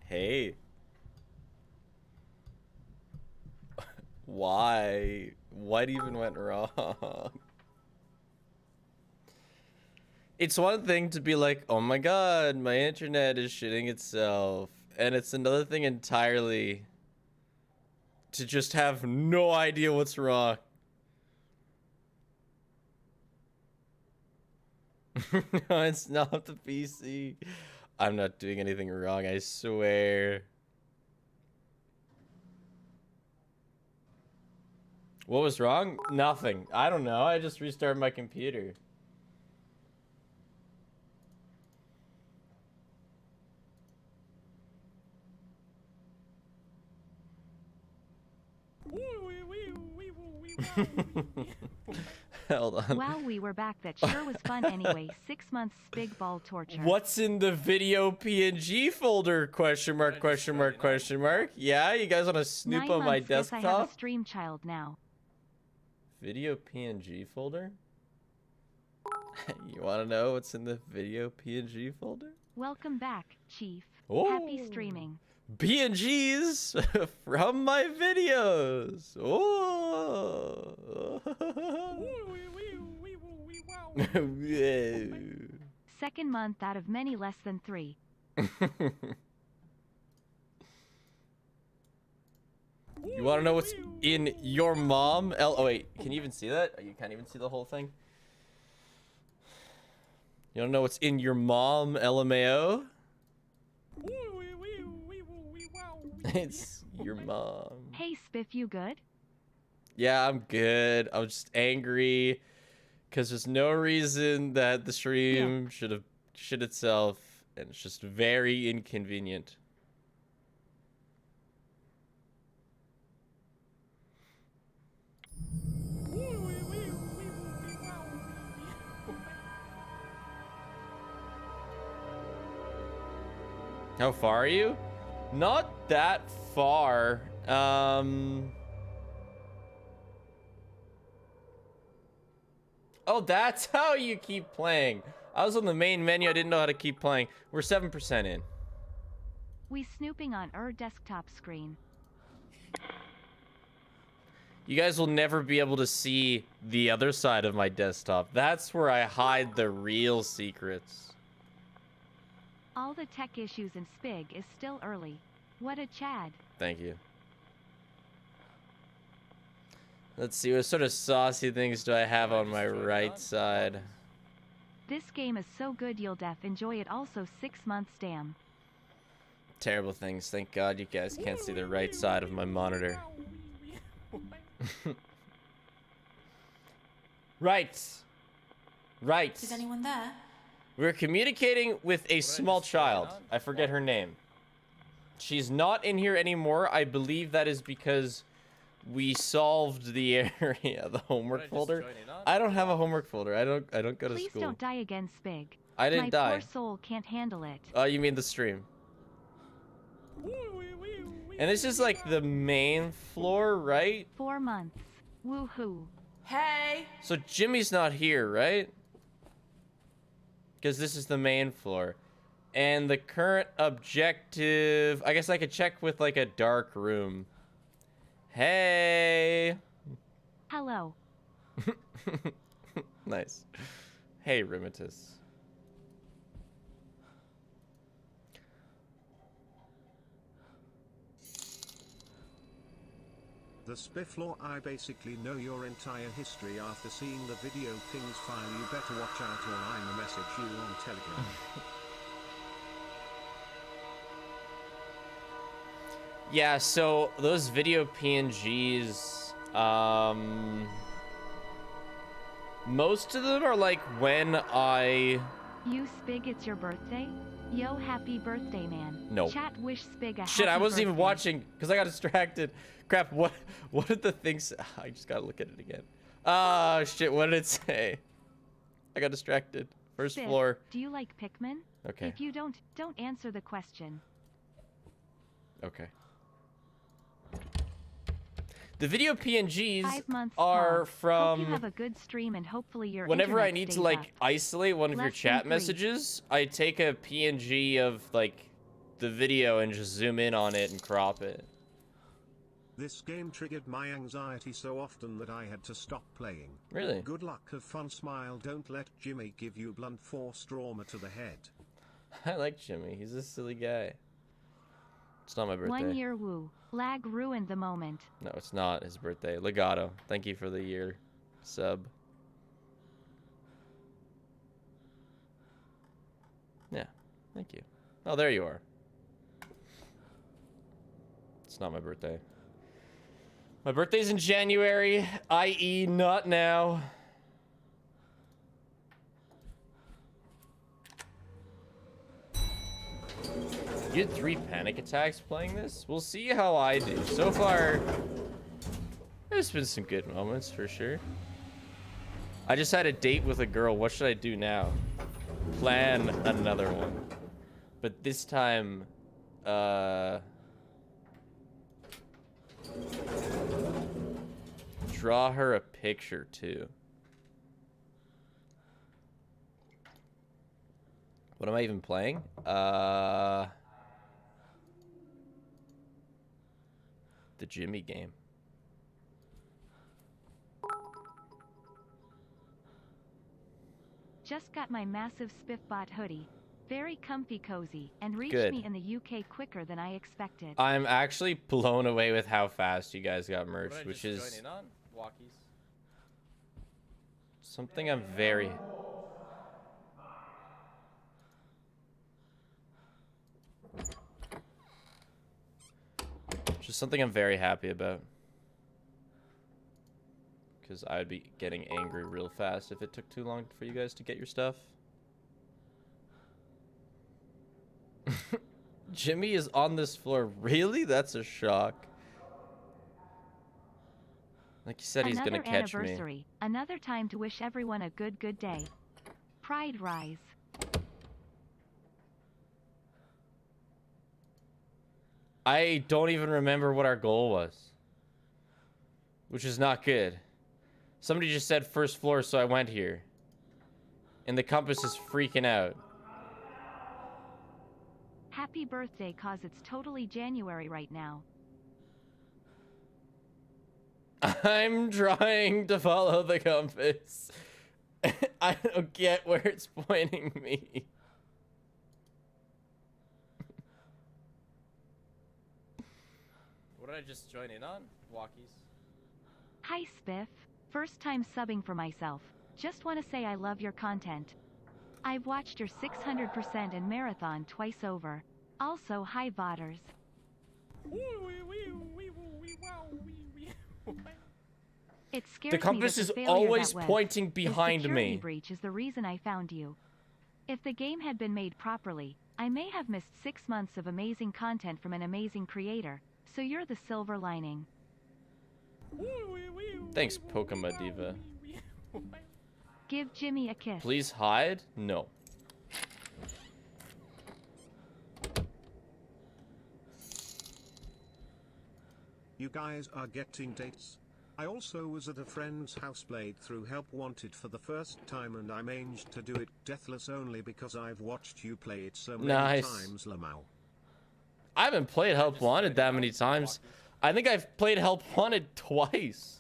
Hey. Why? What even went wrong? It's one thing to be like, oh my god, my internet is shitting itself. And it's another thing entirely to just have no idea what's wrong. No, it's not the PC. I'm not doing anything wrong, I swear. What was wrong? Nothing. I don't know. I just restarted my computer. Hold on. Wow, we were back. That sure was fun anyway. 6 months big ball torture. What's in the video PNG folder? Question mark, question mark, question mark. Yeah, you guys want to snoop 9 on my months, guess desktop? I have a stream child now. Video PNG folder? You want to know what's in the video PNG folder? Welcome back, Chief. Oh. Happy streaming. PNGs from my videos. Oh. Second month out of many less than 3. You want to know what's in your mom? Oh wait, can you even see that? You can't even see the whole thing. You don't know what's in your mom, LMAO? It's your mom. Hey Spiff, you good? Yeah, I'm good. I'm just angry because there's no reason that the stream should have shit itself, and it's just very inconvenient. How far are you? Not that far. Oh, that's how you keep playing. I was on the main menu. I didn't know how to keep playing. We're 7% in. We snooping on desktop screen. You guys will never be able to see the other side of my desktop. That's where I hide the real secrets. All the tech issues in Spig is still early. What a Chad. Thank you. Let's see, what sort of saucy things do I have on my right side? This game is so good you'll enjoy it. Also 6 months, damn. Terrible things. Thank God you guys can't see the right side of my monitor. Right. Right. Is anyone there? We're communicating with a small child. I forget her name. She's not in here anymore. I believe that is because we solved the area, the homework folder. I don't have a homework folder. I don't go to Please school. Please don't die again, Spig. I didn't die. My poor soul can't handle it. Oh, you mean the stream? And this is like the main floor, right? 4 months. Woohoo. Hey. So Jimmy's not here, right? Because this is the main floor. And the current objective... I guess I could check with, like, a dark room. Hey! Hello. Nice. Hey, Rimitus. The Spiff Law. I basically know your entire history after seeing the video pings file. You better watch out or I'm a message you on Telegram. Yeah, so those video PNGs, most of them are like when I... You Spig, it's your birthday? Yo, happy birthday, man. No. Chat wish Spig a Shit, happy I wasn't birthday. even watching because I got distracted. Crap, what did the thing say? I just gotta look at it again. Ah, shit, what did it say? I got distracted. First Spiff, floor. do you like Pikmin? Okay. If you don't answer the question. Okay. The video PNGs 5 months are pause. from... Hope you have a good stream and hopefully your whenever I internet need to, stays like, up. isolate one of your Less than chat 3. messages, I take a PNG of, like, the video and just zoom in on it and crop it. This game triggered my anxiety so often that I had to stop playing. Really? Good luck, have fun, smile, don't let Jimmy give you blunt force trauma to the head. I like Jimmy. He's a silly guy. It's not my birthday. 1 year woo. Lag ruined the moment. No, it's not his birthday. Legato, thank you for the year sub. Yeah, thank you. Oh, there you are. It's not my birthday. My birthday's in January, i.e. not now. You had 3 panic attacks playing this? We'll see how I do. So far, there's been some good moments for sure. I just had a date with a girl. What should I do now? Plan another one. But this time, draw her a picture too. What am I even playing? The Jimmy game. Just got my massive Spiffbot hoodie. Very comfy cozy, and reached Good. me in the UK quicker than I expected. I'm actually blown away with how fast you guys got merch, which is something I'm very... Just something I'm very happy about. Because I'd be getting angry real fast if it took too long for you guys to get your stuff. Jimmy is on this floor. Really? That's a shock. Like he said, he's gonna catch me. Another time to wish everyone a good day. Pride rise. I don't even remember what our goal was. Which is not good. Somebody just said first floor, so I went here. And the compass is freaking out. Happy birthday, cause it's totally January right now. I'm trying to follow the compass. I don't get where it's pointing me. What did I just join in on? Walkies. Hi Spiff. First time subbing for myself. Just want to say I love your content. I've watched your 600% and marathon twice over. Also, hi Vodders. It scares The compass me is that the failure always that was pointing the behind security me. breach is the reason I found you. If the game had been made properly, I may have missed 6 months of amazing content from an amazing creator, so you're the silver lining. Thanks, Pokemon Diva. Give Jimmy a kiss. Please hide? No. You guys are getting dates? I also was at a friend's house, played through Help Wanted for the first time, and I managed to do it deathless only because I've watched you play it so many times, Lamau. I haven't played Help Wanted that many times. I think I've played Help Wanted twice.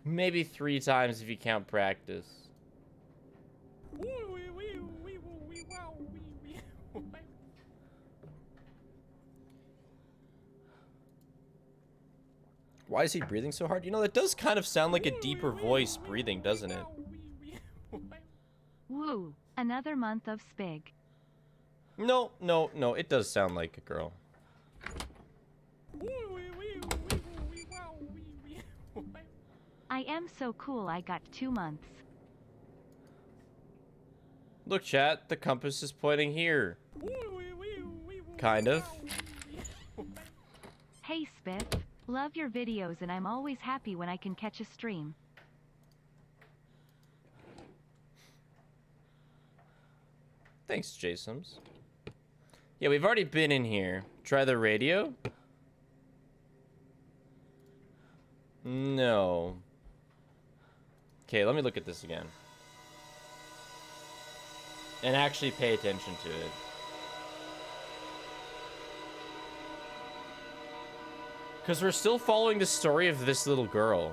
Maybe 3 times if you count practice. Why is he breathing so hard? You know, that does kind of sound like a deeper voice breathing, doesn't it? Woo, another month of Spig. No, no, no, it does sound like a girl. I am so cool I got 2 months. Look, chat, the compass is pointing here. Kind of. Hey Spiff, love your videos and I'm always happy when I can catch a stream. Thanks, Jasons. Yeah, we've already been in here. Try the radio? No. Okay, let me look at this again. And actually pay attention to it. Because we're still following the story of this little girl.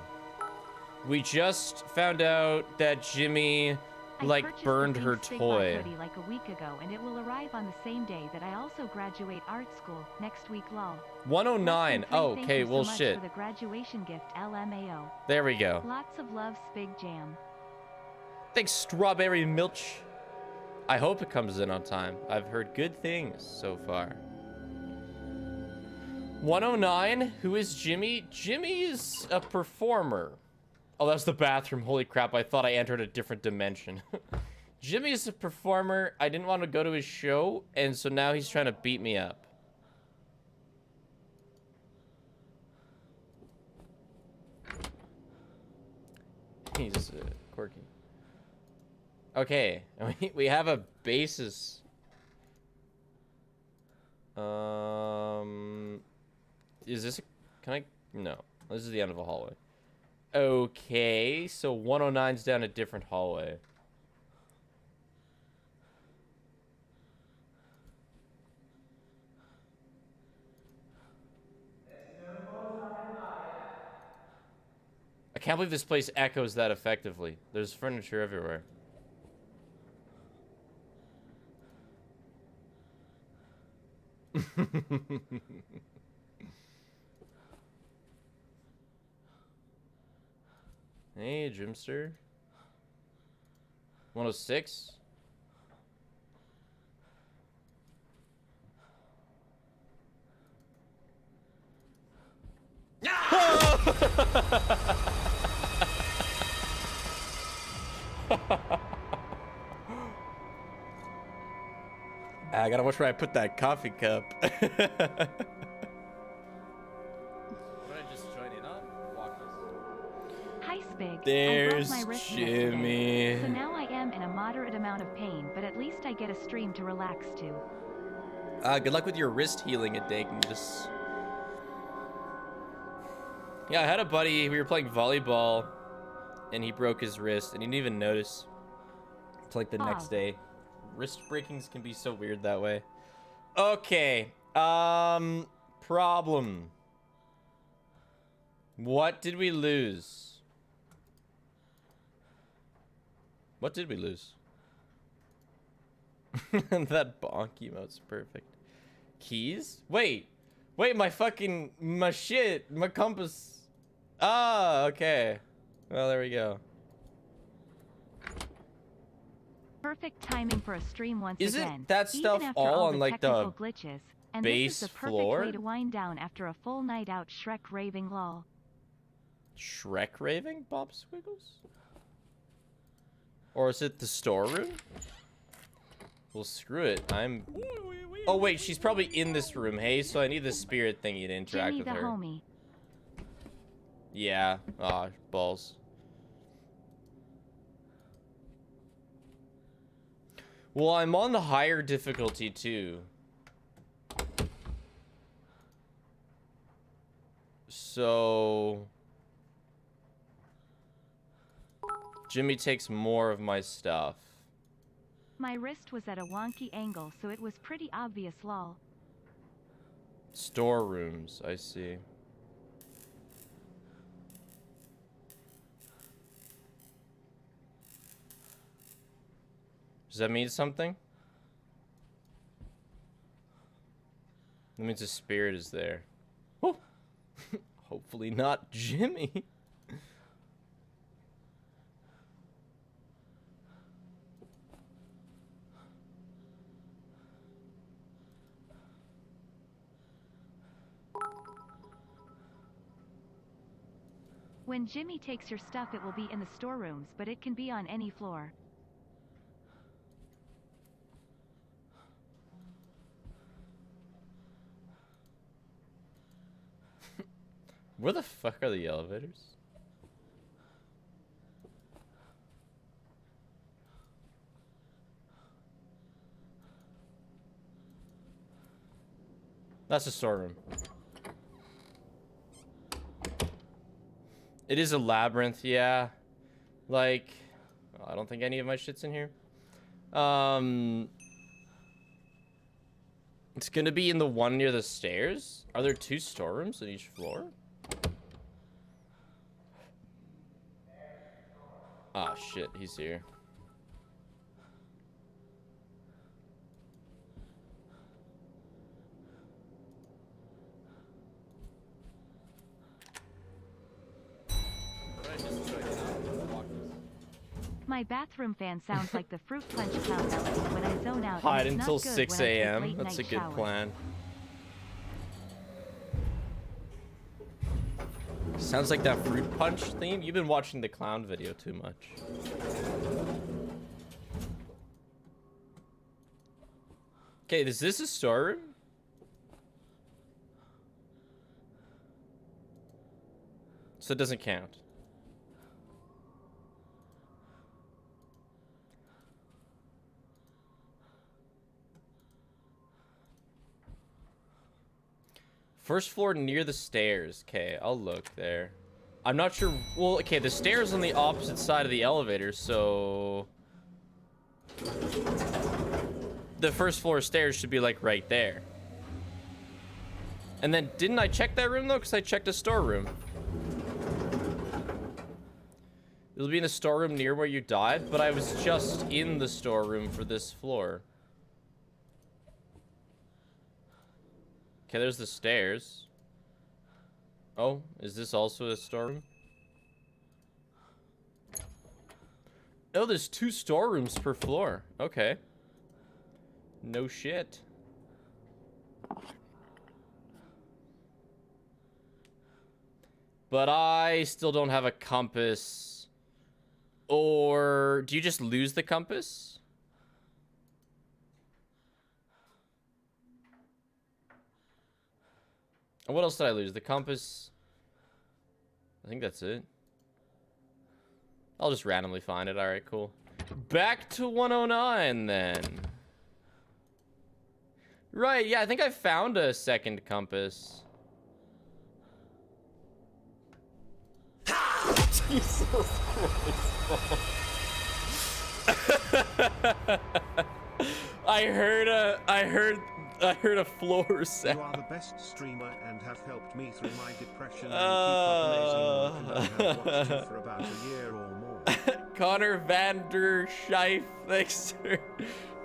We just found out that Jimmy, like, burned her toy. Hoodie like a week ago, and it will arrive on the same day that I also graduate art school next week. Lol. 109. Oh, okay, well, shit. For the graduation gift, LMAO. There we go. Lots of love, Spig Jam. Thanks, Strawberry Milch. I hope it comes in on time. I've heard good things so far. 109. Who is Jimmy? Jimmy is a performer. Oh, that's the bathroom. Holy crap, I thought I entered a different dimension. Jimmy is a performer. I didn't want to go to his show, and so now he's trying to beat me up. He's quirky. Okay, we have a basis. Is this can I? No, this is the end of a hallway. Okay, so 109's down a different hallway. I can't believe this place echoes that effectively. There's furniture everywhere. Hey, Jimster. 106? I gotta watch where I put that coffee cup. There's Jimmy. So now I am in a moderate amount of pain, but at least I get a stream to relax to. Good luck with your wrist healing at Dakengus. Yeah, I had a buddy, we were playing volleyball, and he broke his wrist, and he didn't even notice. It's like the next day. Wrist breakings can be so weird that way. Okay, problem. What did we lose? What did we lose? That bonk emote's perfect. Keys? Wait, my shit, my compass. Ah, okay. Well, there we go. Perfect timing for a stream once again. Isn't that stuff all on like the glitches, and base this is the perfect floor? way to wind down after a full night out. Shrek raving lol. Shrek raving, Bob Squiggles? Or is it the storeroom? Well, screw it. Oh wait, she's probably in this room. Hey, so I need the spirit thingy to interact Jimmy with her. the homie. Yeah. Ah, balls. Well, I'm on the higher difficulty too. So Jimmy takes more of my stuff. My wrist was at a wonky angle, so it was pretty obvious lol. Storerooms, I see. Does that mean something? That means the spirit is there. Oh. Hopefully not Jimmy. When Jimmy takes your stuff, it will be in the storerooms, but it can be on any floor. Where the fuck are the elevators? That's a storeroom. It is a labyrinth, yeah. Like, I don't think any of my shit's in here. It's gonna be in the one near the stairs? Are there 2 storerooms on each floor? Ah, shit, he's here. My bathroom fan sounds like the fruit punch clown melody when I zone out. Hide and it's until not good 6 when I take a.m. late That's a night good showers. plan. Sounds like that fruit punch theme. You've been watching the clown video too much. Okay, is this a storeroom? So it doesn't count. First floor near the stairs. Okay, I'll look there. I'm not sure. Well, okay, the stairs on the opposite side of the elevator, so the first floor stairs should be like right there. And then didn't I check that room though? Because I checked a storeroom. It'll be in the storeroom near where you died, but I was just in the storeroom for this floor. Okay, there's the stairs. Oh, is this also a storeroom? Oh, there's 2 storerooms per floor. Okay. No shit. But I still don't have a compass. Or do you just lose the compass? And what else did I lose? The compass. I think that's it. I'll just randomly find it. All right, cool. Back to 109 then. Right, yeah, I think I found a second compass. Jesus Christ. I heard a floor sound. You are the best streamer and have helped me through my depression and keep up amazing work, and I have watched you for about a year or more. Connor Vander Scheif, thanks for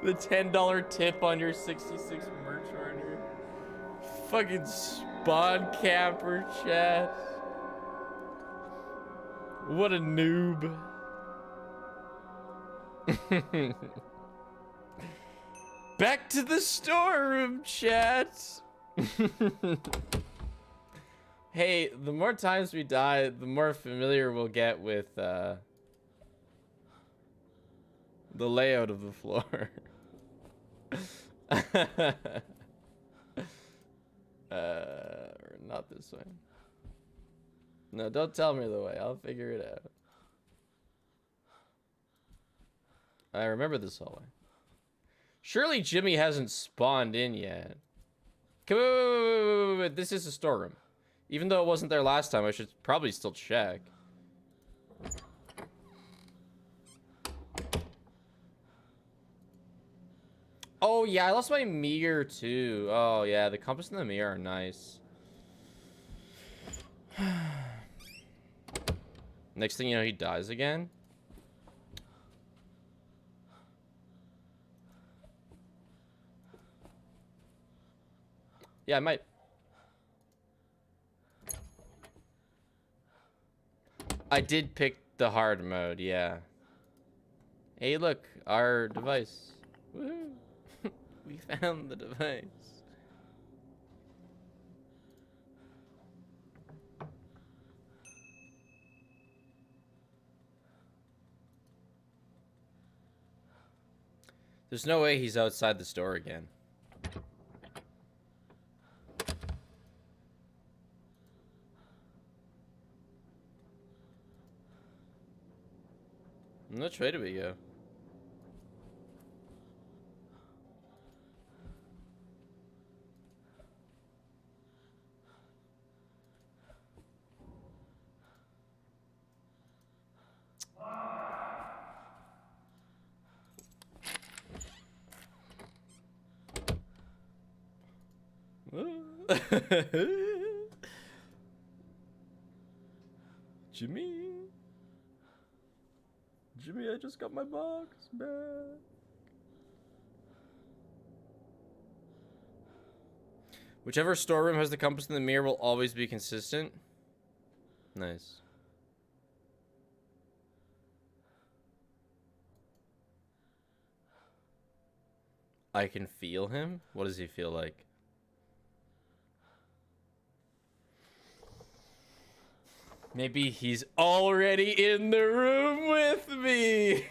the $10 tip on your 66 merch order. Fucking spawn camper chat. What a noob. Back to the storeroom, chat. Hey, the more times we die, the more familiar we'll get with the layout of the floor. Not this way. No, don't tell me the way. I'll figure it out. I remember this hallway. Surely Jimmy hasn't spawned in yet. Come on, wait. This is a storeroom. Even though it wasn't there last time, I should probably still check. Oh, yeah, I lost my mirror, too. Oh, yeah, the compass and the mirror are nice. Next thing you know, he dies again. Yeah, I might. I did pick the hard mode, yeah. Hey, look, our device. Woohoo! We found the device. There's no way he's outside the store again. Which way do we go? Jimmy. Jimmy, I just got my box back. Whichever storeroom has the compass in the mirror will always be consistent. Nice. I can feel him? What does he feel like? Maybe he's already in the room with me.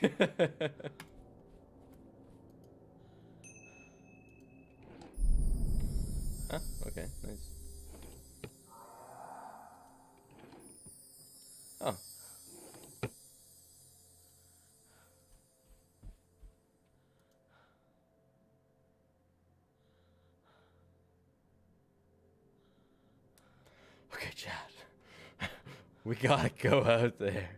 Huh? Okay, nice. Oh. Okay, Chad. We gotta go out there.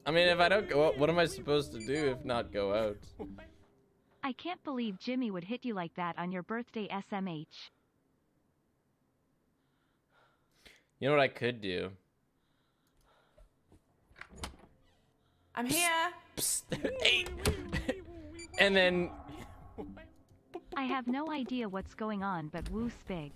I mean, if I don't go out, what am I supposed to do if not go out? I can't believe Jimmy would hit you like that on your birthday, SMH. You know what I could do? I'm here. Psst. Hey. And then... I have no idea what's going on, but woo spig.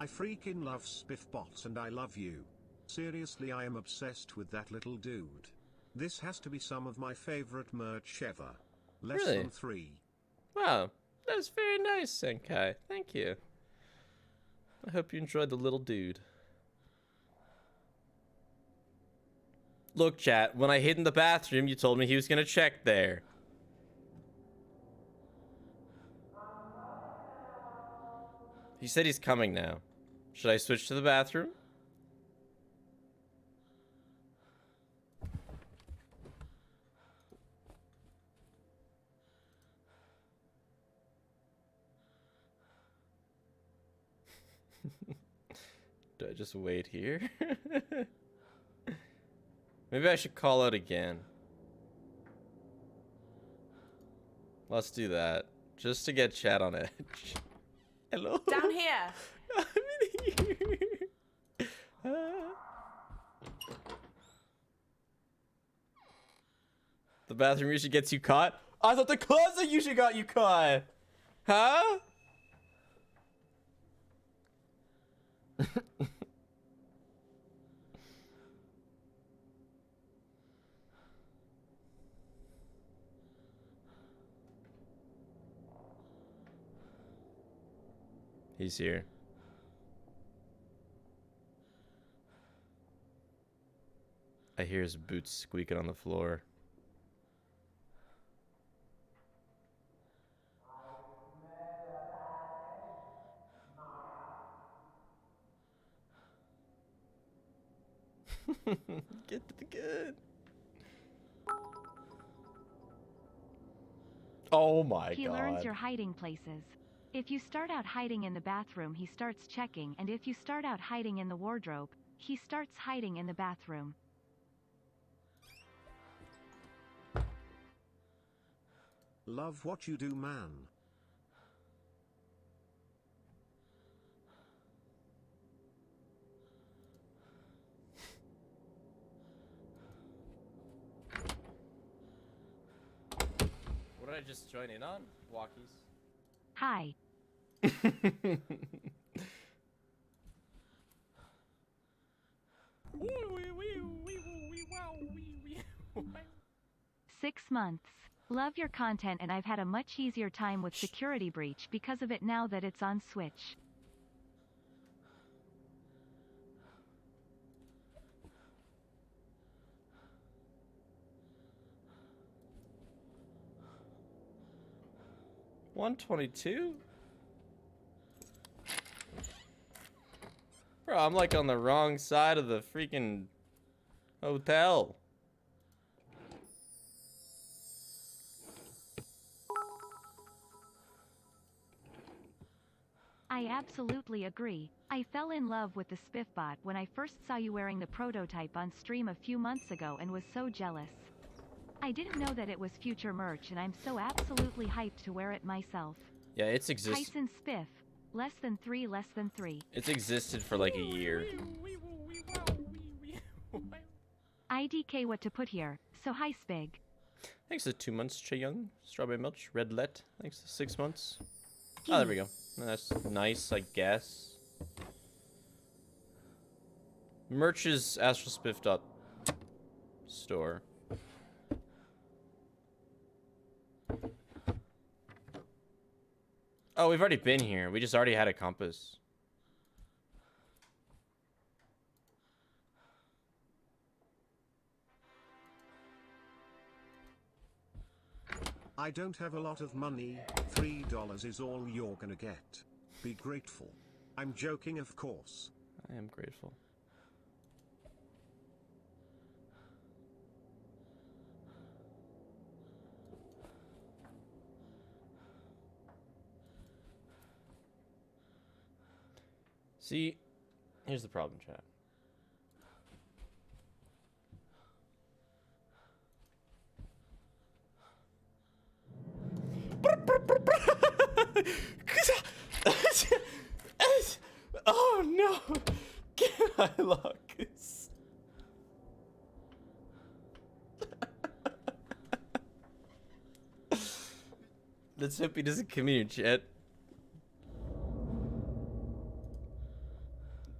I freaking love Spiffbots and I love you. Seriously, I am obsessed with that little dude. This has to be some of my favorite merch ever. Less Really? than 3. Wow, that's very nice, Senkai. Thank you. I hope you enjoyed the little dude. Look, chat, when I hid in the bathroom, you told me he was gonna check there. He said he's coming now. Should I switch to the bathroom? Do I just wait here? Maybe I should call out again. Let's do that. Just to get chat on edge. Hello? Down here. I'm in here. The bathroom usually gets you caught? I thought the closet usually got you caught. Huh? He's here. I hear his boots squeaking on the floor. Get to the gun. Oh my God. He learns your hiding places. If you start out hiding in the bathroom, he starts checking, and if you start out hiding in the wardrobe, he starts hiding in the bathroom. Love what you do, man. What did I just join in on? Walkies. Hi. Wee 6 months. Love your content, and I've had a much easier time with security breach because of it now that it's on Switch. $122? Bro, I'm like on the wrong side of the freaking hotel. I absolutely agree. I fell in love with the Spiffbot when I first saw you wearing the prototype on stream a few months ago and was so jealous. I didn't know that it was future merch and I'm so absolutely hyped to wear it myself. Yeah, it's existed. Tyson Spiff. Less than 3, less than 3. It's existed for like a year. IDK what to put here. So hi Spig. Thanks to 2 months, Che Young. Strawberry Milch. Redlet. Thanks to 6 months. Oh, there we go. That's nice, I guess. Merch is astralspiff.store. Oh, we've already been here. We just already had a compass. I don't have a lot of money, $3 is all you're gonna get. Be grateful. I'm joking, of course. I am grateful. See, here's the problem, chat. Oh no! Can I lock this? Let's hope he doesn't come in, chat.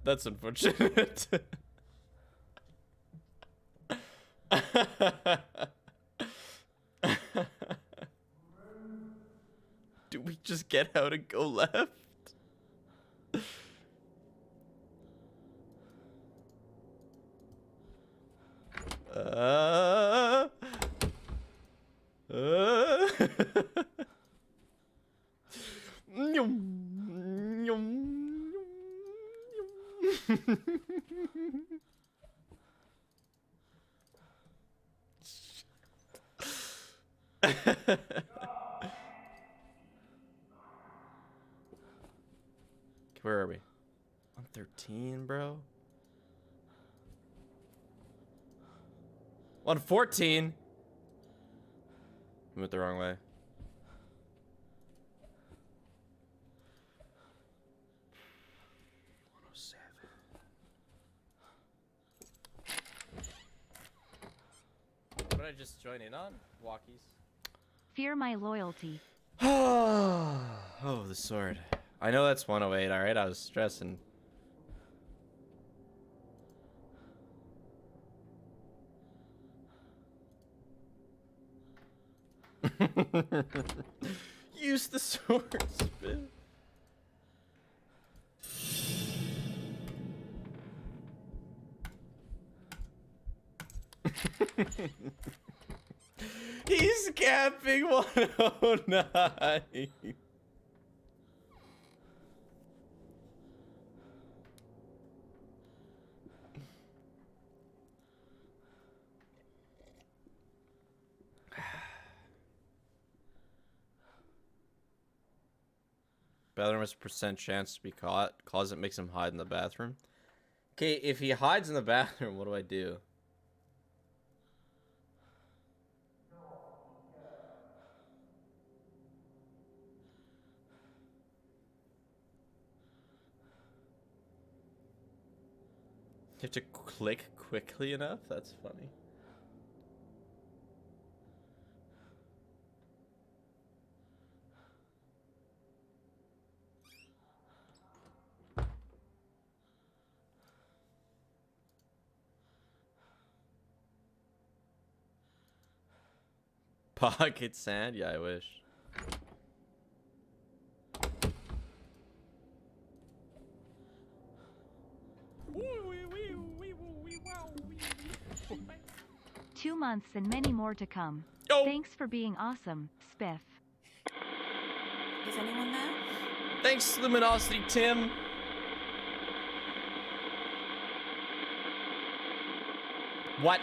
That's unfortunate. Do we just get out and go left? Where are we? 113, bro. 114. I went the wrong way. What did I just join in on? Walkies. Fear my loyalty. Oh, the sword. I know that's 108, alright? I was stressing. Use the sword, spin. He's capping 109. Bathroom has a % chance to be caught. Closet makes him hide in the bathroom. Okay, if he hides in the bathroom, what do I do? You have to click quickly enough? That's funny. Pocket sand? Yeah, I wish. Two months and many more to come. Oh. Thanks for being awesome, Spiff. Is anyone there? Thanks, Luminosity Tim. What?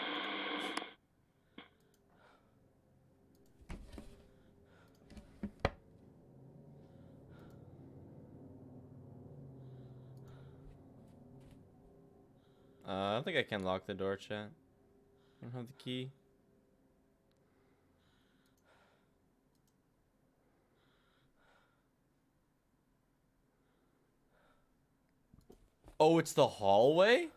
I don't think I can lock the door, chat. I don't have the key. Oh, it's the hallway?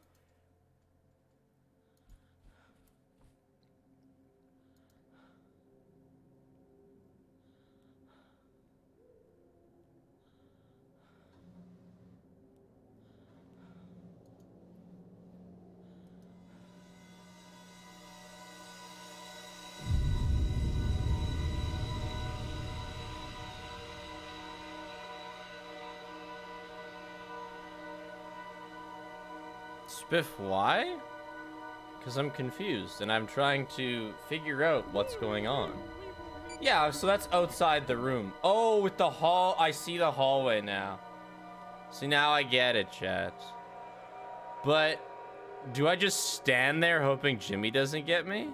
Spiff, why? Because I'm confused and I'm trying to figure out what's going on. Yeah, so that's outside the room. Oh, with the hall. I see the hallway now. See, now I get it, chat. But do I just stand there hoping Jimmy doesn't get me?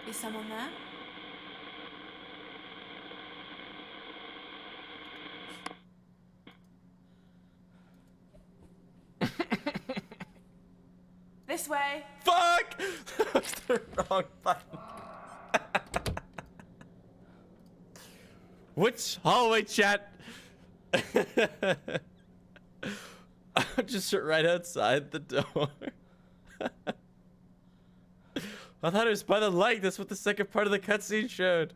Is someone there? This way. Fuck! That's the wrong button. Which hallway, chat? I'm just right outside the door. I thought it was by the light. That's what the second part of the cutscene showed.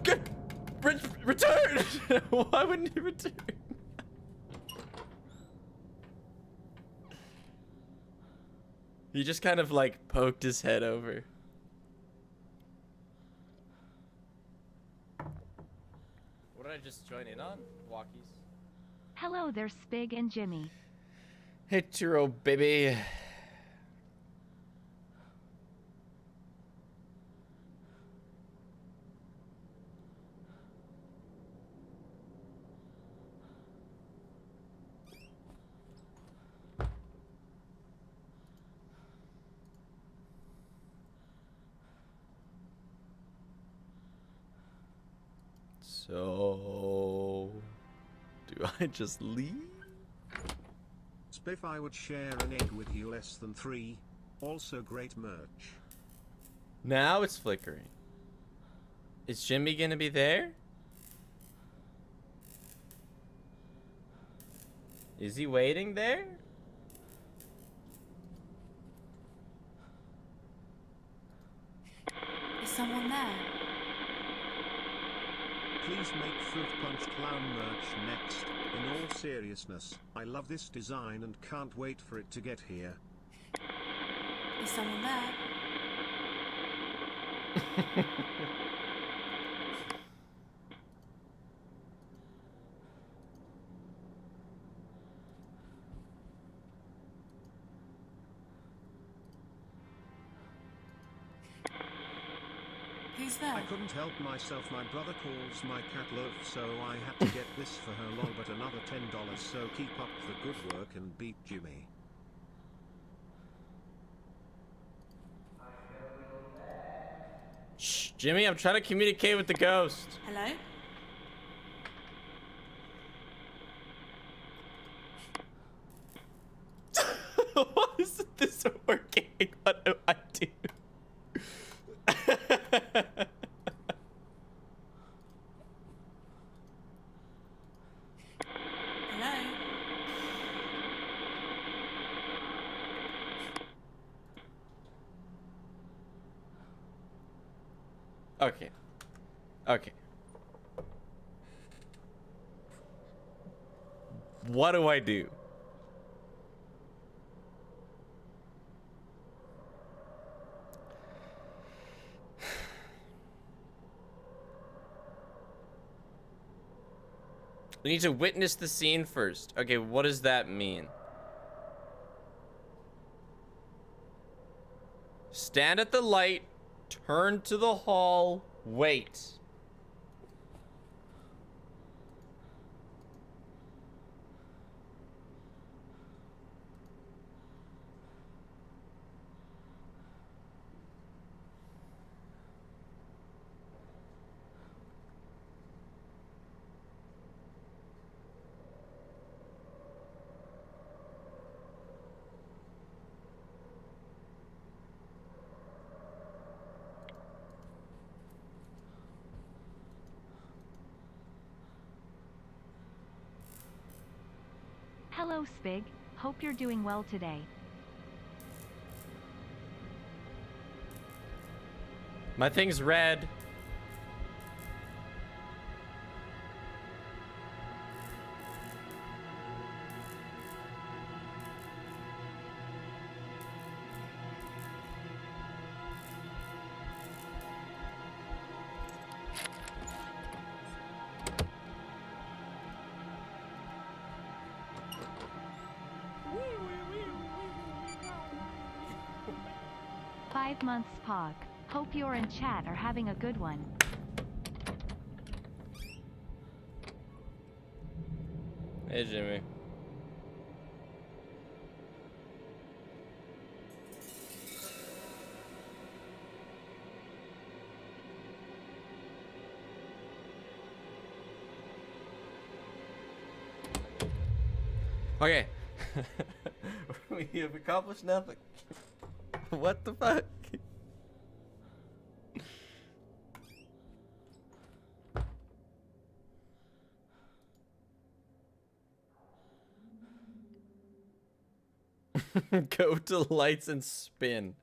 Good. Return! Why wouldn't he return? He just kind of like poked his head over. What did I just join in on? Walkies. Hello there, Spig and Jimmy. Hey, Turo, baby. So, do I just leave? Spiff, I would share an egg with you less than 3. Also great merch. Now it's flickering. Is Jimmy gonna be there? Is he waiting there? Is someone there? Please make Fruit Punch Clown merch next. In all seriousness, I love this design and can't wait for it to get here. Is someone there? Who's there? I couldn't help myself. My brother calls my cat Loaf, so I had to get this for her. Lol, but another $10. So keep up the good work and beat Jimmy. Shh, Jimmy, I'm trying to communicate with the ghost. Hello? Why isn't this working? What do I do? Hello? Okay. Okay. What do I do? We need to witness the scene first. Okay, what does that mean? Stand at the light, turn to the hall, wait. Hello, Spig. Hope you're doing well today. My thing's red. Five months Pog. Hope you're in chat are having a good one. Hey, Jimmy. Okay. We have accomplished nothing. What the fuck? Go to lights and spin.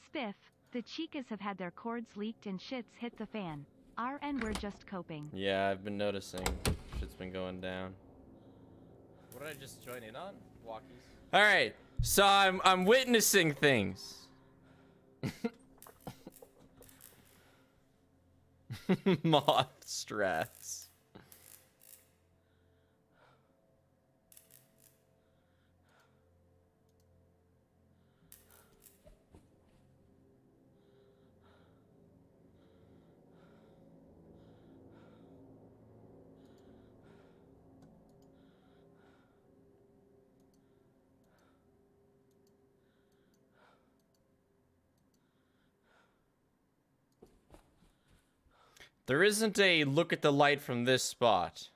Spiff, the Chicas have had their cords leaked and shits hit the fan. RN we're just coping. Yeah, I've been noticing. Shit's been going down. What did I just join in on? Walkies. All right, so I'm witnessing things. Moth strats. There isn't a look at the light from this spot.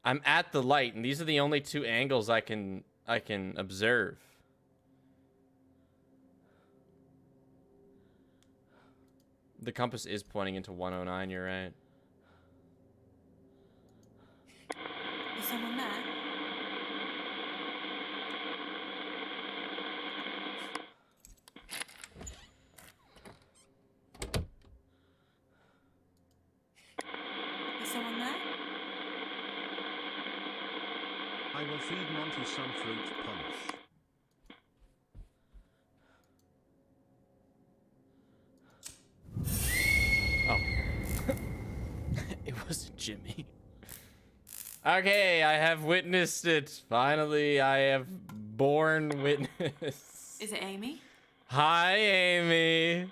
I'm at the light, and these are the only two angles I can observe. The compass is pointing into 109, you're right. Is someone there? Is someone there? I will feed Monty some fruit punch. Oh. It wasn't Jimmy. Okay, I have witnessed it. Finally, I have borne witness. Is it Amy? Hi, Amy.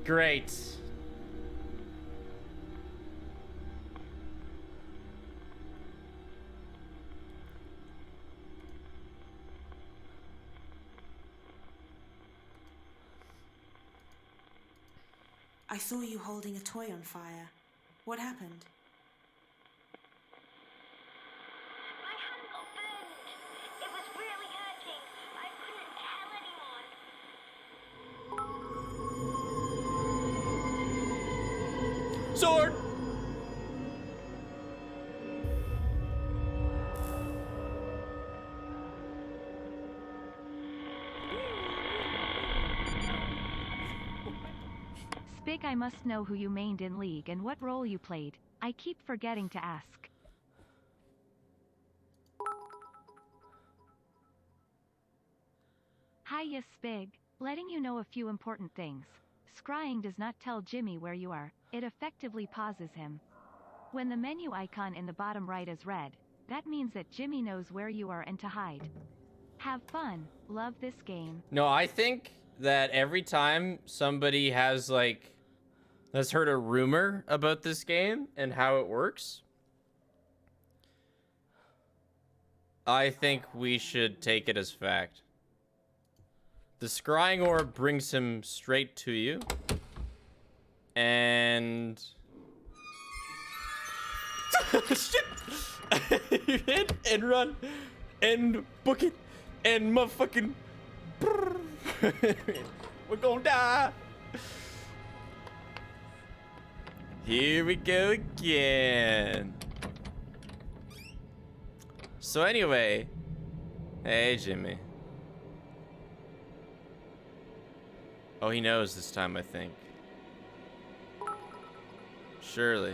Great. I saw you holding a toy on fire. What happened? My hand got burned. It was really hurting. I couldn't tell anyone. Sword. Spig, I must know who you mained in League and what role you played. I keep forgetting to ask. Hiya Spig, letting you know a few important things. Scrying does not tell Jimmy where you are, it effectively pauses him. When the menu icon in the bottom right is red, that means that Jimmy knows where you are and to hide. Have fun, love this game. No, I think that every time somebody has heard a rumor about this game and how it works, I think we should take it as fact. The scrying orb brings him straight to you. And... Shit! Hit and run and book it and motherfucking... We're gonna die! Here we go again. So anyway, hey Jimmy. Oh, he knows this time, I think. Surely.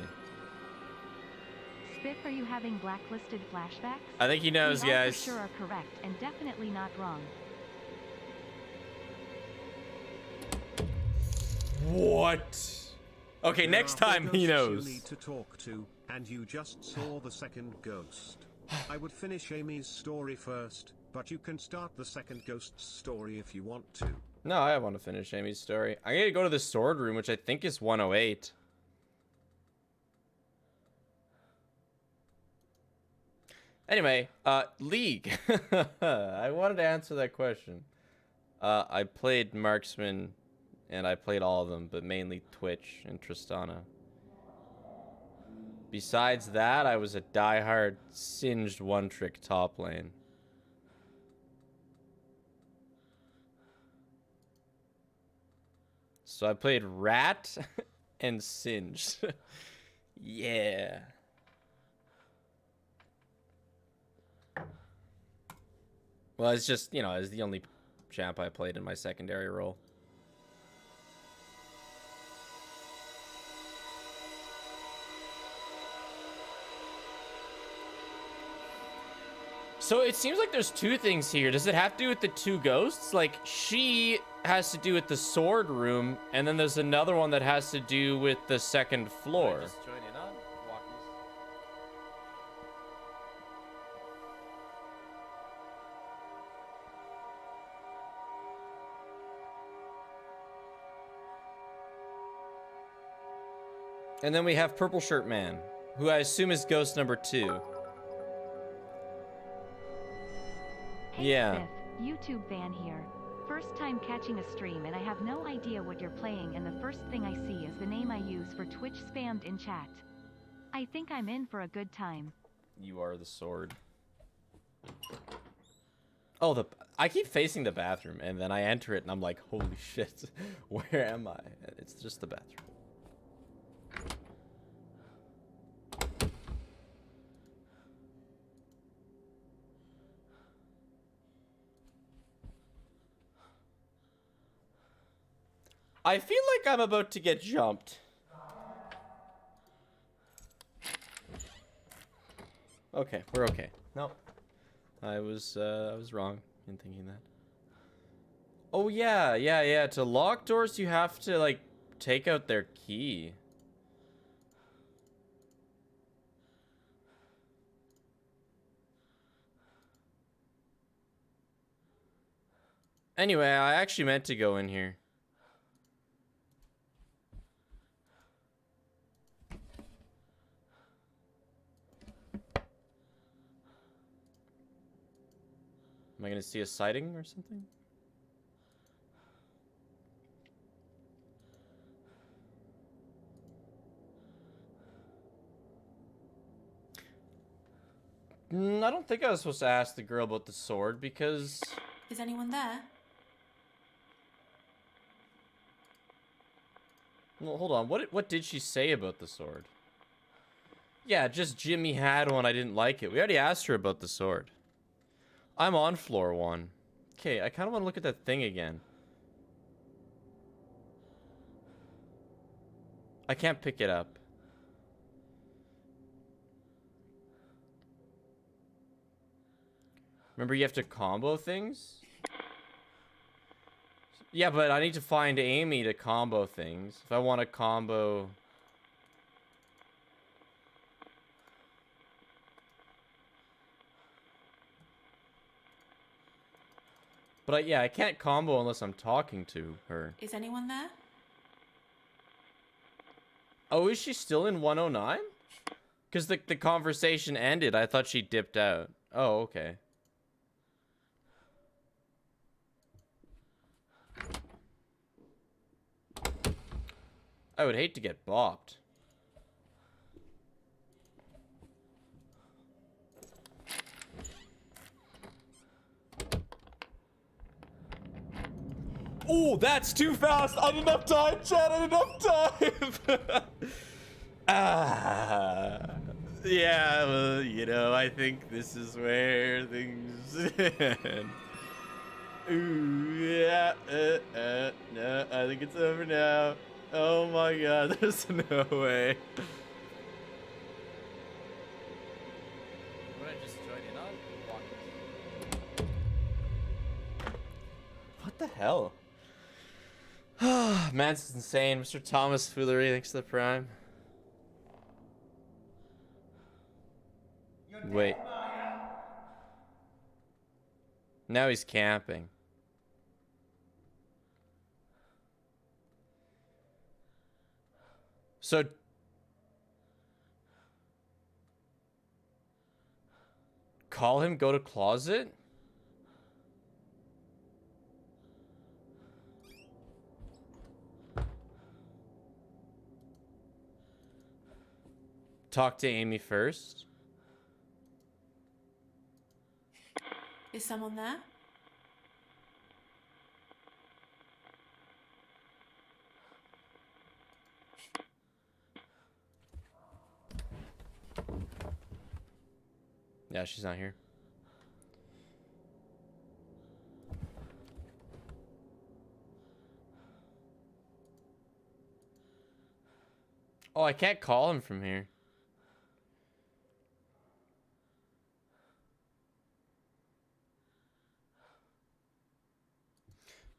Spiff, are you having blacklisted flashbacks? I think he knows, We all guys. for sure are correct and definitely not wrong. What? Okay, next There are time four he ghosts knows. You need to talk to, and you just saw the second ghost. I would finish Amy's story first, but you can start the second ghost's story if you want to. No, I want to finish Amy's story. I'm gonna go to the sword room, which I think is 108. Anyway, League. I wanted to answer that question. I played Marksman, and I played all of them, but mainly Twitch and Tristana. Besides that, I was a diehard singed one-trick top lane. So I played Rat and Singed. Yeah. Well, it's just, you know, it's the only champ I played in my secondary role. So it seems like there's two things here. Does it have to do with the two ghosts? Like, she has to do with the sword room, and then there's another one that has to do with the second floor. Just join in on walkies. And then we have Purple Shirt Man, who I assume is ghost number 2. Hey Yeah. Spiff, YouTube fan here. First time catching a stream and I have no idea what you're playing, and the first thing I see is the name I use for Twitch spammed in chat. I think I'm in for a good time. You are the sword. Oh, I keep facing the bathroom, and then I enter it, and I'm like, holy shit, where am I? It's just the bathroom. I feel like I'm about to get jumped. Okay, we're okay. No, I was wrong in thinking that. Oh yeah. To lock doors, you have to like take out their key. Anyway, I actually meant to go in here. Am I gonna see a sighting or something? I don't think I was supposed to ask the girl about the sword because... Is anyone there? Well, hold on. What did she say about the sword? Yeah, just Jimmy had one. I didn't like it. We already asked her about the sword. I'm on floor 1. Okay, I kind of want to look at that thing again. I can't pick it up. Remember, you have to combo things? Yeah, but I need to find Amy to combo things. If I want to combo... But yeah, I can't combo unless I'm talking to her. Is anyone there? Oh, is she still in 109? Because the conversation ended. I thought she dipped out. Oh, okay. I would hate to get bopped. Oh, that's too fast. I didn't have time, Chad. I didn't have time. Yeah, well, you know, I think this is where things end. Ooh, yeah, no, I think it's over now. Oh my god, there's no way. What I just joined in on? What the hell? Man, this is insane. Mr. Thomas Foolery, thanks to the prime. Wait. Now he's camping. So... Call him, go to closet? Talk to Amy first. Is someone there? Yeah, she's not here. Oh, I can't call him from here.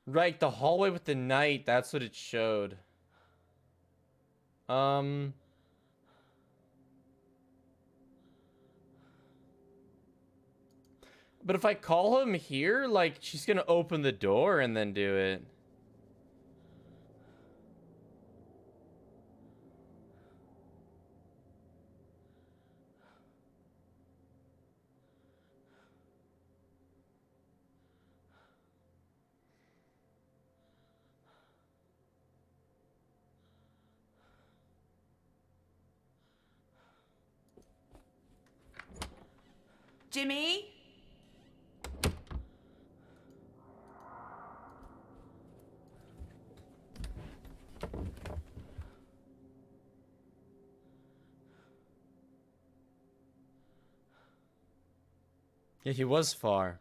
Right, the hallway with the knight, that's what it showed. But if I call him here, like, she's gonna open the door and then do it. Jimmy? Yeah, he was far.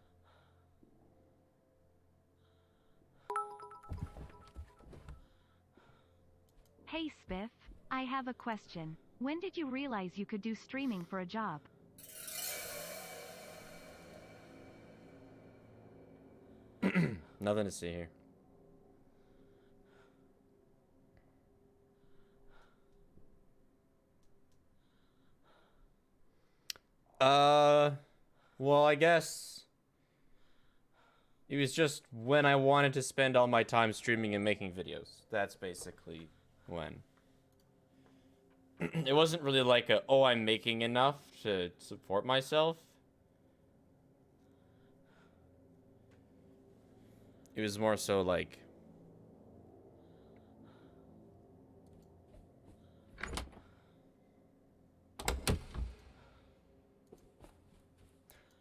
Hey Spiff, I have a question. When did you realize you could do streaming for a job? Nothing to see here. Well, I guess it was just when I wanted to spend all my time streaming and making videos. That's basically when. It wasn't really like a, oh, I'm making enough to support myself. It was more so like...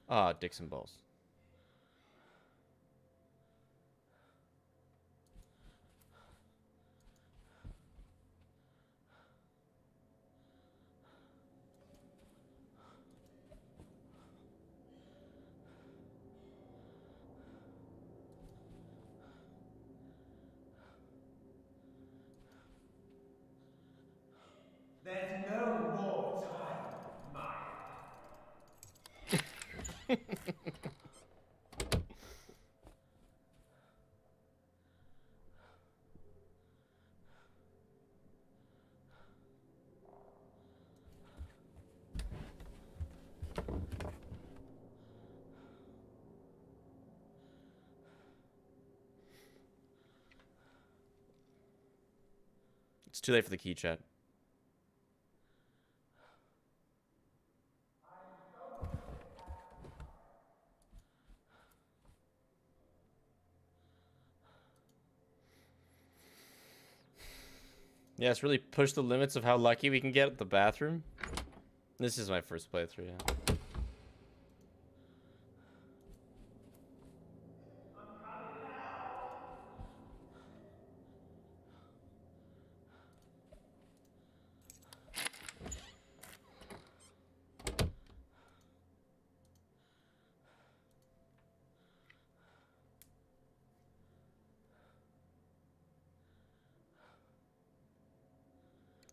Ah, dicks and balls. There's no more time, Maya. It's too late for the key chat. Yeah, it's really pushed the limits of how lucky we can get at the bathroom. This is my first playthrough, yeah.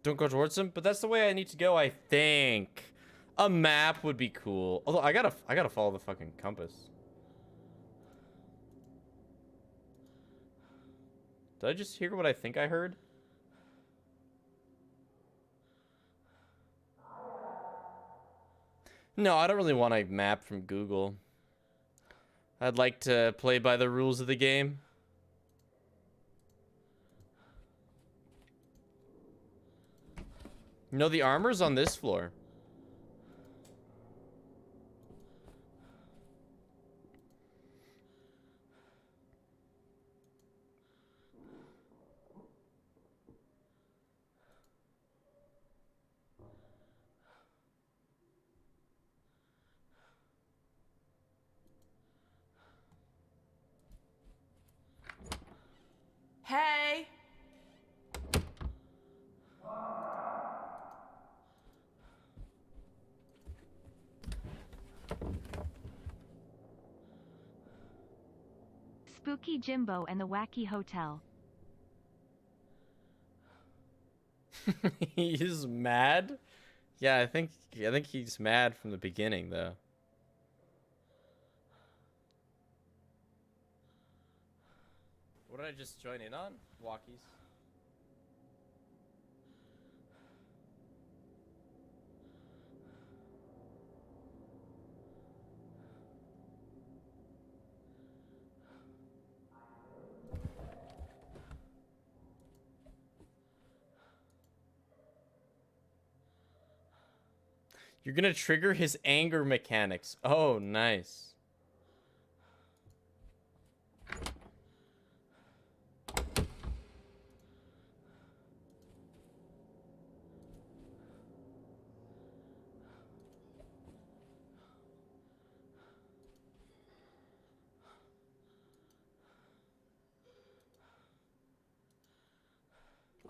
Don't go towards him, but that's the way I need to go, I think. A map would be cool. Although I gotta follow the fucking compass. Did I just hear what I think I heard? No, I don't really want a map from Google. I'd like to play by the rules of the game. No, the armor's on this floor. Hey! Spooky Jimbo and the Wacky Hotel. He's mad? Yeah, I think he's mad from the beginning though. What did I just join in on? Walkies. You're gonna trigger his anger mechanics. Oh, nice.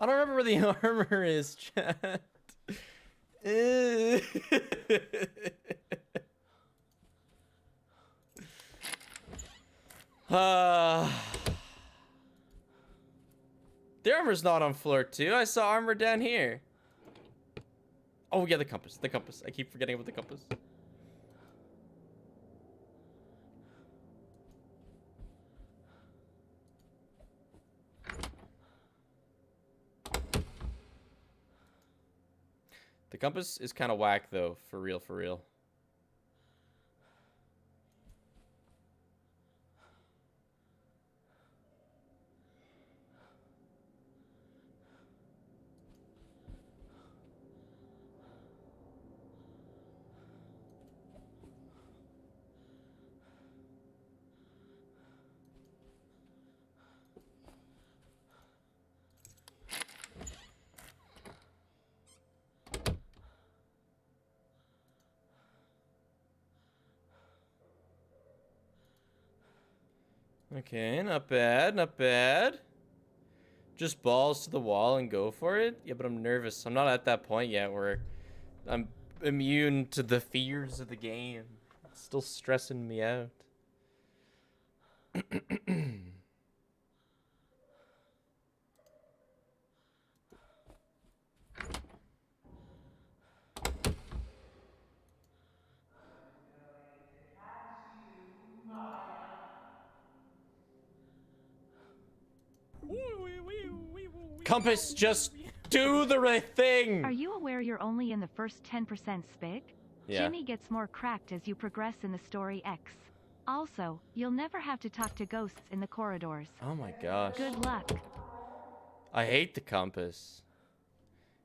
I don't remember where the armor is, chat. The armor's not on floor 2. I saw armor down here. Oh, yeah, the compass. The compass. I keep forgetting about the compass. The compass is kind of whack, though. For real, for real. Okay, not bad, not bad. Just balls to the wall and go for it? Yeah, but I'm nervous. I'm not at that point yet where I'm immune to the fears of the game. It's still stressing me out. Compass, just do the right thing. Are you aware you're only in the first 10% spic? Yeah. Jimmy gets more cracked as you progress in the story X. Also, you'll never have to talk to ghosts in the corridors. Oh my gosh. Good luck. I hate the compass.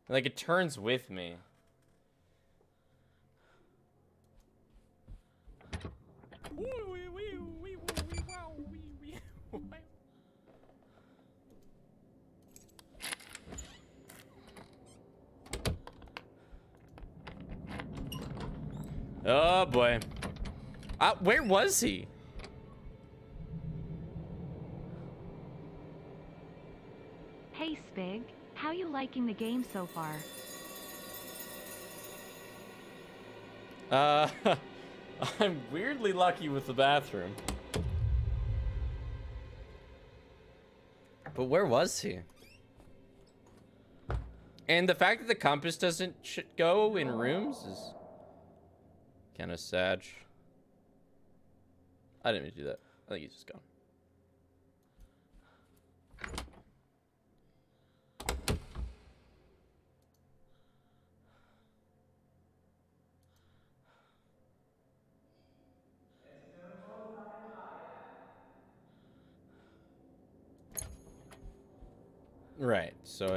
Like, it turns with me. Oh boy. Where was he? Hey Spig, how you liking the game so far? I'm weirdly lucky with the bathroom. But where was he? And the fact that the compass doesn't go in rooms is kind of sad. I didn't mean to do that. I think he's just gone. Right, so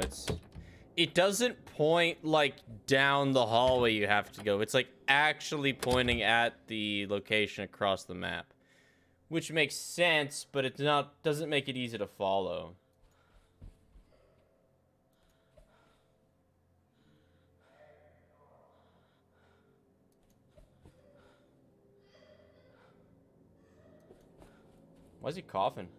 it doesn't point like down the hallway you have to go. It's like actually pointing at the location across the map, which makes sense, but it doesn't make it easy to follow. Why is he coughing?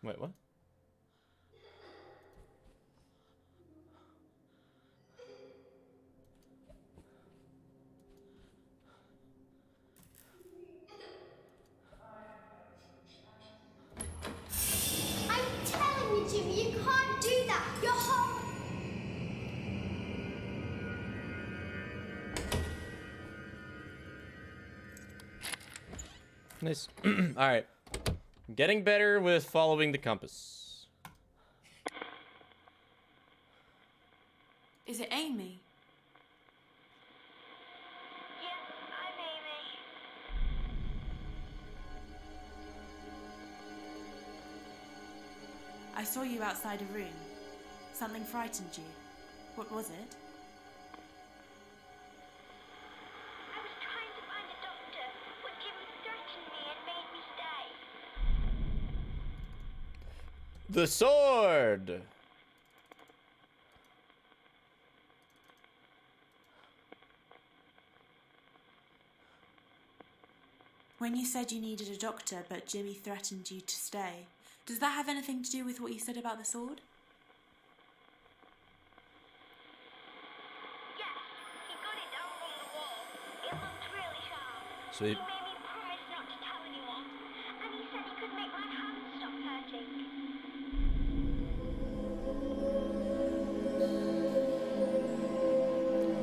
Wait, what? I'm telling you, Jimmy, you can't do that. You're home. Nice. All right. I'm getting better with following the compass. Is it Amy? Yes, I'm Amy. I saw you outside a room. Something frightened you. What was it? I was trying to find a doctor, but Jimmy threatened me and made me stay. The sword. When you said you needed a doctor, but Jimmy threatened you to stay, does that have anything to do with what you said about the sword? Yes, he got it down from the wall. It looked really sharp. Sweet. He made me promise not to tell anyone, and he said he could make my hands stop hurting.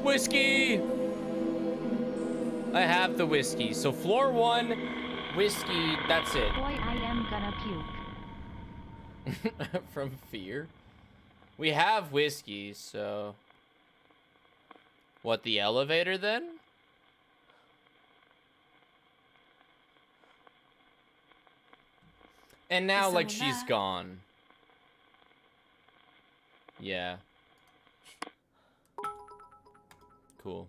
Whiskey. I have the whiskey. So floor 1, whiskey, that's it. Boy, I am gonna puke. From fear. We have whiskey, so... What, the elevator then? And now, Is like, someone she's there? gone. Yeah. Cool.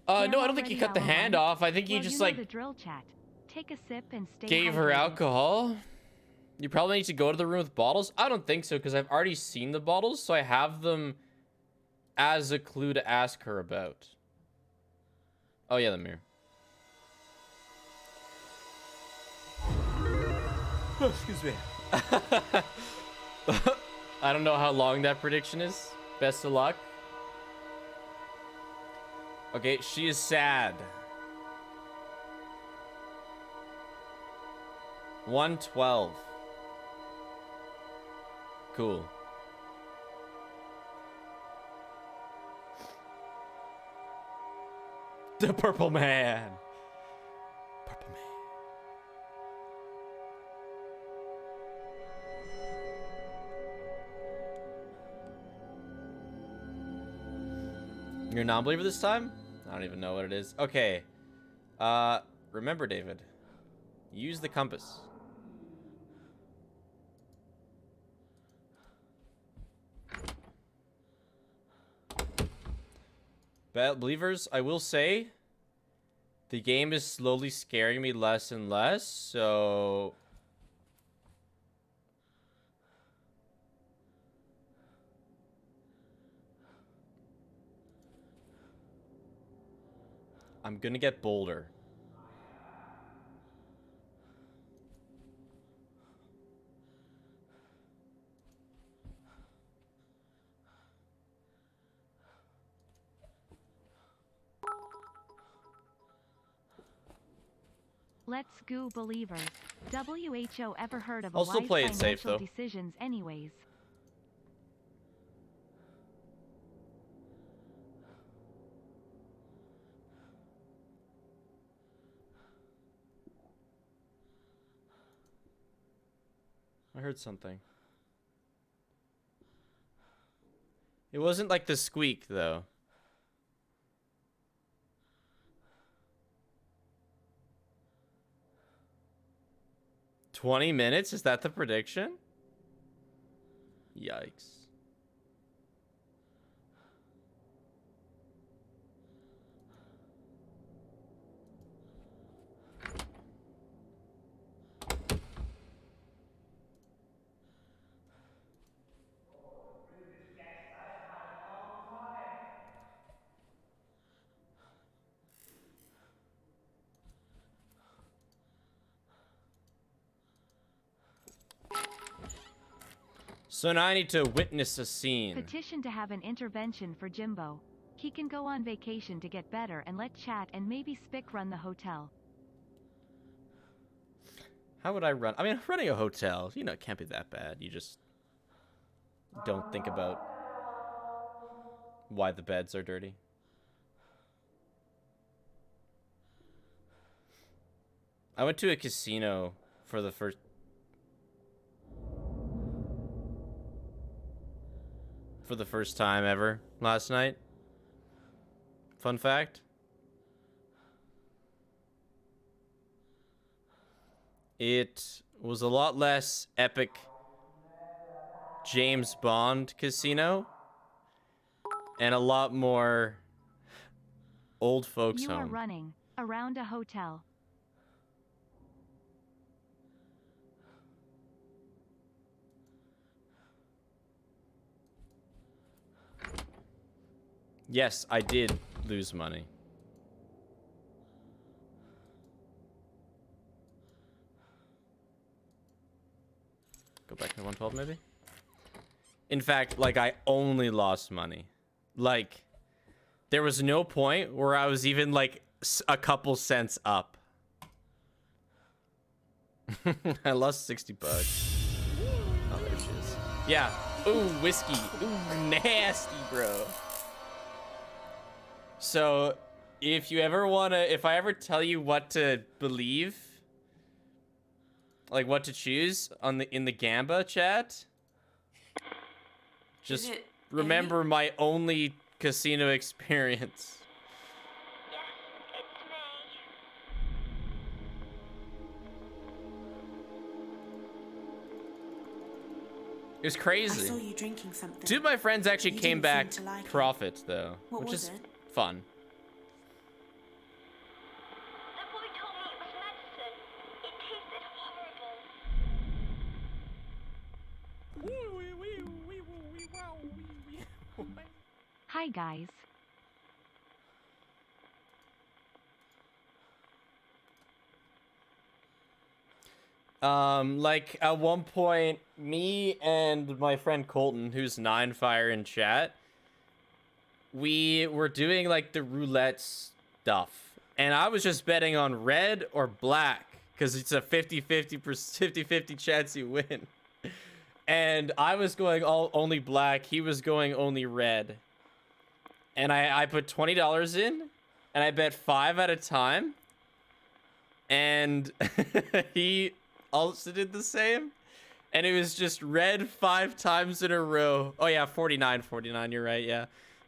No, I don't think he cut the hand off. I think he Well, just, you know like, the drill, chat. Take a sip and stay gave her hydrated. alcohol. You probably need to go to the room with bottles. I don't think so, because I've already seen the bottles, so I have them as a clue to ask her about. Oh, yeah, the mirror. Oh, excuse me. I don't know how long that prediction is. Best of luck. Okay, she is sad. 112. Cool. The Purple Man. Purple Man. You're a non-believer this time? I don't even know what it is. Okay. Remember, David. Use the compass. Believers, I will say, the game is slowly scaring me less and less, so... I'm gonna get bolder. Let's go, believers. WHO ever heard of a I'll still wise play it safe, financial though. decisions anyways? I heard something. It wasn't like the squeak, though. "20 minutes? Is that the prediction?" Yikes. So now I need to witness a scene. Petition to have an intervention for Jimbo. He can go on vacation to get better and let Chat and maybe Spick run the hotel. How would I run? I mean, running a hotel, you know, it can't be that bad. You just don't think about why the beds are dirty. I went to a casino for the first time ever last night. Fun fact. It was a lot less epic James Bond casino and a lot more old folks You are home. running around a hotel. Yes, I did lose money. Go back to 112 maybe? In fact, like, I only lost money. Like, there was no point where I was even, like, a couple cents up. I lost 60 bucks. Oh, there she is. Yeah. Ooh, whiskey. Ooh, nasty, bro. So, if you ever if I ever tell you what to believe, like what to choose in the Gamba chat, just remember my only casino experience. Yes, it's me. It was I crazy. saw you drinking something. Two of my friends actually You came didn't back seem to like it. profit though, What which was is it? fun. The boy told me it was medicine. It tasted horrible. Hi guys. Like at one point, me and my friend Colton, who's Ninefire in chat, we were doing like the roulette stuff, and I was just betting on red or black because it's a 50-50 chance you win. And I was going only black, he was going only red. And I put $20 in, and I bet 5 at a time. And he also did the same. And it was just red 5 times in a row. Oh yeah, 49, you're right, yeah.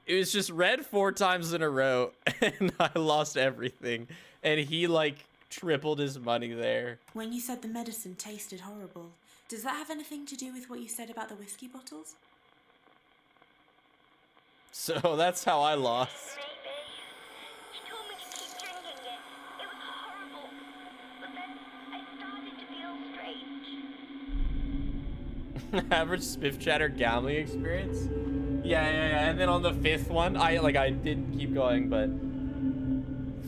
It was just red 4 times in a row, and I lost everything. And he, like, tripled his money there. When you said the medicine tasted horrible, does that have anything to do with what you said about the whiskey bottles? So that's how I lost. Maybe. She told me to keep drinking it. It was horrible. But then I started to feel strange. Average spiff chatter gambling experience? Yeah. And then on the 5th one, I didn't keep going, but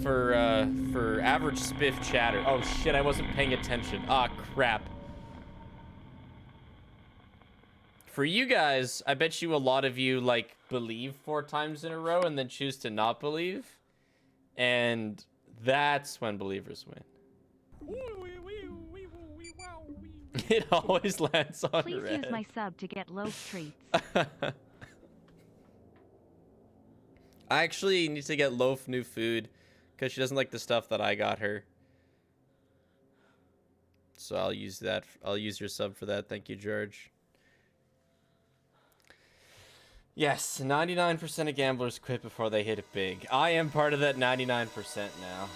for average spiff chatter. Oh shit, I wasn't paying attention. Ah, crap. For you guys, I bet you a lot of you like believe 4 times in a row and then choose to not believe. And that's when believers win. It always lands on Please red. use my sub to get loaf treats. I actually need to get Loaf new food because she doesn't like the stuff that I got her. So I'll use that. I'll use your sub for that. Thank you, George. Yes, 99% of gamblers quit before they hit it big. I am part of that 99% now.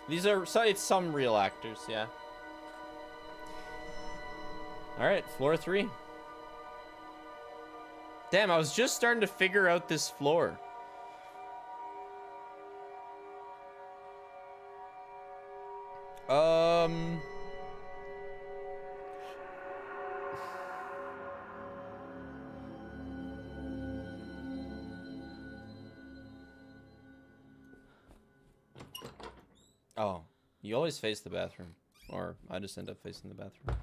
These are it's some real actors, yeah. All right, floor 3. Damn, I was just starting to figure out this floor. Oh, you always face the bathroom. Or I just end up facing the bathroom.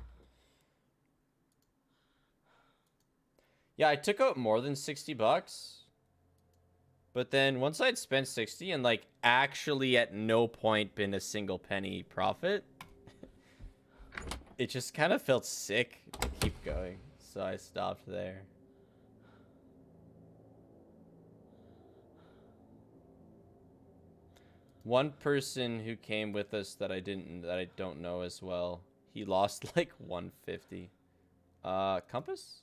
Yeah, I took out more than 60 bucks. But then once I'd spent 60 and like actually at no point been a single penny profit, it just kind of felt sick to keep going. So I stopped there. One person who came with us that I don't know as well, he lost like 150. Compass?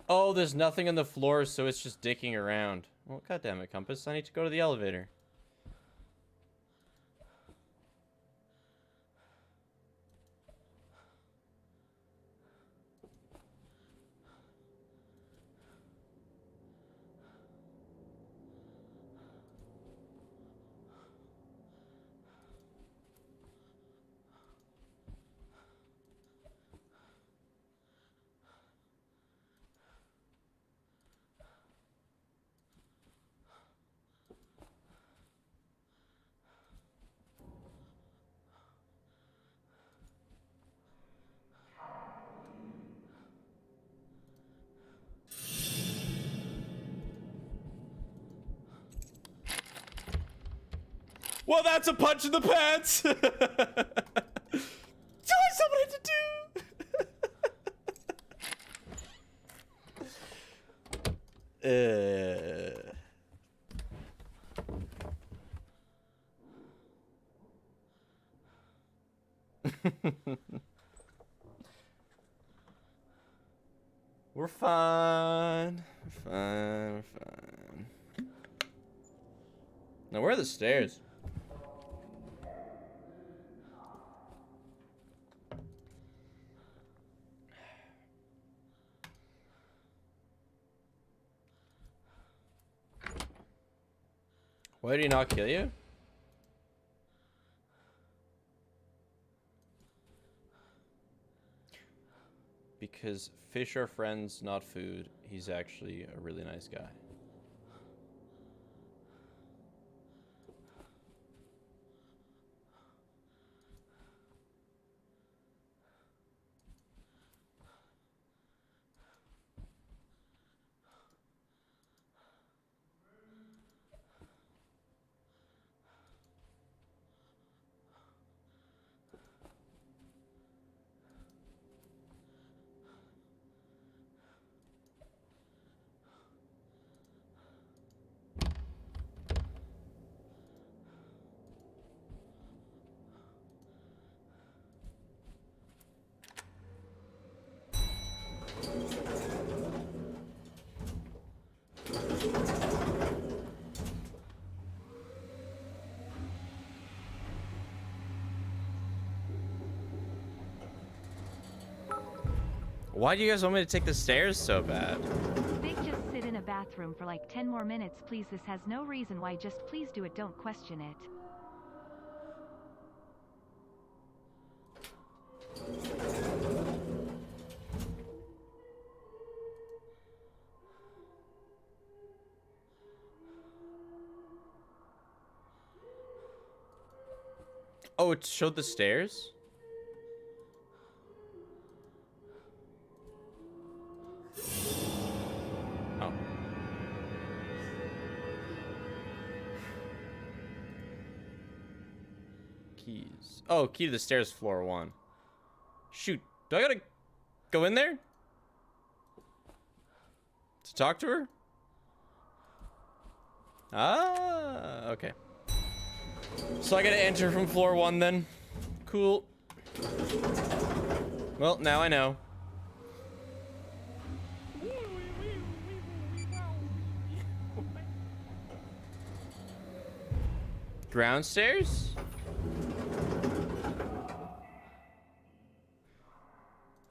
Oh, there's nothing on the floor, so it's just dicking around. Well, goddammit, Compass. I need to go to the elevator. Well, that's a punch in the pants! Tell me something to do! We're fine. We're fine. We're fine. Now, where are the stairs? Why did he not kill you? Because fish are friends, not food. He's actually a really nice guy. Why do you guys want me to take the stairs so bad? Big just sit in a bathroom for like 10 more minutes please. This has no reason why, just please do it, don't question it. Oh, it showed the stairs? Oh. Keys. Oh, key to the stairs, floor 1. Shoot. Do I gotta go in there? To talk to her? Ah, okay. So I gotta enter from floor 1 then. Cool. Well, now I know. Ground stairs?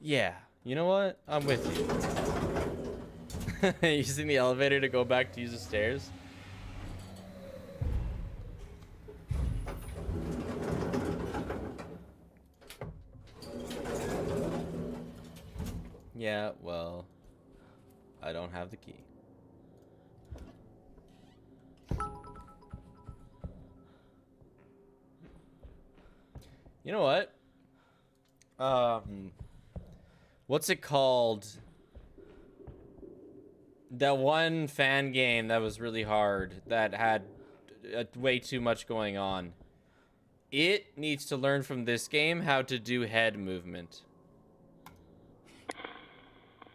Yeah, you know what? I'm with you. Using the elevator to go back to use the stairs? Yeah, well, I don't have the key. You know what? What's it called? That one fan game that was really hard, that had way too much going on. It needs to learn from this game how to do head movement.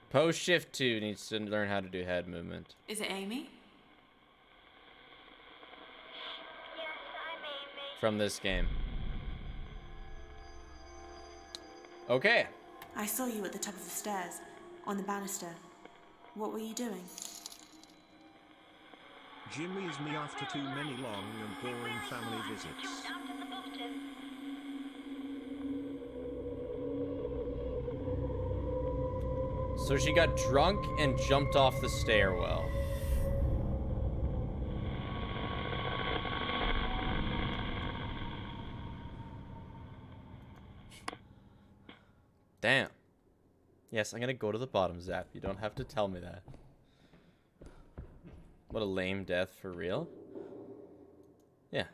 Post Shift 2 needs to learn how to do head movement. Is it Amy? Yes, I'm Amy. From this game. Okay. I saw you at the top of the stairs, on the banister. What were you doing? Jimmy's me after too many long and boring family visits. Jumped out at the bottom. So she got drunk and jumped off the stairwell. Damn. Yes, I'm gonna go to the bottom, Zap. You don't have to tell me that. What a lame death for real. Yeah.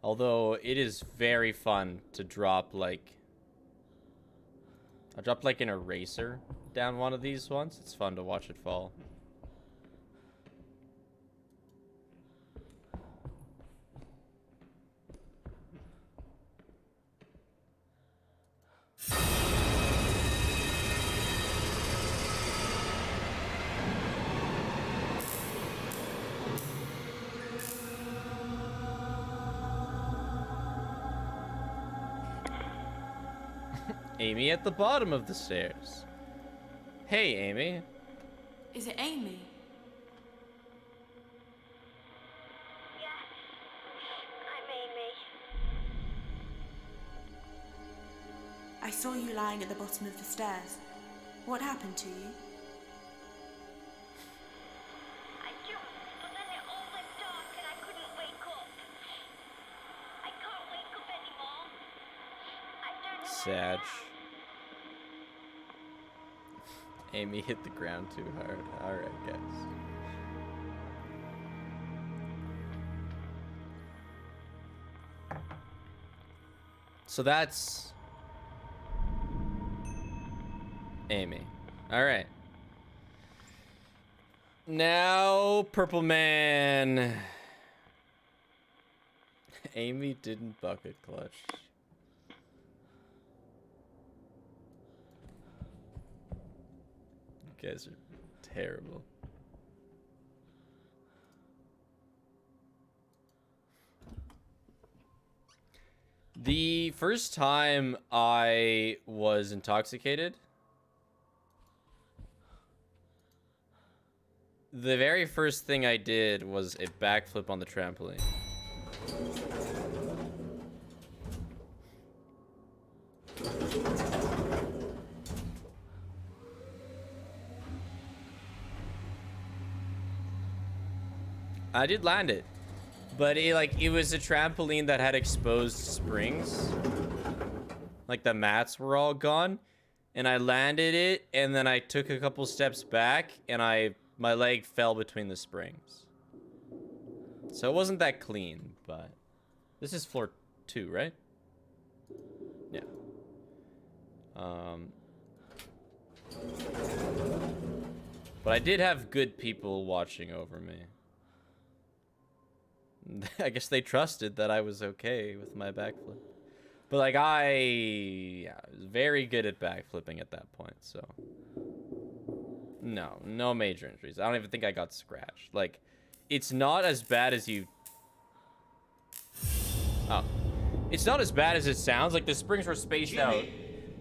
Although it is very fun to drop like... I dropped like an eraser down one of these once. It's fun to watch it fall. Amy at the bottom of the stairs. Hey, Amy. Is it Amy? Yes, I'm Amy. I saw you lying at the bottom of the stairs. What happened to you? I jumped, but then it all went dark and I couldn't wake up. I can't wake up anymore. I don't know where I Sad. am. Amy hit the ground too hard. Alright, guys. So that's... Amy. Alright. Now, Purple Man. Amy didn't bucket clutch. You guys are terrible. The first time I was intoxicated, the very first thing I did was a backflip on the trampoline. I did land it. But it was a trampoline that had exposed springs. Like the mats were all gone. And I landed it, and then I took a couple steps back, and my leg fell between the springs. So it wasn't that clean, but this is floor 2, right? Yeah. But I did have good people watching over me. I guess they trusted that I was okay with my backflip. But like I was very good at backflipping at that point, so no major injuries. I don't even think I got scratched. Like, it's not as bad as you. Oh, it's not as bad as it sounds. Like the springs were spaced out.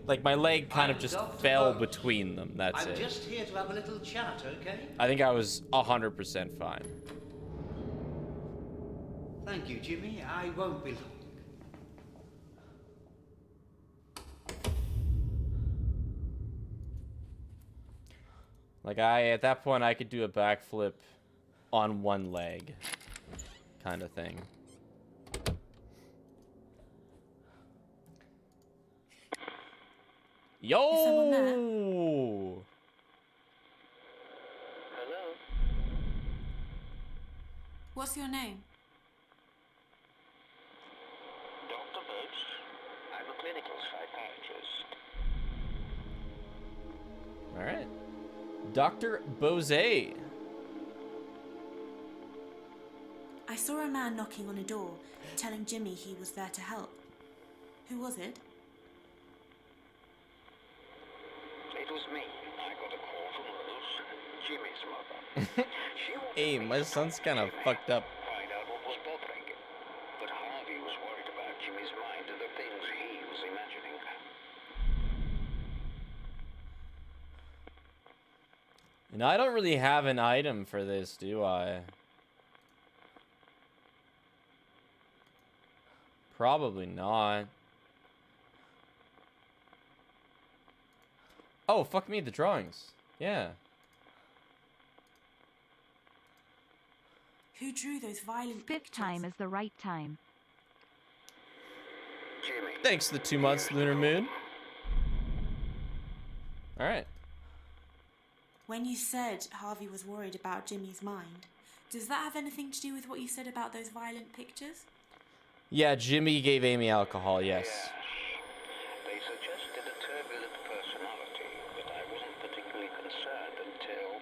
Like my leg kind of just fell between them. That's it. I'm just here to have a little chat, okay? I think I was 100% fine. Thank you, Jimmy. I won't be long. Like at that point, I could do a backflip on one leg, kind of thing. Yo! Is someone there? Hello? What's your name? Dr. Birch. I'm a clinical psychiatrist. All right. Dr. Bose. I saw a man knocking on a door, telling Jimmy he was there to help. Who was it? It was me. I got a call from Rose, Jimmy's mother. She wanted Hey, me my to son's come kind of to Jimmy, fucked up. find out what was bothering him. But Harvey was worried about Jimmy's mind and the things he was imagining. And I don't really have an item for this, do I? Probably not. Oh, fuck me, the drawings. Yeah. Who drew those violent Fifth time is the right time. Jimmy. Thanks to the 2 months, Lunar Moon. Alright. When you said Harvey was worried about Jimmy's mind, does that have anything to do with what you said about those violent pictures? Yeah, Jimmy gave Amy alcohol, yes. They suggested a turbulent personality, but I wasn't particularly concerned until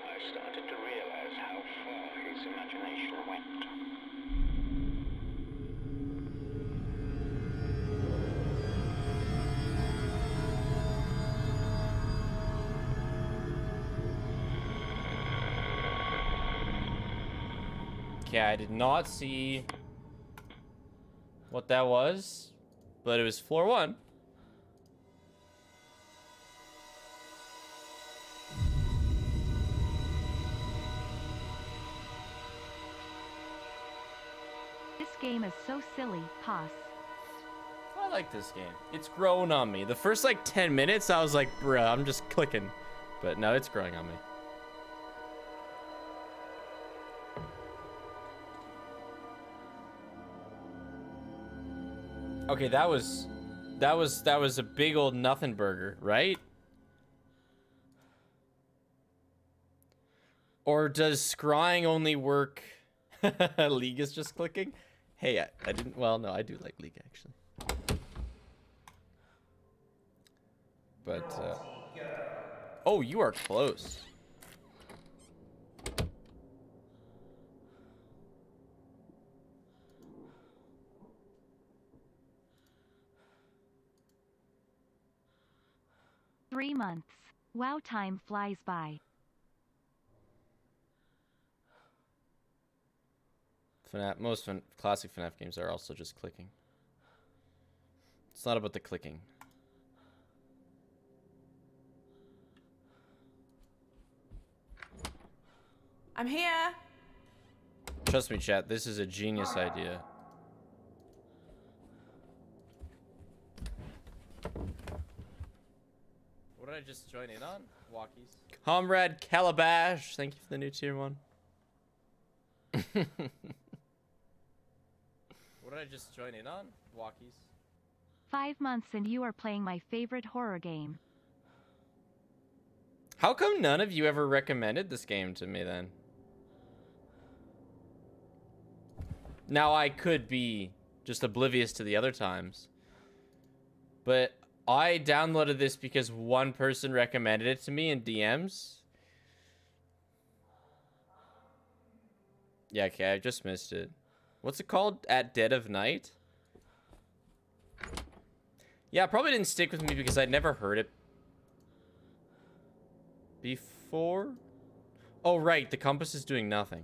I started to realize how far his imagination went. Okay, I did not see what that was, but it was floor 1. This game is so silly, pause. I like this game. It's grown on me. The first like 10 minutes, I was like, bruh, I'm just clicking. But no, it's growing on me. Okay, that was a big old nothing burger, right? Or does scrying only work? League is just clicking. Hey, I didn't. Well, no, I do like League actually. But oh, you are close. Three months. Wow, time flies by. Most classic FNAF games are also just clicking. It's not about the clicking. I'm here. Trust me, chat, this is a genius idea. What did I just join in on? Walkies. Comrade Calabash, thank you for the new tier 1. What did I just join in on? Walkies. 5 months and you are playing my favorite horror game. How come none of you ever recommended this game to me then? Now I could be just oblivious to the other times. But I downloaded this because one person recommended it to me in DMs. Yeah, okay, I just missed it. What's it called? At Dead of Night? Yeah, it probably didn't stick with me because I'd never heard it before. Oh, right, the compass is doing nothing.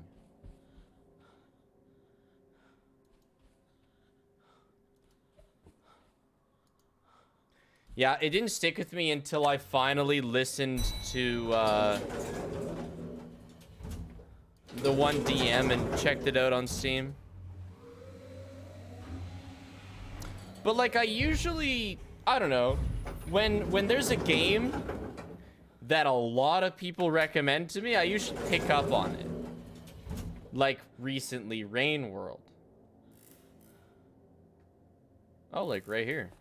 Yeah, it didn't stick with me until I finally listened to the one DM and checked it out on Steam. But like I usually, I don't know, when there's a game that a lot of people recommend to me, I usually pick up on it. Like recently, Rain World. Oh, like right here.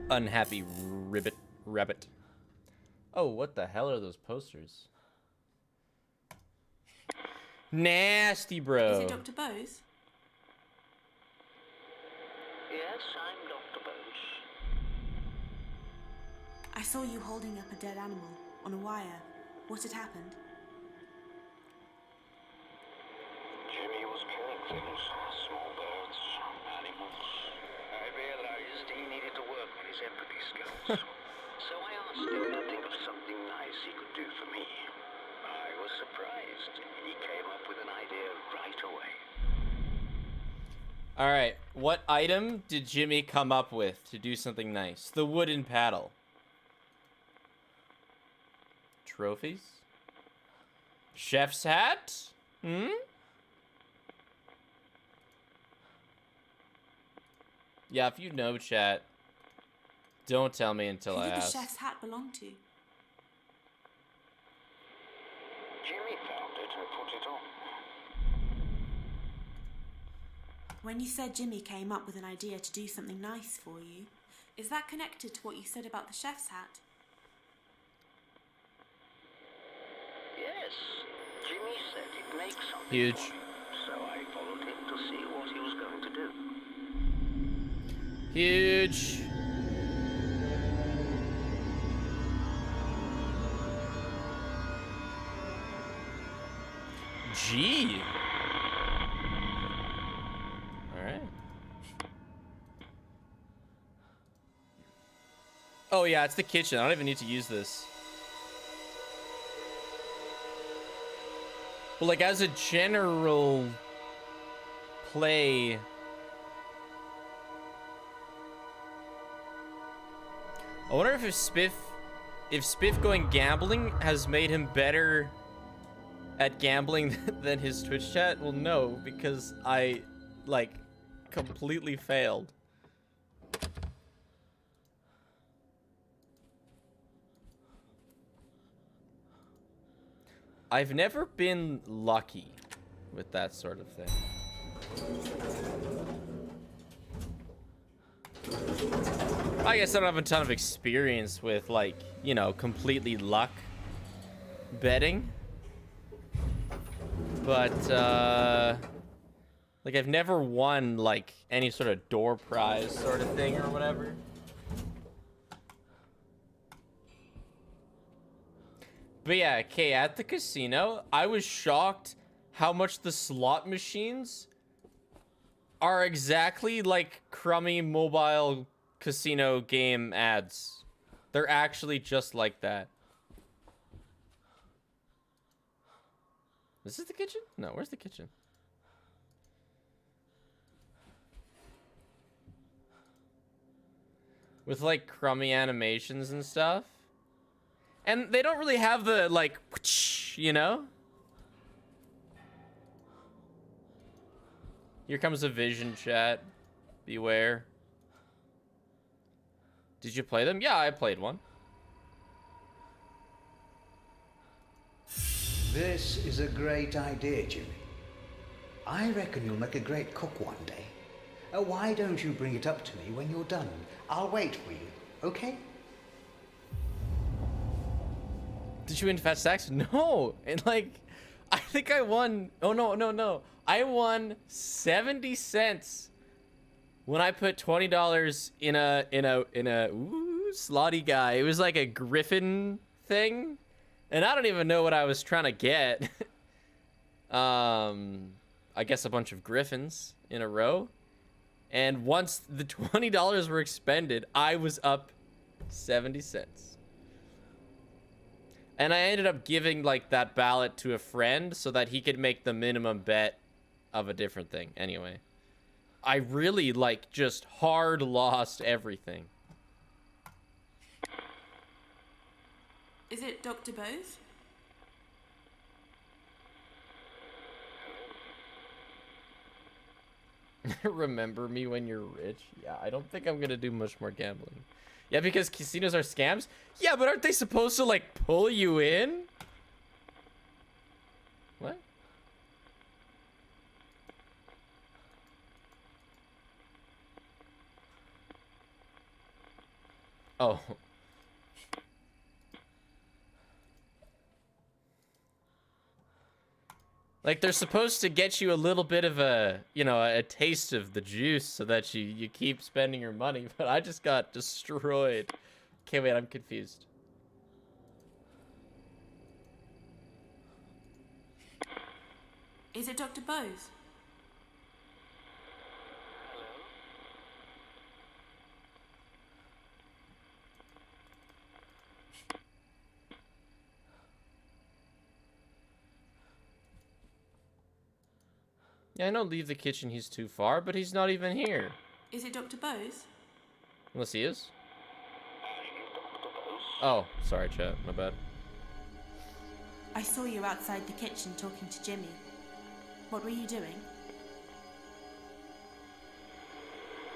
Unhappy rabbit. Oh, what the hell are those posters? Nasty, bro. Is it Dr. Bose? Yes, I'm Dr. Bose. I saw you holding up a dead animal on a wire. What had happened? Jimmy was killing things, small birds, animals. I realized he needed to work on his empathy skills. So I asked him to think of something nice he could do for me. I was surprised. He came up with an idea right away. All right, what item did Jimmy come up with to do something nice? The wooden paddle. Trophies? Chef's hat? Hmm? Yeah, if you know, chat, don't tell me until Who I did the ask. chef's hat belong to? Jimmy found it and put it on. When you said Jimmy came up with an idea to do something nice for you, is that connected to what you said about the chef's hat? Yes, Jimmy said he'd make something Huge. for me, so I followed him to see what he was going to do. Huge. Gee. All right. Oh yeah, it's the kitchen. I don't even need to use this. But like as a general play, I wonder if Spiff going gambling has made him better at gambling than his Twitch chat. Well, no, because I like completely failed. I've never been lucky with that sort of thing. I guess I don't have a ton of experience with, like, you know, completely luck betting. But, Like, I've never won, like, any sort of door prize sort of thing or whatever. But yeah, okay, at the casino, I was shocked how much the slot machines are exactly like crummy mobile casino game ads. They're actually just like that. Is this the kitchen? No, where's the kitchen? With like crummy animations and stuff. And they don't really have the like, you know? Here comes a vision, chat. Beware. Did you play them? Yeah, I played one. This is a great idea, Jimmy. I reckon you'll make a great cook one day. Why don't you bring it up to me when you're done? I'll wait for you, okay? Did you win Fast Stacks? No. And like, I think I won. Oh, no. I won 70 cents when I put $20 in a slotty guy. It was like a griffin thing. And I don't even know what I was trying to get. I guess a bunch of griffins in a row. And once the $20 were expended, I was up 70 cents. And I ended up giving like that ballot to a friend so that he could make the minimum bet of a different thing. Anyway, I really like just hard lost everything. Is it Dr. Bose? Remember me when you're rich? Yeah, I don't think I'm gonna do much more gambling. Yeah, because casinos are scams? Yeah, but aren't they supposed to like pull you in? What? Oh. Like, they're supposed to get you a little bit of a, you know, a taste of the juice so that you keep spending your money, but I just got destroyed. Okay, wait, I'm confused. Is it Dr. Bose? Yeah, I know leave the kitchen, he's too far, but he's not even here. Is it Dr. Bose? Unless he is. Oh, sorry, chat. My bad. I saw you outside the kitchen talking to Jimmy. What were you doing?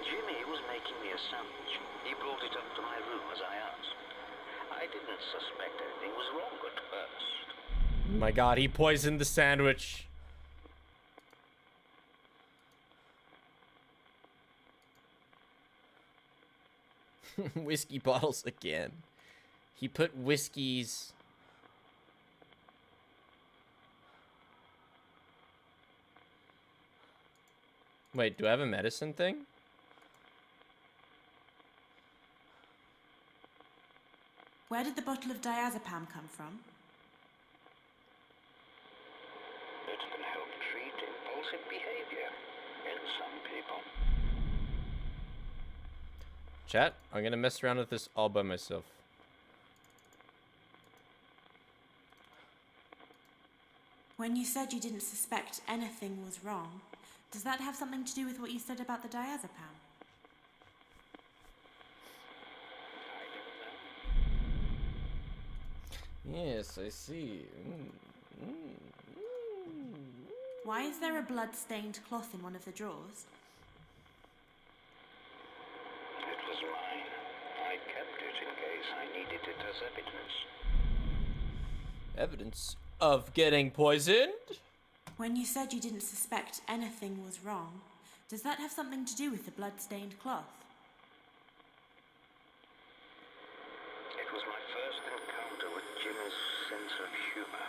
Jimmy was making me a sandwich. He brought it up to my room as I asked. I didn't suspect anything was wrong at first. My god, he poisoned the sandwich. Whiskey bottles again. He put whiskeys. Wait, do I have a medicine thing? Where did the bottle of diazepam come from? It can help treat impulsive behavior in some people. Chat, I'm gonna mess around with this all by myself. When you said you didn't suspect anything was wrong, does that have something to do with what you said about the diazepam? Yes, I see. Why is there a blood-stained cloth in one of the drawers? It was mine. I kept it in case I needed it as evidence. Evidence of getting poisoned? When you said you didn't suspect anything was wrong, does that have something to do with the blood-stained cloth? It was my first encounter with Jimmy's sense of humor.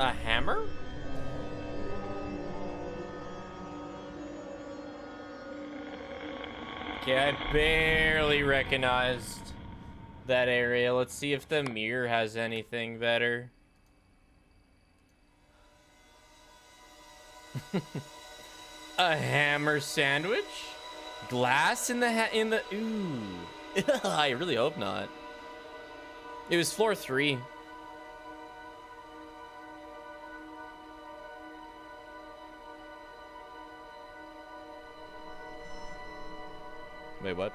A hammer? Okay, I barely recognized that area. Let's see if the mirror has anything better. A hammer sandwich? Glass in the ooh. I really hope not. It was floor 3. Wait, what?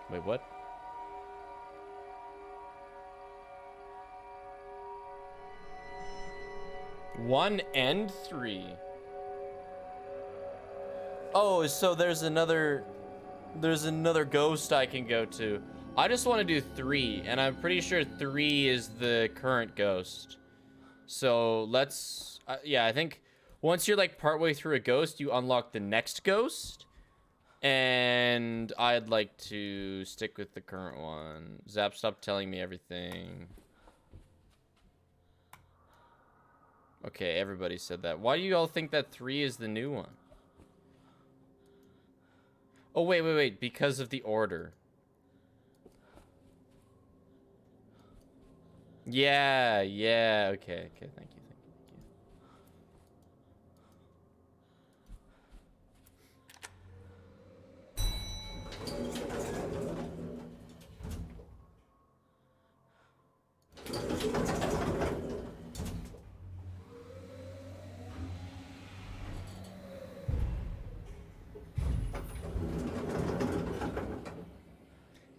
Wait, what? One and 3. Oh, so there's another ghost I can go to. I just want to do 3, and I'm pretty sure 3 is the current ghost. So let's, yeah, I think once you're like partway through a ghost, you unlock the next ghost. And I'd like to stick with the current one. Zap, stop telling me everything. Okay, everybody said that. Why do you all think that 3 is the new one? Oh, wait. Because of the order. Yeah. Okay, thank you.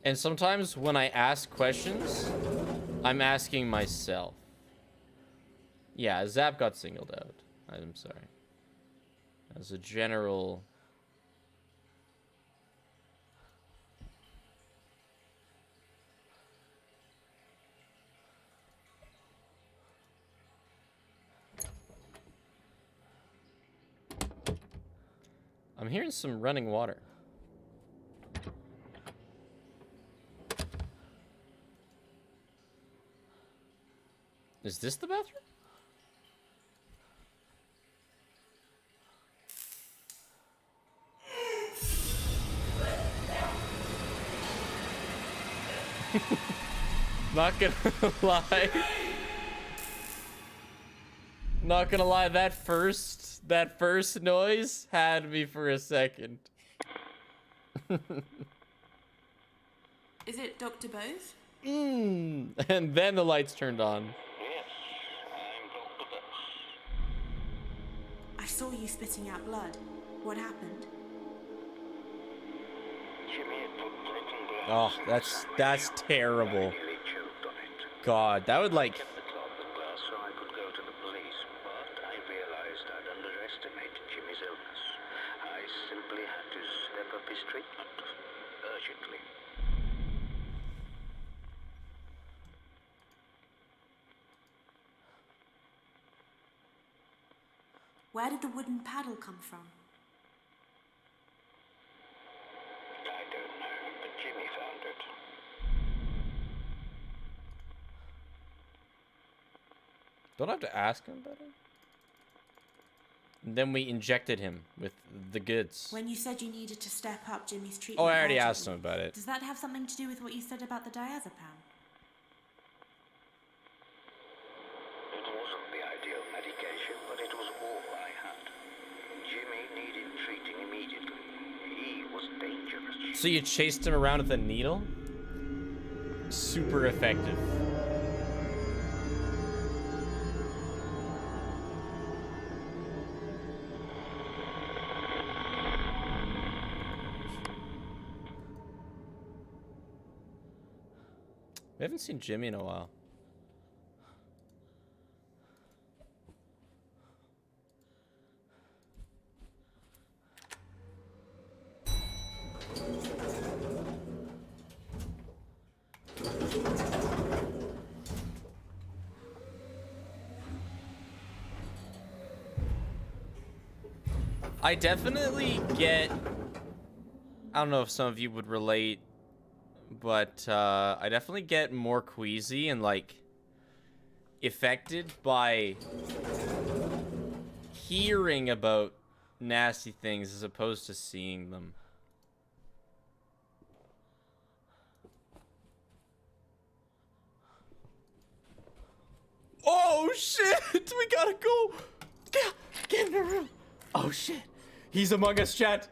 And sometimes when I ask questions, I'm asking myself. Yeah, Zap got singled out. I'm sorry. As a general... I'm hearing some running water. Is this the bathroom? Not gonna lie. Not gonna lie, that first noise had me for a second. Is it Dr. Bose? And then the lights turned on. Yes, I'm Dr. Bose. I saw you spitting out blood. What happened? Jimmy had put broken glass Oh, in the that's sandwich. terrible. I nearly choked on it. God, that would like... Kept the cloth and glass so I could go to the police, but I realized I'd underestimated Jimmy's illness. I simply had to step up his treatment urgently. Where did the wooden paddle come from? I don't know, but Jimmy found it. Don't I have to ask him about it? And then we injected him with the goods. When you said you needed to step up Jimmy's treatment... Oh, I already urgently, asked him about it. Does that have something to do with what you said about the diazepam? It wasn't the ideal medication, but it was all I had. Jimmy needed treating immediately. He was dangerous. So you chased him around with a needle? Super effective. We haven't seen Jimmy in a while. I definitely get... I don't know if some of you would relate, but I definitely get more queasy and like affected by hearing about nasty things as opposed to seeing them. Oh shit! We gotta go! Get in the room! Oh shit! He's among us, chat!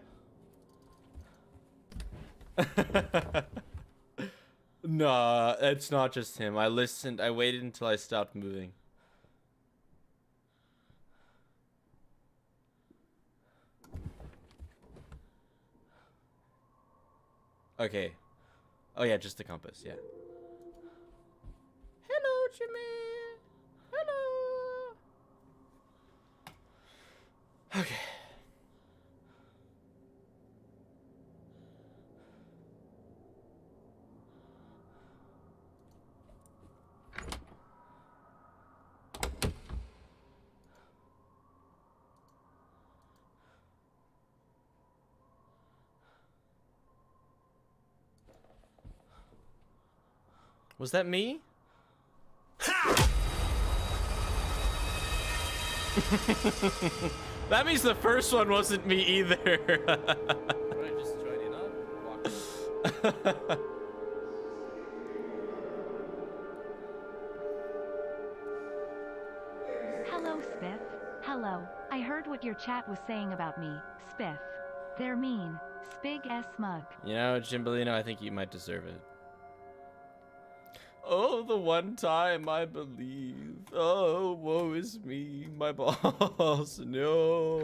Nah, it's not just him. I listened, I waited until I stopped moving. Okay. Oh yeah, just the compass, yeah. Hello, Jimmy! Hello! Okay. Was that me? That means the first one wasn't me either. I just joining up. Hello, Spiff. Hello. I heard what your chat was saying about me, Spiff. They're mean. Spig S mug. You know, Jimbolino, I think you might deserve it. Oh, the one time I believe. Oh, woe is me, my balls. No.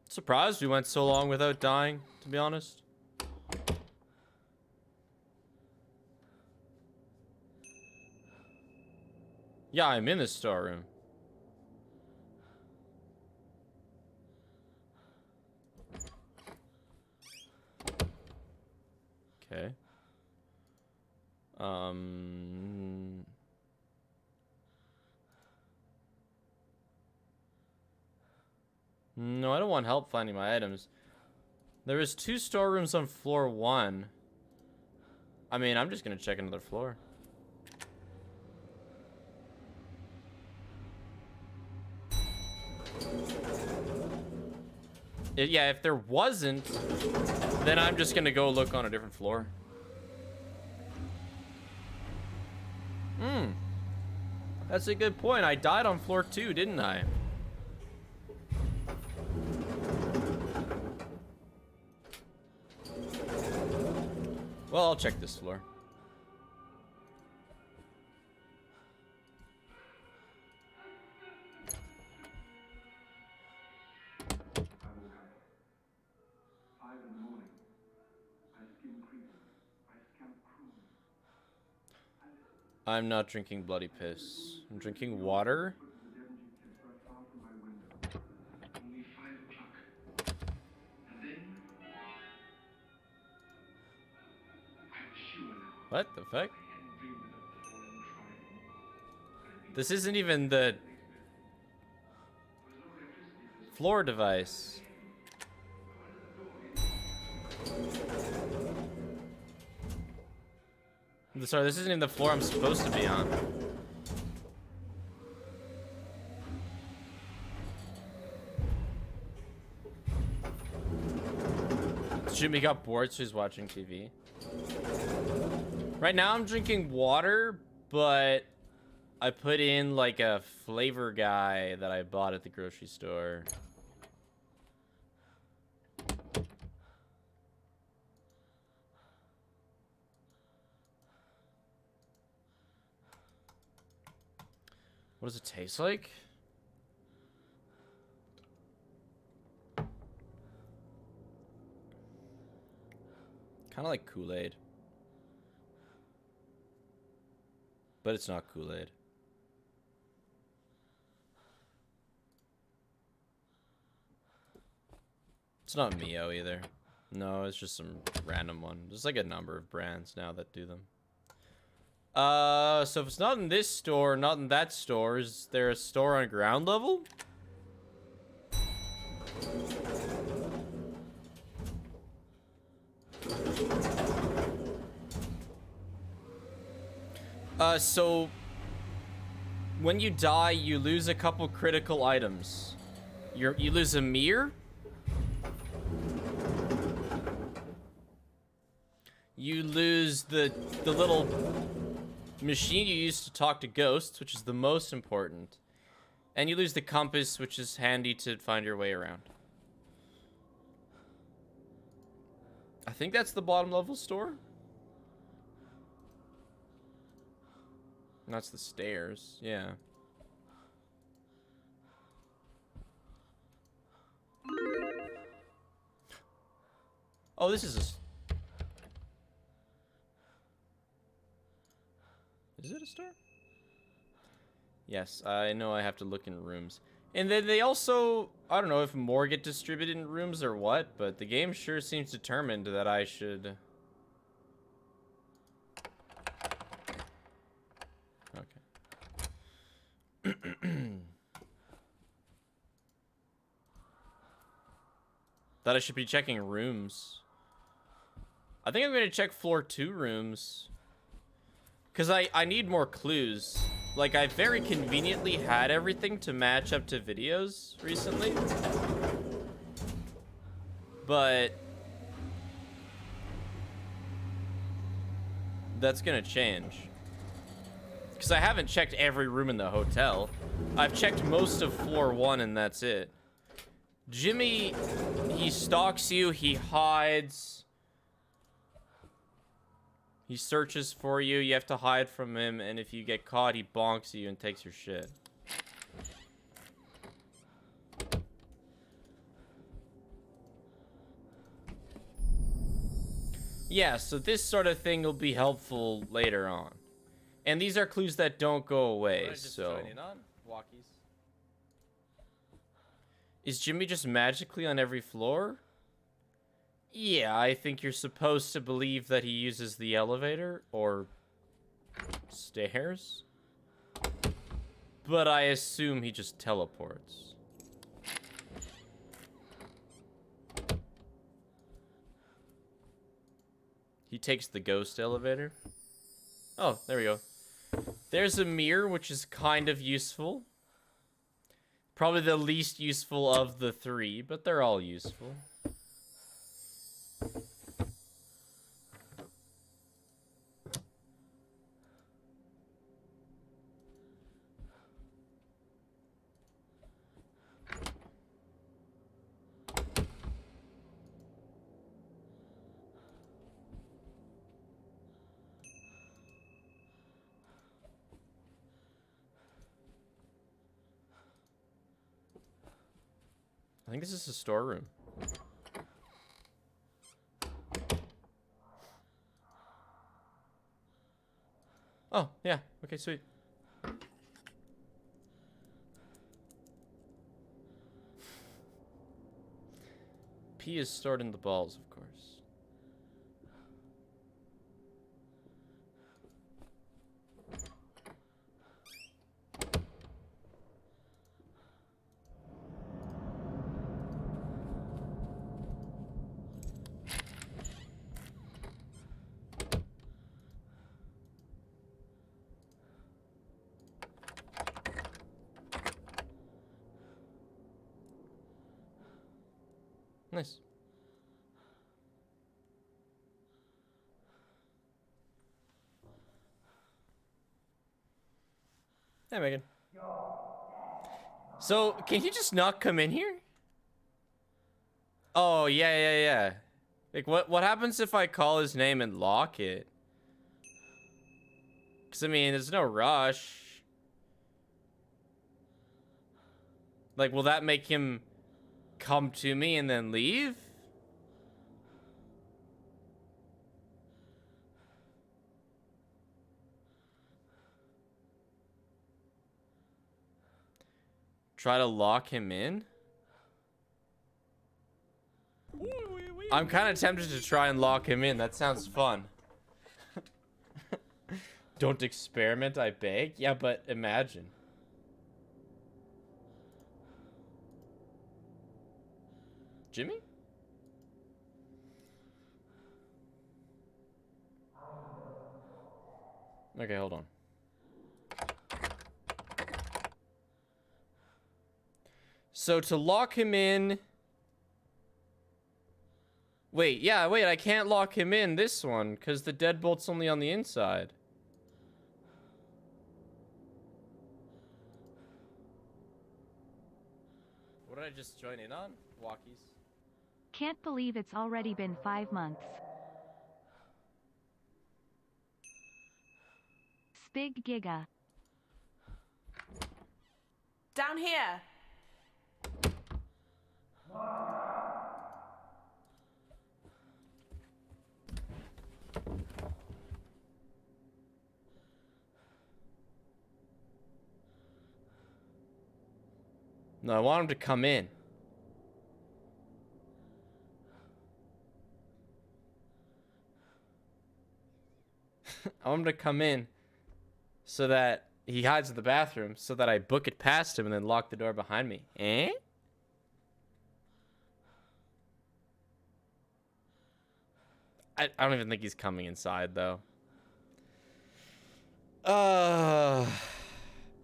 Surprised we went so long without dying, to be honest. Yeah, I'm in the storeroom. Okay. No, I don't want help finding my items. There is 2 storerooms on floor 1. I mean, I'm just gonna check another floor. Yeah, if there wasn't, then I'm just gonna go look on a different floor. That's a good point. I died on floor 2, didn't I? Well, I'll check this floor. I'm not drinking bloody piss. I'm drinking water. What the fuck? This isn't even the floor device. Sorry, this isn't even the floor I'm supposed to be on. Jimmy got bored, so he's watching TV. Right now I'm drinking water, but I put in like a flavor guy that I bought at the grocery store. What does it taste like? Kind of like Kool-Aid. But it's not Kool-Aid. It's not Mio either. No, it's just some random one. There's like a number of brands now that do them. So if it's not in this store, not in that store, is there a store on ground level? So when you die, you lose a couple critical items. You lose a mirror. You lose the little machine you use to talk to ghosts, which is the most important. And you lose the compass, which is handy to find your way around. I think that's the bottom level store. That's the stairs, yeah. Oh, this is a... Is it a store? Yes, I know I have to look in rooms. And then they also... I don't know if more get distributed in rooms or what, but the game sure seems determined that I should... Okay. That I should be checking rooms. I think I'm going to check floor 2 rooms. Because I need more clues. Like, I very conveniently had everything to match up to videos recently. But... that's going to change. Because I haven't checked every room in the hotel. I've checked most of floor 1 and that's it. Jimmy, he stalks you, he hides. He searches for you, you have to hide from him, and if you get caught, he bonks you and takes your shit. Yeah, so this sort of thing will be helpful later on. And these are clues that don't go away, so... Walkies. Is Jimmy just magically on every floor? Yeah, I think you're supposed to believe that he uses the elevator or stairs. But I assume he just teleports. He takes the ghost elevator. Oh, there we go. There's a mirror, which is kind of useful. Probably the least useful of the 3, but they're all useful. I think this is a storeroom. Oh, yeah. Okay, sweet. P is stored in the balls, of course. Nice. Hey, Megan. So, can you just not come in here? Oh, yeah. Like, what happens if I call his name and lock it? Because, I mean, there's no rush. Like, will that make him come to me and then leave? Try to lock him in? I'm kind of tempted to try and lock him in. That sounds fun. Don't experiment, I beg. Yeah, but imagine. Jimmy? Okay, hold on. So to lock him in... Wait, I can't lock him in this one, because the deadbolt's only on the inside. What did I just join in on? Walkies. Can't believe it's already been 5 months. Spig Giga. Down here. No, I want him to come in. I want him to come in so that he hides in the bathroom so that I book it past him and then lock the door behind me. Eh? I don't even think he's coming inside, though.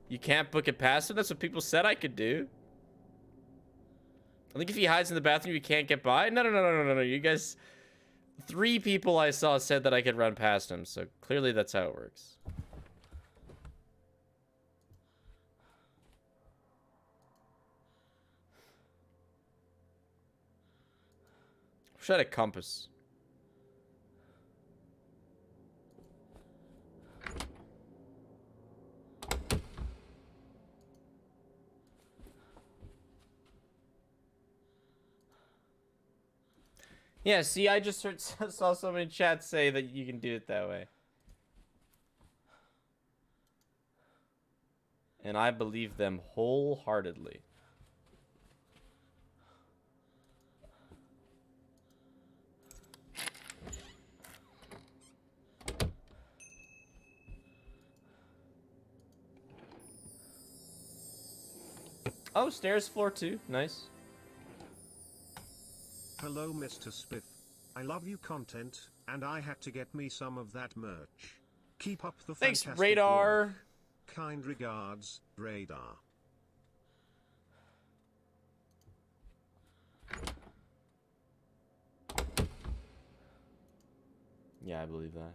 You can't book it past him? That's what people said I could do. I think if he hides in the bathroom, you can't get by? No. You guys... 3 people I saw said that I could run past him, so clearly that's how it works. Wish I had a compass. Yeah, see, I just saw somebody in chat say that you can do it that way. And I believe them wholeheartedly. Oh, stairs floor 2. Nice. Hello Mr. Spiff. I love you content, and I had to get me some of that merch. Keep up the Thanks, fantastic Radar. work. Kind regards, Radar. Yeah, I believe that.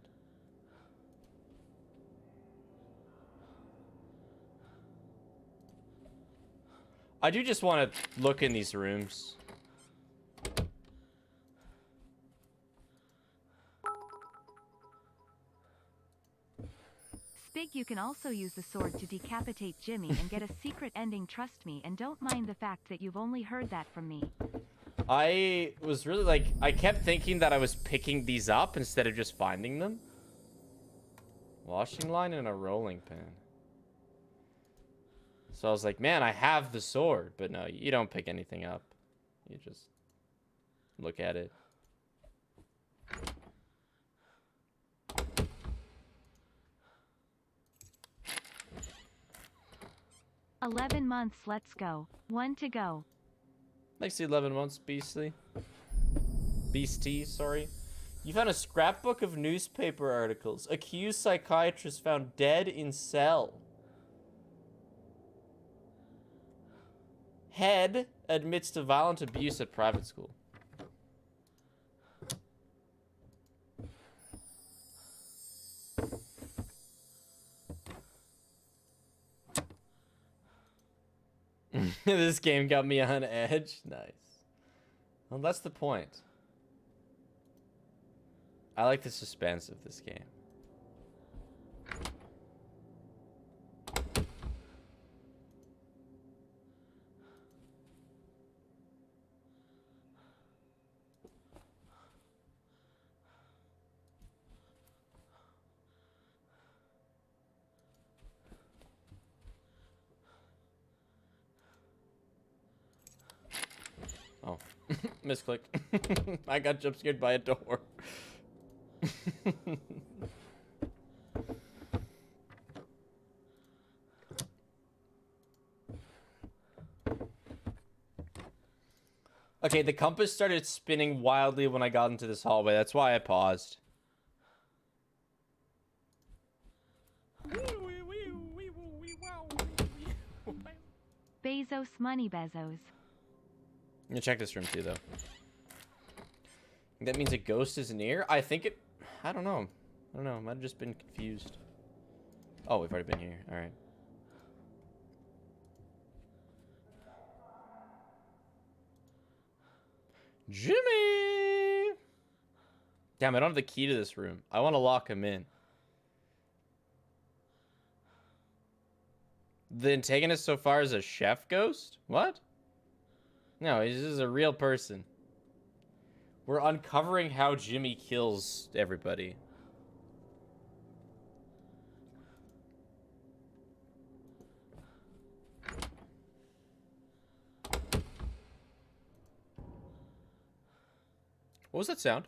I do just want to look in these rooms. Spig, you can also use the sword to decapitate Jimmy and get a secret ending, trust me, and don't mind the fact that you've only heard that from me. I was really like, I kept thinking that I was picking these up instead of just finding them. Washing line and a rolling pin. So I was like, man, I have the sword. But no, you don't pick anything up. You just look at it. 11 months, let's go. 1 to go. Thanks to 11 months, Beastly. Beastie, sorry. You found a scrapbook of newspaper articles. Accused psychiatrist found dead in cell. Head admits to violent abuse at private school. This game got me on edge. Nice. Well, that's the point. I like the suspense of this game. Oh. Misclick. I got jump scared by a door. Okay, the compass started spinning wildly when I got into this hallway. That's why I paused. Bezos money Bezos. I'm gonna check this room too, though. That means a ghost is near? I think it... I don't know. I don't know. I might have just been confused. Oh, we've already been here. Alright. Jimmy! Damn, I don't have the key to this room. I want to lock him in. The antagonist so far is a chef ghost? What? No, he's just a real person. We're uncovering how Jimmy kills everybody. What was that sound?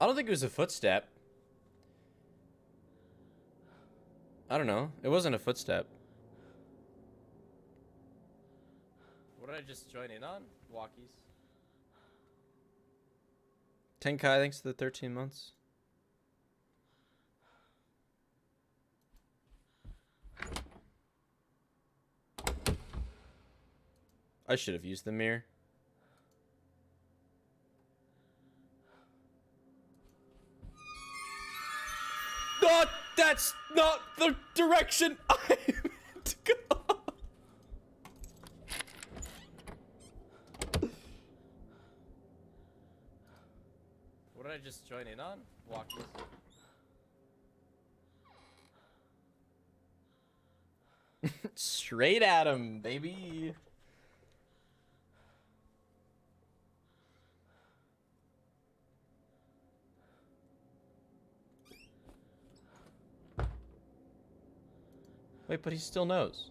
I don't think it was a footstep. I don't know. It wasn't a footstep. What did I just join in on? Walkies. 10K, thanks to the 13 months. I should have used the mirror. No, that's not the direction I meant to go. What did I just join in on? Walkies. Straight at him, baby. Wait, but he still knows.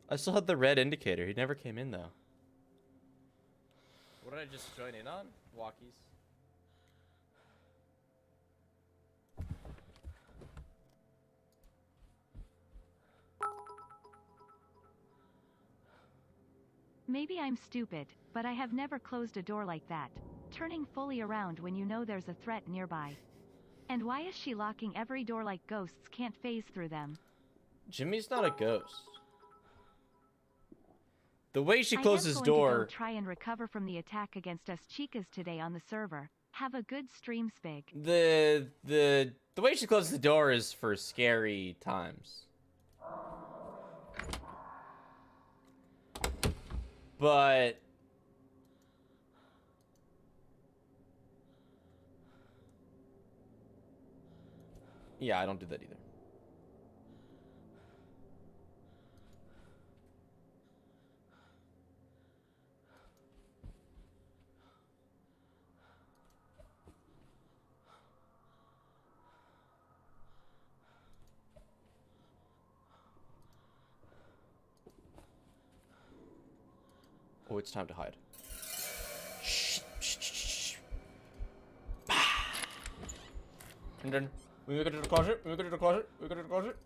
I still had the red indicator. He never came in, though. What did I just join in on? Walkies. Maybe I'm stupid, but I have never closed a door like that, turning fully around when you know there's a threat nearby. And why is she locking every door like ghosts can't phase through them? Jimmy's not a ghost. The way she I am closes going door... to go try and recover from the attack against us chicas today on the server. Have a good stream, Spig. The way she closes the door is for scary times. But... yeah, I don't do that either. Oh, it's time to hide. Shh, shh, shh, shh. And then we go to the closet. We go to the closet. We go to the closet.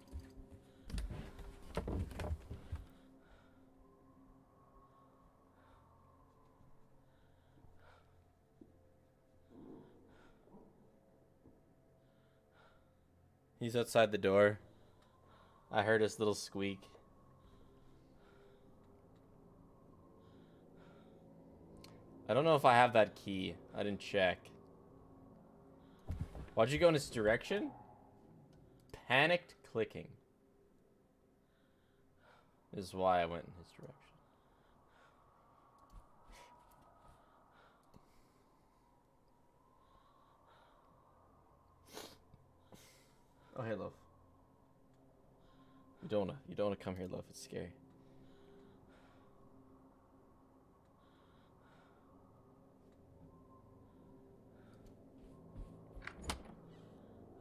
He's outside the door. I heard his little squeak. I don't know if I have that key. I didn't check. Why'd you go in this direction? Panicked clicking is why I went in his direction. Oh, hey, love. You don't wanna come here, love. It's scary.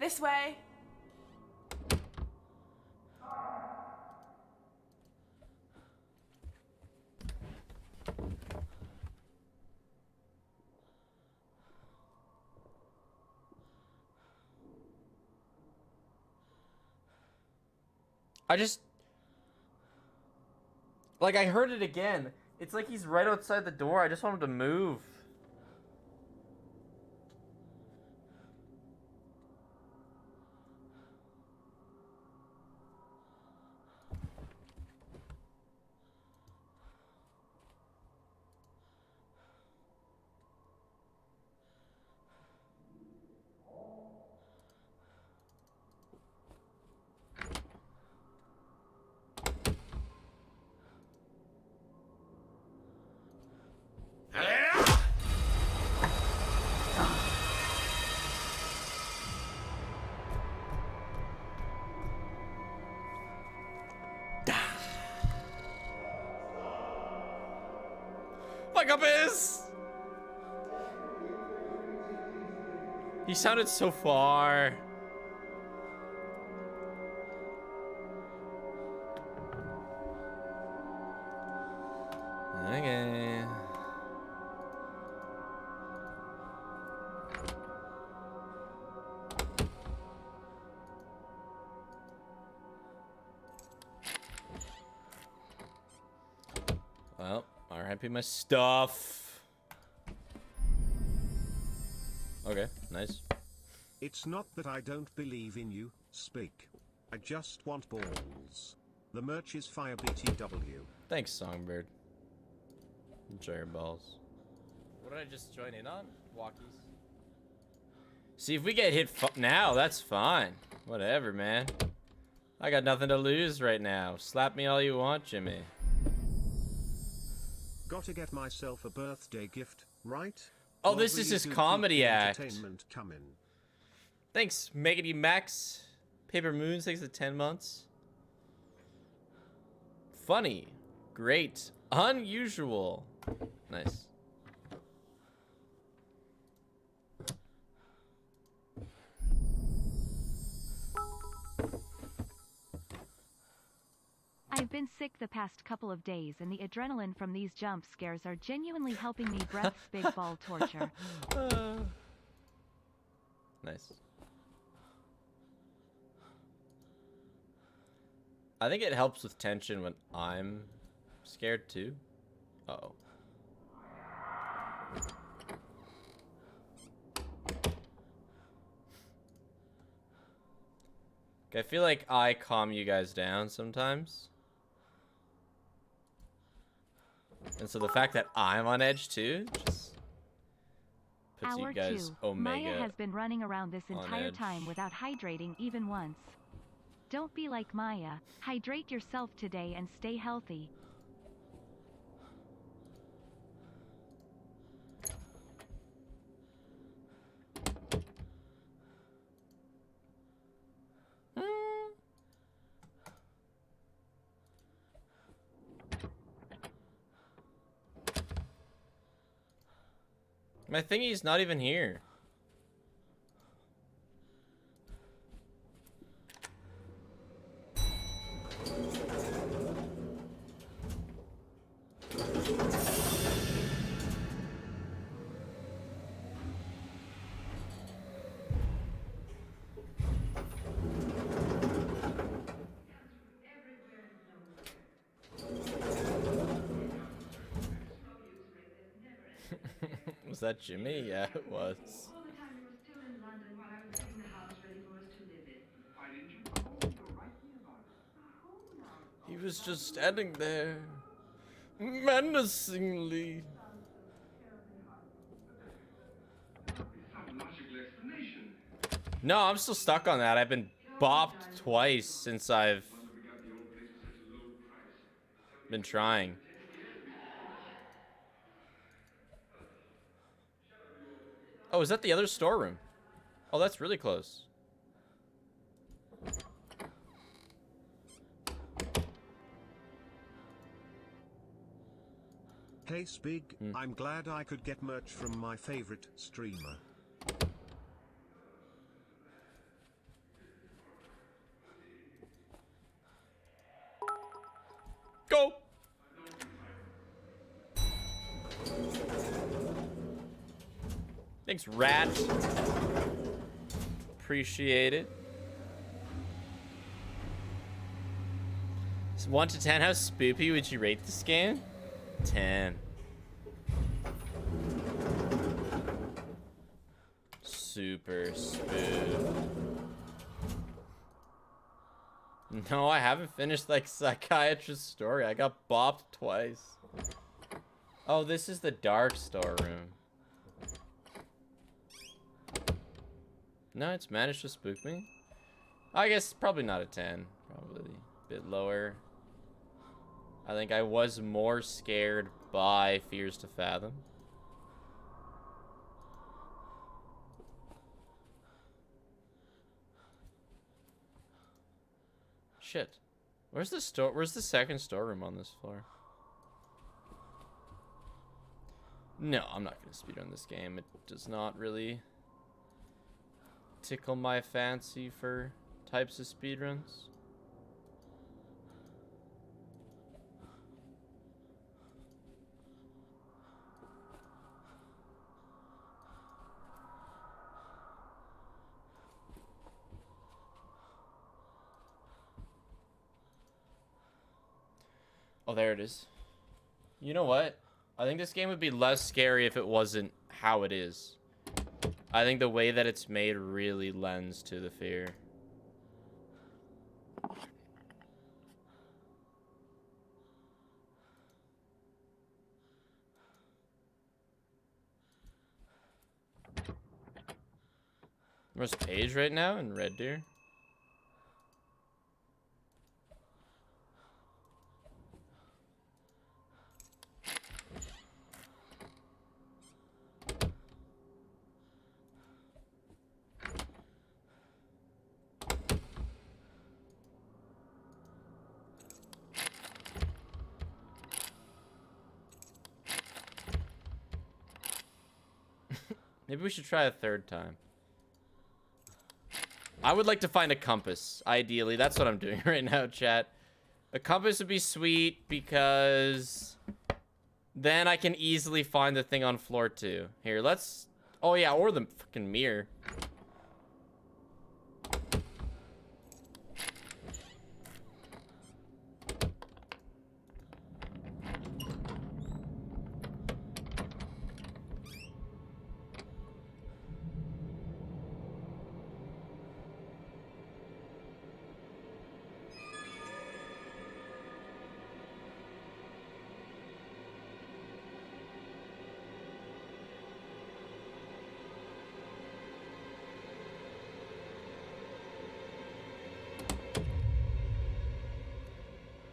This way. I just... Like, I heard it again. It's like he's right outside the door. I just want him to move. Fuck up his! He sounded so far. Okay. Well, RIP my stuff. Okay, nice. It's not that I don't believe in you, Speak. I just want balls. The merch is fire BTW. Thanks, Songbird. Enjoy your balls. What did I just join in on? Walkies. See, if we get hit now, that's fine. Whatever, man. I got nothing to lose right now. Slap me all you want, Jimmy. Gotta get myself a birthday gift, right? Oh, What this will is you his do to comedy keep the act. entertainment coming? Thanks, Megady Max. Paper Moons, thanks for 10 months. Funny. Great. Unusual. Nice. I've been sick the past couple of days and the adrenaline from these jump scares are genuinely helping me breath's big ball torture. Nice. I think it helps with tension when I'm scared too. Uh-oh. Okay, I feel like I calm you guys down sometimes. And so the fact that I'm on edge too just puts you Hour guys 2. omega Maya has been running around this on entire edge. time without hydrating even once. Don't be like Maya. Hydrate yourself today and stay healthy. My thingy's not even here. Was that Jimmy? Yeah, it was. All the time you were still in London while I was getting the house ready for us to live in. Why didn't you call me or write me about it? He was just standing there, menacingly. Some logical explanation. No, I'm still stuck on that. I've been bopped twice since I've We got the old place for such a low price. been trying. Oh, is that the other storeroom? Oh, that's really close. Hey Spig, I'm glad I could get merch from my favorite streamer. Thanks, Rat. Appreciate it. So 1 to 10, how spoopy would you rate this game? 10. Super spoop. No, I haven't finished like Psychiatrist's story. I got bopped twice. Oh, this is the dark storeroom. No, it's managed to spook me. I guess probably not a 10. Probably a bit lower. I think I was more scared by Fears to Fathom. Shit. Where's the second storeroom on this floor? No, I'm not gonna speedrun this game. It does not really tickle my fancy for types of speedruns. Oh, there it is. You know what? I think this game would be less scary if it wasn't how it is. I think the way that it's made really lends to the fear. Where's Paige right now in Red Deer? Maybe we should try a third time. I would like to find a compass, ideally. That's what I'm doing right now, chat. A compass would be sweet because then I can easily find the thing on floor 2. Here, let's... Oh, yeah, or the fucking mirror.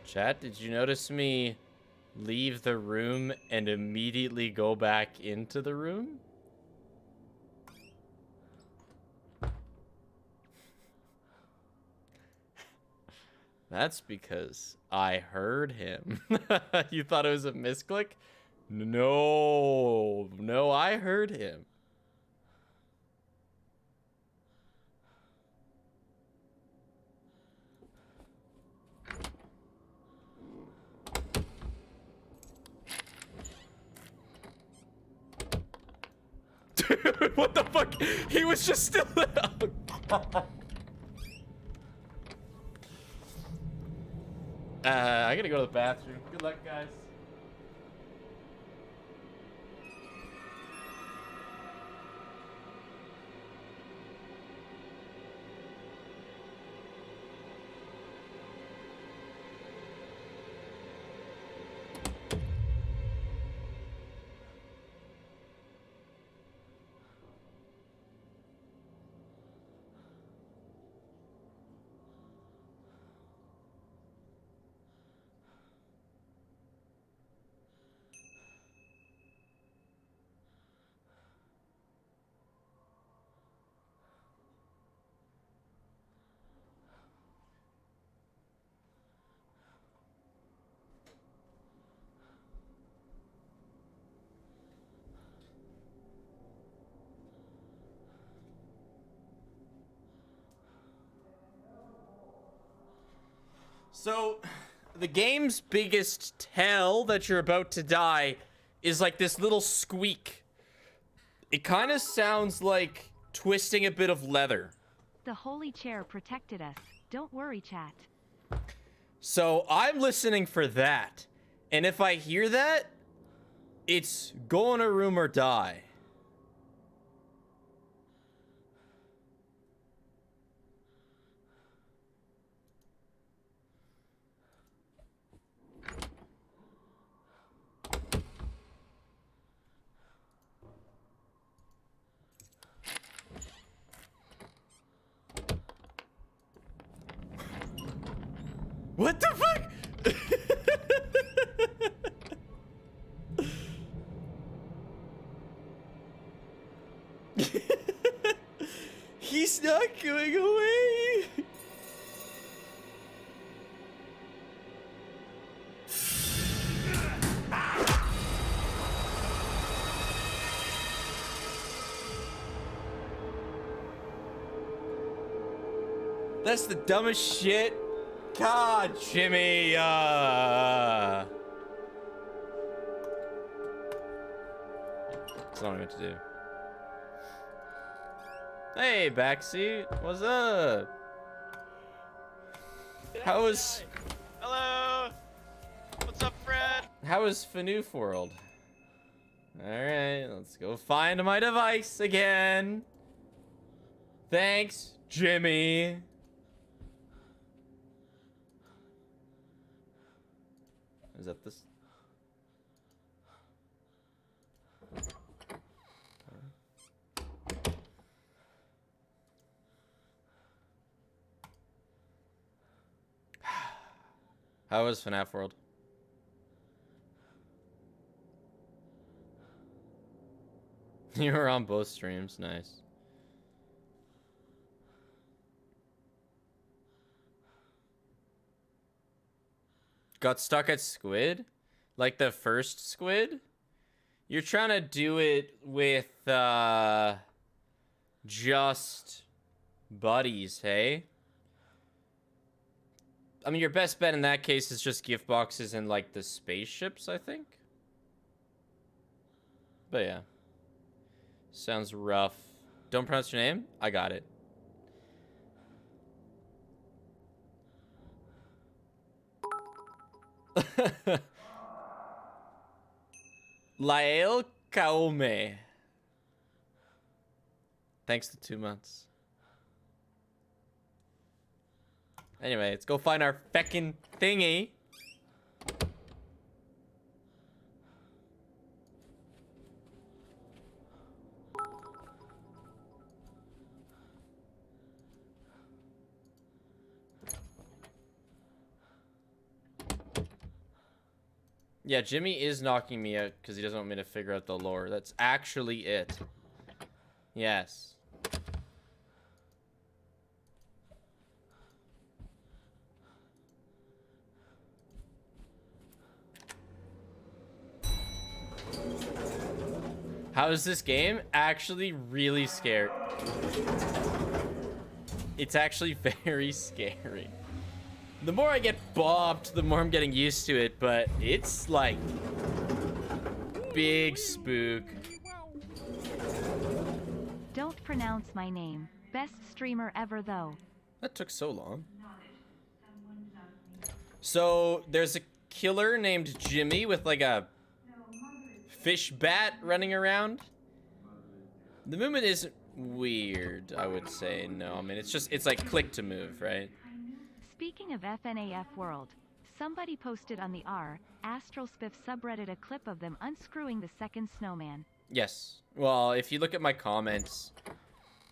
Chat, did you notice me leave the room and immediately go back into the room? That's because I heard him. You thought it was a misclick? No, no, I heard him. Dude, what the fuck? He was just still there. Oh, God. I gotta go to the bathroom. Good luck, guys. So, the game's biggest tell that you're about to die is like this little squeak. It kind of sounds like twisting a bit of leather. The holy chair protected us. Don't worry, chat. So I'm listening for that. And if I hear that, it's go in a room or die. What the fuck? He's not going away. That's the dumbest shit. God, Jimmy, That's not what I meant to do. Hey, backseat. What's up? How was... Hello! What's up, Fred? How was Fanoof World? Alright, let's go find my device again. Thanks, Jimmy. Is that this? How was FNAF World? You were on both streams, nice. Got stuck at Squid? Like the first Squid? You're trying to do it with, just buddies, hey? I mean, your best bet in that case is just gift boxes and, like, the spaceships, I think? But, yeah. Sounds rough. Don't pronounce your name? I got it. Lael Kaume. Thanks to 2 months. Anyway, let's go find our feckin' thingy. Yeah, Jimmy is knocking me out because he doesn't want me to figure out the lore. That's actually it. Yes. How is this game? Actually really scary. It's actually very scary. The more I get bopped, the more I'm getting used to it, but it's like big spook. Don't pronounce my name. Best streamer ever, though. That took so long. So there's a killer named Jimmy with like a fish bat running around. The movement isn't weird, I would say. No, I mean, it's like click to move, right? Speaking of FNAF World, somebody posted on the Astral-Spiff subreddit a clip of them unscrewing the second snowman. Yes. Well, if you look at my comments,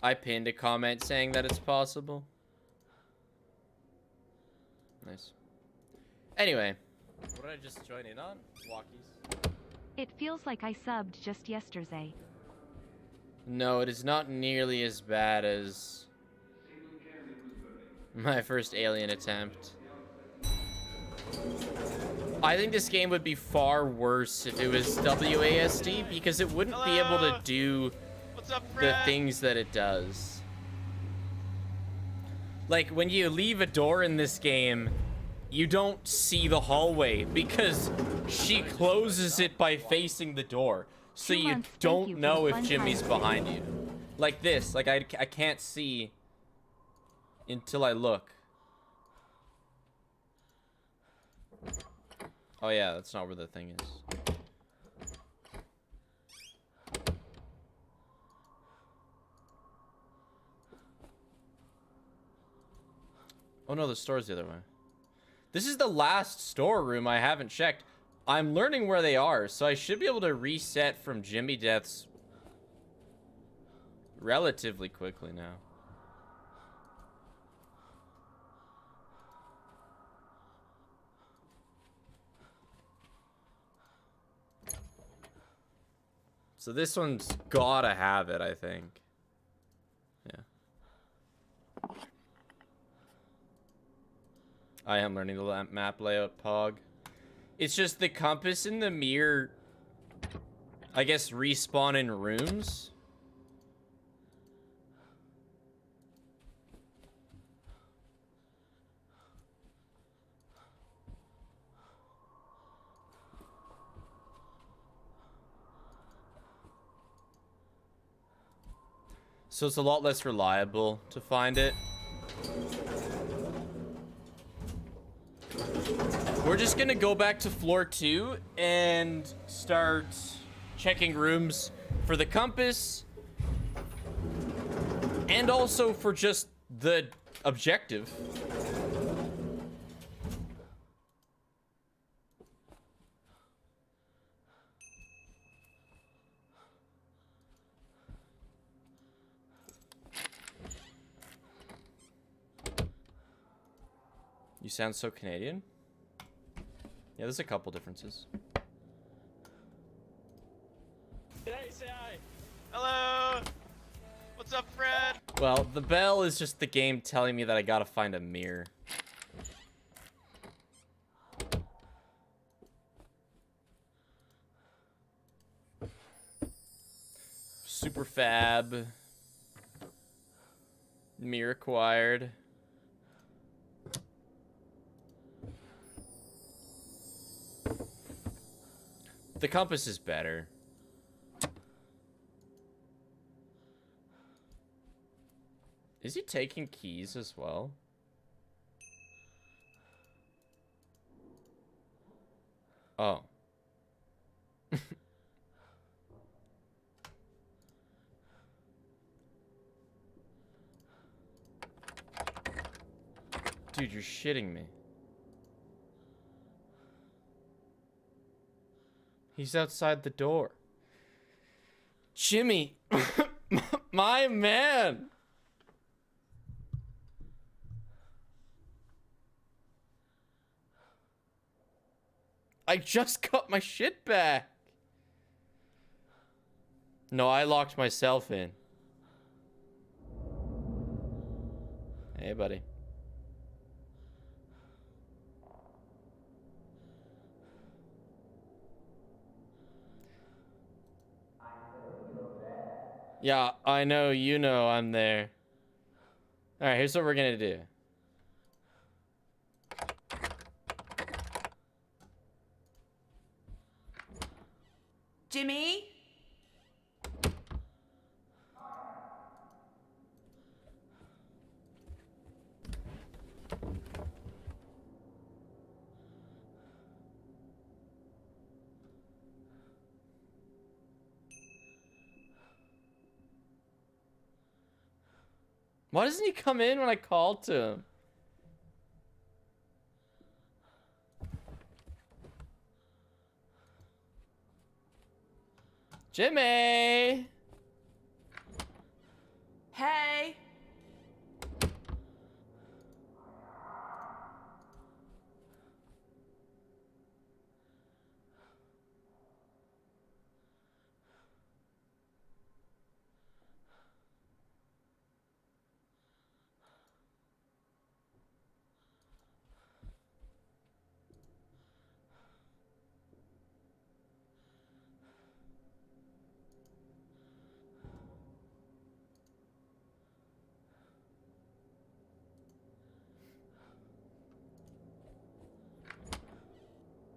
I pinned a comment saying that it's possible. Nice. Anyway. What did I just join in on? Walkies. It feels like I subbed just yesterday. No, it is not nearly as bad as my first Alien attempt. I think this game would be far worse if it was WASD because it wouldn't be able to do the things that it does. Like, when you leave a door in this game, you don't see the hallway because she closes it by facing the door. so 2 you months, thank don't you for know the if fun Jimmy's time. behind you. Like this. Like I can't see until I look. Oh yeah, that's not where the thing is. Oh no, the store's the other way. This is the last storeroom I haven't checked. I'm learning where they are, so I should be able to reset from Jimmy deaths relatively quickly now. So this one's gotta have it, I think. Yeah. I am learning the map layout, Pog. It's just the compass and the mirror, I guess, respawn in rooms. So it's a lot less reliable to find it. We're just gonna go back to floor 2 and start checking rooms for the compass and also for just the objective. You sound so Canadian. Yeah, there's a couple differences. Hey, say hi. Hello. What's up, Fred? Well, the bell is just the game telling me that I gotta find a mirror. Super fab. Mirror acquired. The compass is better. Is he taking keys as well? Oh. Dude, you're shitting me. He's outside the door. Jimmy, my man. I just got my shit back. No, I locked myself in. Hey, buddy. Yeah, I know, you know I'm there. Alright, here's what we're gonna do. Jimmy? Why doesn't he come in when I call to him? Jimmy! Hey?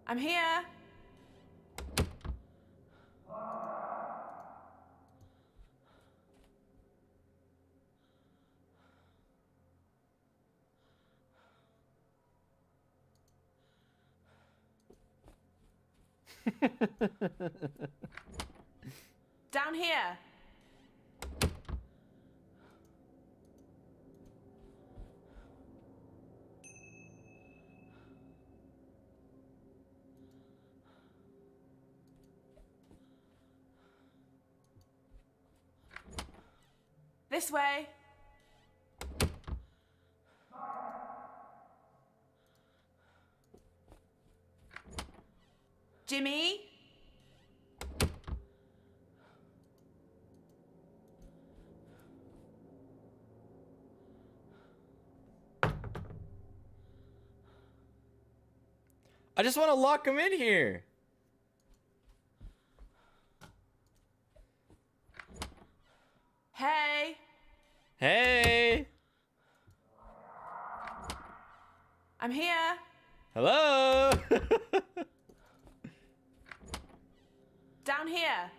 I'm here. Down here. This way. Jimmy? I just want to lock him in here. Hey. Hey. I'm here. Hello. Down here.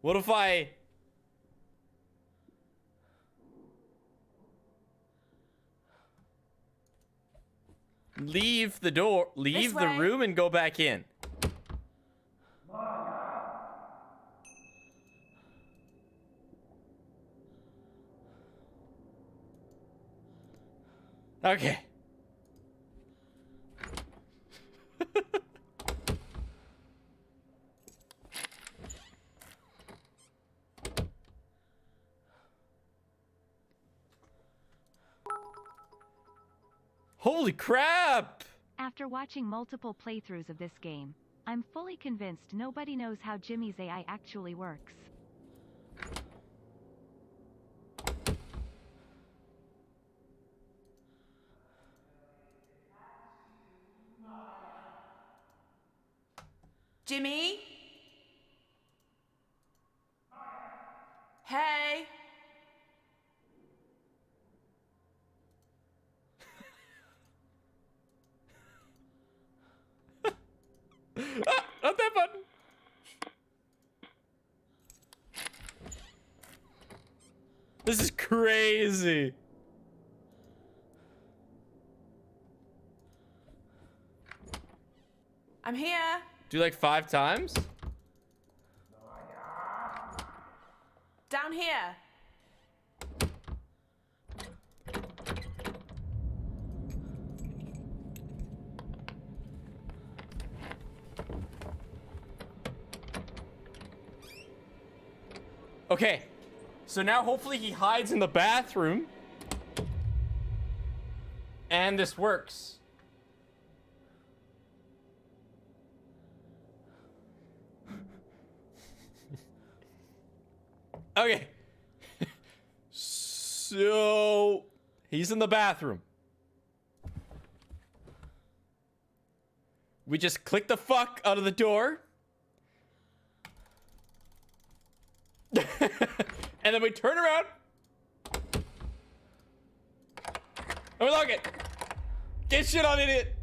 What if I... leave the door, leave the way. room and go back in? Okay. Holy crap! After watching multiple playthroughs of this game, I'm fully convinced nobody knows how Jimmy's AI actually works. Jimmy? Hey. Ah, not that button. This is crazy. I'm here. Do like 5 times? Down here. Okay. So now hopefully he hides in the bathroom. And this works. Okay. So he's in the bathroom. We just click the fuck out of the door. And then we turn around. And we lock it. Get shit on, idiot.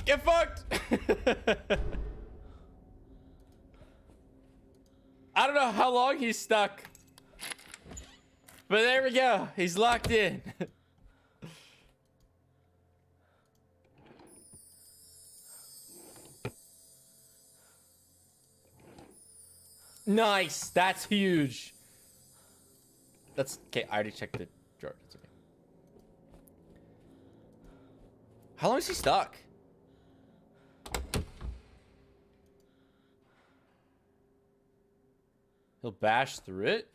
Get fucked. I don't know how long he's stuck. But there we go. He's locked in. Nice. That's huge. That's okay. I already checked the drawer. That's okay. How long is he stuck? He'll bash through it.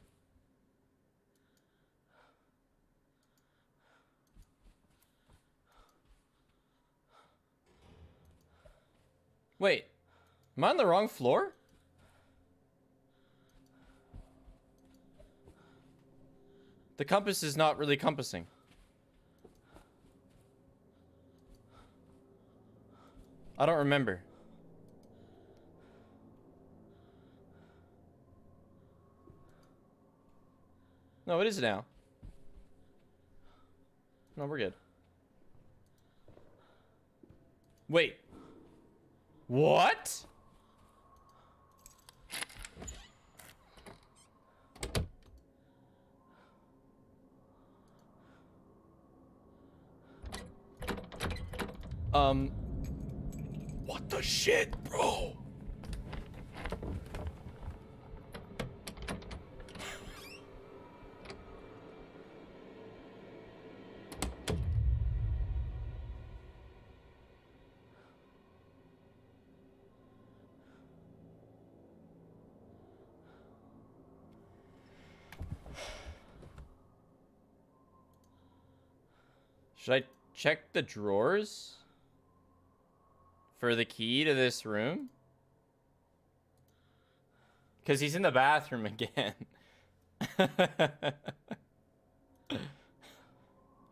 Wait, am I on the wrong floor? The compass is not really compassing. I don't remember. No, it is now. No, we're good. Wait. What? What the shit, bro? Should I check the drawers for the key to this room? Because he's in the bathroom again.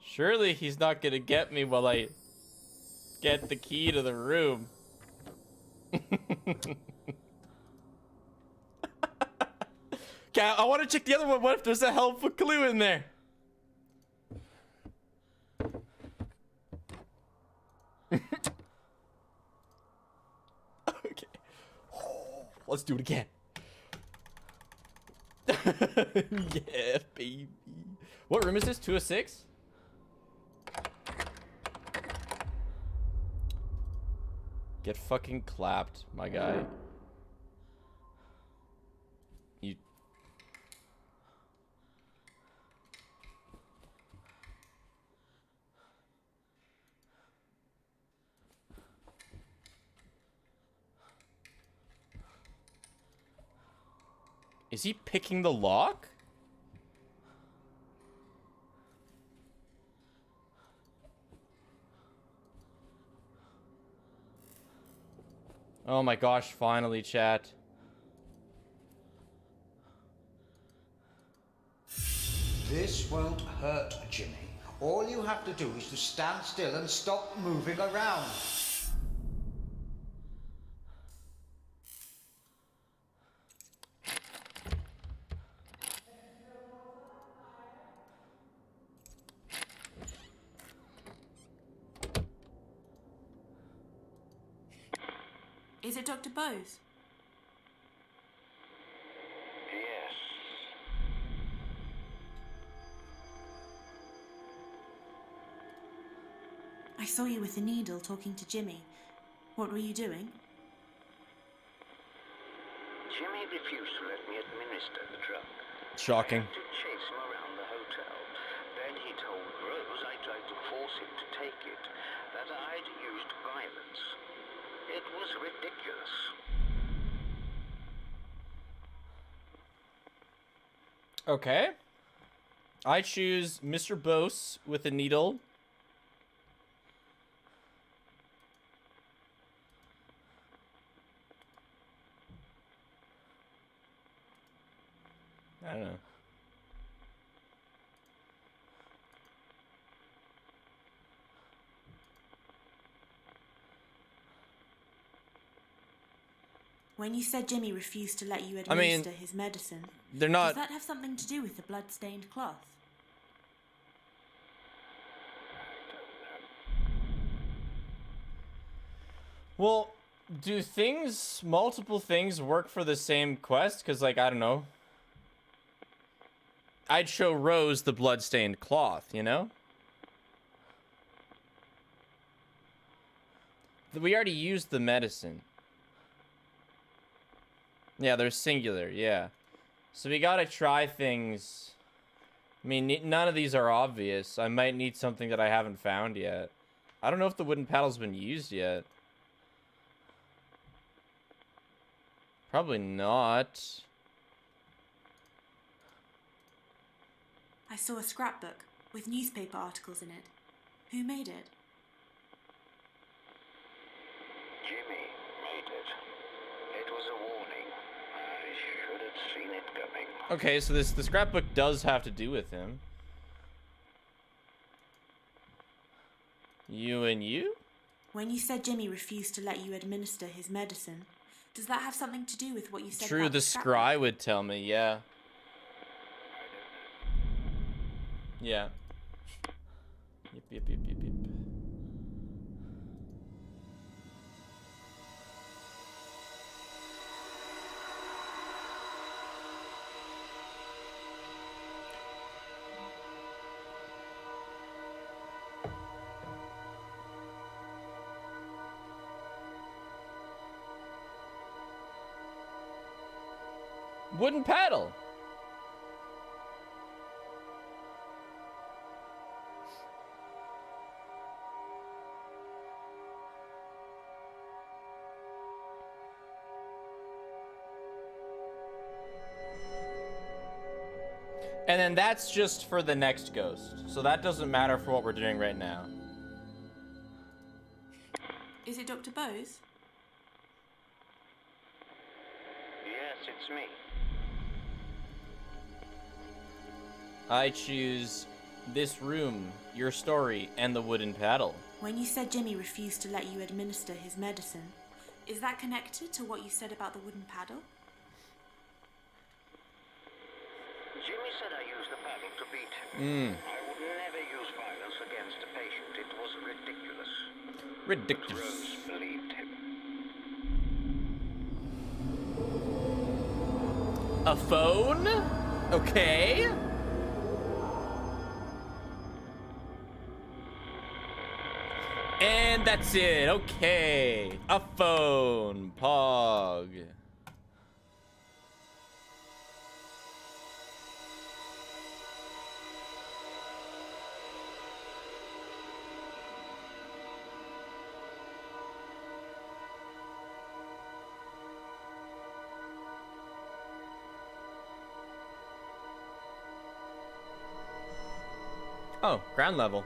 Surely he's not gonna get me while I get the key to the room. Okay, I want to check the other one. What if there's a helpful clue in there? Okay. Let's do it again. Yeah, baby. What room is this? 206? Get fucking clapped, my guy. You... Is he picking the lock? Oh my gosh, finally, chat. This won't hurt, Jimmy. All you have to do is to stand still and stop moving around. Is it Dr. Bose? Yes. I saw you with the needle talking to Jimmy. What were you doing? Jimmy refused to let me administer the drug. Shocking. I had to chase him around the hotel. Then he told Rose I tried to force him to take it, that I'd used violence. It was ridiculous. Okay. I choose Mr. Bose with a needle. I don't know. When you said Jimmy refused to let you I mean, administer his medicine, they're not... does that have something to do with the blood-stained cloth? Well, do multiple things work for the same quest? Because, like, I don't know. I'd show Rose the blood-stained cloth, you know? We already used the medicine. Yeah, they're singular, yeah. So we gotta try things. I mean, none of these are obvious. I might need something that I haven't found yet. I don't know if the wooden paddle's been used yet. Probably not. I saw a scrapbook with newspaper articles in it. Who made it? Jimmy made it. It was a warning. I should have seen it coming. Okay, so the scrapbook does have to do with him. You and you? When you said Jimmy refused to let you administer his medicine, does that have something to do with what you said True, about the scrapbook? scry would tell me, yeah. Yeah. Yep. Wooden paddle. And then that's just for the next ghost. So that doesn't matter for what we're doing right now. Is it Dr. Bose? Yes, it's me. I choose this room, your story, and the wooden paddle. When you said Jimmy refused to let you administer his medicine, is that connected to what you said about the wooden paddle? Jimmy said I used the paddle to beat him. I would never use violence against a patient. It was ridiculous. Ridiculous. Rose believed him. A phone? Okay. And that's it. Okay. A phone. Pog. Oh, ground level.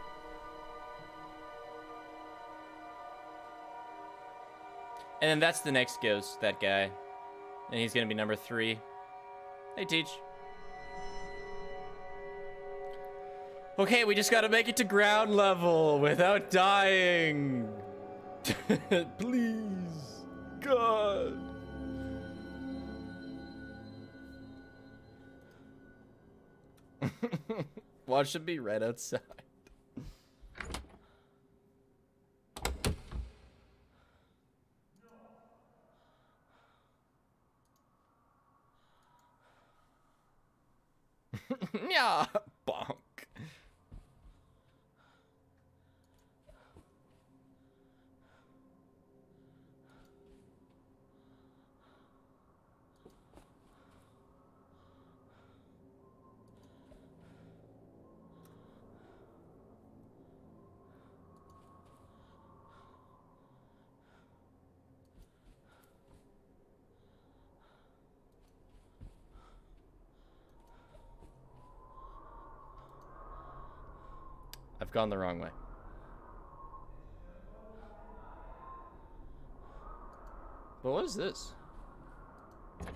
And then that's the next ghost, that guy. And he's gonna be number 3. Hey, Teach. Okay, we just gotta make it to ground level without dying. Please. God. Watch it be right outside. Yeah, bonk. I've gone the wrong way. But what is this? Okay.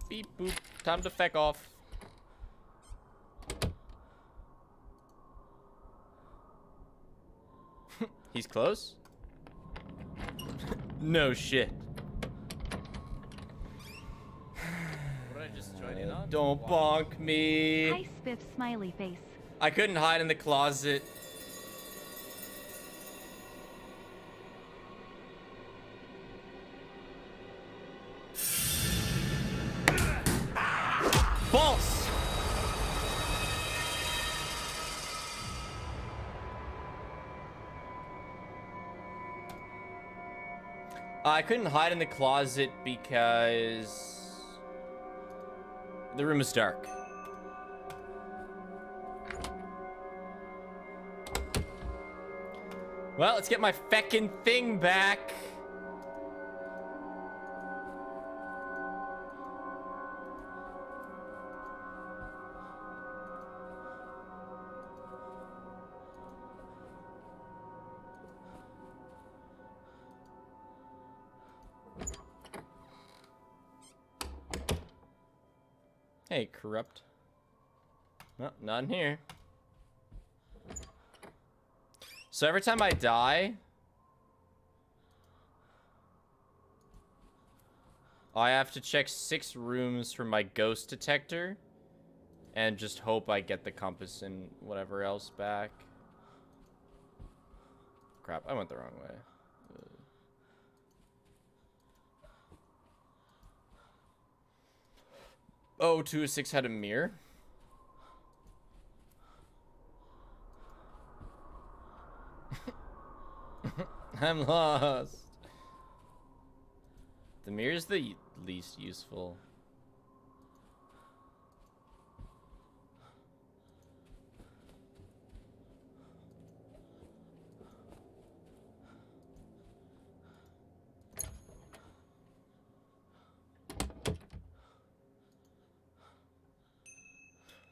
Beep boop. Time to feck off. He's close? No shit. What did I just join in on? Don't bonk me. Hi, Spiff smiley face. I couldn't hide in the closet. False! I couldn't hide in the closet because the room is dark. Well, let's get my feckin' thing back. Hey, corrupt. No, not in here. So every time I die, I have to check 6 rooms for my ghost detector and just hope I get the compass and whatever else back. Crap, I went the wrong way. Oh, 206 had a mirror? I'm lost. The mirror's the least useful.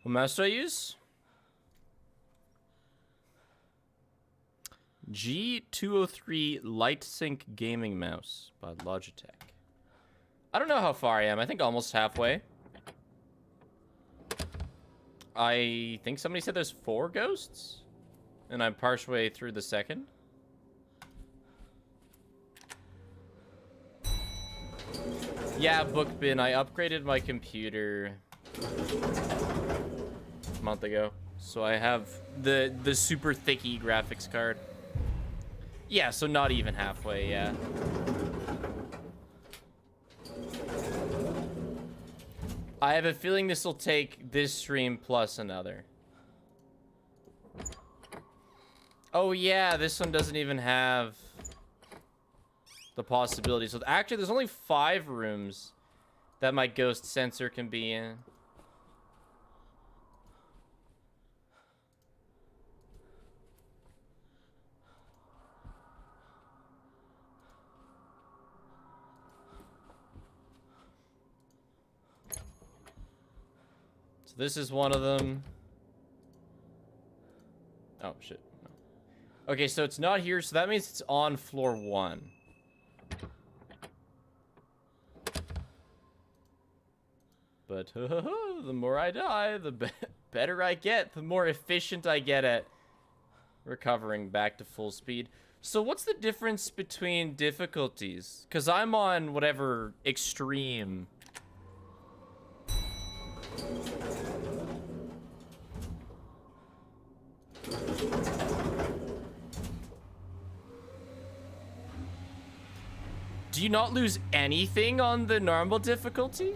What mouse do I use? G203 Light Sync Gaming Mouse by Logitech. I don't know how far I am. I think almost halfway. I think somebody said there's 4 ghosts. And I'm partially through the second. Yeah, book bin. I upgraded my computer a month ago. So I have the super thicky graphics card. Yeah, so not even halfway, yeah. I have a feeling this will take this stream plus another. Oh yeah, this one doesn't even have the possibility. So actually, there's only 5 rooms that my ghost sensor can be in. So this is one of them. Oh, shit. No. Okay, so it's not here, so that means it's on floor 1. But the more I die, the better I get. The more efficient I get at recovering back to full speed. So what's the difference between difficulties? Because I'm on whatever extreme. Do you not lose anything on the normal difficulty?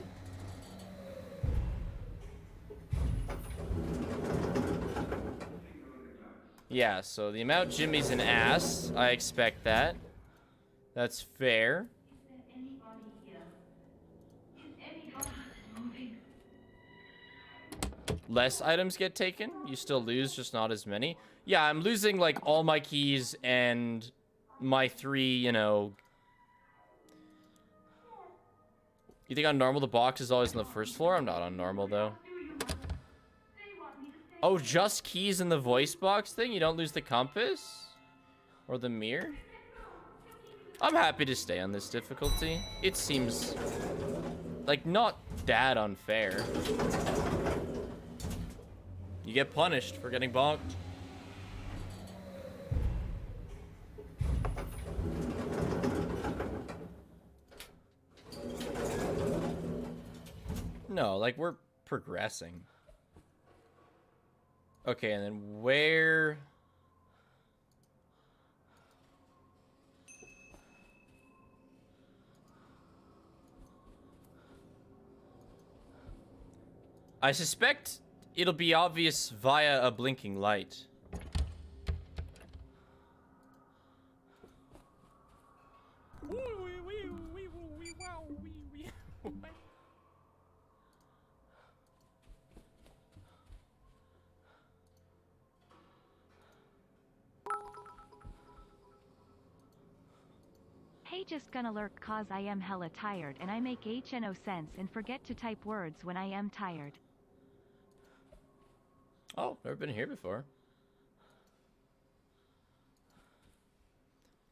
Yeah, so the amount Jimmy's an ass, I expect that. That's fair. Is there anybody here? Is anybody moving? Less items get taken. You still lose, just not as many. Yeah, I'm losing like all my keys and my 3, you know. You think on normal the box is always on the first floor? I'm not on normal though. Oh, just keys in the voice box thing? You don't lose the compass? Or the mirror? I'm happy to stay on this difficulty. It seems like not that unfair. You get punished for getting bonked. No, like we're progressing. Okay, and then where... I suspect it'll be obvious via a blinking light. Hey, just gonna lurk cause I am hella tired and I make HNO sense and forget to type words when I am tired. Oh, never been here before.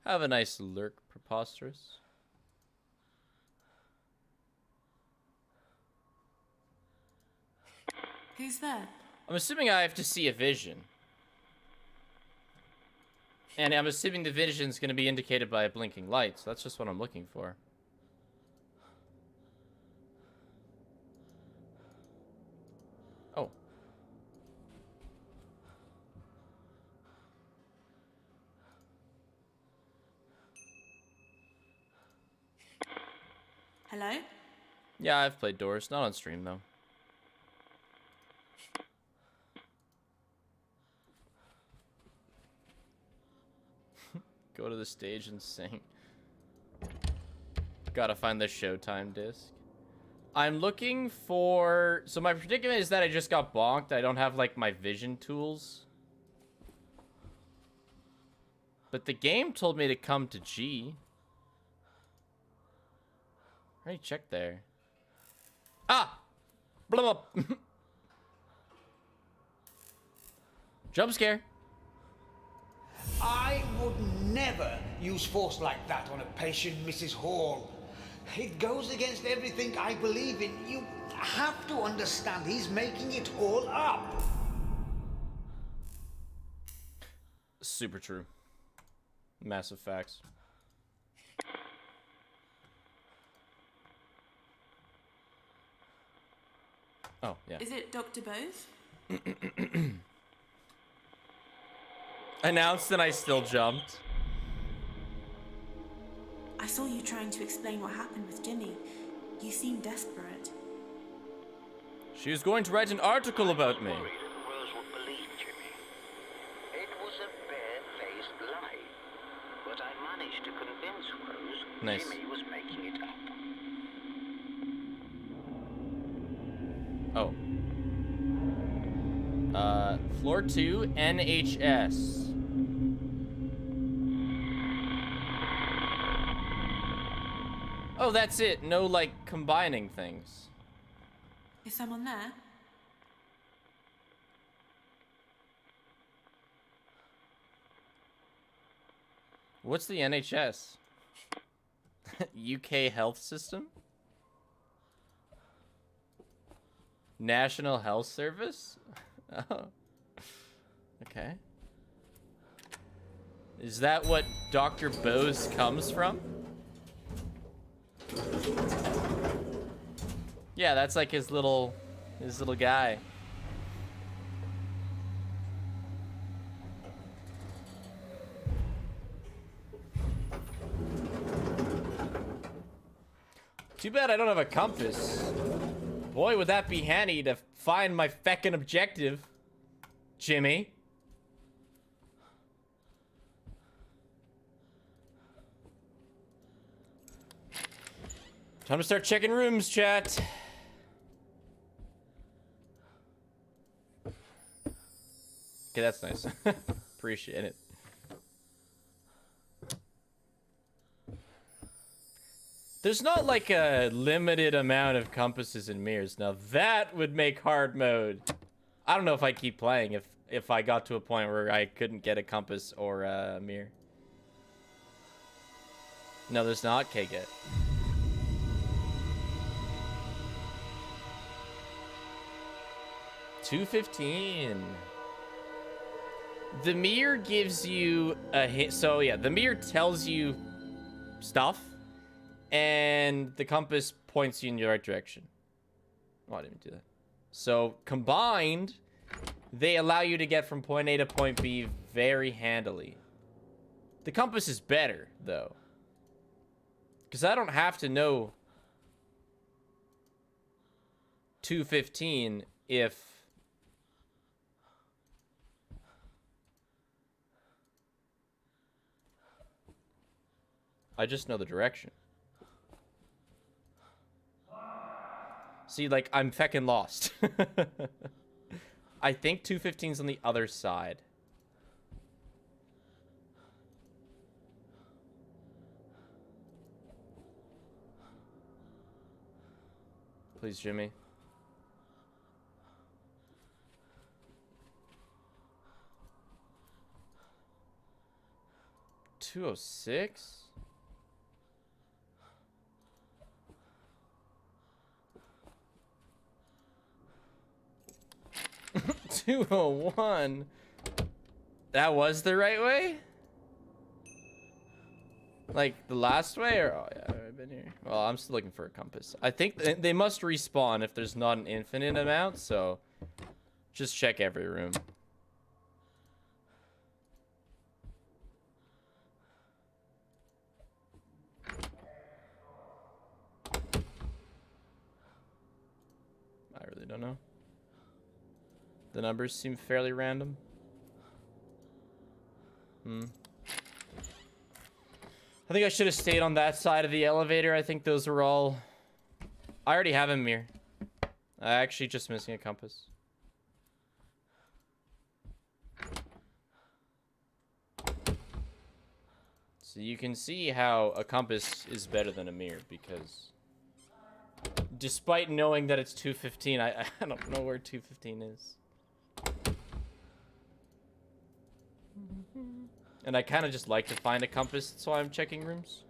Have a nice lurk, preposterous. Who's there? I'm assuming I have to see a vision. And I'm assuming the vision's going to be indicated by a blinking light, so that's just what I'm looking for. Oh. Hello? Yeah, I've played Doors, not on stream though. Go to the stage and sing. Gotta find the Showtime disc. I'm looking for... So my predicament is that I just got bonked. I don't have, like, my vision tools. But the game told me to come to G. I already checked there. Ah! Blah, blah. Jump scare. I would never use force like that on a patient, Mrs. Hall. It goes against everything I believe in. You have to understand he's making it all up. Super true. Massive facts. Oh, yeah. Is it Dr. Bose? Announced and I still jumped. I saw you trying to explain what happened with Jimmy. You seem desperate. She was going to write an article about me. Worried Rose would believe Jimmy. It was a bare-faced lie. But I managed to convince Rose Nice. Jimmy was making it up. Oh. Floor 2, NHS. Oh, that's it. No, like, combining things. Is someone there? What's the NHS? UK health system? National Health Service? Oh. Okay. Is that what Dr. Bose comes from? Yeah, that's like his little guy. Too bad I don't have a compass. Boy, would that be handy to find my feckin' objective, Jimmy. Time to start checking rooms, chat. Okay, that's nice. Appreciate it. There's not like a limited amount of compasses and mirrors. Now that would make hard mode. I don't know if I keep playing if I got to a point where I couldn't get a compass or a mirror. No, there's not. Okay, good. $2.15. The mirror gives you a hint. So yeah, the mirror tells you stuff, and the compass points you in the right direction. Oh, I didn't do that. So combined, they allow you to get from point A to point B very handily. The compass is better though, because I don't have to know 215 if I just know the direction. See, like, I'm feckin' lost. I think 215's on the other side. Please, Jimmy. $206? 201. That was the right way? Like the last way, or oh yeah, I've been here. Well, I'm still looking for a compass. I think they must respawn if there's not an infinite amount, so just check every room. I really don't know. The numbers seem fairly random. think I should have stayed on that side of the elevator. I think those were all... I already have a mirror. I actually just missing a compass. So you can see how a compass is better than a mirror, because despite knowing that it's 2:15, I don't know where 2:15 is. And I kind of just like to find a compass, that's why I'm checking rooms.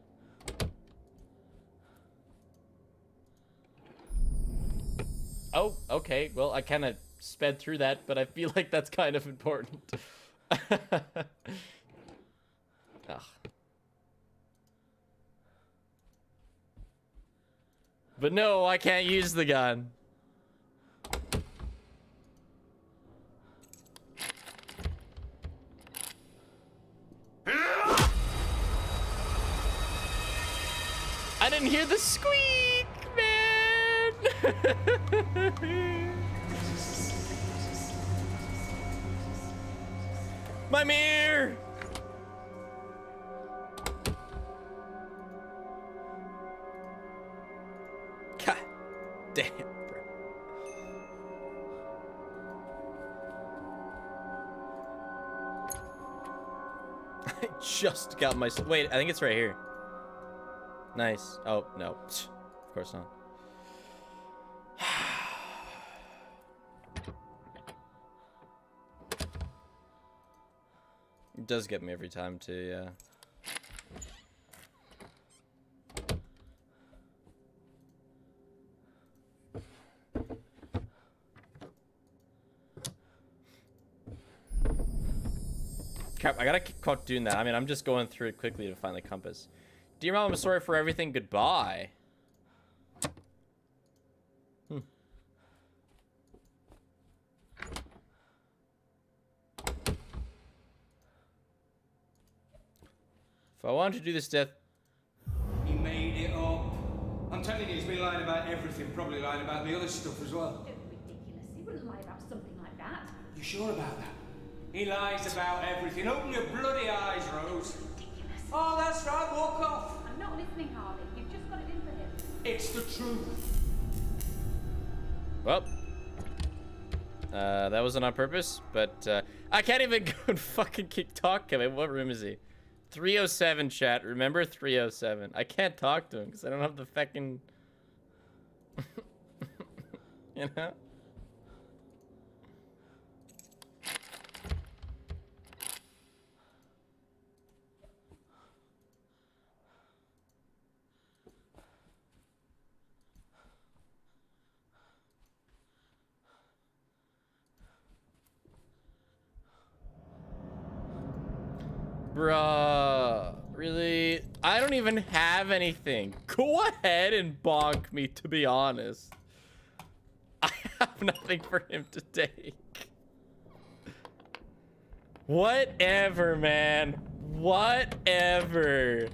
Oh, okay. Well, I kind of sped through that, but I feel like that's kind of important. Ugh. But no, I can't use the gun. I didn't hear the squeak, man. My mirror. God damn, bro. I just got my... Wait, I think it's right here. Nice. Oh, no. Of course not. It does get me every time, too, yeah. Crap, I gotta keep doing that. I mean, I'm just going through it quickly to find the compass. Dear Mom, I'm sorry for everything. Goodbye. If I wanted to do this death... He made it up. I'm telling you, he's been lying about everything, probably lying about the other stuff as well. Ridiculous. He wouldn't lie about something like that. You sure about that? He lies about everything. Open your bloody eyes, Rose. Ridiculous. Oh, that's right, walk off. I'm not listening, Harvey. You've just got it in for him. It's the truth. Well, that wasn't on purpose, but I can't even go and fucking keep talking. I mean, what room is he? 307, chat. Remember 307. I can't talk to him because I don't have the fucking... you know? Bruh, really? I don't even have anything. Go ahead and bonk me, to be honest. I have nothing for him to take. Whatever, man. Whatever.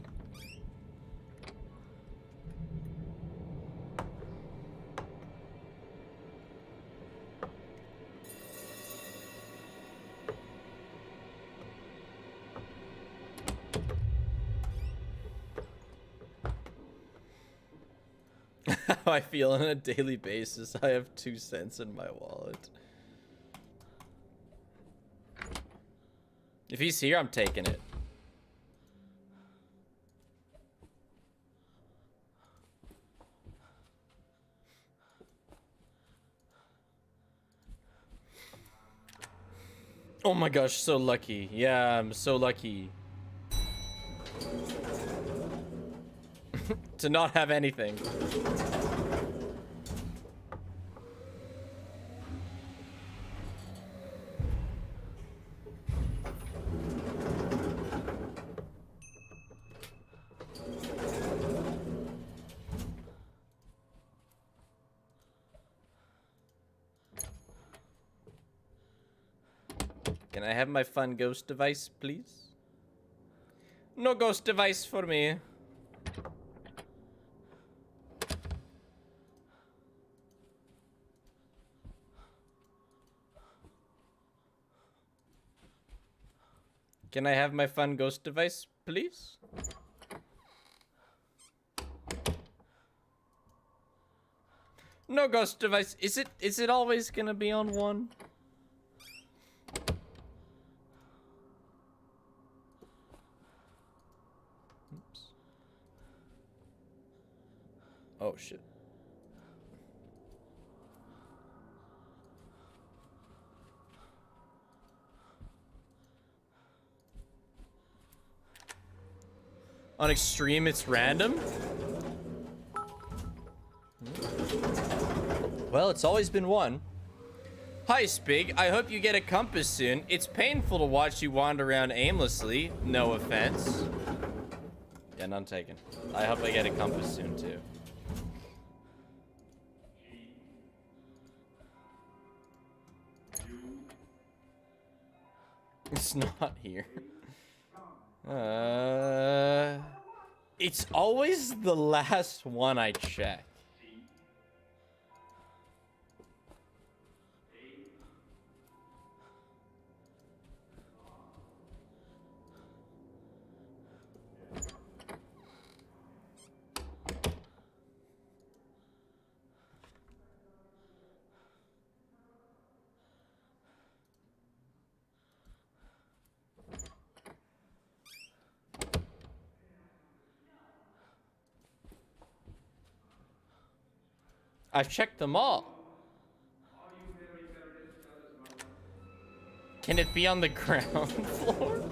How I feel on a daily basis. I have 2 cents in my wallet. If he's here, I'm taking it. Oh my gosh, so lucky. Yeah, I'm so lucky. To not have anything. Can I have my fun ghost device, please? No ghost device for me. Can I have my fun ghost device, please? No ghost device. Is it always gonna be on 1? Oops. Oh shit. On extreme, it's random. Well, it's always been 1. Hi, Spig. I hope you get a compass soon. It's painful to watch you wander around aimlessly. No offense. Yeah, none taken. I hope I get a compass soon, too. It's not here. It's always the last one I check. I've checked them all. Can it be on the ground floor?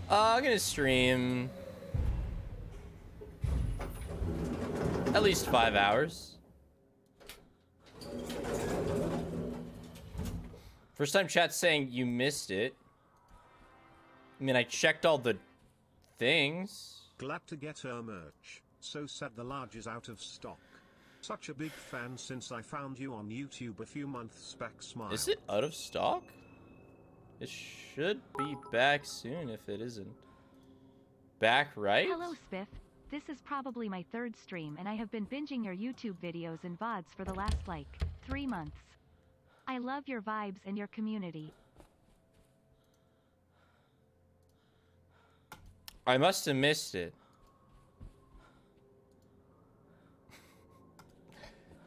I'm gonna stream at least 5 hours. First time chat saying you missed it. I mean, I checked all the things. Glad to get her merch. So sad the large is out of stock. Such a big fan since I found you on YouTube a few months back. Smile. Is it out of stock? It should be back soon if it isn't. Back, right? Hello, Spiff. This is probably my 3rd stream, and I have been binging your YouTube videos and VODs for the last, 3 months. I love your vibes and your community. I must have missed it.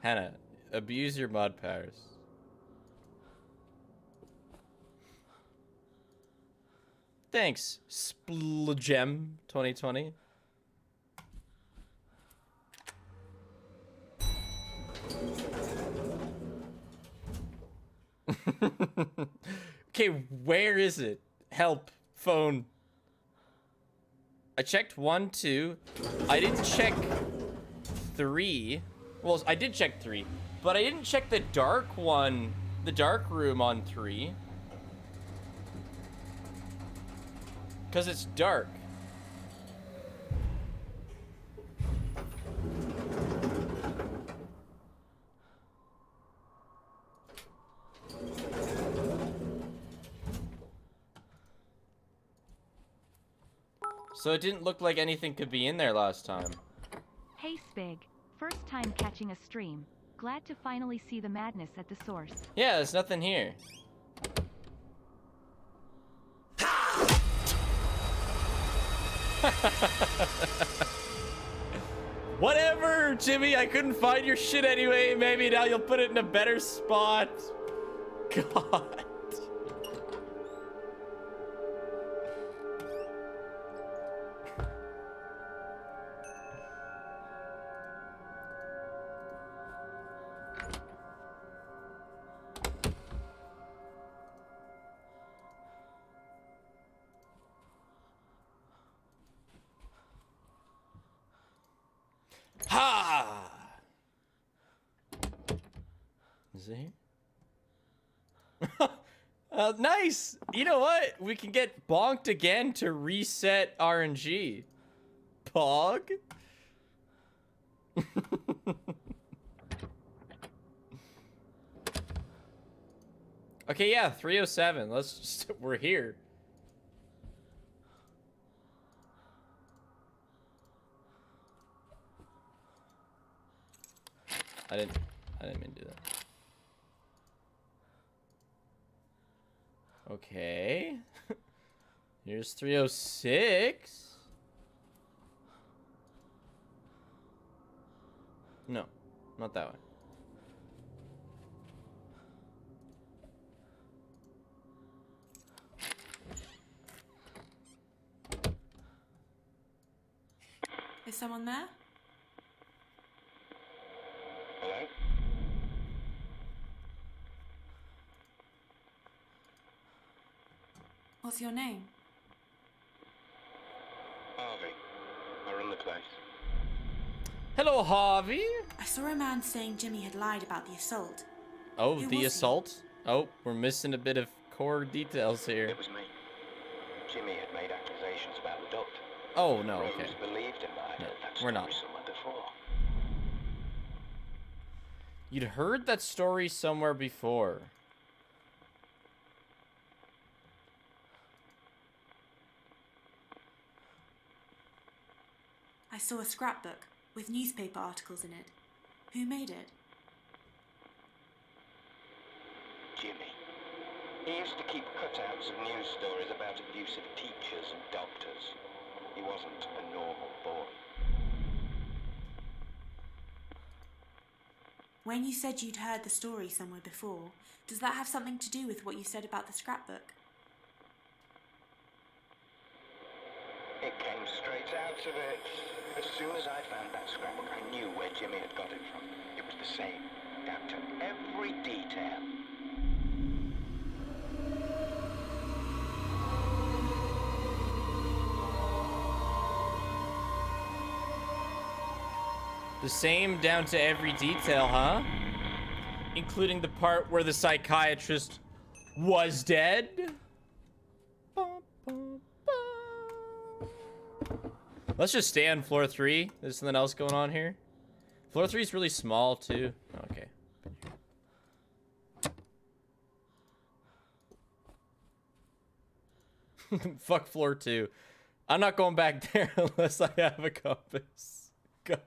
Hannah, abuse your mod powers. Thanks, Splgem 2020. Okay, where is it? Help. Phone. I checked 1, 2. I didn't check 3. Well, I did check 3, but I didn't check the dark one, the dark room on 3. Because it's dark. So it didn't look like anything could be in there last time. Hey, Spig. First time catching a stream. Glad to finally see the madness at the source. Yeah, there's nothing here. Whatever, Jimmy. I couldn't find your shit anyway. Maybe now you'll put it in a better spot. God. Ha! Is it here? Nice! You know what? We can get bonked again to reset RNG. Pog? Okay, yeah, 307. Let's just, we're here. I didn't mean to do that. Okay. Here's 306. No, not that way. Is someone there? Hello? What's your name? Harvey. I run the place. Hello, Harvey. I saw a man saying Jimmy had lied about the assault. Oh, Who the was he? assault? Oh, we're missing a bit of core details here. It was me. Jimmy had made accusations about the doctor. Oh, no, Rose okay. believed him, but I'd No, heard that we're story not. somewhere before. You'd heard that story somewhere before. I saw a scrapbook with newspaper articles in it. Who made it? Jimmy. He used to keep cutouts of news stories about abusive teachers and doctors. He wasn't a normal boy. When you said you'd heard the story somewhere before, does that have something to do with what you said about the scrapbook? It came straight out of it. As soon as I found that scrapbook, I knew where Jimmy had got it from. It was the same, down to every detail. The same down to every detail, huh? Including the part where the psychiatrist was dead? Let's just stay on floor 3. There's something else going on here. Floor 3 is really small, too. Okay. Fuck floor 2. I'm not going back there unless I have a compass. God.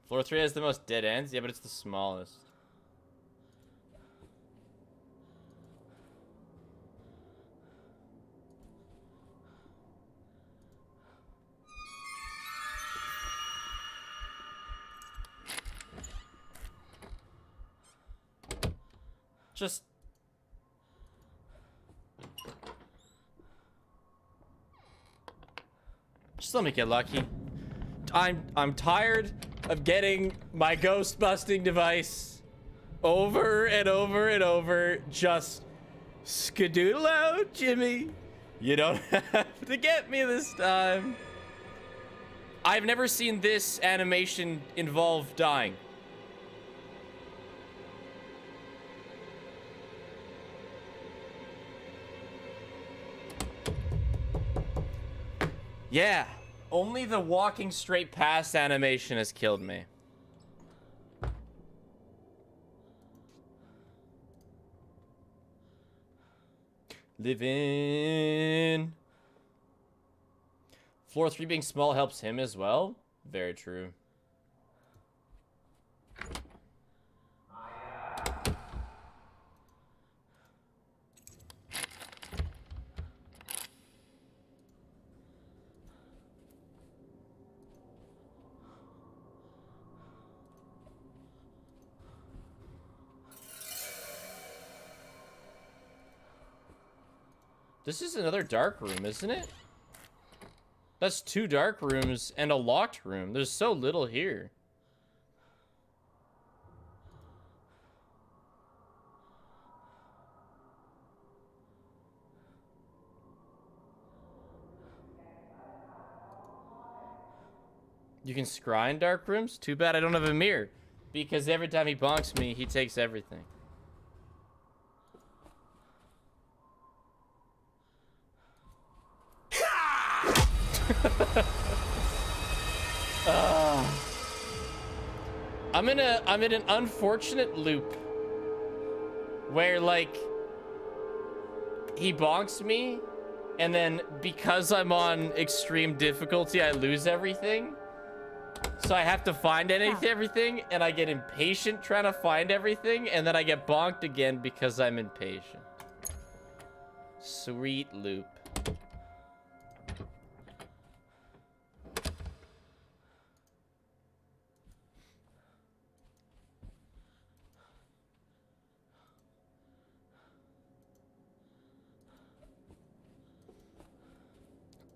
Floor 3 has the most dead ends? Yeah, but it's the smallest. Just let me get lucky. I'm tired of getting my ghost busting device over and over and over. Just skedoodle out, Jimmy. You don't have to get me this time. I've never seen this animation involve dying. Yeah, only the walking straight past animation has killed me. Living. Floor 3 being small helps him as well. Very true. This is another dark room, isn't it? That's 2 dark rooms and a locked room. There's so little here. You can scry in dark rooms? Too bad I don't have a mirror. Because every time he bonks me, he takes everything. I'm in an unfortunate loop where, like, he bonks me, and then because I'm on extreme difficulty, I lose everything. So I have to find everything, and I get impatient trying to find everything, and then I get bonked again because I'm impatient. Sweet loop.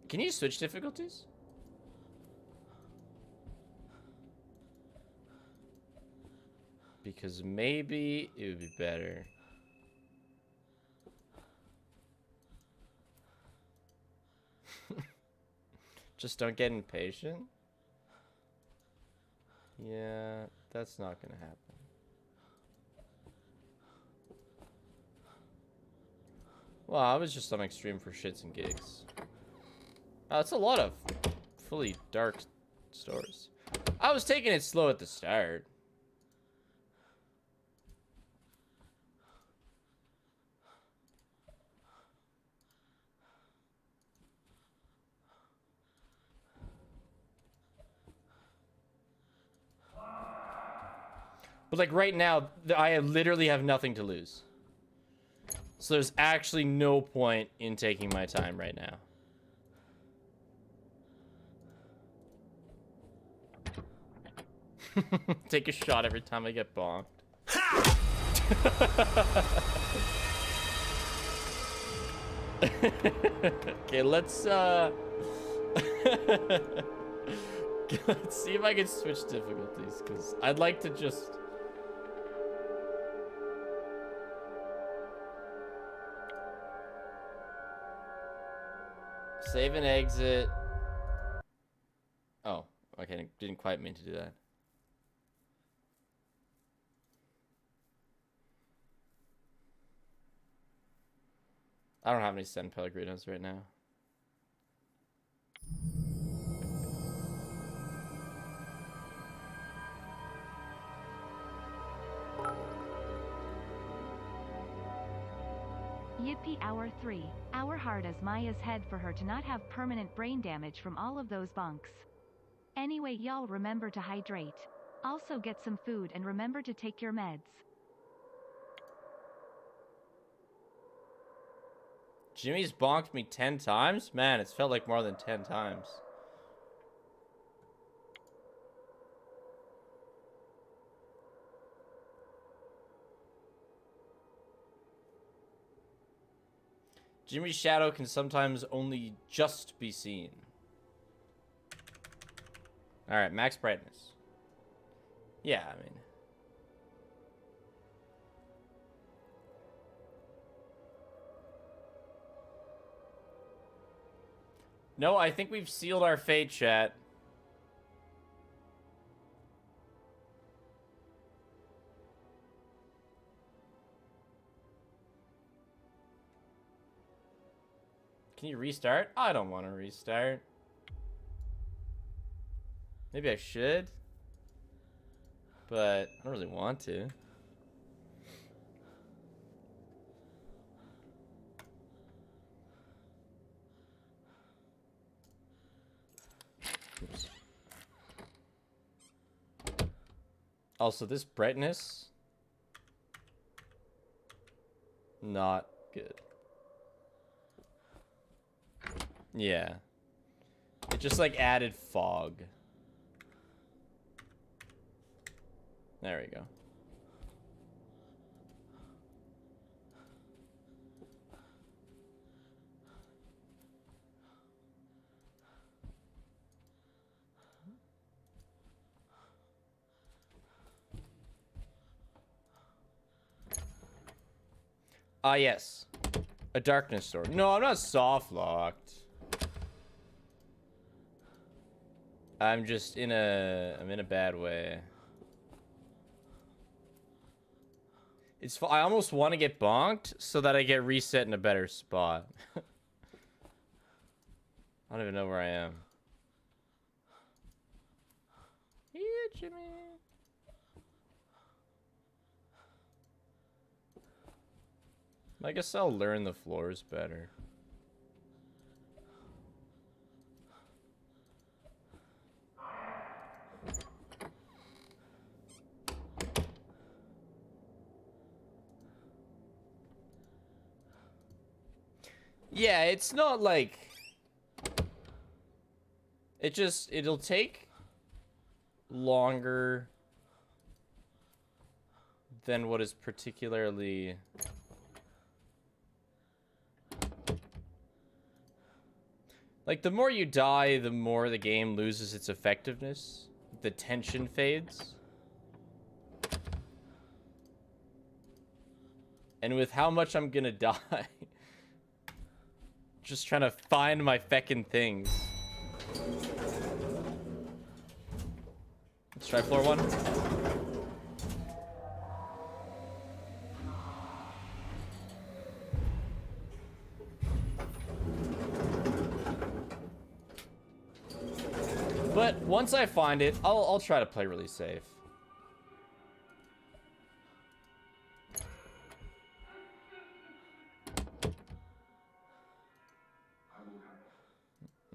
Can you switch difficulties? Because maybe it would be better. Just don't get impatient? Yeah, that's not gonna happen. Well, I was just on extreme for shits and gigs. That's a lot of fully dark stores. I was taking it slow at the start. But like right now, I literally have nothing to lose. So there's actually no point in taking my time right now. Take a shot every time I get bonked. Okay, let's let's see if I can switch difficulties, because I'd like to just... Save and exit. Oh, okay, didn't quite mean to do that. I don't have any San Pellegrinos right now. Yippee hour 3. Hour hard as Maya's head for her to not have permanent brain damage from all of those bunks. Anyway, y'all remember to hydrate. Also get some food and remember to take your meds. Jimmy's bonked me 10 times? Man, it's felt like more than 10 times. Jimmy's shadow can sometimes only just be seen. Alright, max brightness. Yeah, I mean... No, I think we've sealed our fate, chat. Can you restart? I don't want to restart. Maybe I should. But I don't really want to. Oops. Also, this brightness, not good. Yeah. It just like added fog. There we go. Ah, yes. A darkness store. No, I'm not soft locked. I'm just in a bad way. I almost want to get bonked so that I get reset in a better spot. I don't even know where I am. Here, Jimmy. I guess I'll learn the floors better. Yeah, it's not like... It'll take longer than what is particularly... Like, the more you die, the more the game loses its effectiveness. The tension fades. And with how much I'm gonna die... Just trying to find my feckin' things. Let's try floor 1. But once I find it, I'll try to play really safe.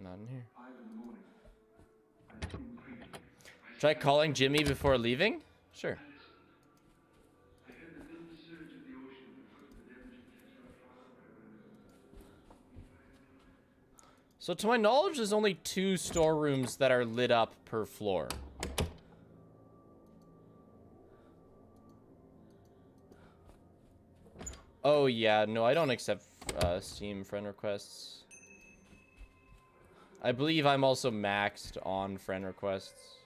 Not in here. Try calling Jimmy before leaving? Sure. So to my knowledge, there's only 2 storerooms that are lit up per floor. Oh yeah, no, I don't accept Steam friend requests. I believe I'm also maxed on friend requests.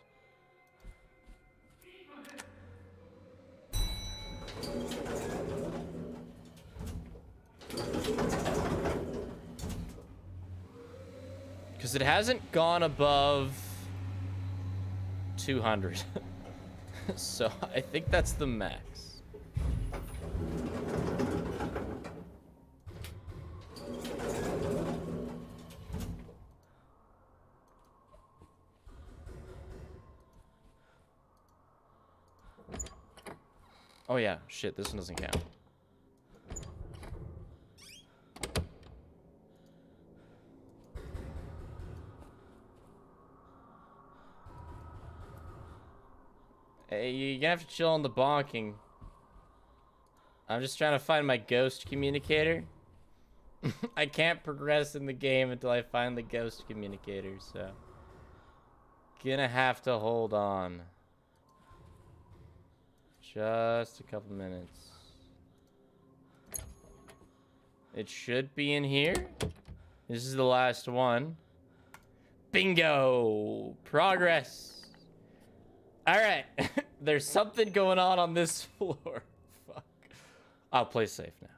Because it hasn't gone above 200. So I think that's the max. Oh yeah, shit, this one doesn't count. Hey, you're gonna have to chill on the bonking. I'm just trying to find my ghost communicator. I can't progress in the game until I find the ghost communicator, so... Gonna have to hold on. Just a couple minutes. It should be in here. This is the last one. Bingo! Progress! Alright. There's something going on this floor. Fuck. I'll play safe now.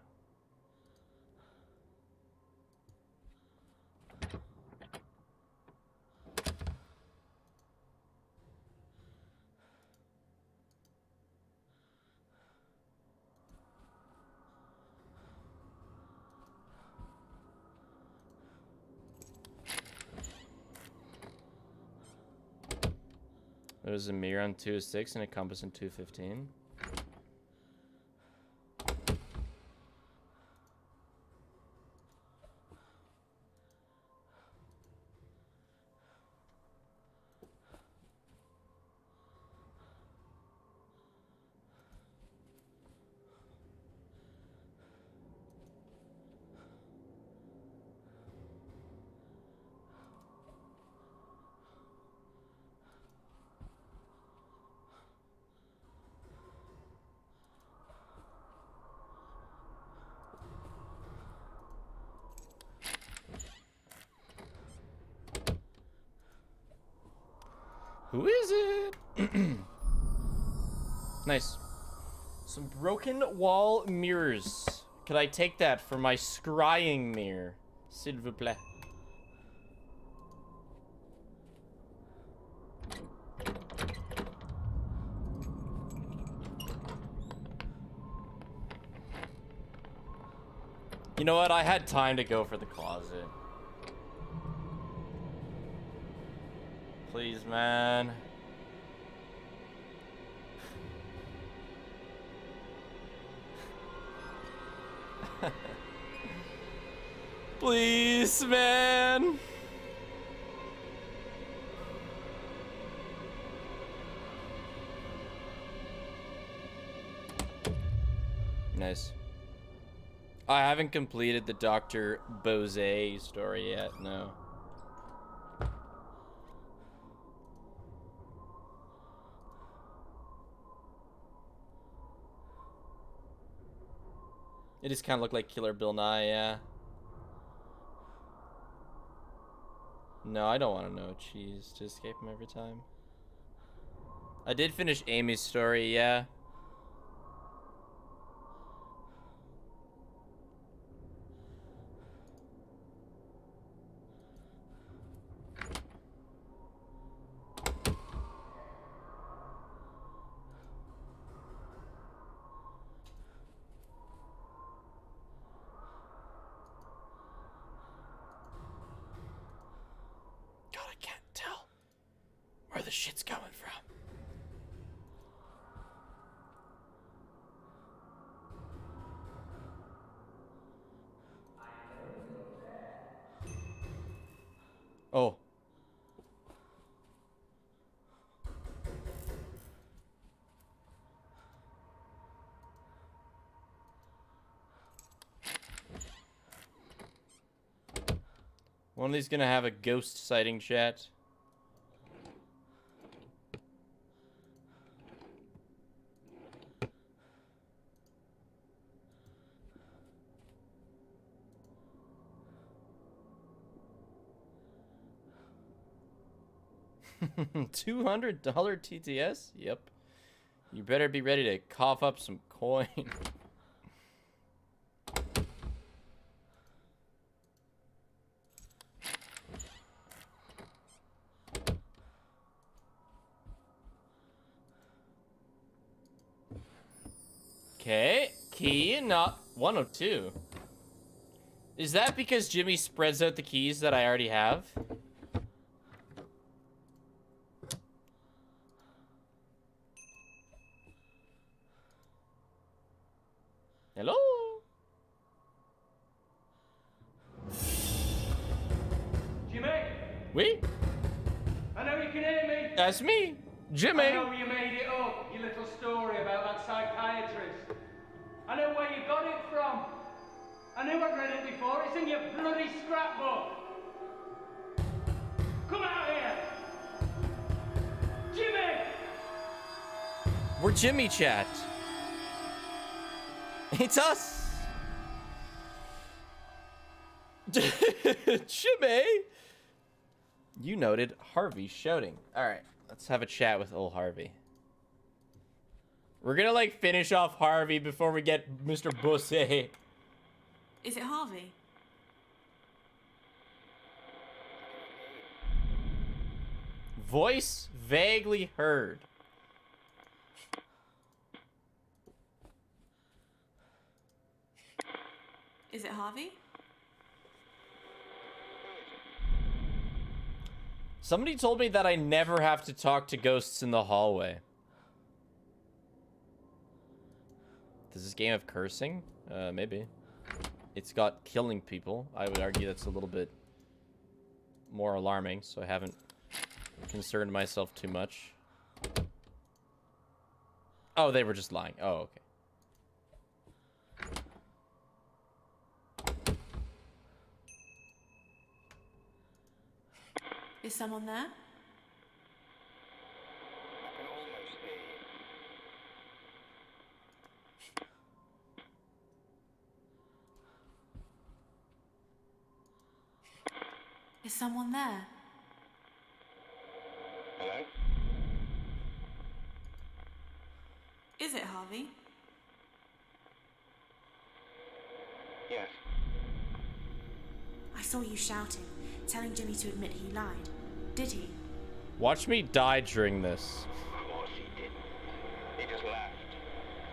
There's a mirror on 206 and a compass on 215. Who is it? Nice. Some broken wall mirrors. Could I take that for my scrying mirror? S'il vous plaît. You know what? I had time to go for the closet. Please, man. Please, man. Nice. I haven't completed the Dr. Bose story yet, no. It just kind of looked like Killer Bill Nye, yeah. No, I don't want to know cheese to escape him every time. I did finish Amy's story, yeah. God, I can't tell where the shit's coming from. Oh. One of these gonna have a ghost sighting, chat. $200 TTS? Yep. You better be ready to cough up some coin. Okay, key not 102. Is that because Jimmy spreads out the keys that I already have? Hello? Jimmy? Oui? I know you can hear me. That's me, Jimmy. I know you made it up, your little story about that psychiatrist. I know where you got it from. I knew I'd read it before. It's in your bloody scrapbook. Come out here. Jimmy! We're Jimmy chat. It's us. Jimmy. You noted Harvey shouting. All right, let's have a chat with old Harvey. We're gonna like finish off Harvey before we get Mr. Busse. Is it Harvey? Voice vaguely heard. Is it Harvey? Somebody told me that I never have to talk to ghosts in the hallway. Is this game of cursing? Maybe. It's got killing people. I would argue that's a little bit more alarming, so I haven't concerned myself too much. Oh, they were just lying. Oh, okay. Is someone there? I can almost hear you. Is someone there? Hello? Is it Harvey? Yes. I saw you shouting, telling Jimmy to admit he lied. Did he? Watch me die during this. Of course he didn't. He just laughed.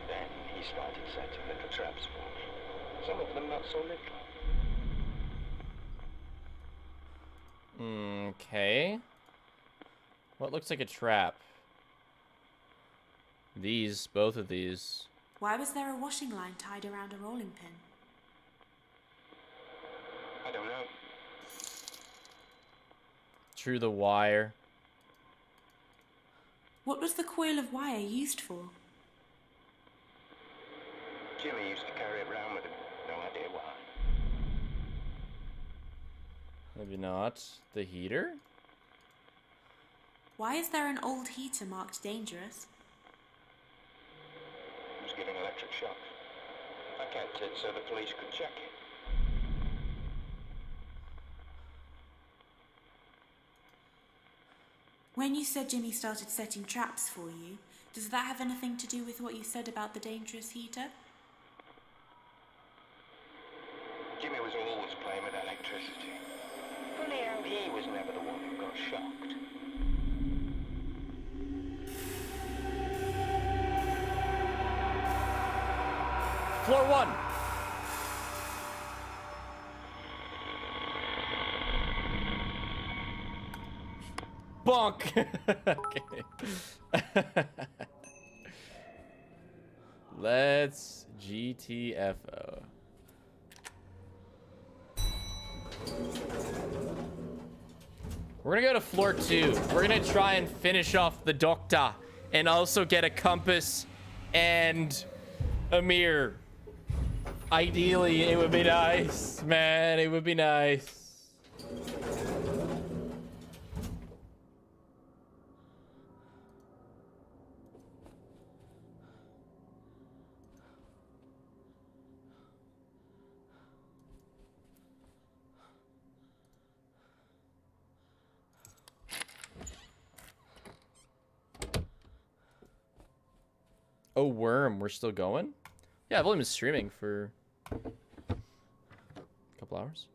Then he started setting little traps for me. Some of them not so little. Okay. What looks like a trap? These, both of these. Why was there a washing line tied around a rolling pin? I don't know. Through the wire. What was the coil of wire used for? Jimmy used to carry it around with him. No idea Maybe not. The heater? Why is there an old heater marked dangerous? Who's giving electric shock? I kept it so the police could check it. When you said Jimmy started setting traps for you, does that have anything to do with what you said about the dangerous heater? Jimmy was always playing with electricity. Funny how he was never the one who got shocked. Floor 1. Bonk. Okay. Let's GTFO. We're gonna go to floor 2. We're gonna try and finish off the doctor and also get a compass and a mirror. Ideally, it would be nice, man. It would be nice. Oh, Worm, we're still going? Yeah, I've only been streaming for a couple hours.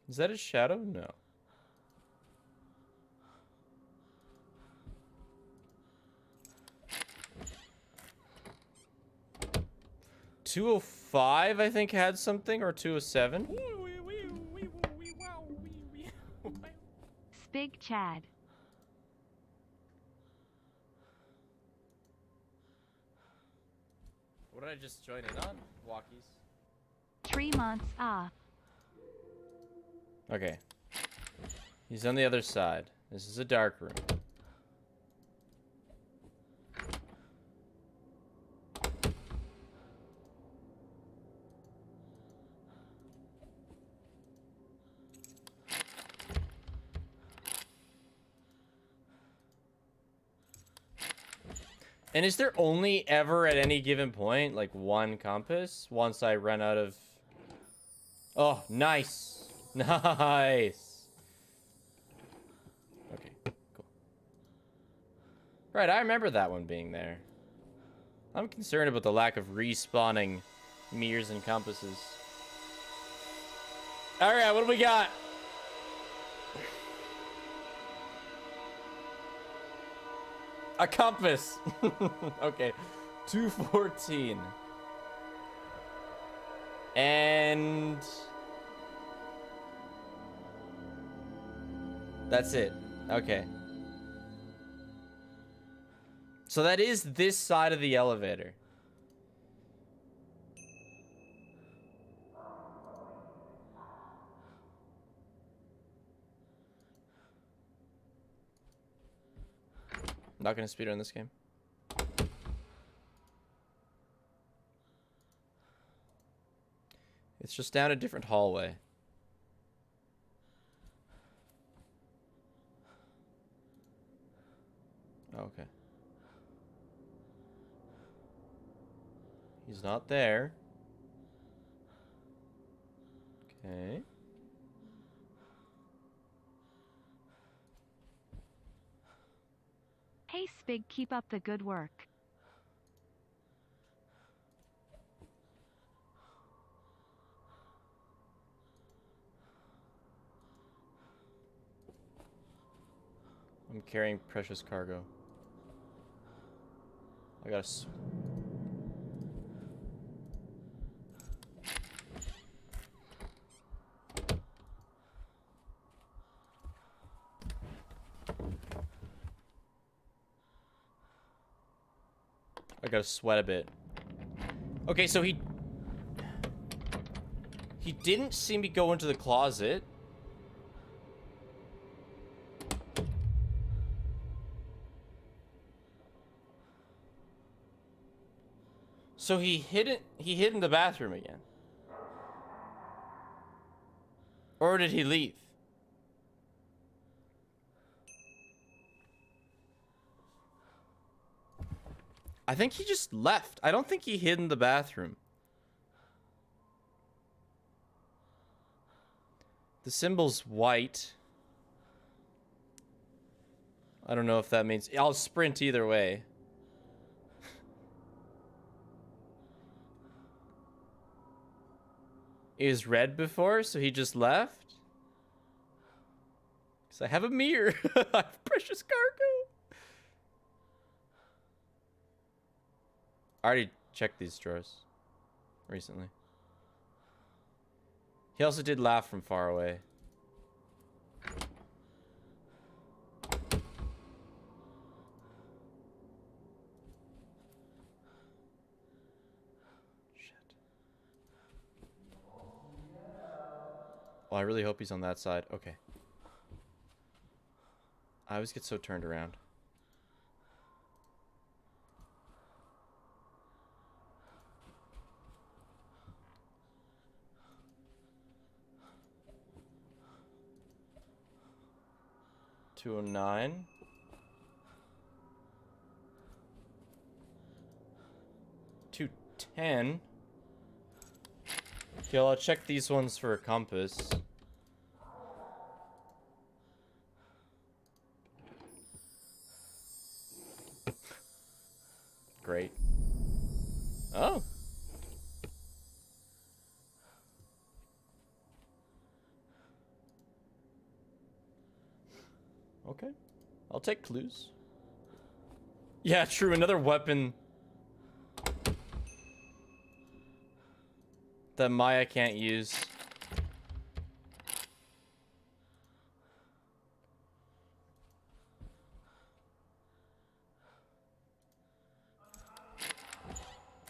Is that a shadow? No. $205, I think, had something, or 207. Spig Chad. What did I just join in on? Walkies. Tremonts ah. Okay. He's on the other side. This is a dark room. And is there only ever at any given point like one compass once I run out of... Oh, nice. Nice. Okay, cool. Right, I remember that one being there. I'm concerned about the lack of respawning mirrors and compasses. All right, what do we got? A compass. Okay, 214. And that's it. Okay. So that is this side of the elevator. I'm not gonna speedrun this game. It's just down a different hallway. Okay. He's not there. Okay. Hey Spig, keep up the good work. I'm carrying precious cargo. I gotta... I gotta sweat a bit. Okay, so he didn't see me go into the closet. So he hid in the bathroom again. Or did he leave? I think he just left. I don't think he hid in the bathroom. The symbol's white. I don't know if that means... I'll sprint either way. It was red before, so he just left? Because I have a mirror. I have precious cargo. I already checked these drawers recently. He also did laugh from far away. Shit. Well, I really hope he's on that side. Okay. I always get so turned around. $209. $210. Okay, well, I'll check these ones for a compass. Great. Oh. Okay. I'll take clues. Yeah, true. Another weapon that Maya can't use.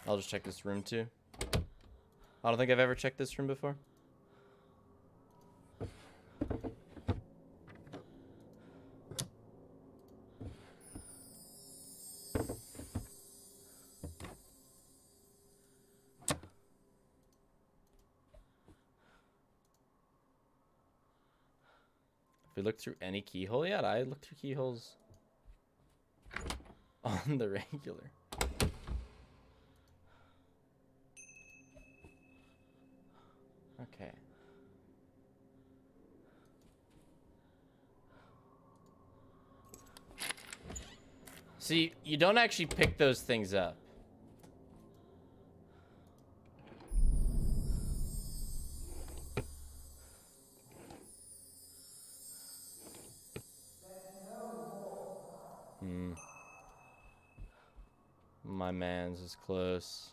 I'll just check this room too. I don't think I've ever checked this room before. If we look through any keyhole yet, I looked through keyholes on the regular. Okay. See, you don't actually pick those things up. My man's is close.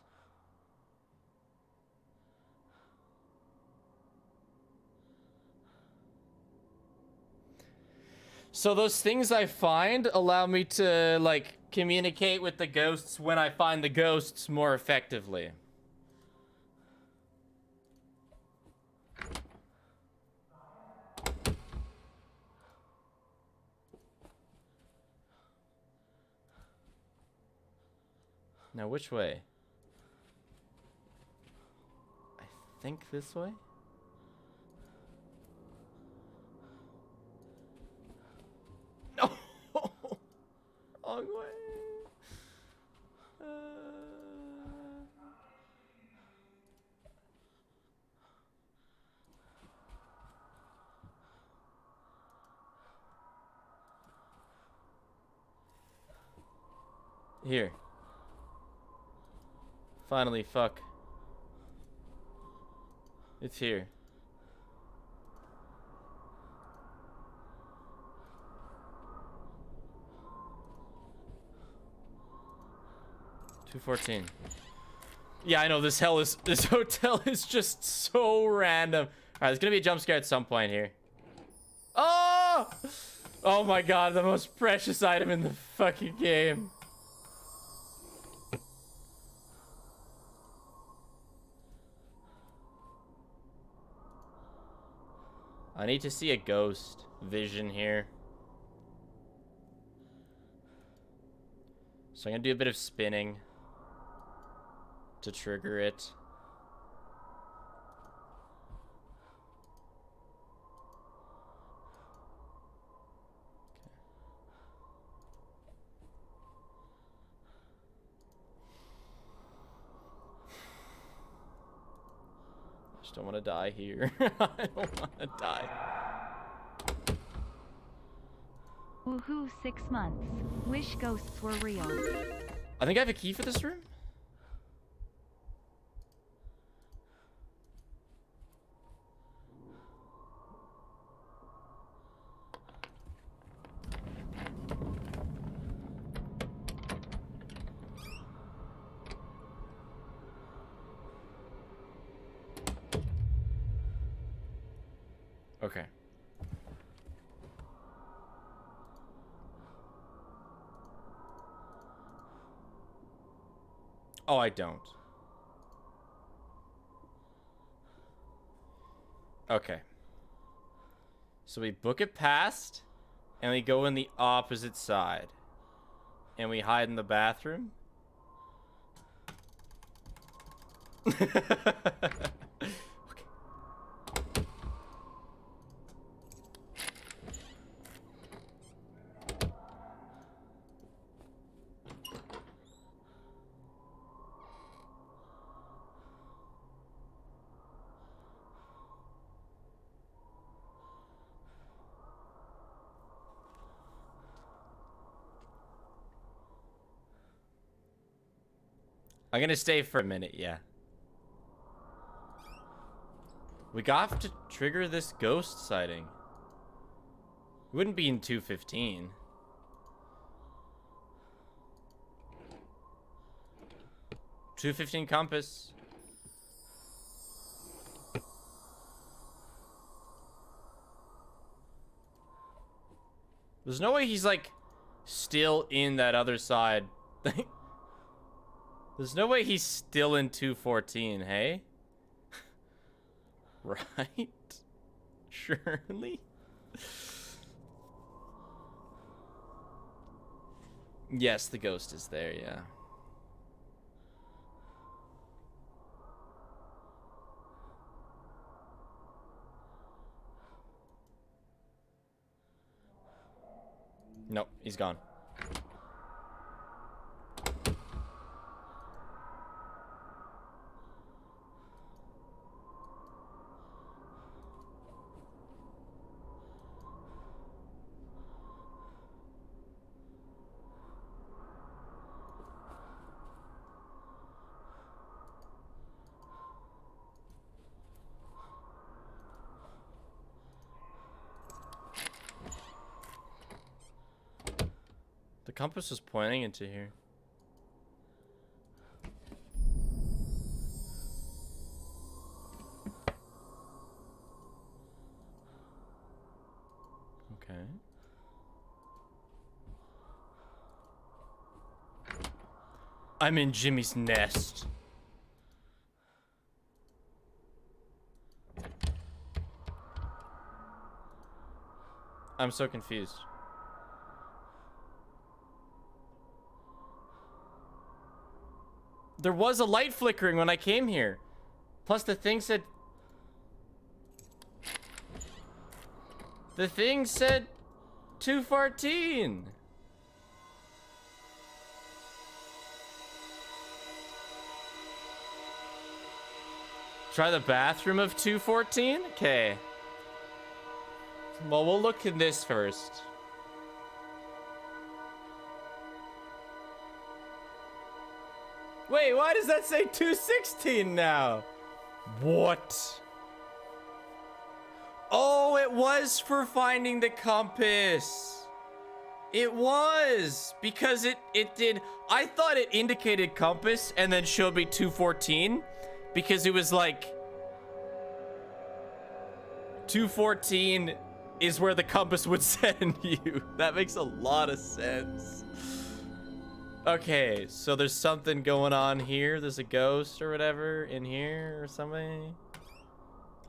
So those things I find allow me to, like, communicate with the ghosts when I find the ghosts more effectively. Now, which way? I think this way? No! Wrong way. Here. Finally, fuck. It's here. $214. Yeah, I know this hotel is just so random. Alright, there's gonna be a jump scare at some point here. Oh! Oh my god, the most precious item in the fucking game. I need to see a ghost vision here. So I'm gonna do a bit of spinning to trigger it. I just don't want to die here. I don't want to die. Woohoo, 6 months. Wish ghosts were real. I think I have a key for this room. Okay. Oh, I don't. Okay. So we book it past, and we go in the opposite side. And we hide in the bathroom. I'm gonna stay for a minute, yeah. We got to trigger this ghost sighting. It wouldn't be in 215. .215 compass. There's no way he's like still in that other side. There's no way he's still in 214, hey? Right? Surely? Yes, the ghost is there, yeah. Nope, he's gone. The compass is pointing into here. Okay. I'm in Jimmy's nest. I'm so confused. There was a light flickering when I came here. Plus the thing said... The thing said 214. Try the bathroom of 214? Okay. Well, we'll look in this first. Wait, why does that say 216 now? What? Oh, it was for finding the compass. It was because it did. I thought it indicated compass and then showed me 214 because it was like 214 is where the compass would send you. That makes a lot of sense. Okay, so there's something going on here. There's a ghost or whatever in here or something.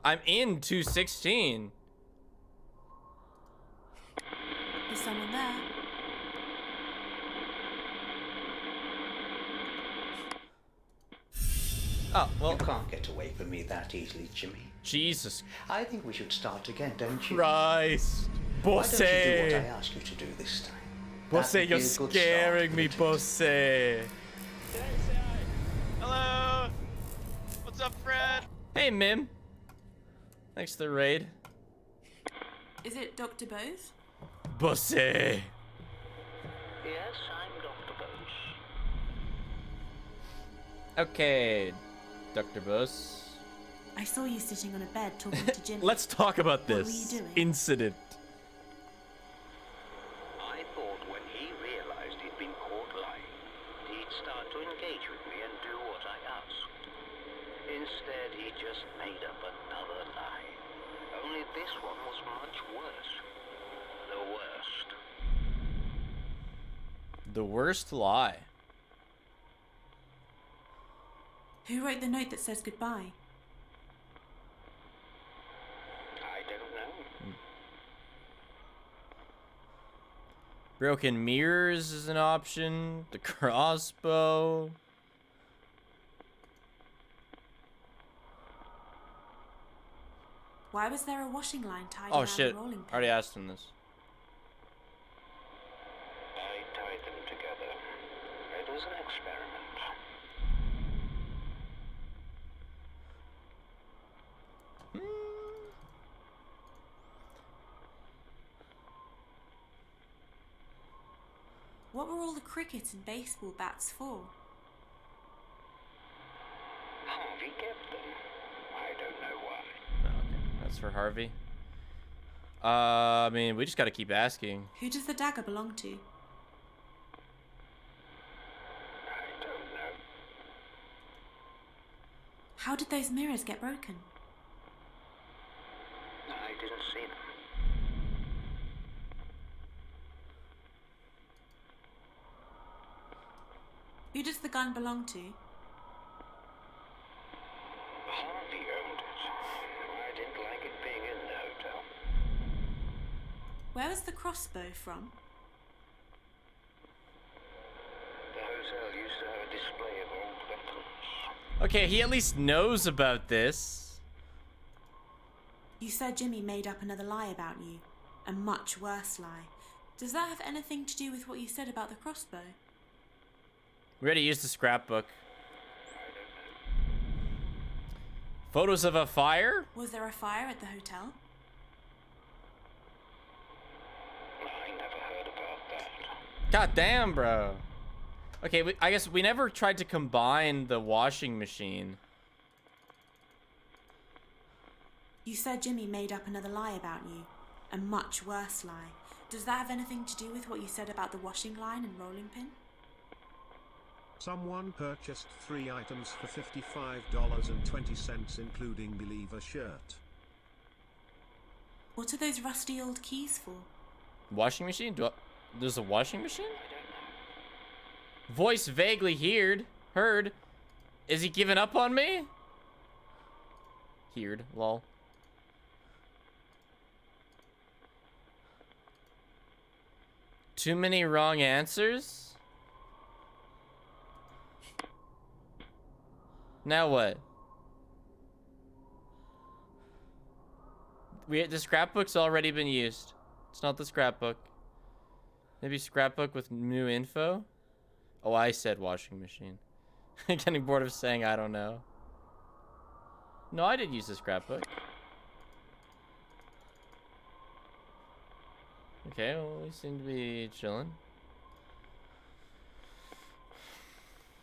I'm in 216. Oh, well. You can't get away from me that easily, Jimmy. Jesus I think we should start again, don't you? Christ. Why don't you do what I Bosse. ask you to do this time? Bosse, That would be you're a good scaring start, me, wouldn't it? Bosse. Hello. What's up, Fred? Hey, Mim. Thanks for the raid. Is it Dr. Bose? Bosse. Yes, I'm Dr. Bose. Okay, Dr. Bose. I saw you sitting on a bed talking to Jimmy. Let's talk about What were this you doing? incident. I thought when he realized he'd been caught lying, he'd start to engage with me and do what I asked. Instead, he just made up another lie. Only this one was much worse. The worst. The worst lie. Who wrote the note that says goodbye? I don't know. Broken mirrors is an option. The crossbow. Why was there a washing line tied Oh around shit. the rolling pin? Already asked him this. I tied them together. It was an experiment. What were all the cricket and baseball bats for? Harvey kept them. I don't know why. Oh, okay. That's for Harvey. I mean, we just gotta keep asking. Who does the dagger belong to? I don't know. How did those mirrors get broken? I didn't see them. Who does the gun belong to? Harvey owned it. I didn't like it being in the hotel. Where was the crossbow from? The hotel used to have a display of old weapons. Okay, he at least knows about this. You said Jimmy made up another lie about you. A much worse lie. Does that have anything to do with what you said about the crossbow? We already used the scrapbook. Photos of a fire? Was there a fire at the hotel? I never heard about that. God damn, bro. Okay, I guess we never tried to combine the washing machine. You said Jimmy made up another lie about you. A much worse lie. Does that have anything to do with what you said about the washing line and rolling pin? Someone purchased 3 items for $55.20, including Believer shirt. What are those rusty old keys for? Washing machine? There's a washing machine? Voice vaguely heard. Is he giving up on me? Heard, lol. Too many wrong answers? Now what? The scrapbook's already been used. It's not the scrapbook. Maybe scrapbook with new info? Oh, I said washing machine. Getting bored of saying I don't know. No, I did use the scrapbook. Okay, well, we seem to be chilling.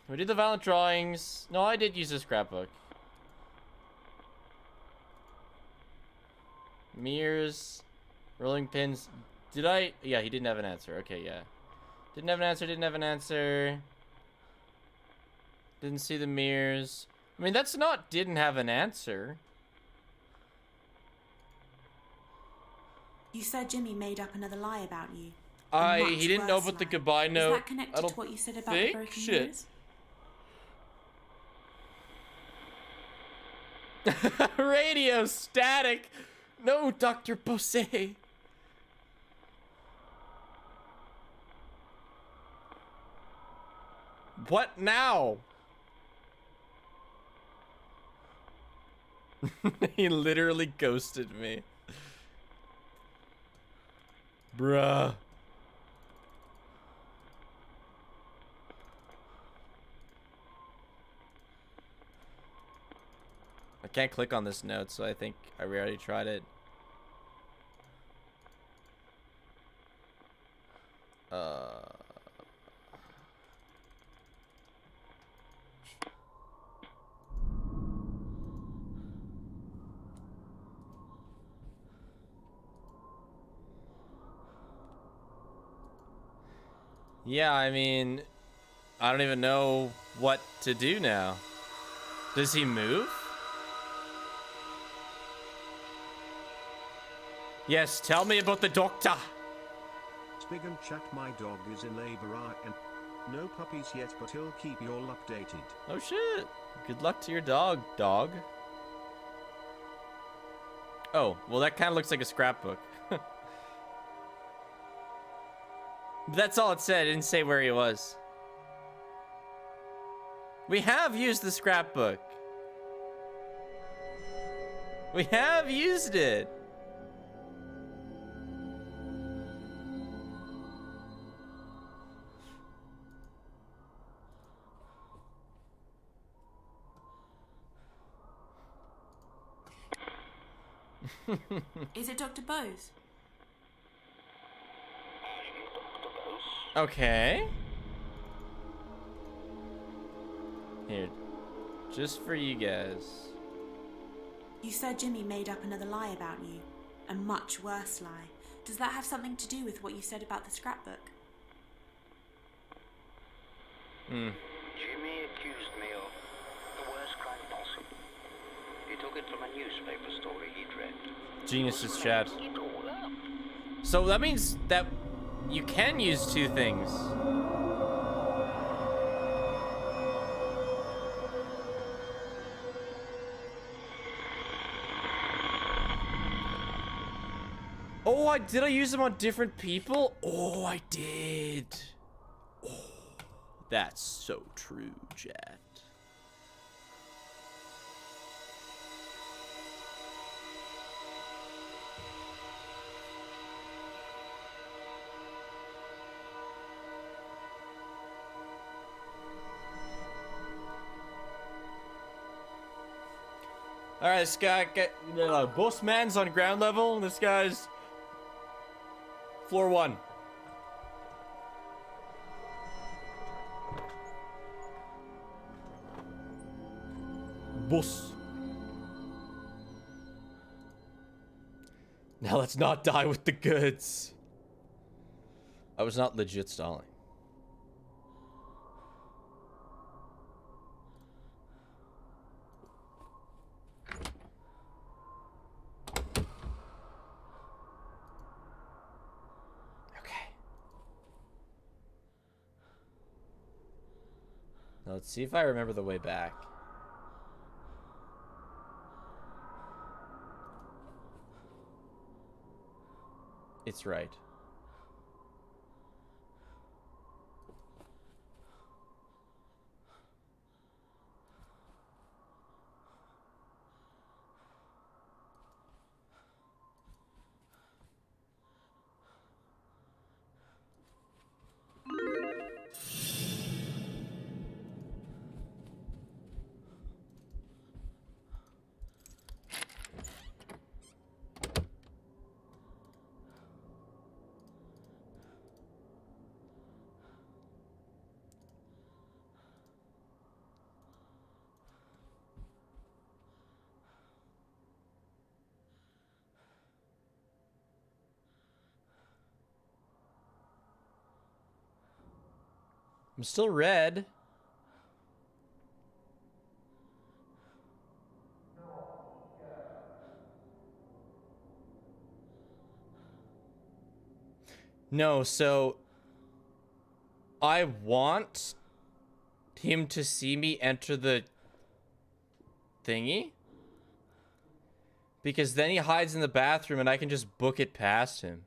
We did the violent drawings. No, I did use the scrapbook. Mirrors, rolling pins. Did I? Yeah, he didn't have an answer. Okay, yeah. Didn't have an answer. Didn't see the mirrors. I mean, that's not didn't have an answer. You said Jimmy made up another lie about you. He didn't know about the goodbye note. Is that connected to what you said about the broken mirrors? Radio static. No, Dr. Bose. What now? He literally ghosted me. Bruh. I can't click on this note, so I think I already tried it. Yeah, I mean, I don't even know what to do now. Does he move? Yes, tell me about the doctor. Spig and chat, my dog is in labor and no puppies yet, but he'll keep you all updated. Oh shit. Good luck to your dog, dog. Oh, well that kind of looks like a scrapbook. That's all it said. It didn't say where he was. We have used the scrapbook. We have used it. Is it Dr. Bose? Okay. Here, just for you guys. You said Jimmy made up another lie about you. A much worse lie. Does that have something to do with what you said about the scrapbook? Jimmy accused me of the worst crime possible. He took it from a newspaper story he'd read. Geniuses chat. Making it all up. So that means that you can use two things. Oh, did I use them on different people? Oh, I did. Oh, that's so true, chat. All right, this guy, boss man's on ground level. This guy's floor 1. Boss. Now let's not die with the goods. I was not legit stalling. Now let's see if I remember the way back. It's right. I'm still red. No, so I want him to see me enter the thingy, because then he hides in the bathroom and I can just book it past him.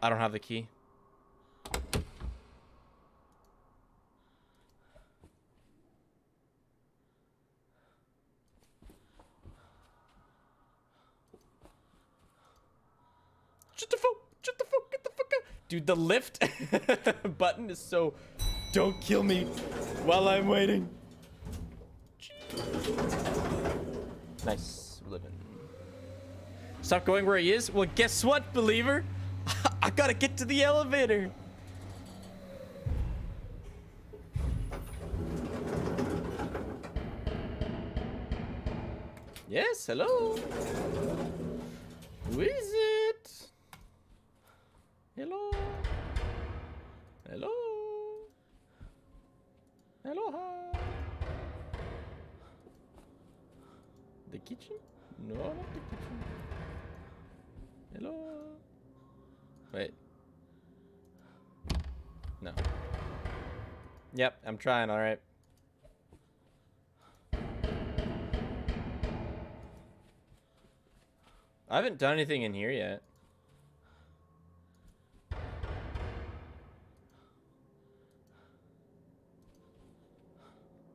I don't have the key. Shut the fuck, get the fuck out. Dude, the lift button is so... Don't kill me while I'm waiting. Nice, living. Stop going where he is? Well, guess what, believer? I gotta get to the elevator. Yes, hello. Who is it? Hello. Hello. Aloha. The kitchen? No, not the kitchen. Hello. Wait. No. Yep, I'm trying, alright. I haven't done anything in here yet.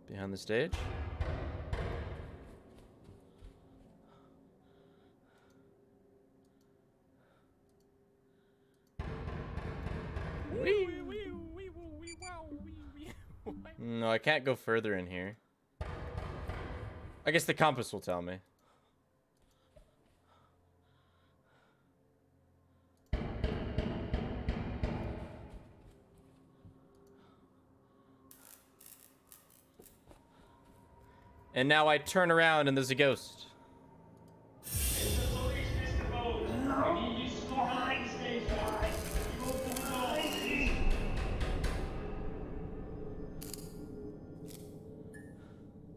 Behind the stage? No, I can't go further in here. I guess the compass will tell me. And now I turn around and there's a ghost.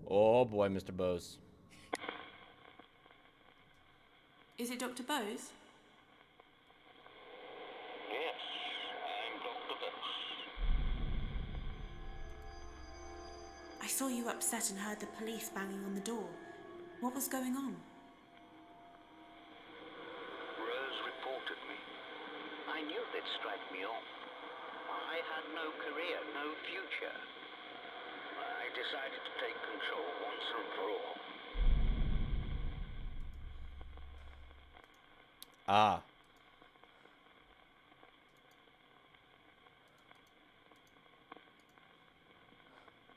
Oh boy, Mr. Bose. Is it Dr. Bose? Yes, I'm Dr. Bose. I saw you upset and heard the police banging on the door. What was going on? Rose reported me. I knew they'd strike me off. I had no career, no future. I decided to take control once and for all. Ah.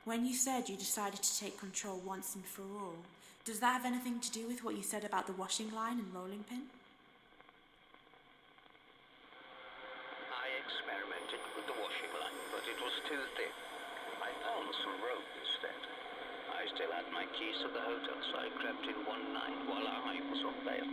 When you said you decided to take control once and for all, does that have anything to do with what you said about the washing line and rolling pin? I experimented with the washing line, but it was too thin. I found some rope instead. I still had my keys to the hotel, so I crept in one night while I was on bail.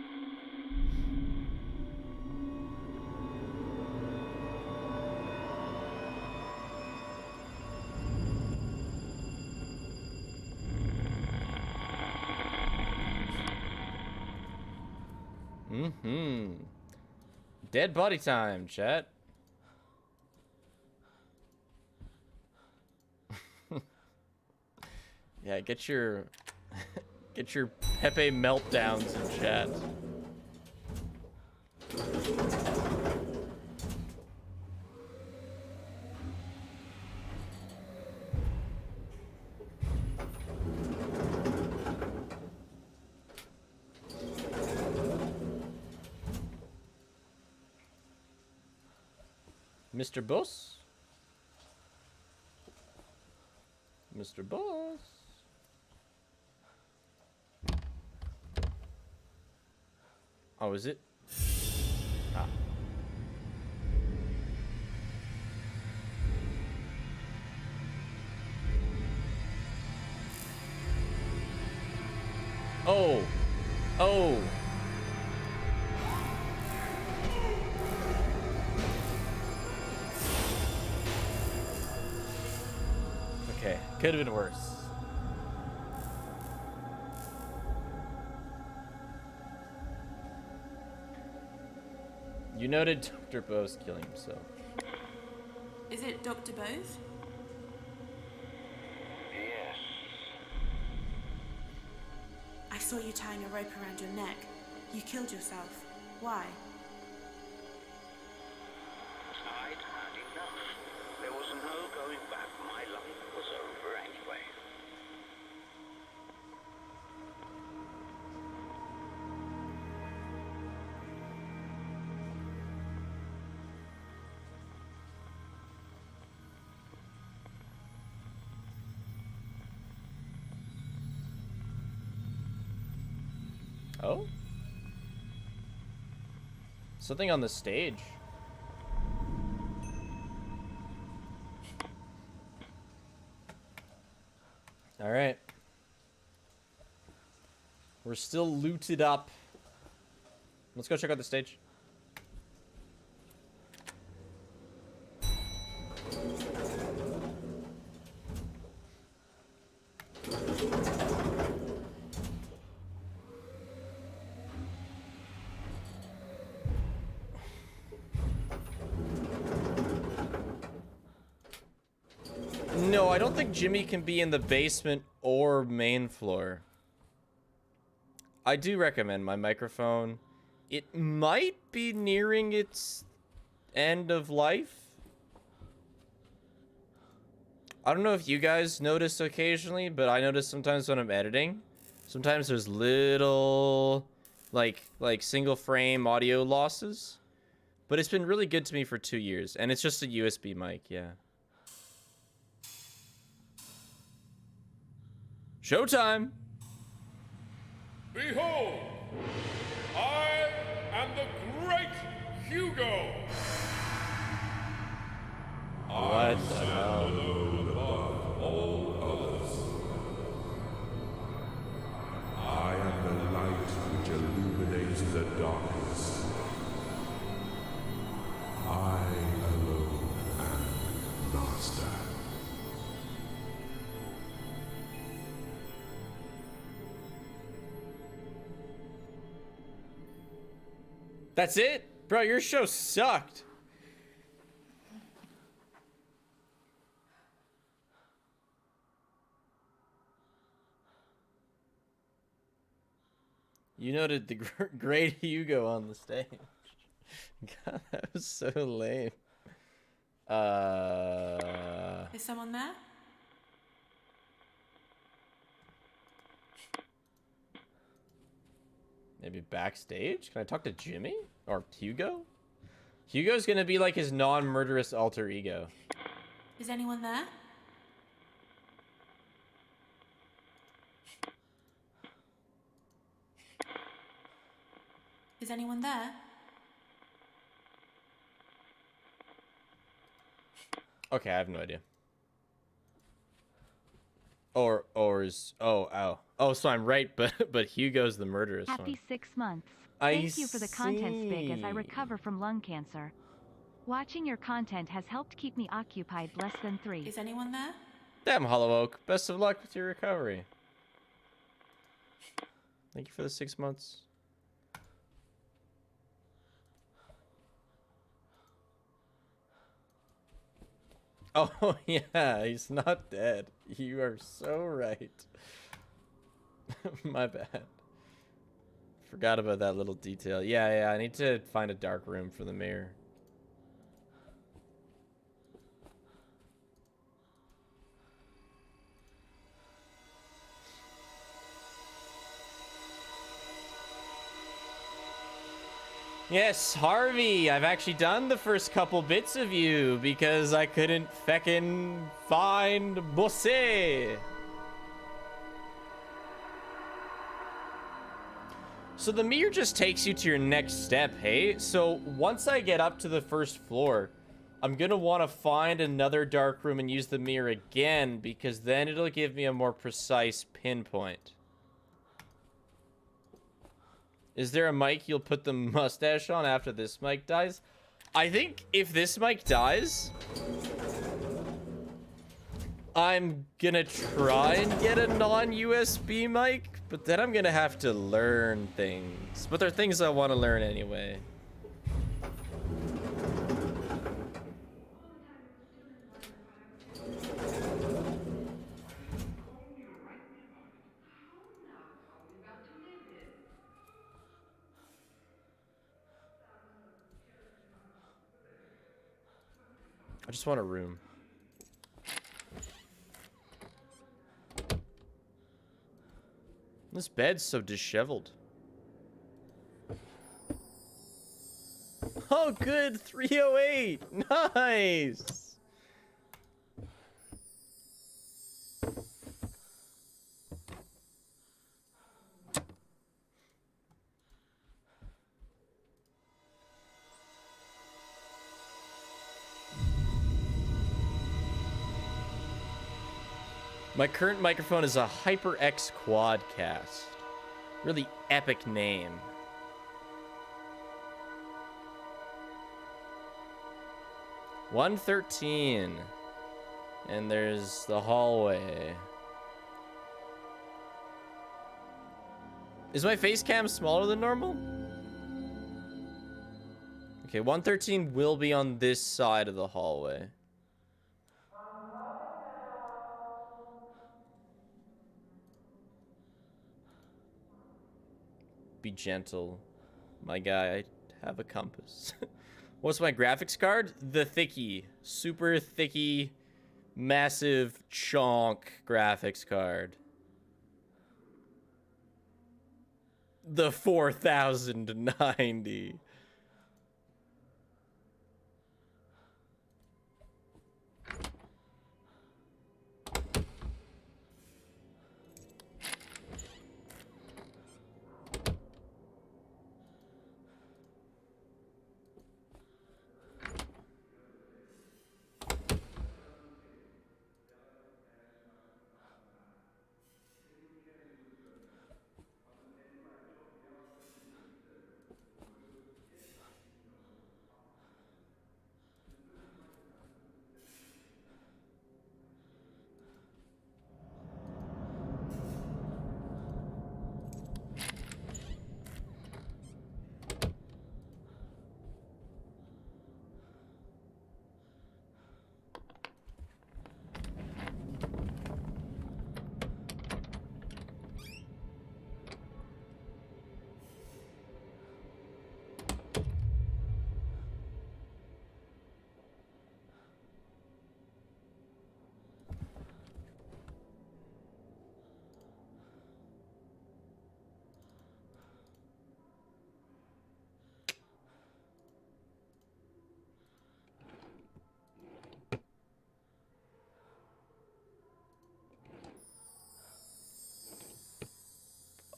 Mm-hmm. Dead body time, chat. Yeah, get your get your Pepe meltdowns in chat. Mr. Boss? Mr. Boss? Oh, is it? Ah. Oh. Oh. Okay, could have been worse. You noted Dr. Bose killing himself. Is it Dr. Bose? Yes. I saw you tying a rope around your neck. You killed yourself. Why? Oh? Something on the stage. All right. We're still looted up. Let's go check out the stage. No, I don't think Jimmy can be in the basement or main floor. I do recommend my microphone. It might be nearing its end of life. I don't know if you guys notice occasionally, but I notice sometimes when I'm editing, sometimes there's little like single frame audio losses. But it's been really good to me for 2 years, and it's just a USB mic, yeah. Showtime! Behold, I am the great Hugo. What the hell? Alone above all others. I am the light which illuminates the darkness. I alone am master. That's it? Bro, your show sucked. You noted the great Hugo on the stage. God, that was so lame. Is someone there? Maybe backstage? Can I talk to Jimmy? Or Hugo? Hugo's gonna be like his non-murderous alter ego. Is anyone there? Is anyone there? Okay, I have no idea. Or is oh, so I'm right, but Hugo's the murderous Happy one. 6 months. I Thank you for the content, Spick, as I see. recover from lung cancer. Watching your content has helped keep me occupied less than 3. Is anyone there? Damn, Hollow Oak. Best of luck with your recovery. Thank you for the 6 months. Oh, yeah, he's not dead. You are so right. My bad. Forgot about that little detail. Yeah, I need to find a dark room for the mirror. Yes, Harvey, I've actually done the first couple bits of you because I couldn't feckin' find Bosse. So the mirror just takes you to your next step, hey? So once I get up to the first floor, I'm gonna want to find another dark room and use the mirror again because then it'll give me a more precise pinpoint. Is there a mic you'll put the mustache on after this mic dies? I think if this mic dies, I'm gonna try and get a non-USB mic, but then I'm gonna have to learn things. But they're things I want to learn anyway. I just want a room. This bed's so disheveled. Oh, good. 308. Nice. My current microphone is a HyperX Quadcast. Really epic name. $113. And there's the hallway. Is my face cam smaller than normal? Okay, 113 will be on this side of the hallway. Be gentle, my guy. I have a compass. What's my graphics card? The thicky, super thicky, massive chonk graphics card. The 4090.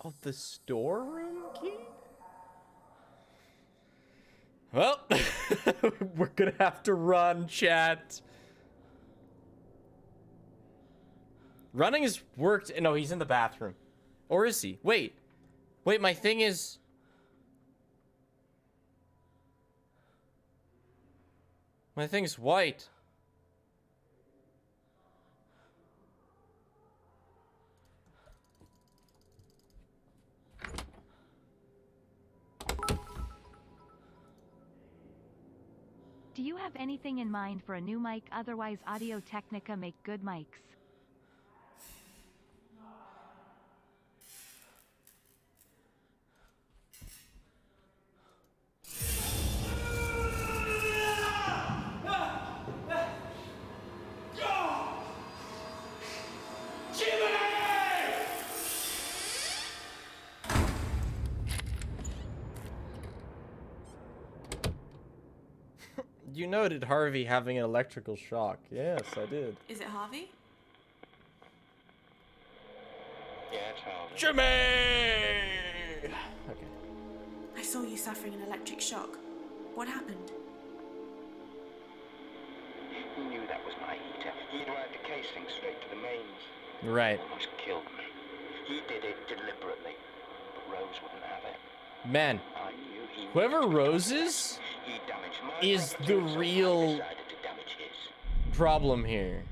Oh, the storeroom key? Well, we're gonna have to run, chat. Running has worked. No, he's in the bathroom. Or is he? Wait. Wait, my thing is... My thing's white. Do you have anything in mind for a new mic? Otherwise, Audio Technica make good mics. You noted Harvey having an electrical shock. Yes, I did. Is it Harvey? Yeah, it's Harvey. Jimmy! Okay. I saw you suffering an electric shock. What happened? He knew that was my heater. He'd wired the casing straight to the mains. Right. Almost killed me. He did it deliberately, but Rose wouldn't have it. Man, I knew he whoever Rose is the real problem here.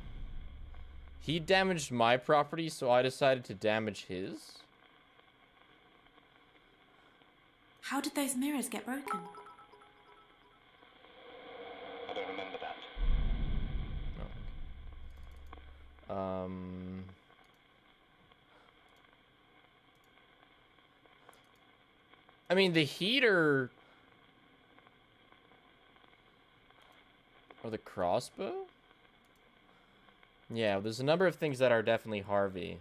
He damaged my property, so I decided to damage his. How did those mirrors get broken? I don't remember that. I mean, the heater... Or the crossbow? Yeah, there's a number of things that are definitely Harvey.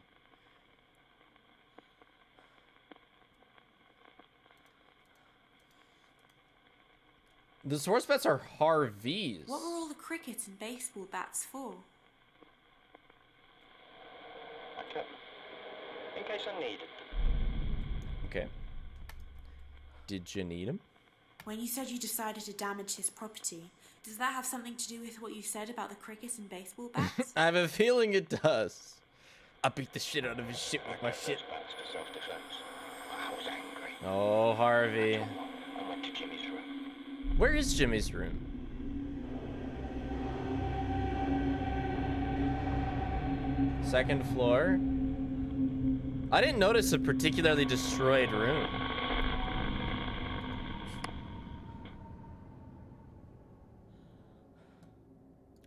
The sports bets are Harvey's. What were all the cricket and baseball bats for? I kept them. In case I needed them. Okay. Did you need him? When you said you decided to damage his property, does that have something to do with what you said about the cricket and baseball bats? I have a feeling it does. I beat the shit out of his shit with my shit. Dispatched to self-defense. I was angry. Oh, Harvey. I went to Jimmy's room. Where is Jimmy's room? Second floor. I didn't notice a particularly destroyed room.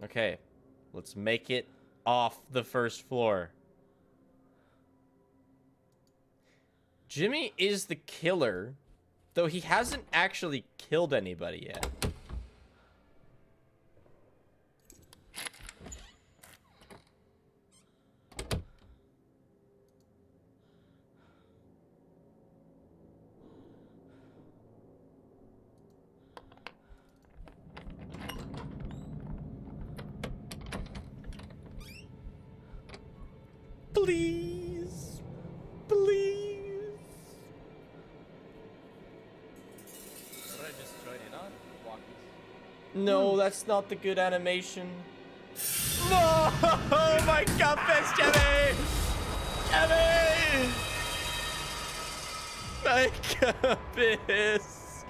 Okay, let's make it off the first floor. Jimmy is the killer, though he hasn't actually killed anybody yet. Please. Please. What I just joined in on? Walkies. No, that's not the good animation. No! Oh my compass, Jimmy! Jimmy! My compass!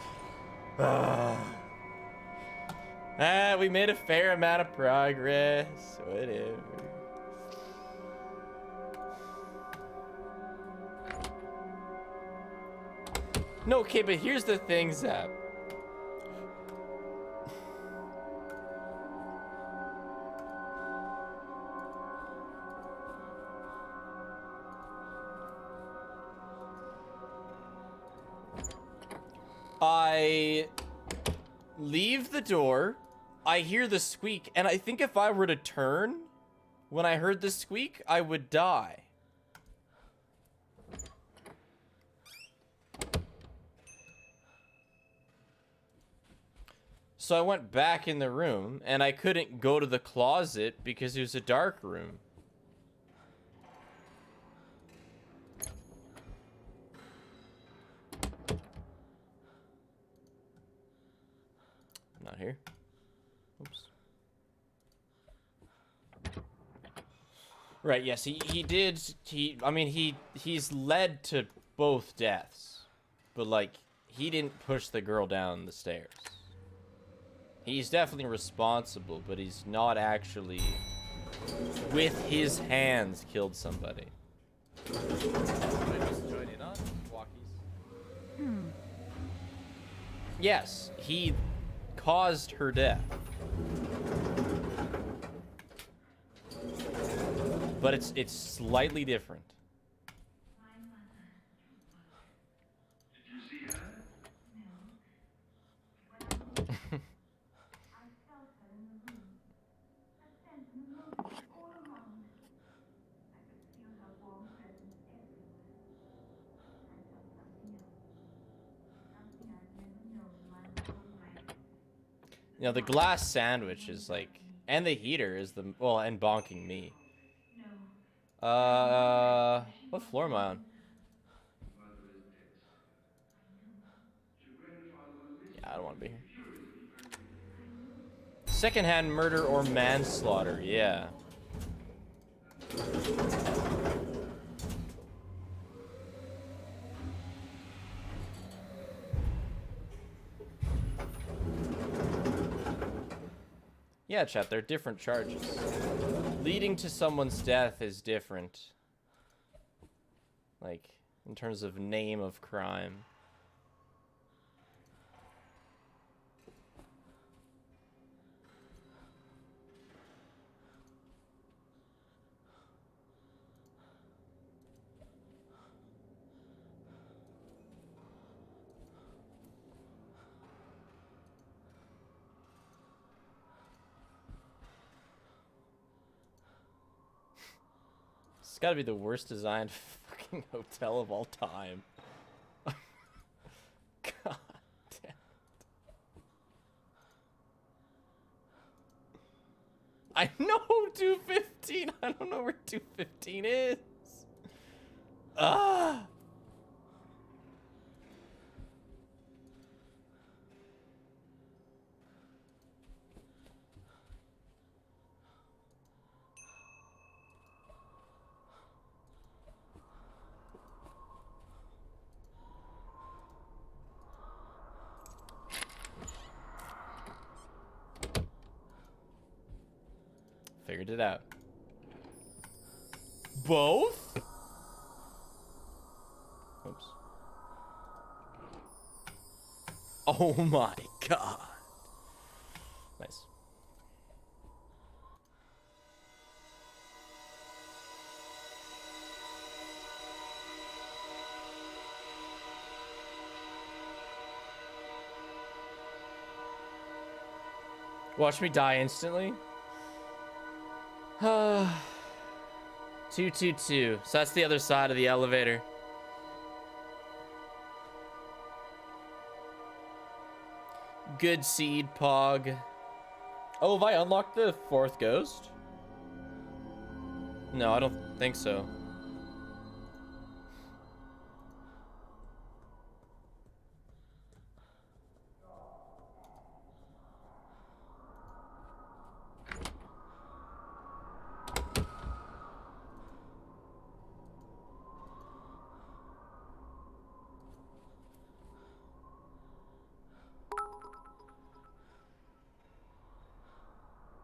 We made a fair amount of progress. Whatever. No, okay, but here's the thing, Zap. I leave the door, I hear the squeak, and I think if I were to turn when I heard the squeak, I would die. So I went back in the room, and I couldn't go to the closet because it was a dark room. Not here. Oops. Right, yes, I mean, he's led to both deaths. But, like, he didn't push the girl down the stairs. He's definitely responsible, but he's not actually, with his hands, killed somebody. What I just joined in on? Walkies. Yes, he caused her death. But it's slightly different. Did you see her? You know, the glass sandwich is like, and the heater is the, well, and bonking me. What floor am I on? Yeah, I don't want to be here. Secondhand murder or manslaughter, yeah. Yeah, chat, they're different charges. Leading to someone's death is different. Like, in terms of name of crime. It's gotta be the worst designed fucking hotel of all time. God damn it. I know 215. I don't know where 215 is. Ah. Figured it out. Both? Oops. Oh my god. Nice. Watch me die instantly. 222. So that's the other side of the elevator. Good seed, Pog. Oh, have I unlocked the 4th ghost? No, I don't think so.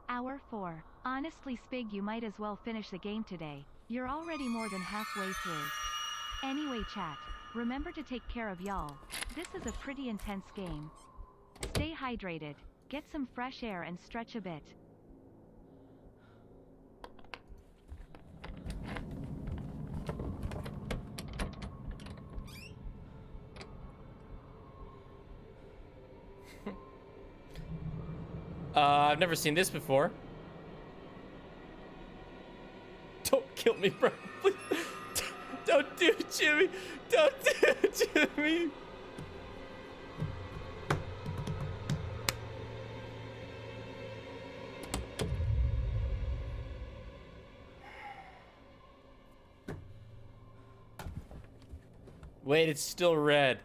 Hour 4. Honestly, Spig, you might as well finish the game today. You're already more than halfway through. Anyway, chat, remember to take care of y'all. This is a pretty intense game. Stay hydrated, get some fresh air and stretch a bit. I've never seen this before. Don't kill me, bro. Please. Don't do it, Jimmy. Don't do it, Jimmy. Wait, it's still red.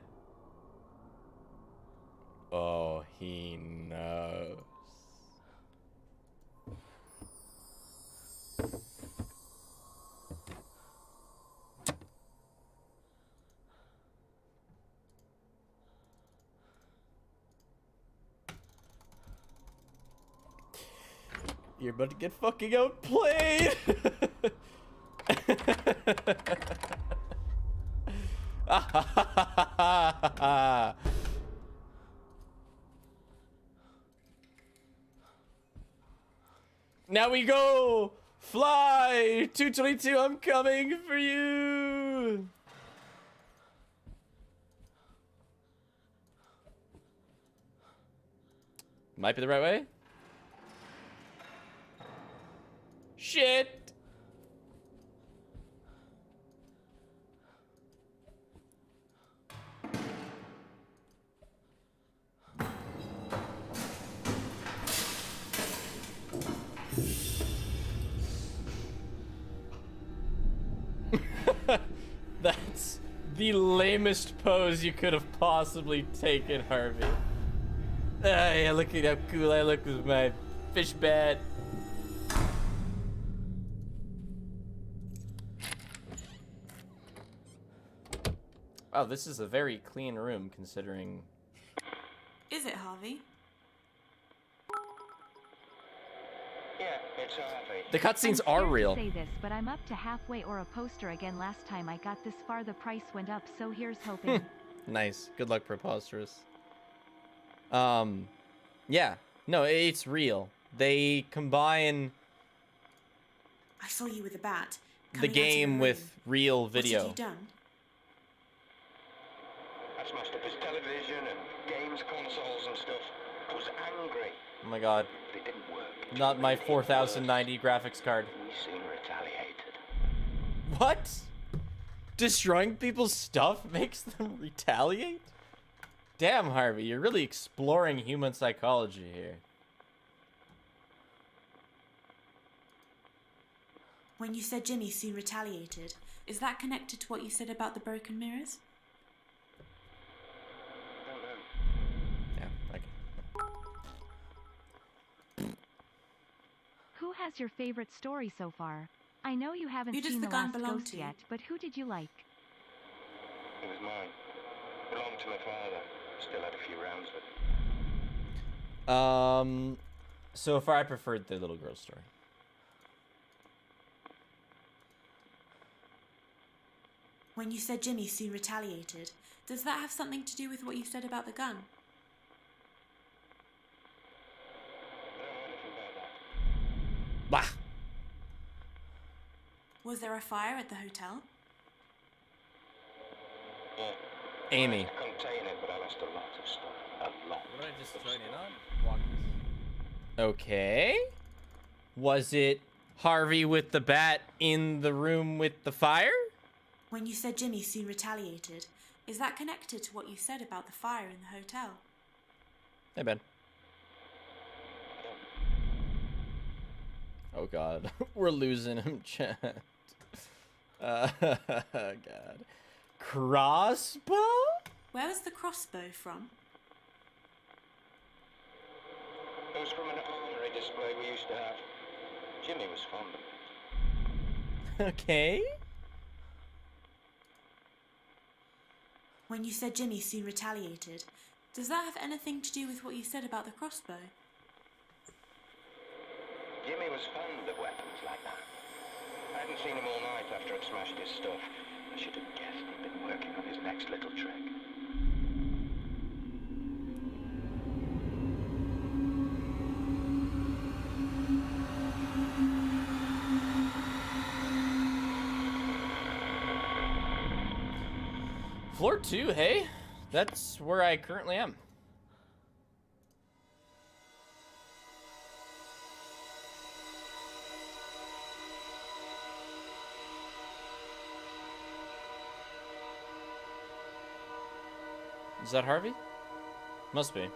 Oh, he knows. You're about to get fucking outplayed. Now we go! Fly! 222, I'm coming for you! Might be the right way? Shit! That's the lamest pose you could have possibly taken, Harvey. Yeah, look at how cool I look with my fish bat. Wow, this is a very clean room considering... Is it, Harvey? Yeah, it's Harvey. The cutscenes are real. I'm scared to say this, but I'm up to halfway or a poster again. Last time I got this far, the price went up, so here's hoping. Nice. Good luck, preposterous. Yeah. No, it's real. They combine I saw you with a bat. the game with real video. What have you done? I smashed up his television and games consoles and stuff. I was angry, Oh my god. but it didn't work. Not my 4090 graphics card. We soon retaliated. What? Destroying people's stuff makes them retaliate? Damn, Harvey, you're really exploring human psychology here. When you said Jimmy soon retaliated, is that connected to what you said about the broken mirrors? I don't know. Yeah, okay. Who has your favorite story so far? I know you haven't Who does seen the The gun Last belong Ghost to? yet, but who did you like? It was mine. Belonged to my father. Still had a few rounds with it. So far I preferred the little girl story. When you said Jimmy soon retaliated, does that have something to do with what you said about the gun? Bah. Was there a fire at the hotel? Yeah. Amy. I contain it, but I lost a lot of stuff. A lot. What did I just join in on? Walkies. Okay. Was it Harvey with the bat in the room with the fire? When you said Jimmy soon retaliated, is that connected to what you said about the fire in the hotel? Hey, Ben. Oh, God. We're losing him, chat. God. Crossbow? Where was the crossbow from? It was from an armory display we used to have. Jimmy was fond of it. Okay. When you said Jimmy soon retaliated, does that have anything to do with what you said about the crossbow? Jimmy was fond of weapons like that. I hadn't seen him all night after I'd smashed his stuff. I should have guessed he'd been working on his next little trick. Floor 2, hey? That's where I currently am. Is that Harvey? Must be.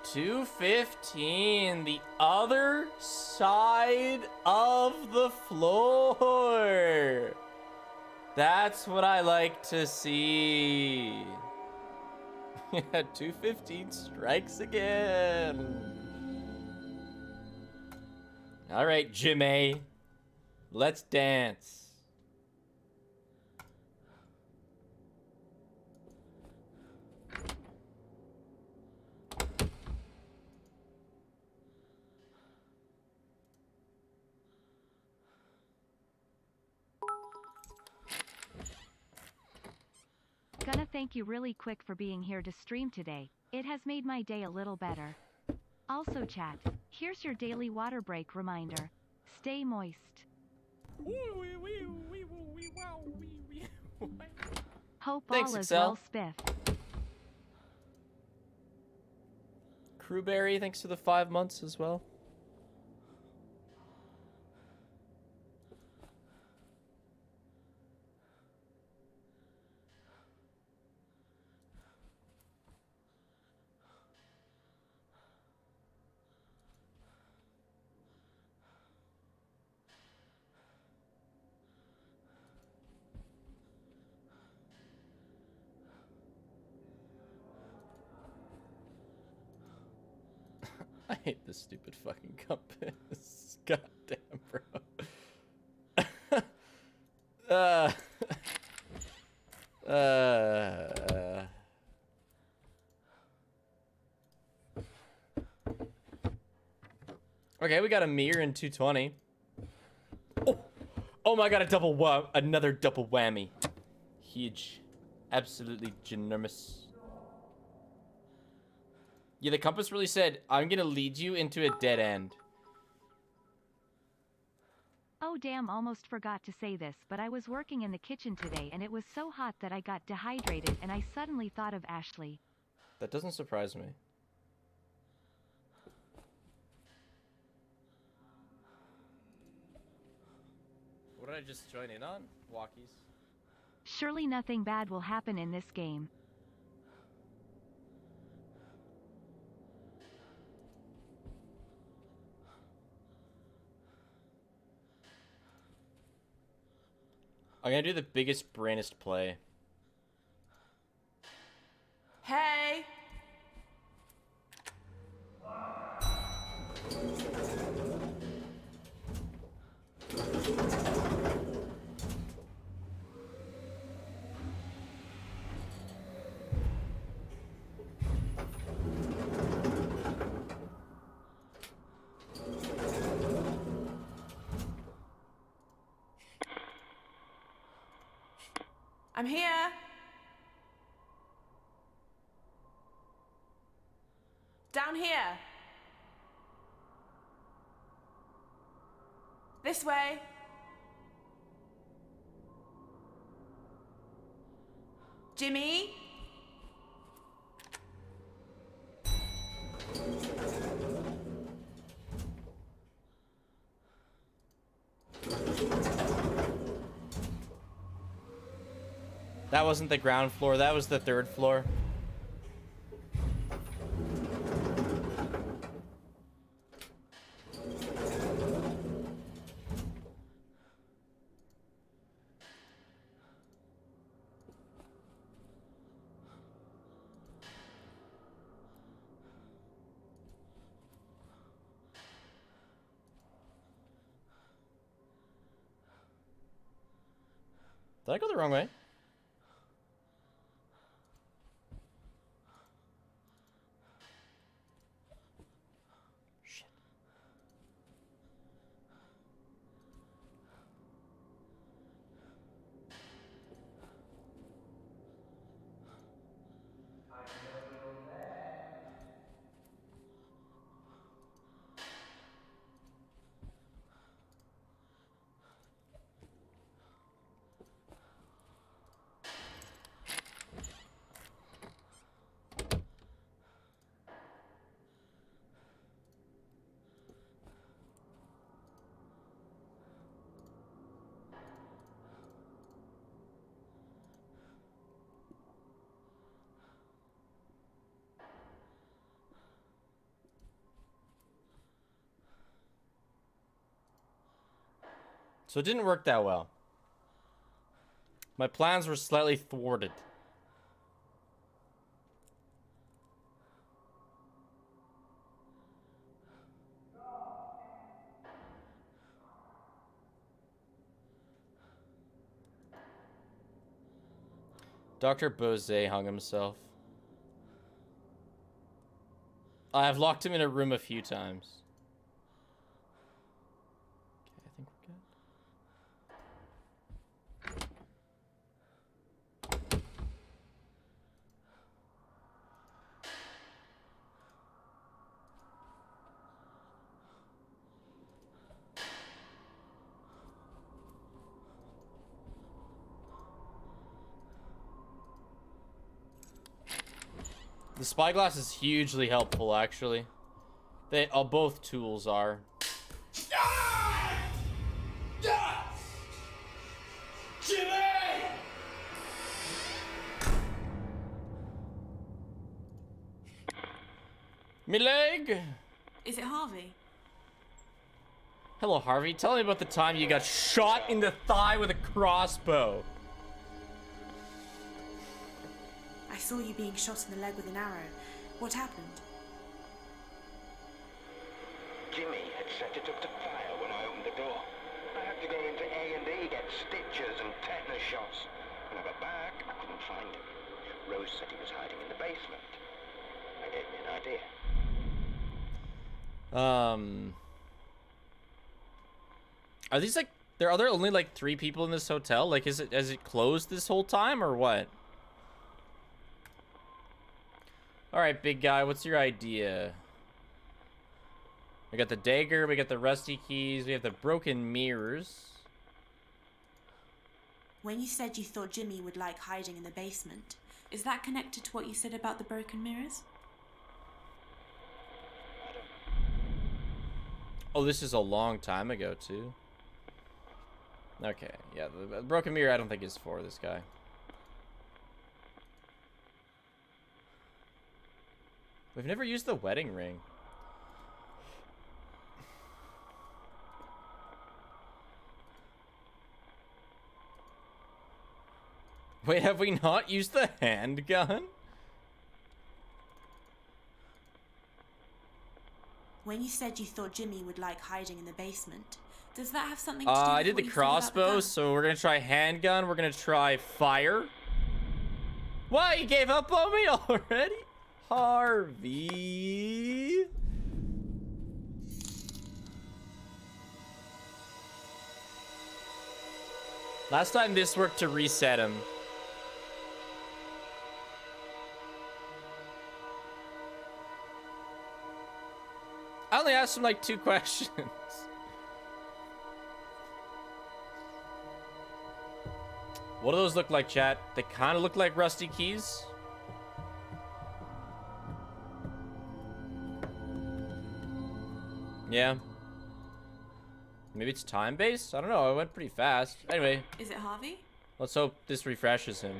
215, the other side of the floor. That's what I like to see. Yeah, 215 strikes again. All right, Jimmy. Let's dance. Gonna thank you really quick for being here to stream today. It has made my day a little better. Also chat, here's your daily water break reminder. Stay moist. Hope Thanks, all is Excel. well, Spiff. Crewberry, thanks for the 5 months as well. I hate this stupid fucking compass. God damn, bro. Okay, we got a mirror in 220. Oh my god, another double whammy. Huge. Absolutely ginormous. Yeah, the compass really said, I'm gonna lead you into a dead end. Oh damn, almost forgot to say this, but I was working in the kitchen today and it was so hot that I got dehydrated and I suddenly thought of Ashley. That doesn't surprise me. What did I just join in on? Walkies. Surely nothing bad will happen in this game. I'm gonna do the biggest brainest play. Hey! I'm here. Down here. This way. Jimmy? That wasn't the ground floor, that was the 3rd floor. Did I go the wrong way? Shit. So it didn't work that well. My plans were slightly thwarted. Dr. Bose hung himself. I have locked him in a room a few times. Okay, I think we're good. The spyglass is hugely helpful, actually. They both tools are. Jimmy! Me leg! Is it Harvey? Hello, Harvey. Tell me about the time you got shot in the thigh with a crossbow. I saw you being shot in the leg with an arrow. What happened? Jimmy had set it up to fire when I opened the door. I had to go into A&E, get stitches and tetanus shots. When I got back, I couldn't find him. Rose said he was hiding in the basement. That gave me an idea. Are these like, are there only like 3 people in this hotel? Like, has it closed this whole time or what? All right, big guy, what's your idea? We got the dagger, we got the rusty keys, we have the broken mirrors. When you said you thought Jimmy would like hiding in the basement, is that connected to what you said about the broken mirrors? Oh, this is a long time ago, too. Okay, yeah, the broken mirror I don't think is for this guy. We've never used the wedding ring. Wait, have we not used the handgun? When you said you thought Jimmy would like hiding in the basement, does that have something to do with I did what the you said about the crossbow, gun? so we're gonna try handgun, we're gonna try fire. What, you gave up on me already? Harvey. Last time this worked to reset him. asked him like 2 questions. What do those look like, chat? They kind of look like rusty keys. Yeah. Maybe it's time-based? I don't know. It went pretty fast. Anyway. Is it Harvey? Let's hope this refreshes him.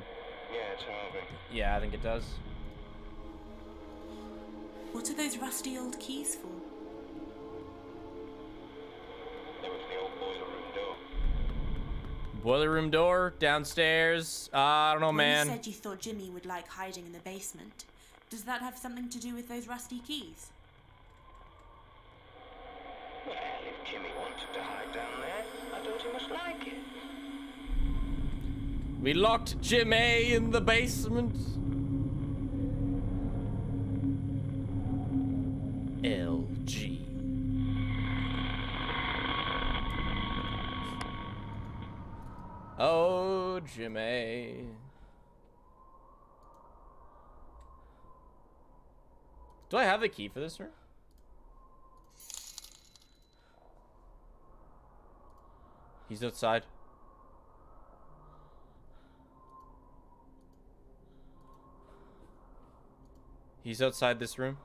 Yeah, it's Harvey. Yeah, I think it does. What are those rusty old keys for? It was the old boiler room door. Boiler room door, downstairs. I don't know, man. You said you thought Jimmy would like hiding in the basement. Does that have something to do with those rusty keys? Well, if Jimmy wanted to hide down there, I thought he must like it. We locked Jimmy in the basement. LG. Oh, Jimmy. Do I have the key for this room? He's outside. He's outside this room.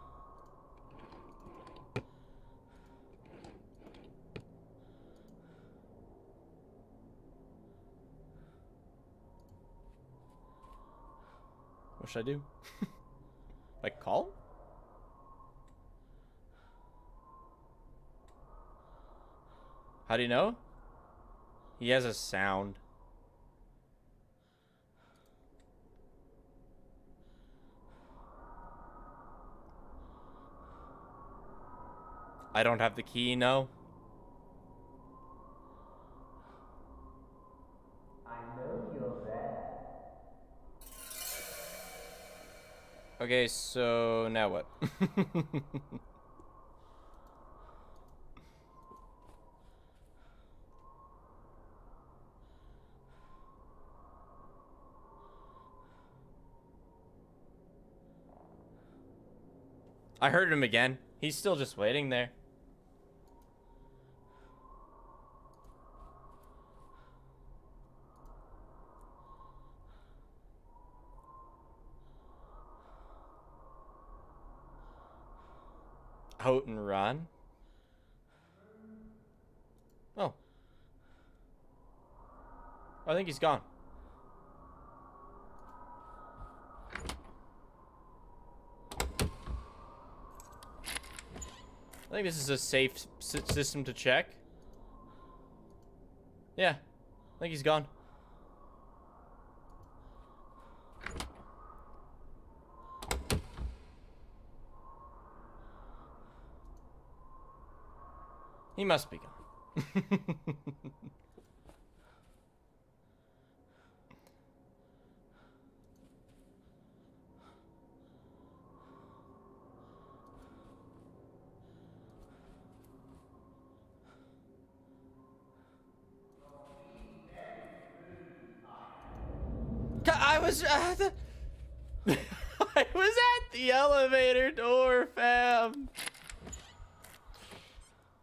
What should I do? Like call him? How do you know? He has a sound. I don't have the key, no. I know you're there. Okay, so now what? I heard him again. He's still just waiting there. Out and run. Oh. I think he's gone. I think this is a safe system to check. Yeah. I think he's gone. He must be gone. I was at the I was at the elevator door, fam.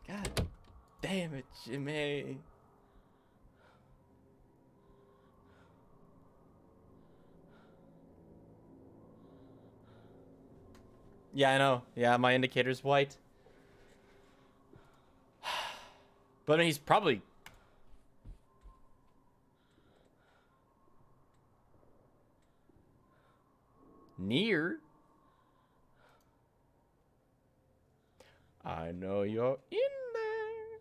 God damn it, Jimmy. Yeah, I know. Yeah, my indicator's white. But I mean, he's probably... near. I know you're in there.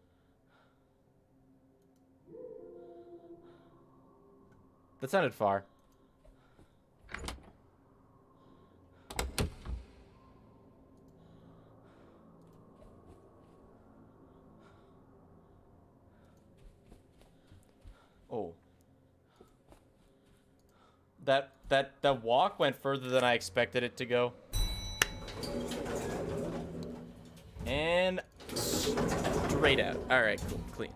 That sounded far. Oh. That walk went further than I expected it to go. And straight out. All right, cool, clean.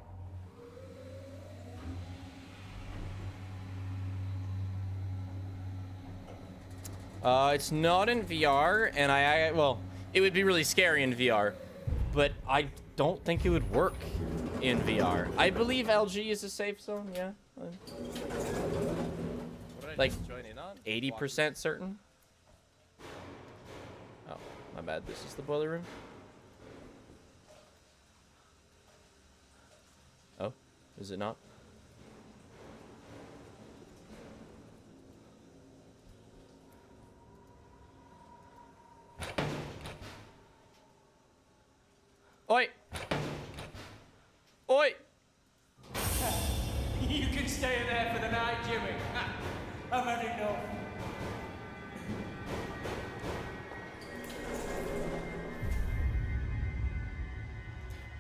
It's not in VR, and well, it would be really scary in VR. but I don't think it would work in VR. I believe LG is a safe zone, yeah. Like 80% certain. Oh, my bad. This is the boiler room. Oh, is it not? Oi! Oi! You can stay in there for the night, Jimmy. I've had enough.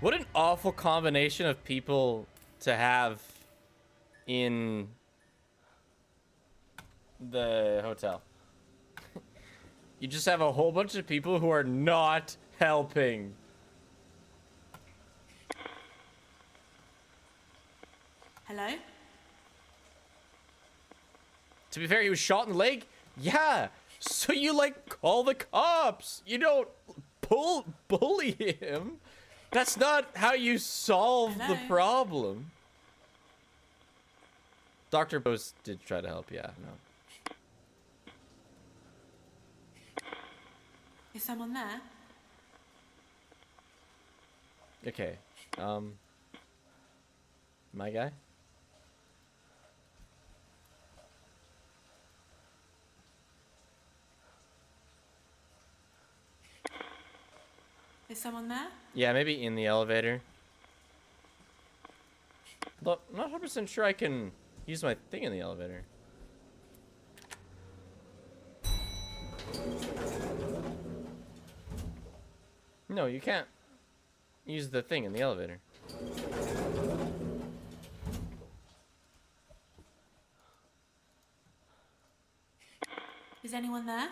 What an awful combination of people to have in the hotel. You just have a whole bunch of people who are not helping. Hello? To be fair, he was shot in the leg. Yeah. So you like call the cops. You don't bully him. That's not how you solve the problem. Dr. Bose did try to help, yeah, no. Is someone there? Okay. My guy? Is someone there? Yeah, maybe in the elevator. Look, I'm not 100% sure I can use my thing in the elevator. No, you can't use the thing in the elevator. Is anyone there?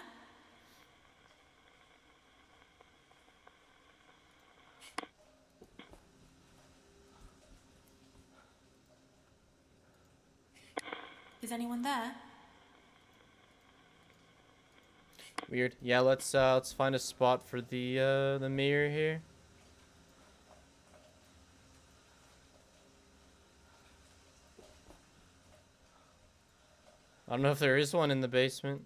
Is anyone there? Weird. Yeah, let's find a spot for the mirror here. I don't know if there is one in the basement.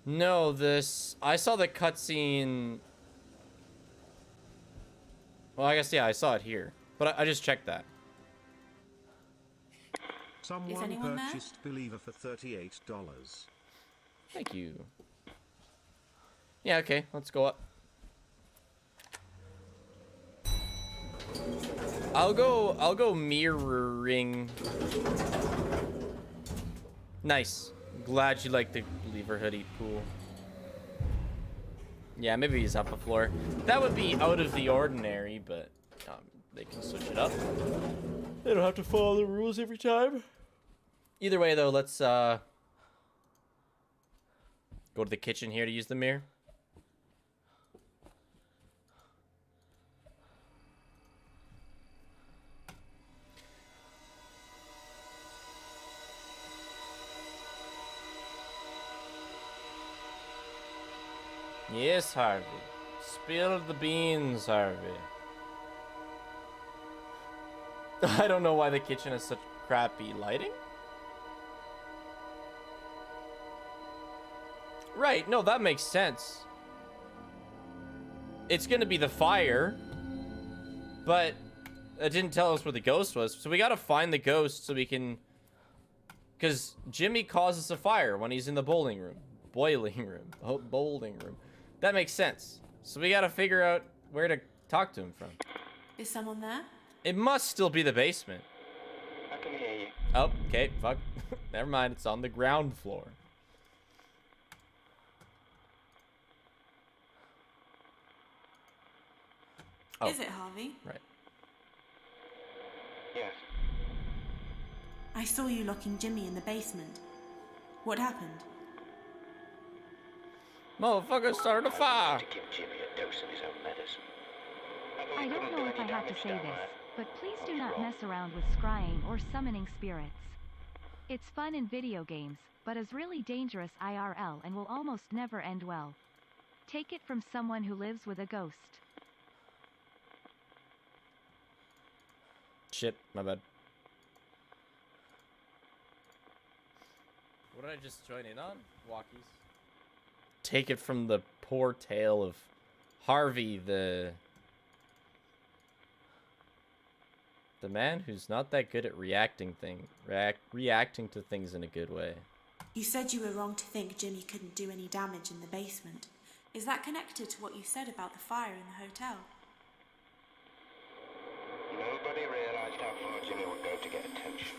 No, I saw the cutscene. Well, I guess, yeah, I saw it here. But I just checked that. Someone purchased Believer for $38. Thank you. Yeah, okay, let's go up. I'll go mirroring. Nice. Glad you like the Believer hoodie. Cool. Yeah, maybe he's up a floor. That would be out of the ordinary, but they can switch it up. They don't have to follow the rules every time. Either way, though, let's go to the kitchen here to use the mirror. Yes, Harvey. Spill the beans, Harvey. I don't know why the kitchen has such crappy lighting. Right, no, that makes sense. It's gonna be the fire, but it didn't tell us where the ghost was. So we gotta find the ghost so we can... Because Jimmy causes a fire when he's in the bowling room. Bowling room. That makes sense. So we gotta figure out where to talk to him from. Is someone there? It must still be the basement. I can hear you. Oh, okay, fuck. Never mind, it's on the ground floor. Oh. Is it Harvey? Right. Yes. I saw you locking Jimmy in the basement. What happened? Motherfucker started a fire. To give Jimmy a dose of his own medicine. I don't know if I have to say this, but please do not mess around with scrying or summoning spirits. It's fun in video games, but is really dangerous IRL and will almost never end well. Take it from someone who lives with a ghost. Shit, my bad. What did I just join in on? Walkies. Take it from the poor tale of Harvey, the man who's not that good at reacting to things in a good way. You said you were wrong to think Jimmy couldn't do any damage in the basement. Is that connected to what you said about the fire in the hotel? Nobody realized how far Jimmy would go to get attention.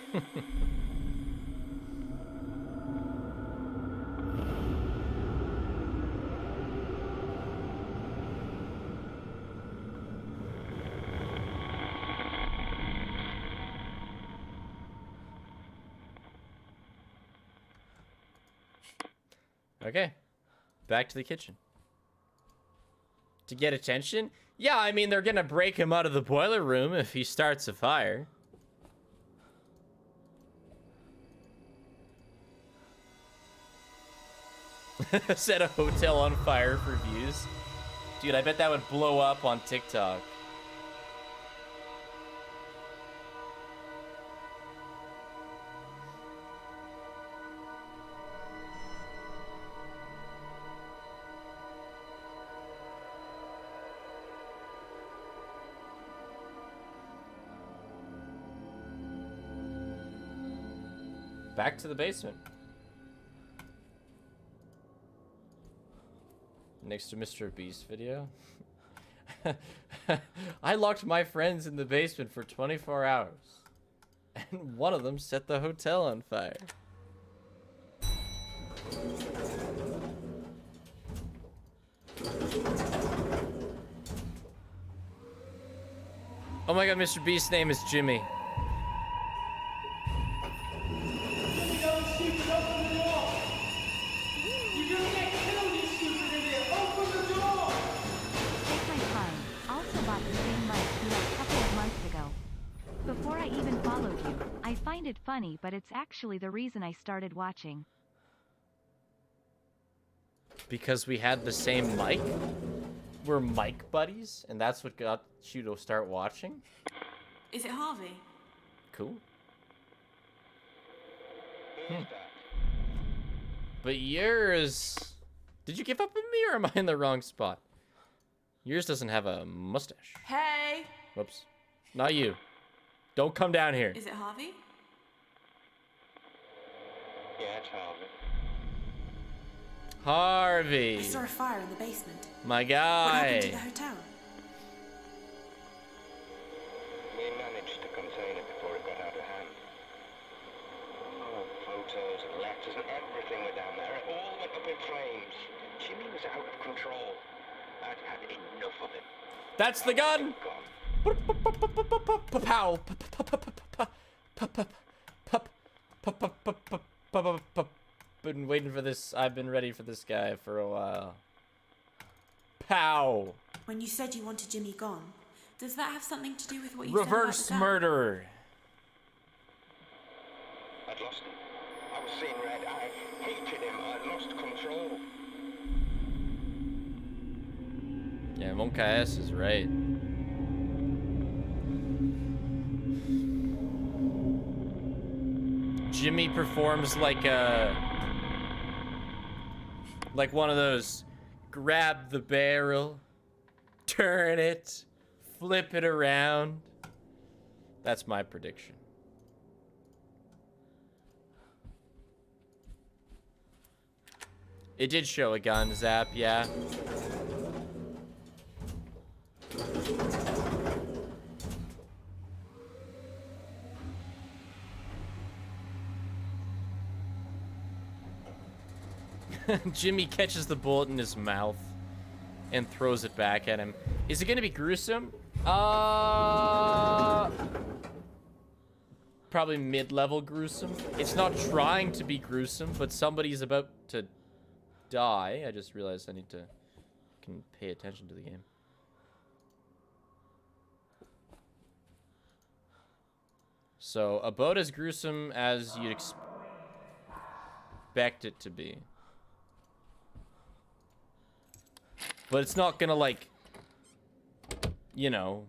Okay, back to the kitchen. To get attention? Yeah, I mean, they're gonna break him out of the boiler room if he starts a fire. Set a hotel on fire for views. Dude, I bet that would blow up on TikTok. Back to the basement. Next to Mr. Beast video. I locked my friends in the basement for 24 hours. And one of them set the hotel on fire. Oh my god, Mr. Beast's name is Jimmy. Before I even followed you, I find it funny, but it's actually the reason I started watching. Because we had the same mic? We're mic buddies? And that's what got you to start watching? Is it Harvey? Cool. But yours... Did you give up on me, or am I in the wrong spot? Yours doesn't have a mustache. Hey! Whoops. Not you. Don't come down here. Is it Harvey? Yeah, it's Harvey. Harvey. I saw a fire in the basement. My What happened to guy. the hotel? We managed to contain it before it got out of hand. Oh, photos and letters and everything were down there. It all went up in flames. Jimmy was out of control. I'd had enough of him. That's the gun. Pow. Been waiting for this. I've been ready for this guy for a while. Pow. When you said you wanted Jimmy gone, does that have something to do with what you Reverse said about the gun? murderer. I'd lost him. I was seeing red. I hated him. I lost control. Yeah, Monka S is right. Jimmy performs like one of those grab the barrel, turn it, flip it around. That's my prediction. It did show a gun zap, yeah. Jimmy catches the bullet in his mouth and throws it back at him. Is it gonna be gruesome? Probably mid-level gruesome. It's not trying to be gruesome, but somebody's about to die. I just realized I need to pay attention to the game. So about as gruesome as you'd expect. expect it to be. But it's not gonna, like, you know,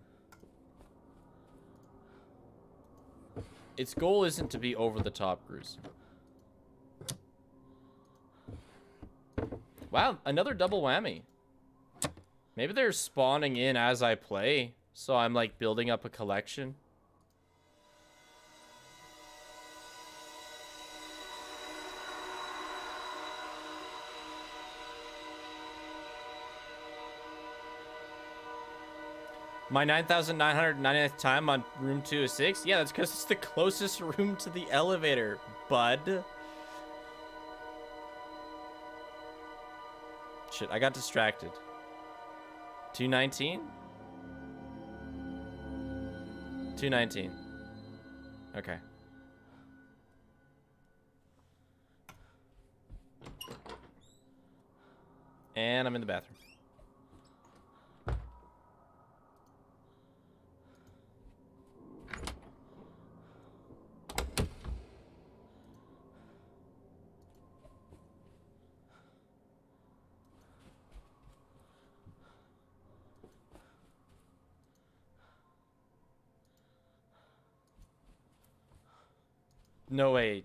its goal isn't to be over the top gruesome. Wow, another double whammy. Maybe they're spawning in as I play, so I'm like building up a collection. My 9,999th time on room 206? Yeah, that's because it's the closest room to the elevator, bud. Shit, I got distracted. 219? 219. Okay. And I'm in the bathroom. No way.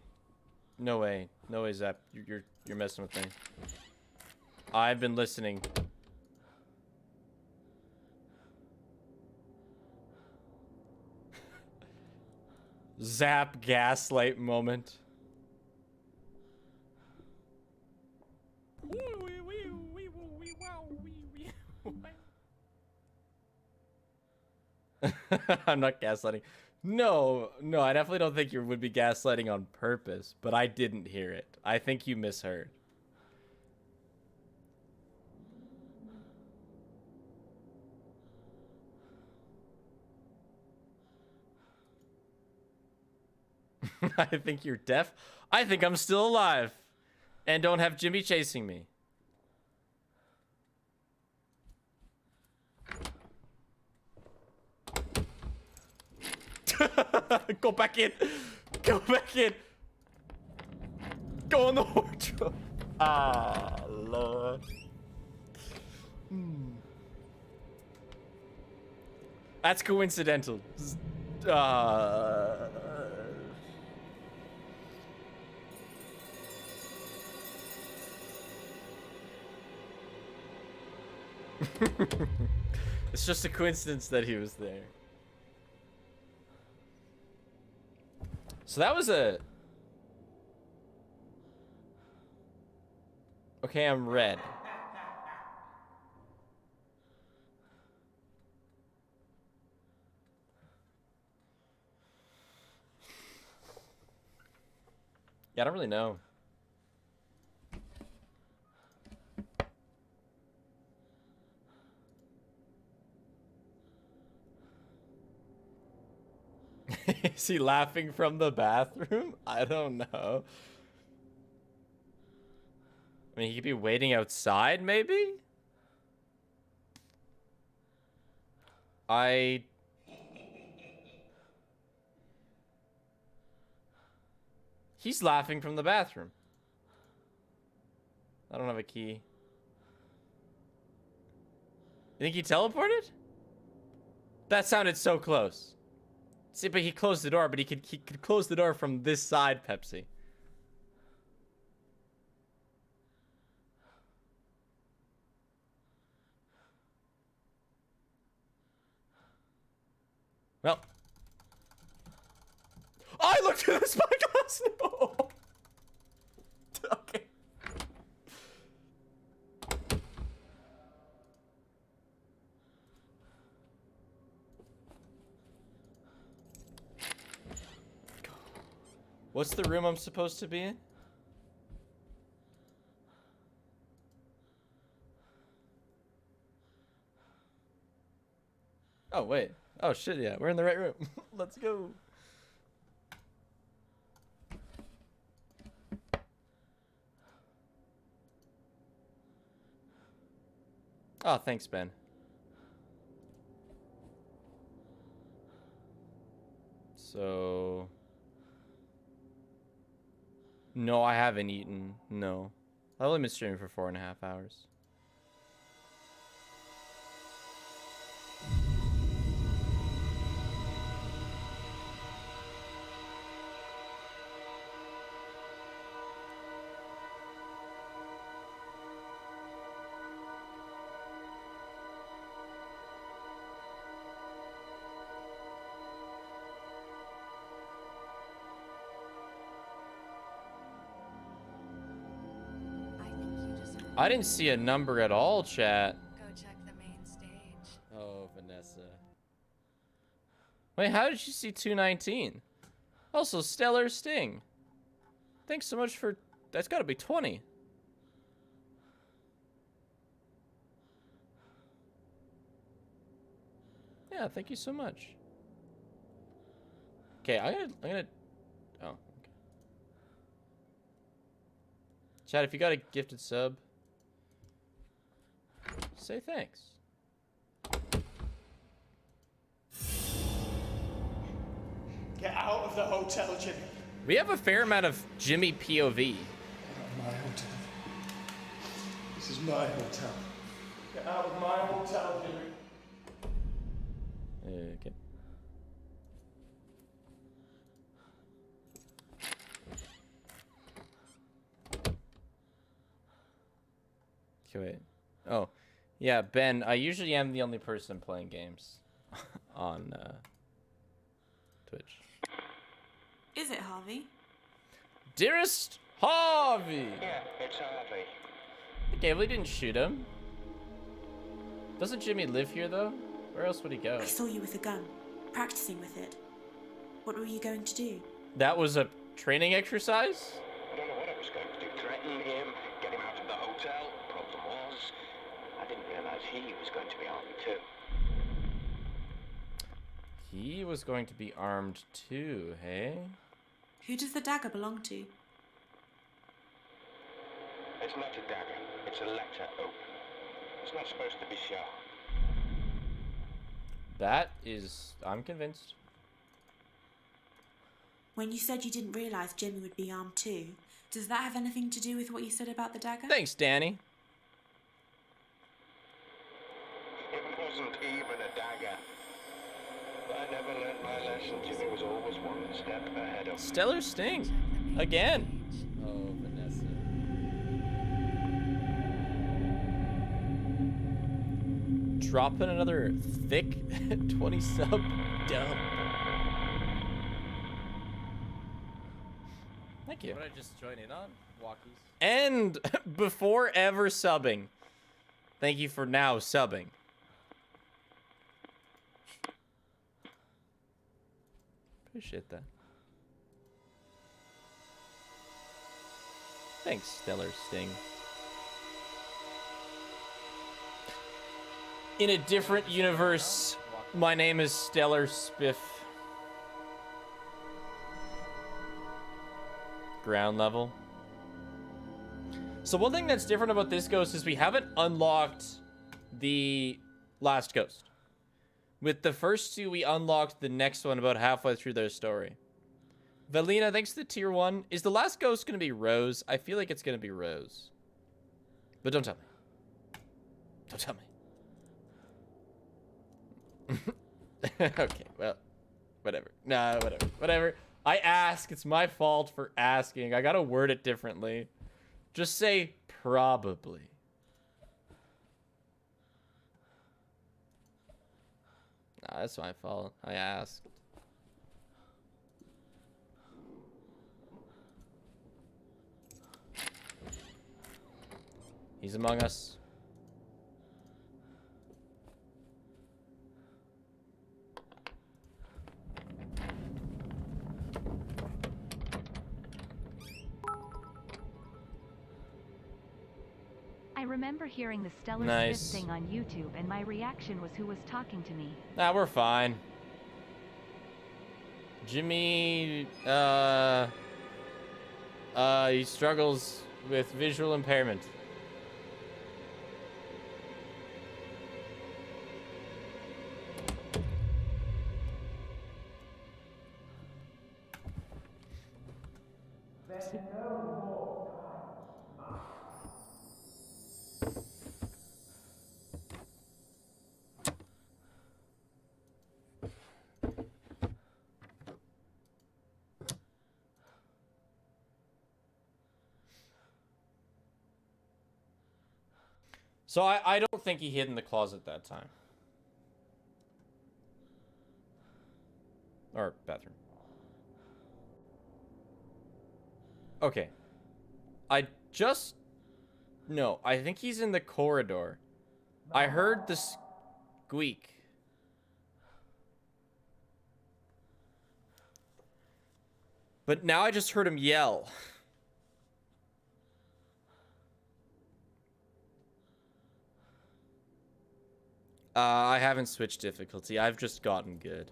No way. No way, Zap. You're messing with me. I've been listening. Zap gaslight moment. I'm not gaslighting. No, I definitely don't think you would be gaslighting on purpose, but I didn't hear it. I think you misheard. I think you're deaf. I think I'm still alive and don't have Jimmy chasing me. Go back in. Go back in. Go in the wardrobe. Ah, Lord. That's coincidental. It's just a coincidence that he was there. So that was a... Okay, I'm red. Yeah, I don't really know. Is he laughing from the bathroom? I don't know. I mean, he could be waiting outside, maybe? He's laughing from the bathroom. I don't have a key. You think he teleported? That sounded so close. See, but he closed the door, but he could close the door from this side, Pepsi. Well. I looked at the spyglass. No. Okay. What's the room I'm supposed to be in? Oh, wait. Oh, shit, yeah. We're in the right room. Let's go. Oh, thanks, Ben. So... No, I haven't eaten. No. I've only been streaming for 4.5 hours. I didn't see a number at all, chat. Go check the main stage. Oh, Vanessa. Wait, how did you see 219? Also, Stellar Sting. Thanks so much for... That's gotta be 20. Yeah, thank you so much. Okay, I'm gonna... Oh, okay. Chat, if you got a gifted sub... Say thanks. Get out of the hotel, Jimmy. We have a fair amount of Jimmy POV. My hotel. This is my hotel. Get out of my hotel, Jimmy. Okay. Okay, wait. Oh. Yeah, Ben, I usually am the only person playing games on Twitch. Is it, Harvey? Dearest Harvey! Yeah, it's Harvey. Okay, we didn't shoot him. Doesn't Jimmy live here, though? Where else would he go? I saw you with a gun, practicing with it. What were you going to do? That was a training exercise? I don't know what I was going to do. Threaten him, get him out of the hotel. Problem was, I didn't realize he was going to be armed too. He was going to be armed too, hey? Who does the dagger belong to? It's not a dagger. It's a letter open. It's not supposed to be sharp. That is... I'm convinced. When you said you didn't realize Jimmy would be armed too, does that have anything to do with what you said about the dagger? Thanks, Danny. It wasn't even a dagger. I never learned my lesson. Jimmy was always one step ahead of me. Stellar Sting. Again. Oh, Vanessa. Dropping another thick 20 sub dump. Thank you. What did I just join in on? Walkies. And before ever subbing. Thank you for now subbing. Appreciate that. Thanks, Stellar Sting. In a different universe, my name is Stellar Spiff. Ground level. So one thing that's different about this ghost is we haven't unlocked the last ghost. With the first two, we unlocked the next one about halfway through their story. Valina, thanks to the tier 1. Is the last ghost going to be Rose? I feel like it's going to be Rose. But don't tell me. Don't tell me. Okay, well, whatever. Nah, whatever. Whatever. I ask. It's my fault for asking. I got to word it differently. Just say probably. Nah, that's my fault. I asked. He's among us. I remember hearing the Stellar Nice. Smith thing on YouTube, and my reaction was who was talking to me. Nah, we're fine. Jimmy, he struggles with visual impairment. Better know So I don't think he hid in the closet that time. Or bathroom. Okay. No, I think he's in the corridor. I heard the squeak. But now I just heard him yell. I haven't switched difficulty. I've just gotten good.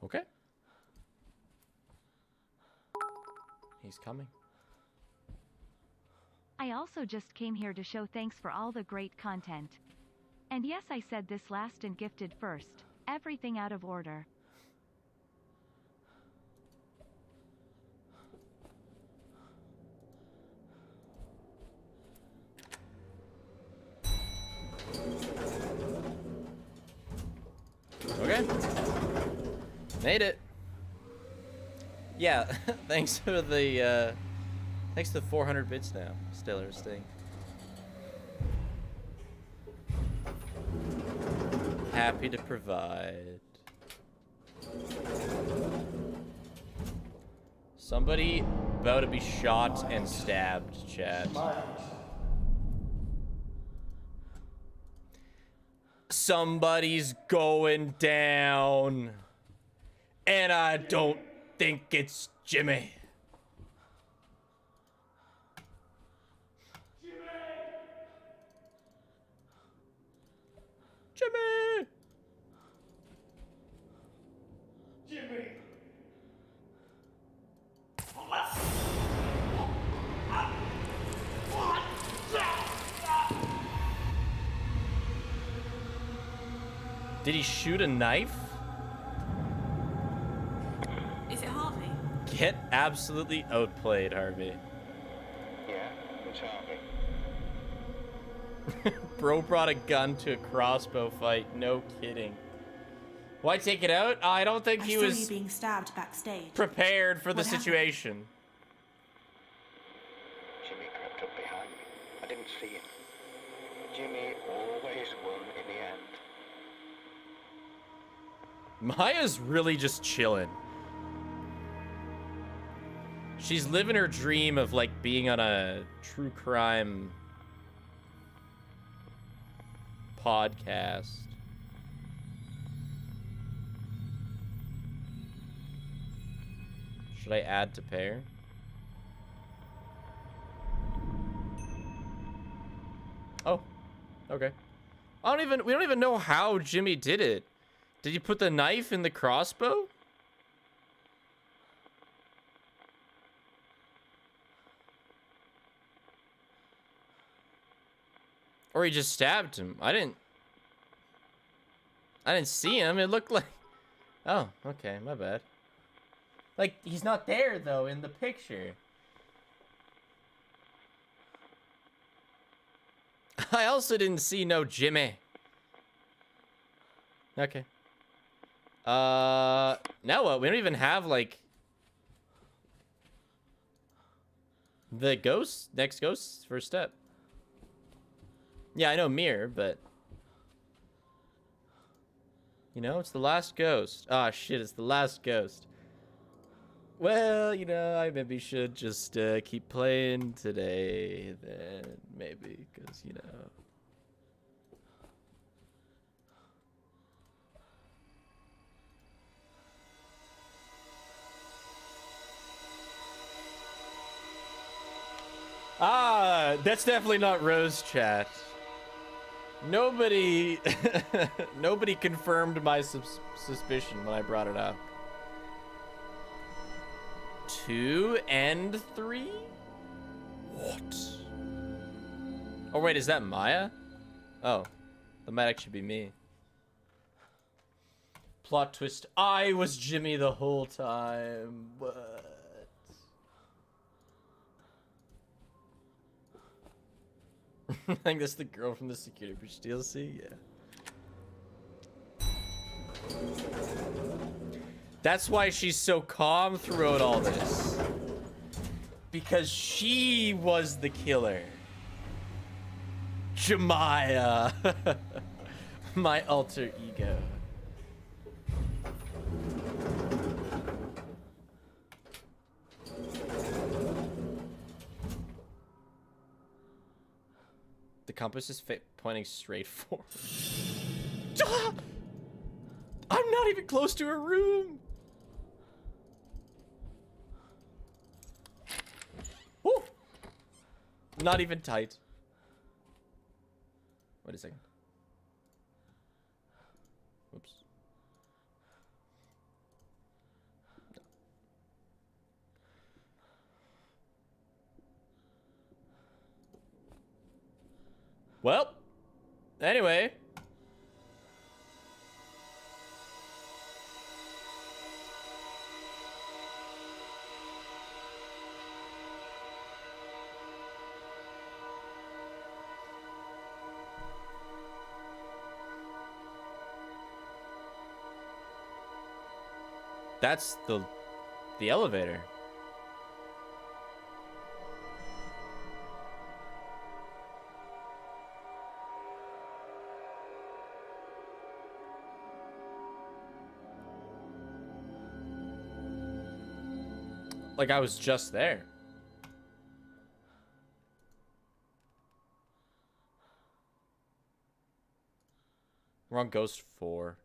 Okay. He's coming. I also just came here to show thanks for all the great content. And yes, I said this last and gifted first. Everything out of order. Okay. Made it. Yeah, thanks for the, thanks to the 400 bits now. Stellar Sting. Happy to provide. Somebody about to be shot and stabbed, chat. Somebody's going down. And I don't think it's Jimmy. Jimmy! Jimmy! Did he shoot a knife? Is it Harvey? Get absolutely outplayed, Harvey. Yeah, it's Harvey. Bro brought a gun to a crossbow fight. No kidding. Why take it out? I don't think he I saw was you being stabbed backstage. prepared for the What happened? situation. Jimmy crept up behind me. I didn't see him. Jimmy always won in the end. Maya's really just chilling. She's living her dream of like being on a true crime podcast. Should I add to pair? Oh, okay. We don't even know how Jimmy did it. Did you put the knife in the crossbow? Or he just stabbed him. I didn't see him. It looked like... Oh, okay, my bad. Like, he's not there, though, in the picture. I also didn't see no Jimmy. Okay. Now what? We don't even have, like... the ghost? Next ghost? First step. Yeah, I know mirror, but... You know, it's the last ghost. Ah, shit, it's the last ghost. Well, you know, I maybe should just keep playing today, then, maybe, because, you know... Ah, that's definitely not Rose chat. Nobody confirmed my suspicion when I brought it up. 2 and 3? What? Oh wait, is that Maya? Oh, that might actually be me. Plot twist, I was Jimmy the whole time. What? I think that's the girl from the security breach DLC, yeah. That's why she's so calm throughout all this. Because she was the killer. Jemiah. My alter ego. The compass is pointing straight forward. Ah! I'm not even close to her room. Woo! Not even tight. Wait a second. Whoops. Well, anyway. That's the elevator. Like I was just there. We're on Ghost 4.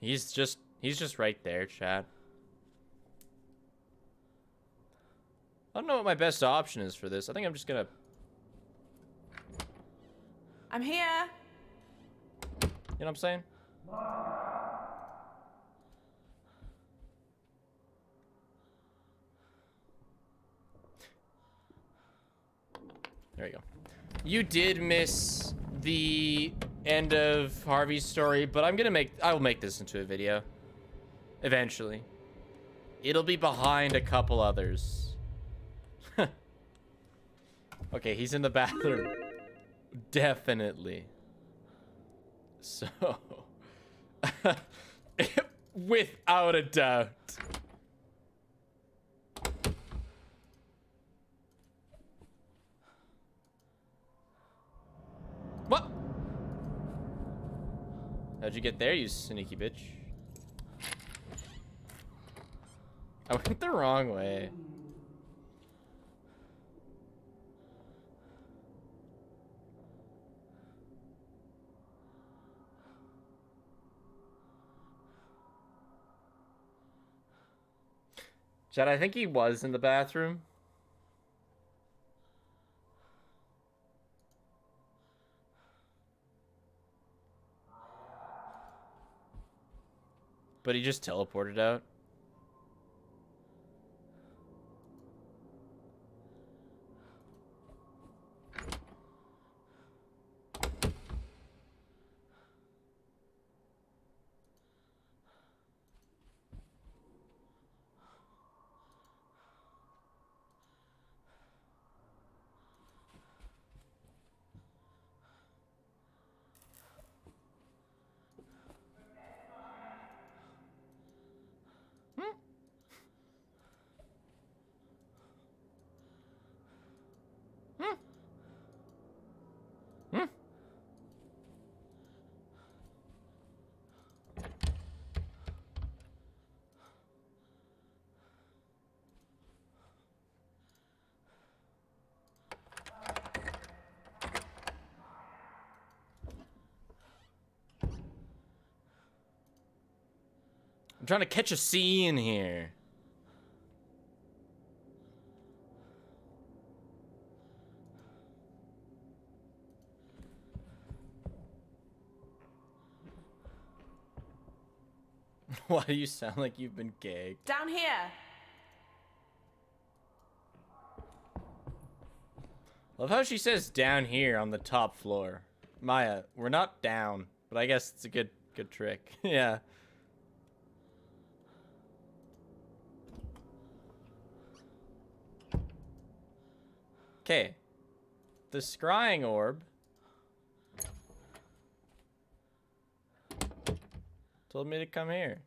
He's just right there, Chad. I don't know what my best option is for this. I think I'm just gonna... I'm here. You know what I'm saying? There you go. You did miss the end of Harvey's story, but I will make this into a video. Eventually. It'll be behind a couple others. Okay, he's in the bathroom. Definitely. So... without a doubt. What? How'd you get there, you sneaky bitch? I went the wrong way. Chad, I think he was in the bathroom. But he just teleported out. I'm trying to catch a scene here. Why do you sound like you've been gagged? Down here. Love how she says down here on the top floor. Maya, we're not down, but I guess it's a good trick. Yeah. Okay. The scrying orb Told me to come here.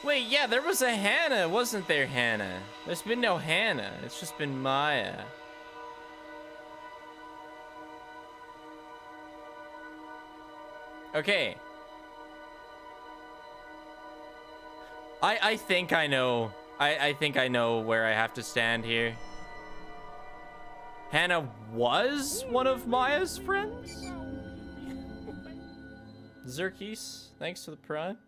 Wait, yeah, there was a Hannah, wasn't there, Hannah? There's been no Hannah. It's just been Maya. Okay. I think I know. I think I know where I have to stand here. Hannah was one of Maya's friends? Zerkis, thanks for the prime.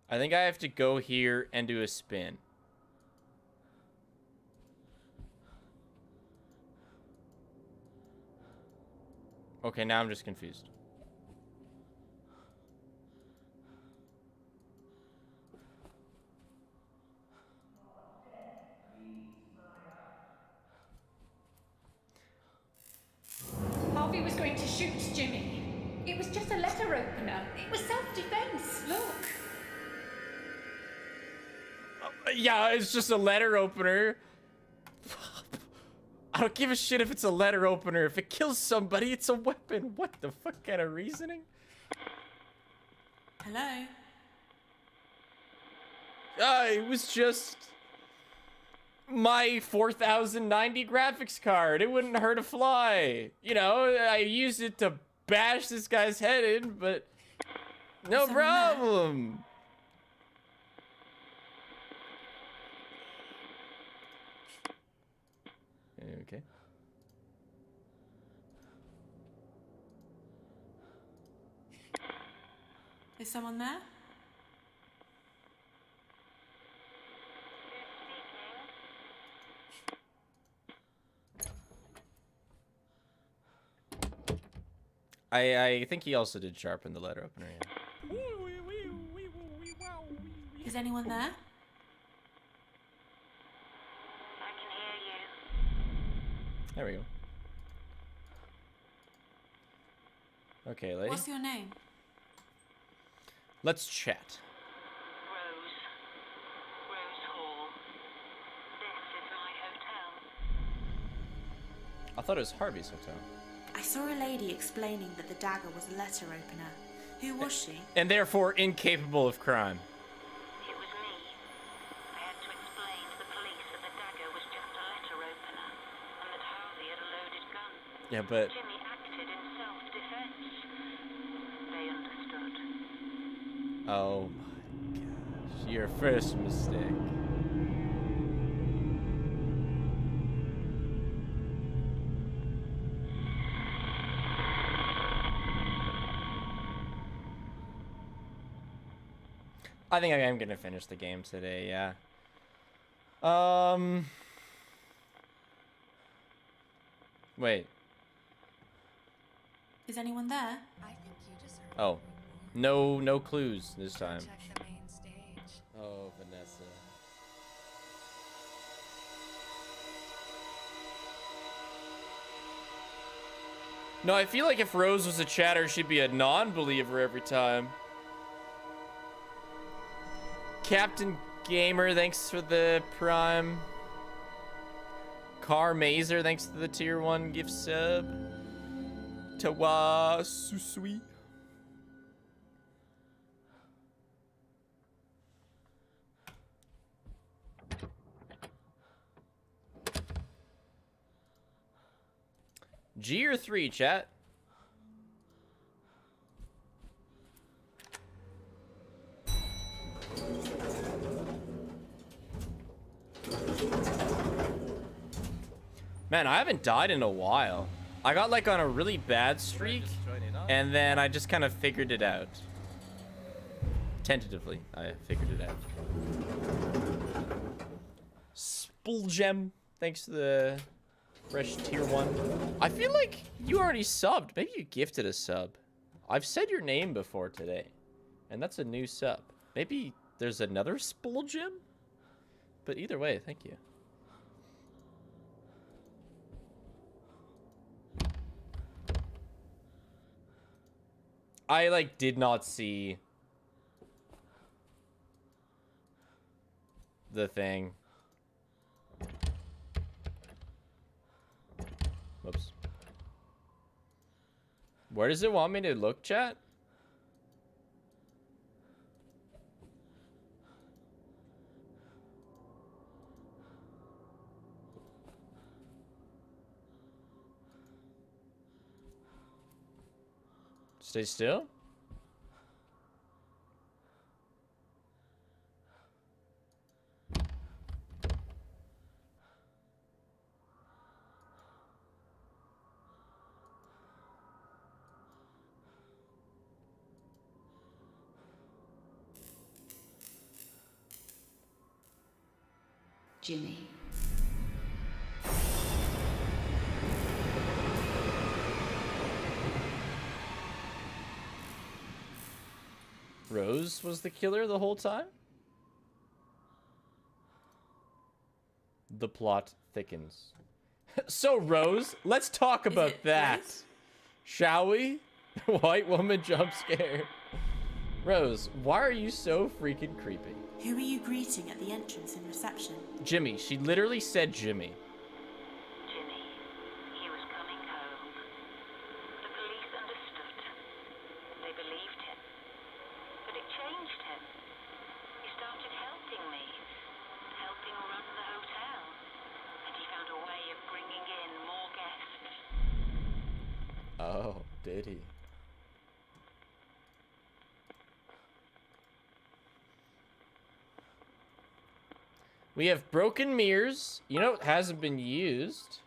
I think I have to go here and do a spin. Okay, now I'm just confused. Harvey was going to shoot Jimmy. It was just a letter opener. It was self-defense. Look. Yeah, it's just a letter opener. I don't give a shit if it's a letter opener. If it kills somebody, it's a weapon. What the fuck kind of reasoning? Hello? It was just my 4090 graphics card. It wouldn't hurt a fly. You know, I used it to bash this guy's head in, but no problem. Okay. Is someone there? I think he also did sharpen the letter opener. Yeah. Is anyone there? There we go. Okay, lady. What's your name? Let's chat. I thought it was Harvey's hotel. I saw a lady explaining that the dagger was a letter opener. Who was she? And therefore incapable of crime. It was me. I had to explain to the police that the dagger was just a letter opener, and that Harvey had a loaded gun. Yeah, but Jimmy acted in self-defense. They understood. oh my gosh, your first mistake. I think I am gonna finish the game today, yeah. Wait. Is anyone there? I think you deserve Oh. No clues this time. check the main stage. Oh, Vanessa. No, I feel like if Rose was a chatter, she'd be a non-believer every time. Captain Gamer, thanks for the prime. Car Mazer, thanks to the tier 1 gift sub. Tawa Susui. G or 3, chat? Man, I haven't died in a while. I got like on a really bad streak, and then I just kind of figured it out. Tentatively, I figured it out. Spulgem, thanks to the fresh tier 1. I feel like you already subbed. Maybe you gifted a sub. I've said your name before today, and that's a new sub. Maybe there's another Spulgem? But either way, thank you. I like did not see the thing. Where does it want me to look, chat? Stay still? Jimmy. Rose was the killer the whole time? The plot thickens. So, Rose, let's talk about that. Rose? Shall we? White woman jump scare. Rose, why are you so freaking creepy? Who were you greeting at the entrance in reception? Jimmy. She literally said Jimmy. Jimmy, he was coming home. The police understood. They believed him. But it changed him. He started helping me, helping run the hotel. And he found a way of bringing in more guests. Oh, did he? We have broken mirrors. You know, it hasn't been used.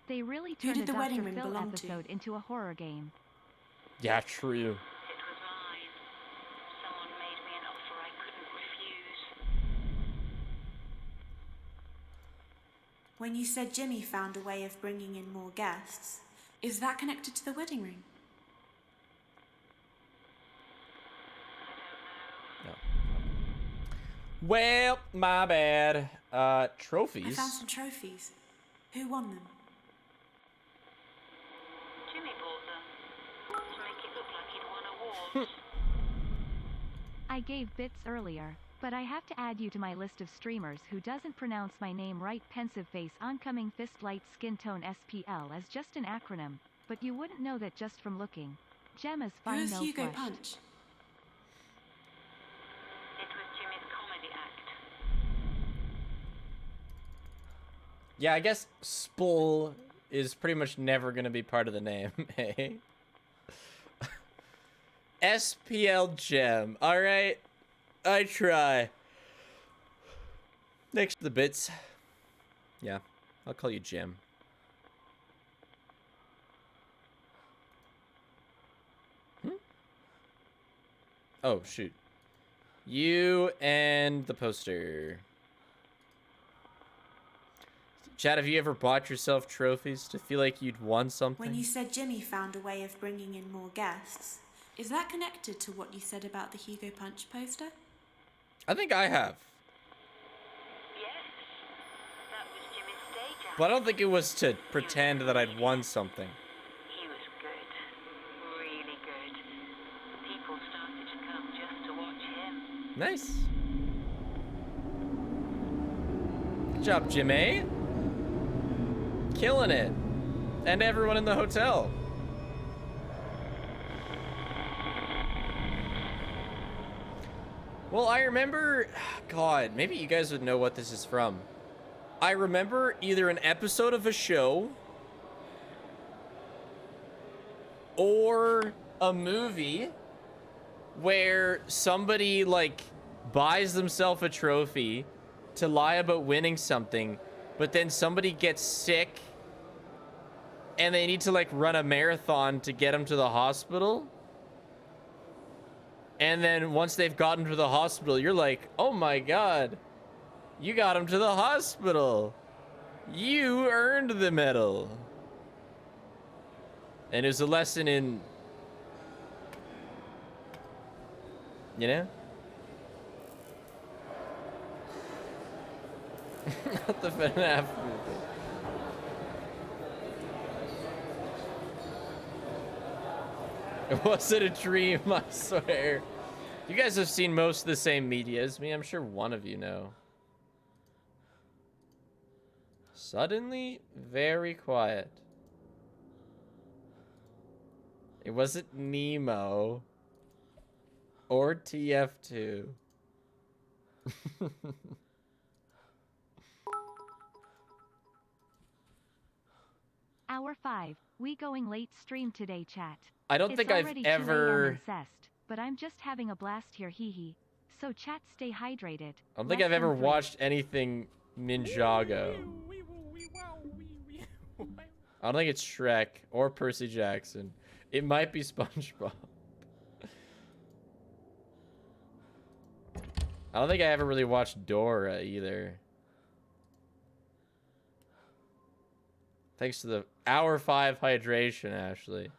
They really Who turned did a the Dr. wedding ring Phil belong to? episode into a horror game. Yeah, true. It was mine. Someone made me an offer I couldn't refuse. When you said Jimmy found a way of bringing in more guests, is that connected to the wedding ring? Well, my bad. Trophies. I found some trophies. Who won them? Jimmy bought them to make it look like he'd won awards. I gave bits earlier, but I have to add you to my list of streamers who doesn't pronounce my name right. Pensive face oncoming fist light skin tone SPL as just an acronym, but you wouldn't know that just from looking. Gemma's Who fine is no Hugo flushed. Punch? It was Jimmy's comedy act. Yeah, I guess Spull is pretty much never gonna be part of the name, eh? SPL Gem. Alright. I try. Next to the bits. Yeah, I'll call you Gem. Oh, shoot. You and the poster. Chad, have you ever bought yourself trophies to feel like you'd won something? When you said Jimmy found a way of bringing in more guests, is that connected to what you said about the Hugo Punch poster? I think I have. Yes, that was Jimmy's stage act. But I don't think it was to pretend that I'd won something. He was good. Really good. People started to come just to watch him. Nice. Good job, Jimmy. Killing it. And everyone in the hotel. Well, I remember... God, maybe you guys would know what this is from. I remember either an episode of a show or a movie where somebody, like, buys themselves a trophy to lie about winning something, but then somebody gets sick and they need to, like, run a marathon to get them to the hospital. And then once they've gotten to the hospital, you're like, oh my god, you got him to the hospital. You earned the medal. And it was a lesson in, you know? Not the FNAF movie. It wasn't a dream, I swear. You guys have seen most of the same media as me. I'm sure one of you know. Suddenly, very quiet. It wasn't Nemo. Or TF2. Hour 5. We going late stream today, chat. I don't think I've already 2 a.m. ever... incest, but I'm just having a blast here, hee hee. So chat, stay hydrated. I don't think I've ever watched anything Ninjago. I don't think it's Shrek or Percy Jackson. It might be SpongeBob. I don't think I ever really watched Dora either. Thanks to the hour 5 hydration, Ashley. I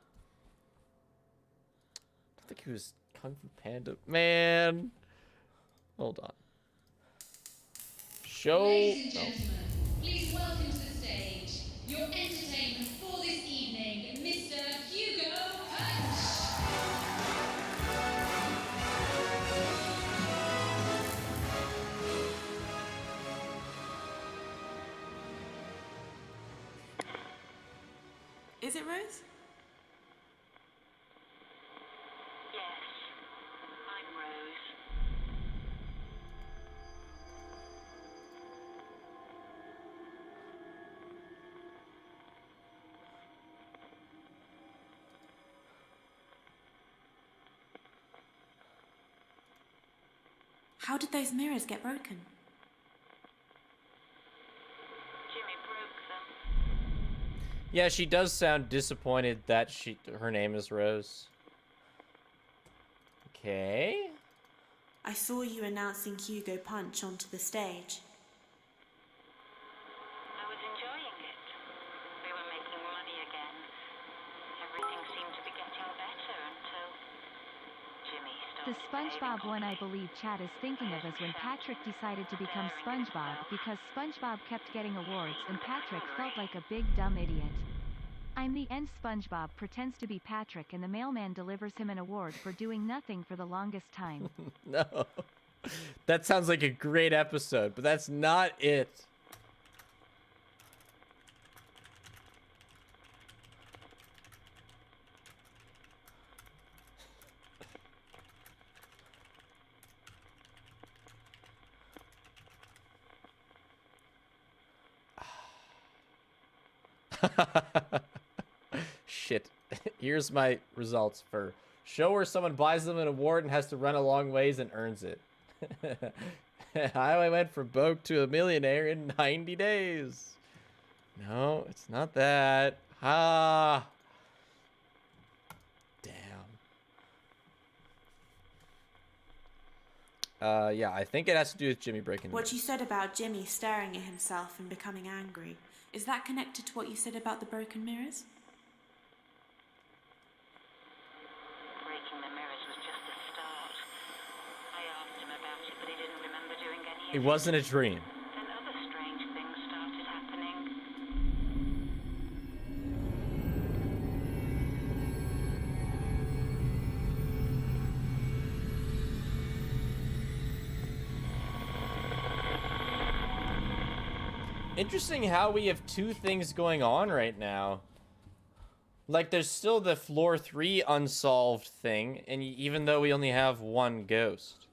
don't think it was Kung Fu Panda. Man. Hold on. Ladies and gentlemen, please welcome to the stage your entertainment for this evening, Mr. Hugo Punch. Is it Rose? Yes, I'm Rose. How did those mirrors get broken? Jimmy broke them. Yeah, she does sound disappointed that her name is Rose. Okay. I saw you announcing Hugo Punch onto the stage. I was enjoying it. We were making money again. Everything seemed to be getting better until Jimmy The started SpongeBob one I believe chat is thinking of is when Patrick decided to become SpongeBob because SpongeBob kept getting awards and Patrick felt like a big dumb idiot. I'm the end SpongeBob pretends to be Patrick and the mailman delivers him an award for doing nothing for the longest time. No. That sounds like a great episode, but that's not it. Shit. Here's my results for show where someone buys them an award and has to run a long ways and earns it. I went from broke to a millionaire in 90 days. No, it's not that. Ah. Damn. Yeah, I think it has to do with Jimmy breaking the What mirror. you said about Jimmy staring at himself and becoming angry, is that connected to what you said about the broken mirrors? breaking the mirrors was just the start. I asked him about it, but he didn't remember doing any It of wasn't a dream. Then other strange things started happening. Interesting how we have two things going on right now. Like, there's still the floor 3 unsolved thing, and even though we only have one ghost.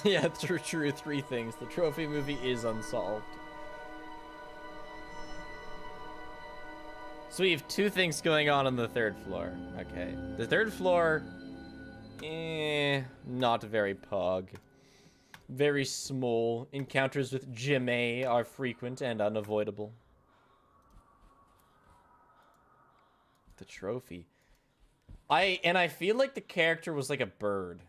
Yeah, true, 3 things. The trophy movie is unsolved. So we have 2 things going on the 3rd floor. Okay. The 3rd floor, not very pog. Very small. Encounters with Jimmy are frequent and unavoidable. The trophy. I feel like the character was like a bird.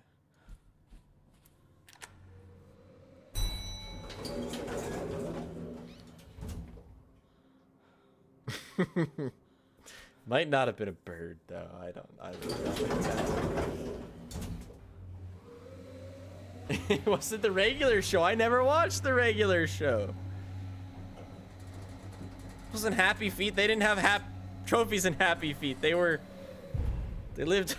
Might not have been a bird though. I really don't think that. It wasn't the regular show. I never watched the regular show. wasn't Happy Feet. They didn't have trophies in Happy Feet. They lived.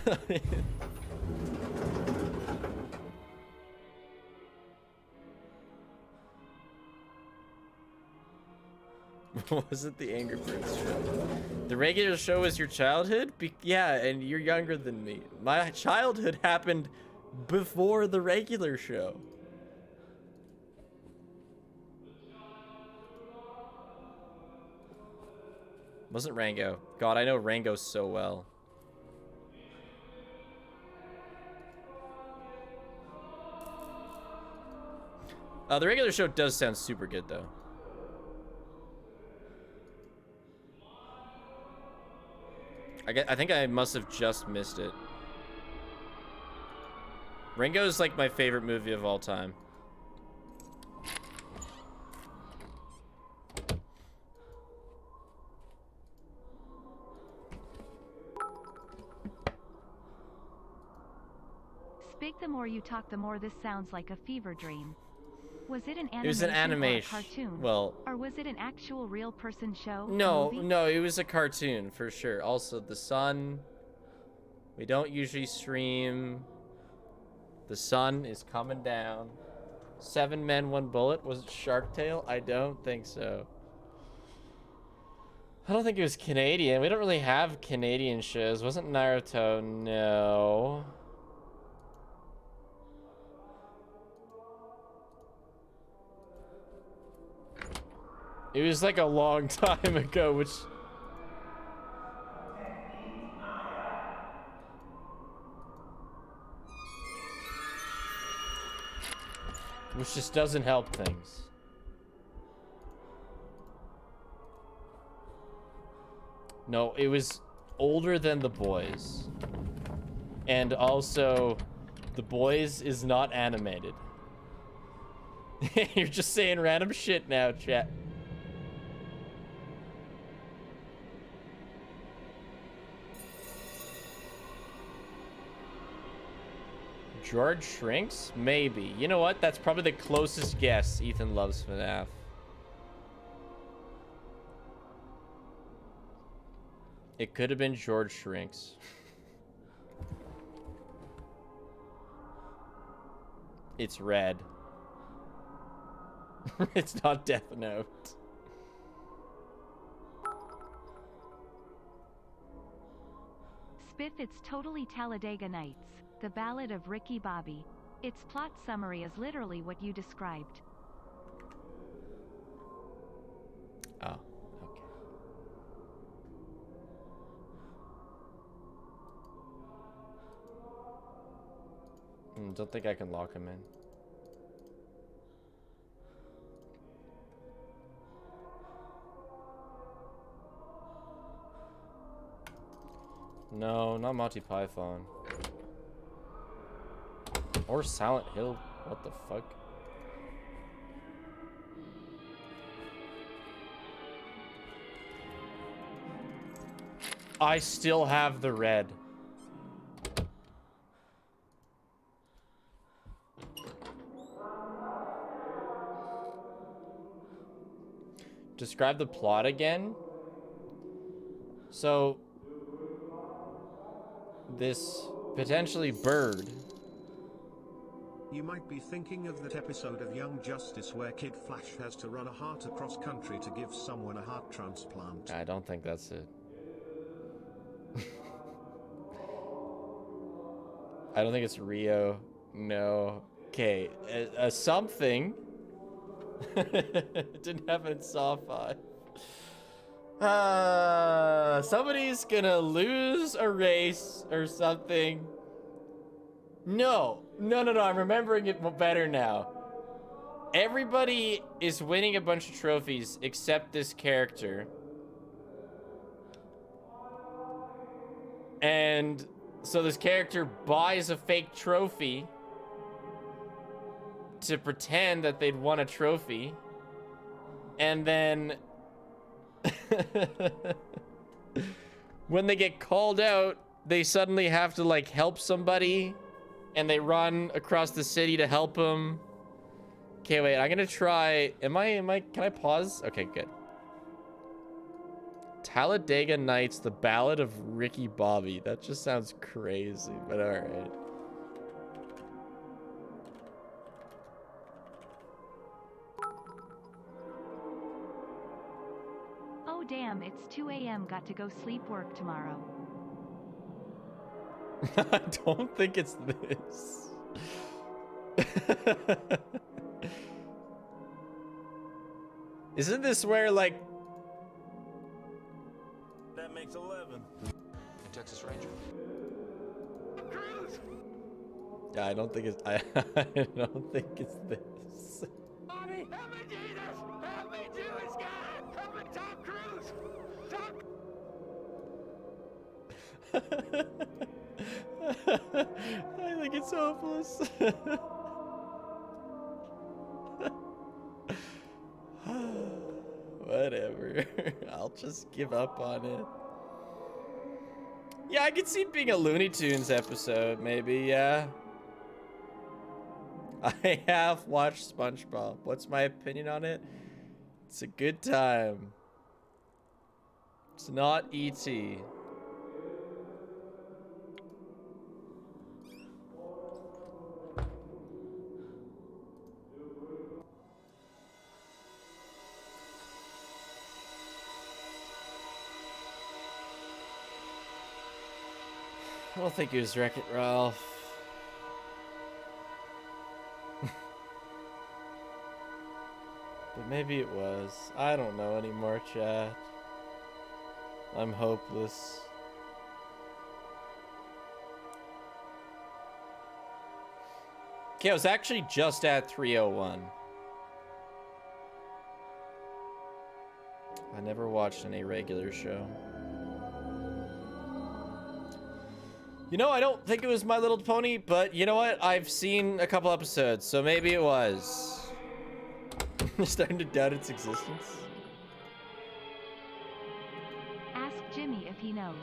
Was it the Angry Birds show? The regular show was your childhood? Yeah, and you're younger than me. My childhood happened before the regular show. Wasn't Rango. God, I know Rango so well. The regular show does sound super good, though. I think I must have just missed it. Rango is like my favorite movie of all time. Speak, the more you talk, the more this sounds like a fever dream. Was it an animation, It was an or a animation. cartoon? Well, or was it an actual real person show? no, movie? no, it was a cartoon for sure. Also, the sun. We don't usually stream. The sun is coming down. 7 men, 1 bullet. Was it Shark Tale? I don't think so. I don't think it was Canadian. We don't really have Canadian shows. Wasn't Naruto? No. It was like a long time ago, which just doesn't help things. No, it was older than The Boys. And also, The Boys is not animated. You're just saying random shit now, chat. George Shrinks? Maybe. You know what? That's probably the closest guess. Ethan loves FNAF. It could have been George Shrinks. It's red. It's not Death Note. Spiff, it's totally Talladega Nights, the Ballad of Ricky Bobby. Its plot summary is literally what you described. Oh, okay. Don't think I can lock him in. No, not Monty Python. Or Silent Hill. What the fuck? I still have the red. Describe the plot again. So, this potentially bird. You might be thinking of that episode of Young Justice where Kid Flash has to run a heart across country to give someone a heart transplant. I don't think that's it. I don't think it's Rio. No. Okay. Something. It didn't happen in Saw 5. Somebody's gonna lose a race or something. No. I'm remembering it better now. Everybody is winning a bunch of trophies except this character. And so this character buys a fake trophy to pretend that they'd won a trophy. And then when they get called out, they suddenly have to like help somebody, and they run across the city to help them. Okay, wait, I'm gonna try. Can I pause? Okay, good. Talladega Nights, The Ballad of Ricky Bobby. That just sounds crazy, but alright. Oh damn, it's 2 a.m. Got to go sleep work tomorrow. I don't think it's this. Isn't this where, like... That makes 11. Texas Ranger. Yeah, I don't think it's... I don't think it's this. Mommy, help me, Jesus! Help me, Jewish God! Help me, Tom Cruise! I think it's hopeless. Whatever. I'll just give up on it. Yeah, I could see it being a Looney Tunes episode, maybe, yeah. I have watched SpongeBob. What's my opinion on it? It's a good time. It's not E.T. I don't think it was Wreck-It Ralph. But maybe it was. I don't know anymore, chat. I'm hopeless. Okay, I was actually just at 301. I never watched any regular show. You know, I don't think it was My Little Pony, but you know what? I've seen a couple episodes, so maybe it was. I'm starting to doubt its existence. Ask Jimmy if he knows.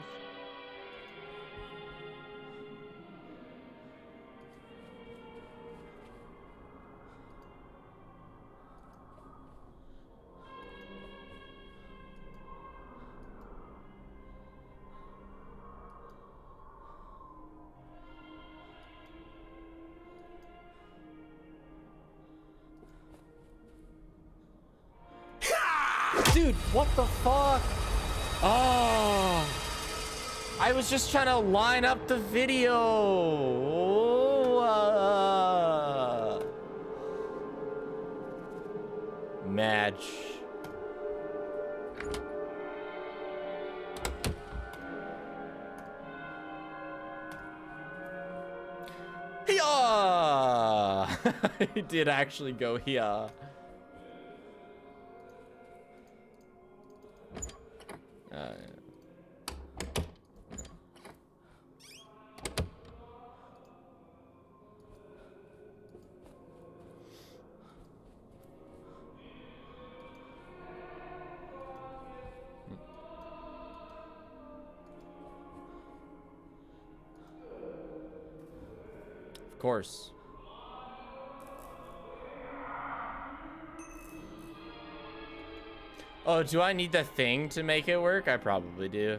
Dude, what the fuck? Oh, I was just trying to line up the video. Madge. Yeah, I did actually go here. Yeah. Of course. Oh, do I need the thing to make it work? I probably do.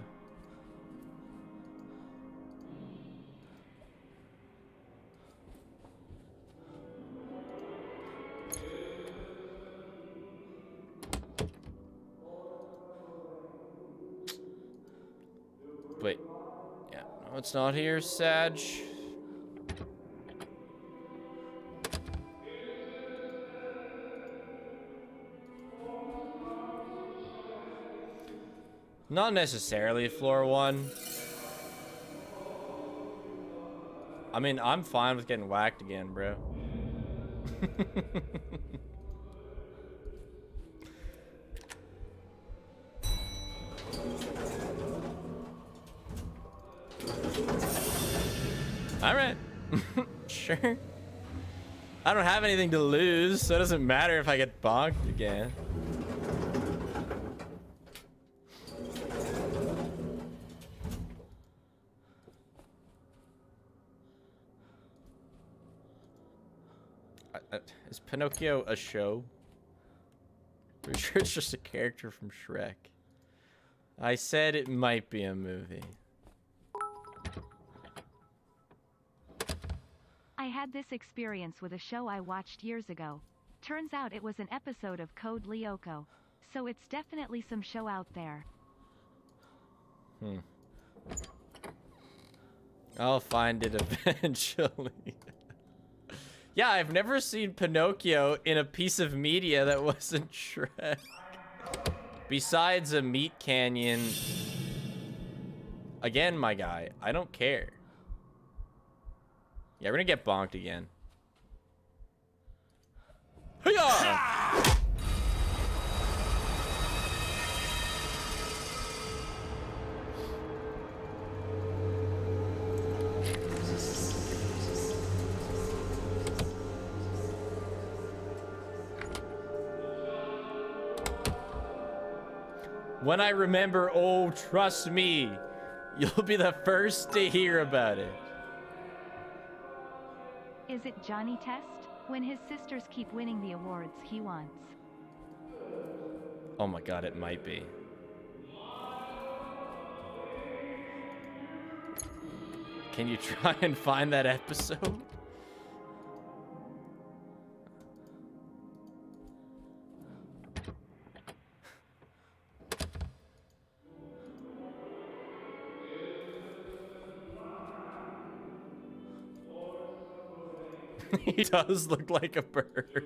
Wait. Yeah, no, it's not here, Sag. Not necessarily floor 1. I mean, I'm fine with getting whacked again, bro. All right. Sure. I don't have anything to lose, so it doesn't matter if I get bonked again. Is Pinocchio a show? Pretty sure it's just a character from Shrek. I said it might be a movie. I had this experience with a show I watched years ago. Turns out it was an episode of Code Lyoko. So it's definitely some show out there. I'll find it eventually. Yeah, I've never seen Pinocchio in a piece of media that wasn't Shrek. Besides a meat canyon. Again, my guy, I don't care. Yeah, we're gonna get bonked again. Hiya! When I remember, oh, trust me, you'll be the first to hear about it. Is it Johnny Test? When his sisters keep winning the awards he wants. Oh my god, it might be. Can you try and find that episode? He does look like a bird.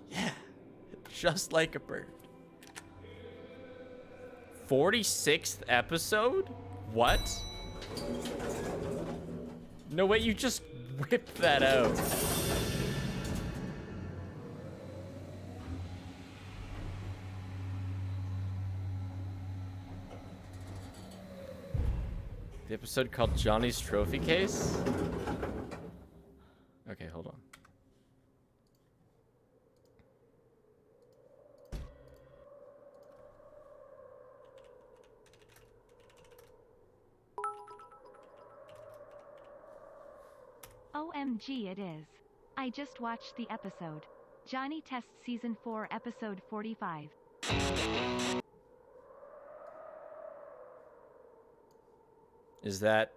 Yeah, just like a bird. 46th episode? What? No way, you just whipped that out. The episode called Johnny's Trophy Case? Okay, hold on. OMG it is. I just watched the episode. Johnny Test Season 4 Episode 45. Is that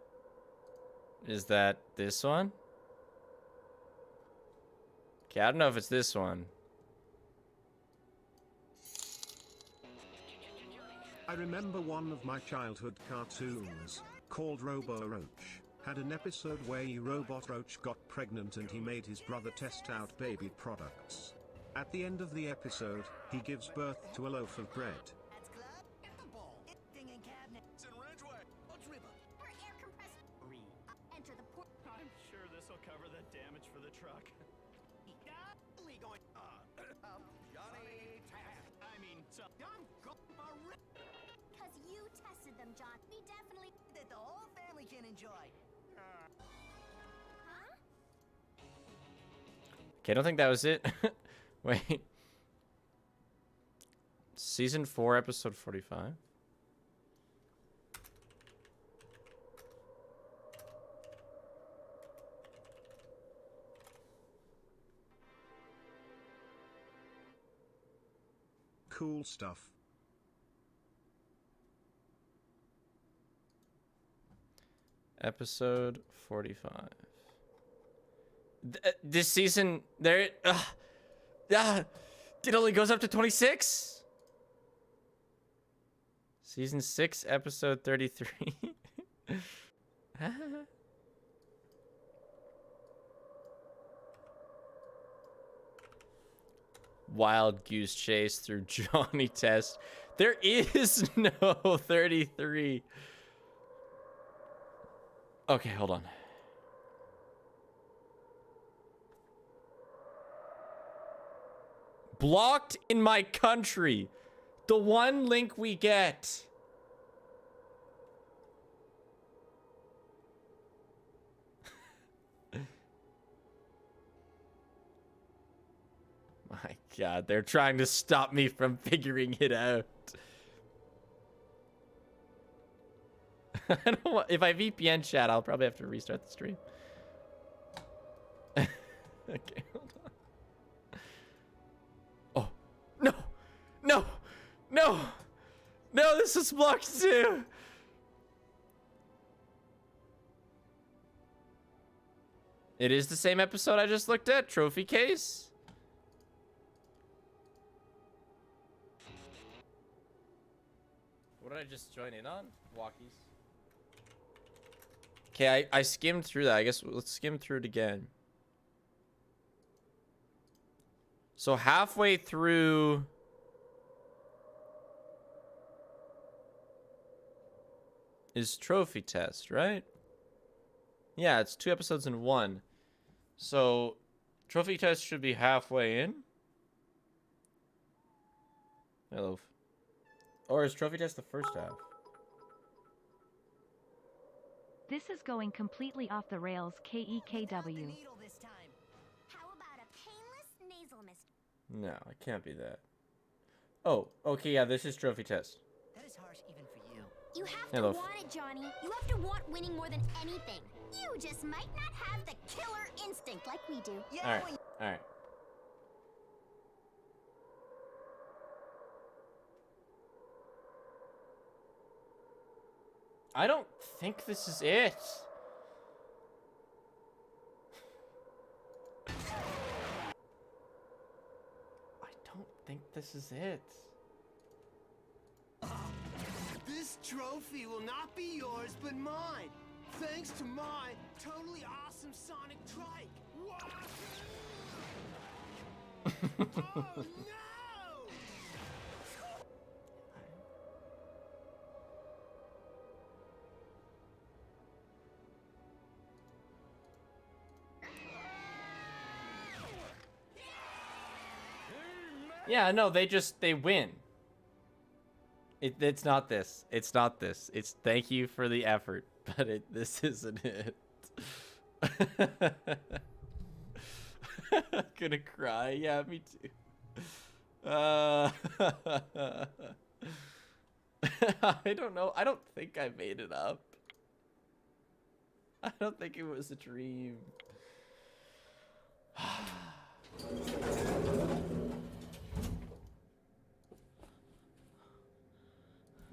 this one? Okay, I don't know if it's this one. I remember one of my childhood cartoons, called Robo Roach, had an episode where Robot Roach got pregnant and he made his brother test out baby products. At the end of the episode, he gives birth to a loaf of bread. I'm sure this will cover the damage for the truck. Johnny Test. I mean, Because you tested them, John. We definitely that the whole family can enjoy. Huh? Okay, I don't think that was it. Wait. Season 4, episode 45. Cool stuff. Episode 45. This season, there... it only goes up to 26? Season 6, episode 33. Wild goose chase through Johnny Test. There is no 33. Okay, hold on. Blocked in my country. The one link we get. My God, they're trying to stop me from figuring it out. I don't want, if I VPN chat, I'll probably have to restart the stream. Okay, hold on. Oh, no, no. No! No, this is blocked too! It is the same episode I just looked at. Trophy case. What did I just join in on? Walkies. Okay, I skimmed through that. I guess let's skim through it again. So halfway through... is trophy test, right? Yeah, it's 2 episodes in 1. So, trophy test should be halfway in. Hello. Or is trophy test the first half? This is going completely off the rails, KEKW. How about a painless nasal mist? No, it can't be that. Oh, okay, yeah, this is trophy test. That is harsh even for you. You have Hello. to want it, Johnny. You have to want winning more than anything. You just might not have the killer instinct like we do. Alright, alright. I don't think this is it. I don't think this is it. This trophy will not be yours, but mine. Thanks to my totally awesome sonic trike. Oh no! Yeah, no, they win. It's not this. It's not this. It's thank you for the effort, but this isn't it. Gonna cry. Yeah, me too. I don't know. I don't think I made it up. I don't think it was a dream.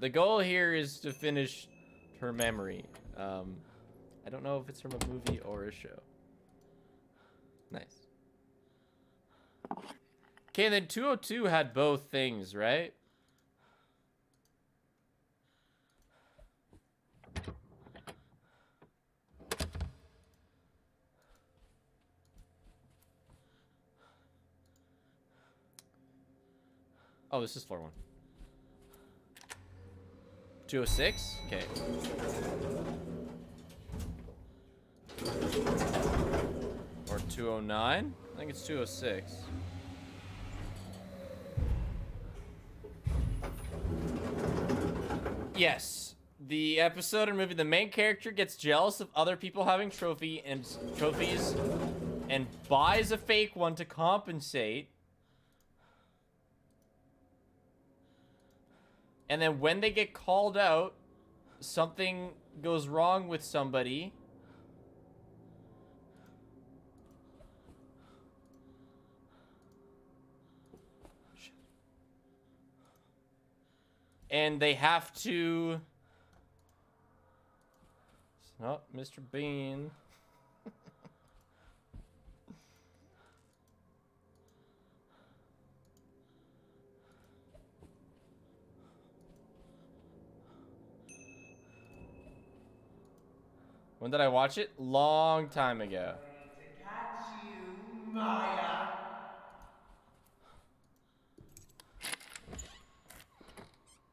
The goal here is to finish her memory. I don't know if it's from a movie or a show. Nice. Okay, and then 202 had both things, right? Oh, this is floor 1. 206? Okay. Or 209? I think it's 206. Yes. The episode or movie, the main character gets jealous of other people having trophies and buys a fake one to compensate. And then when they get called out, something goes wrong with somebody. And they have to... It's not Mr. Bean. When did I watch it? Long time ago. To catch you, Maya.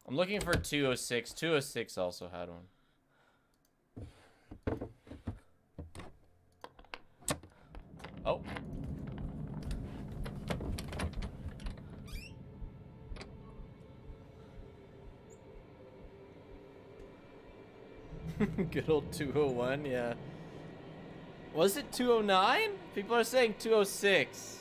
I'm looking for 206. 206 also had one. Oh. Good old 201, yeah. Was it 209? People are saying 206.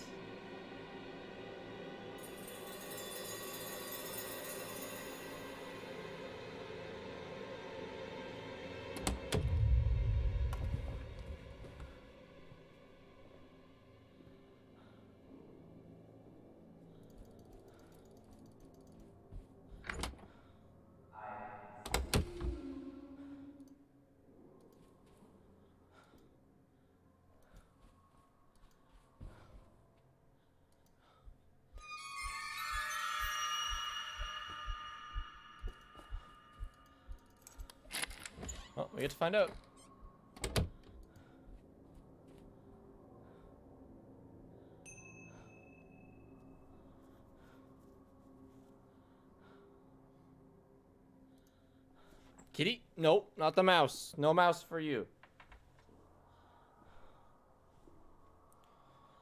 Well, we get to find out. Kitty? Nope, not the mouse. No mouse for you.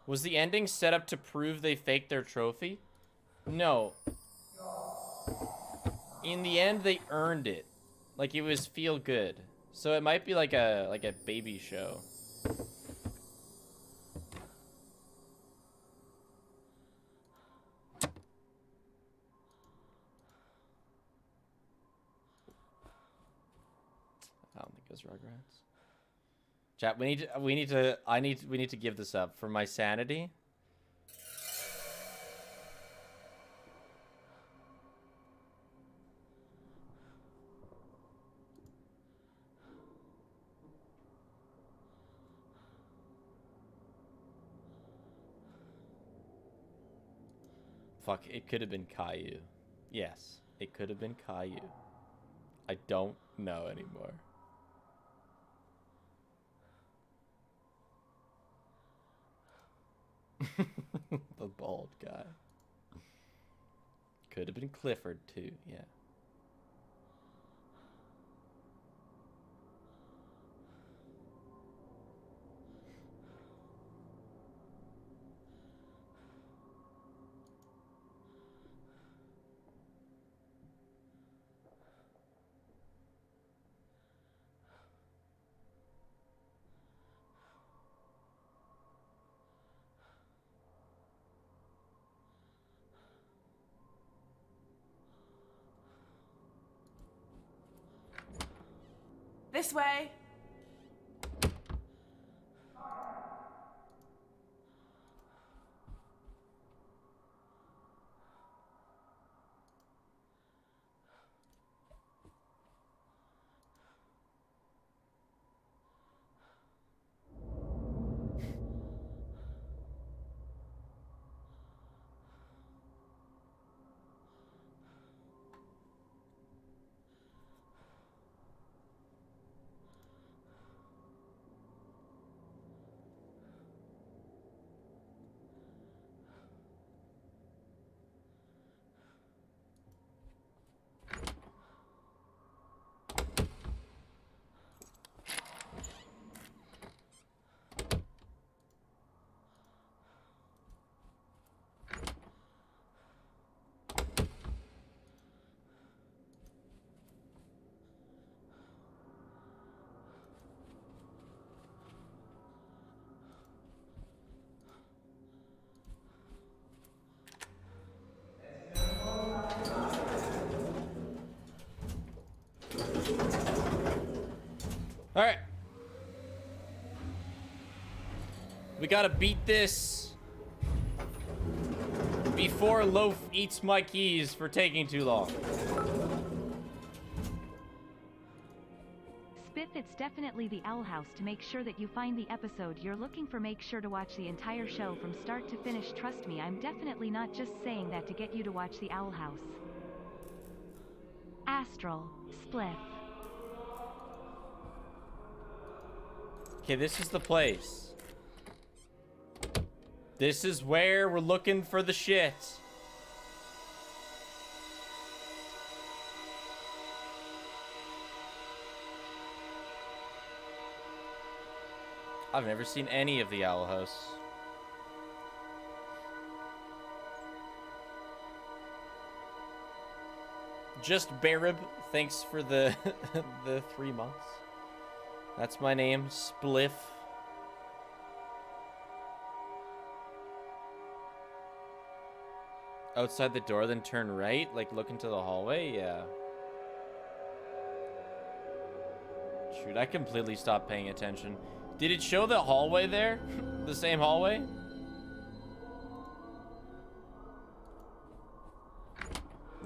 Was the ending set up to prove they faked their trophy? No. In the end, they earned it. Like, it was feel good. So it might be like a baby show. I don't think it was Rugrats. Chat, we need to give this up for my sanity. Fuck, it could have been Caillou. Yes, it could have been Caillou. I don't know anymore. The bald guy. Could have been Clifford too, yeah. This way. All right. We gotta beat this before Loaf eats my keys for taking too long. Spiff, it's definitely the Owl House. To make sure that you find the episode you're looking for, make sure to watch the entire show from start to finish. Trust me, I'm definitely not just saying that to get you to watch the Owl House. Astral, Spliff. Okay, this is the place. This is where we're looking for the shit. I've never seen any of the Owl House. Just Barib, thanks for the the 3 months. That's my name, Spliff. Outside the door, then turn right, like look into the hallway, yeah. Shoot, I completely stopped paying attention. Did it show the hallway there? The same hallway?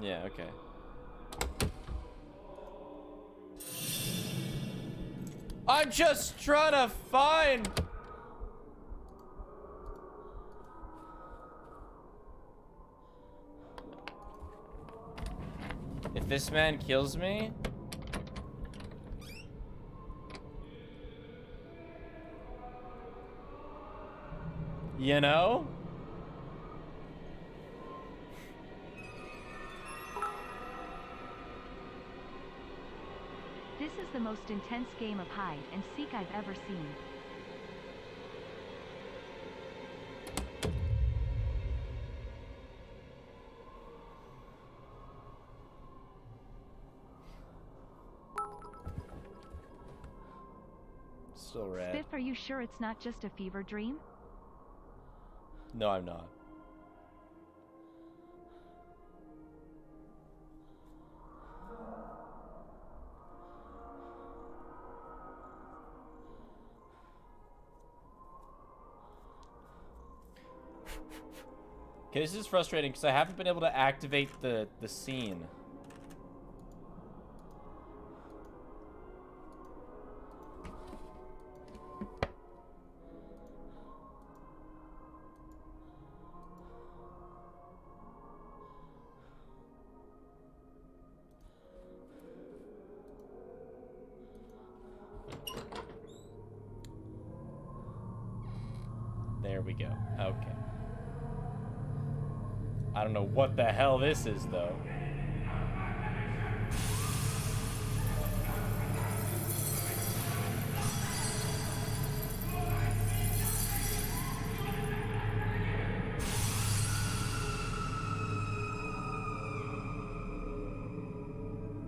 Yeah, okay. I'm just trying to find... If this man kills me... You know? This is the most intense game of hide and seek I've ever seen. Still red. Spiff, are you sure it's not just a fever dream? No, I'm not. Okay, this is frustrating because I haven't been able to activate the scene. There we go. Okay. I don't know what the hell this is, though.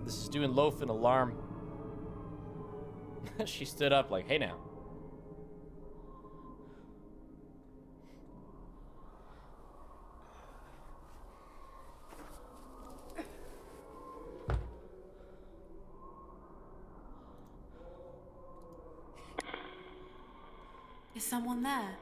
This is doing loaf and alarm. She stood up like, hey now. Is someone there?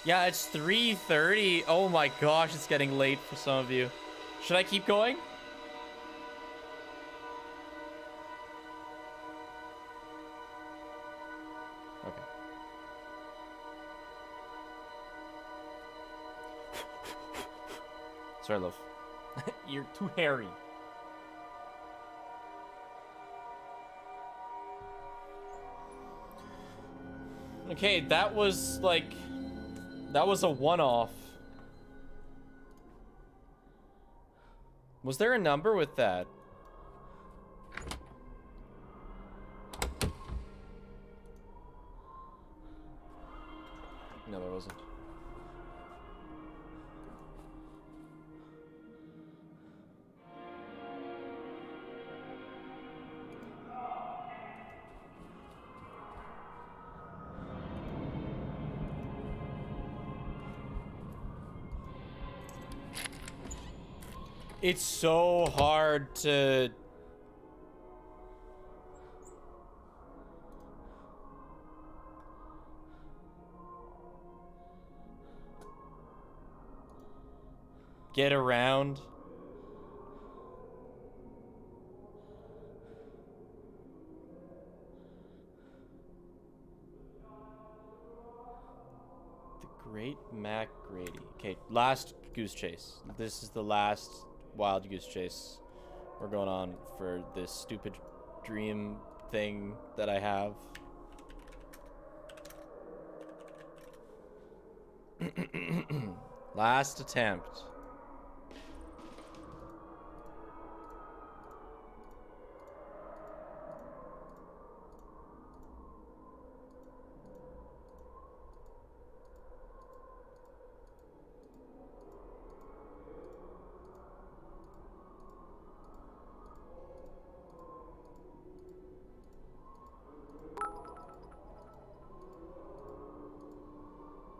Yeah, it's 3:30. Oh my gosh, it's getting late for some of you. Should I keep going? Okay. Sorry, love. You're too hairy. Okay, that was like... That was a one-off. Was there a number with that? No, there wasn't. It's so hard to... get around. The Great Mac Grady. Okay, last goose chase. This is the last wild goose chase we're going on for this stupid dream thing that I have. Last attempt.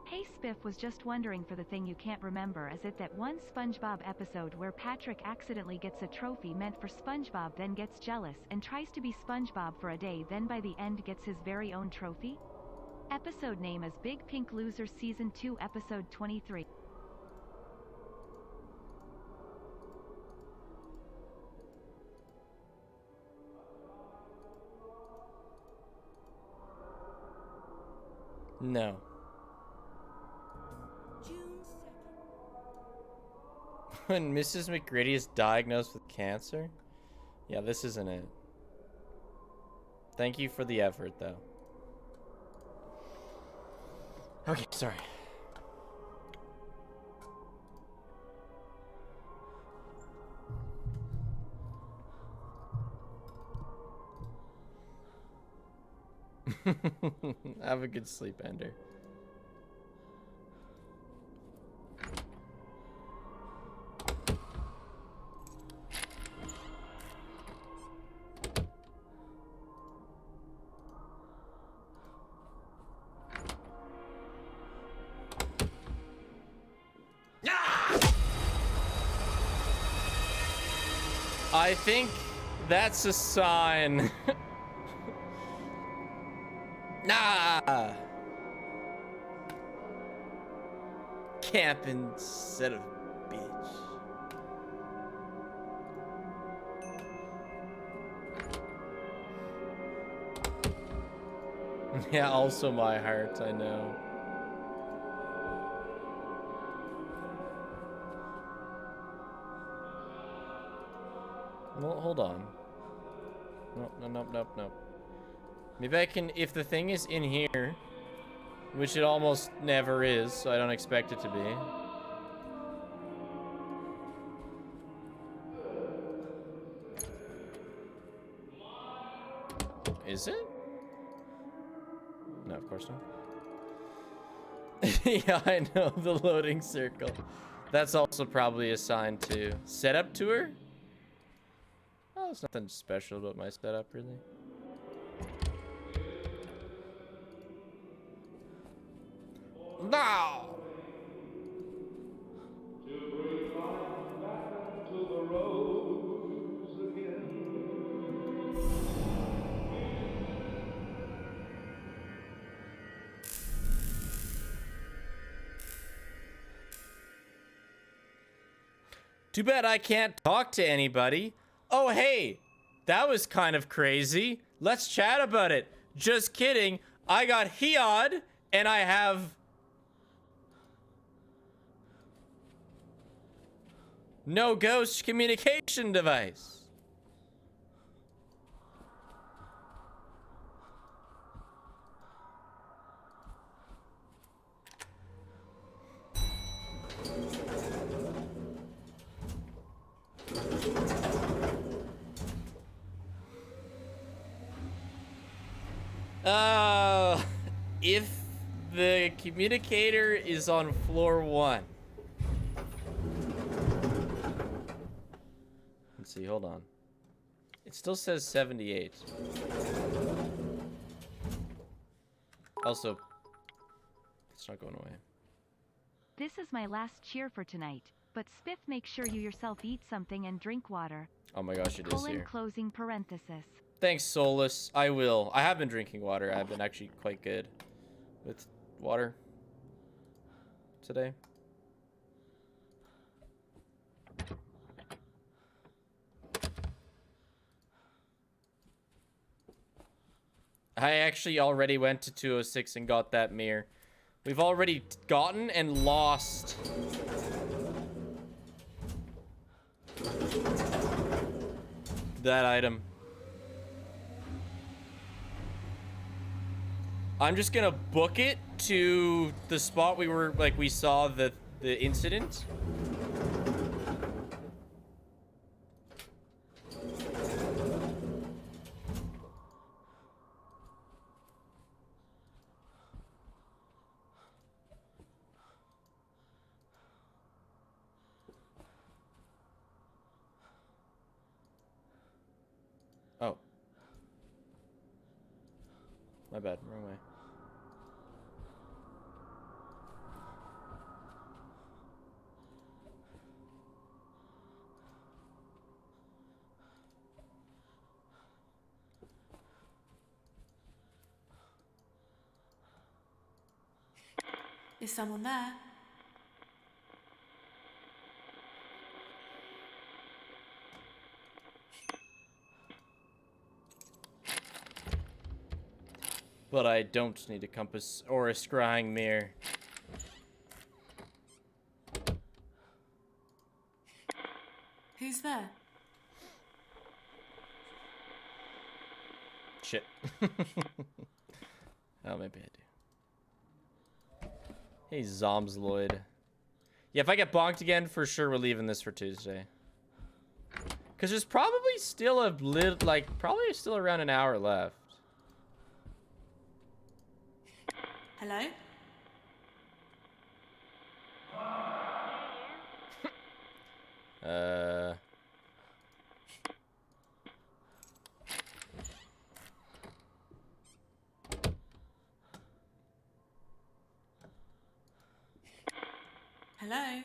Hey Spiff, was just wondering for the thing you can't remember, is it that one SpongeBob episode where Patrick accidentally gets a trophy meant for SpongeBob, then gets jealous and tries to be SpongeBob for a day, then by the end gets his very own trophy? Episode name is Big Pink Loser Season 2 Episode 23. No. June 2nd. When Mrs. McGrady is diagnosed with cancer? Yeah, this isn't it. Thank you for the effort, though. Okay, sorry. Have a good sleep, Ender. I think that's a sign. Nah. Camping son of a bitch. Yeah, also my heart, I know. Well, hold on. Nope. Maybe I can, if the thing is in here, which it almost never is, so I don't expect it to be. Is it? No, of course not. Yeah, I know, the loading circle. That's also probably a sign too. Setup tour? Oh, there's nothing special about my setup, really. No! Too bad I can't talk to anybody. Oh, hey, that was kind of crazy. Let's chat about it. Just kidding. I got Hiod, and I have no ghost communication device. If the communicator is on floor 1. Let's see, hold on. It still says 78. Also, it's not going away. This is my last cheer for tonight, but Spiff, make sure you yourself eat something and drink water. Oh my gosh, it is here. Closing parenthesis. Thanks, Solus. I will. I have been drinking water. I've been actually quite good with water today. I actually already went to 206 and got that mirror. We've already gotten and lost that item. I'm just gonna book it to the spot we were, like, we saw the incident. Oh. My bad, wrong way. Is someone there? But I don't need a compass or a scrying mirror. Who's there? Shit. Oh, maybe I do. Hey, Zombs Lloyd. Yeah, if I get bonked again, for sure we're leaving this for Tuesday. Because there's probably still probably still around an hour left. Hello? Hello? I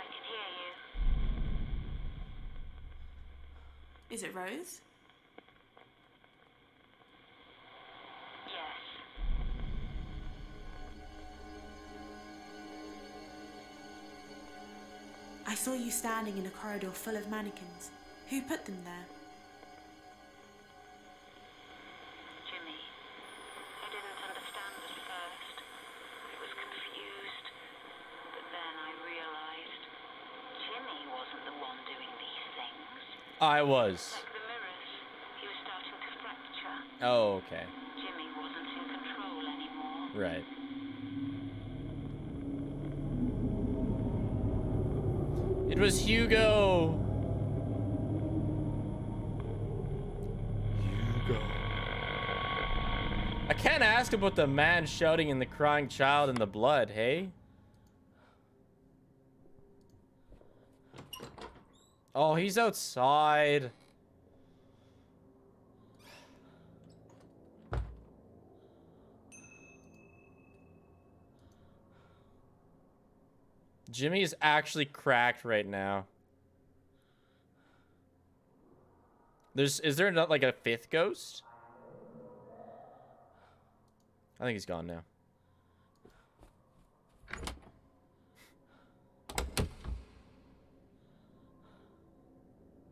can hear you. Is it Rose? Yes. I saw you standing in a corridor full of mannequins. Who put them there? Jimmy. I didn't understand at first. I was confused. But then I realized Jimmy wasn't the one doing these things. I was. Like the mirrors, he was starting to fracture. Oh, okay. Jimmy wasn't in control anymore. Right. It was Hugo. I can't ask about the man shouting and the crying child and the blood, hey? Oh, he's outside. Jimmy is actually cracked right now. Is there not like a fifth ghost? I think he's gone now.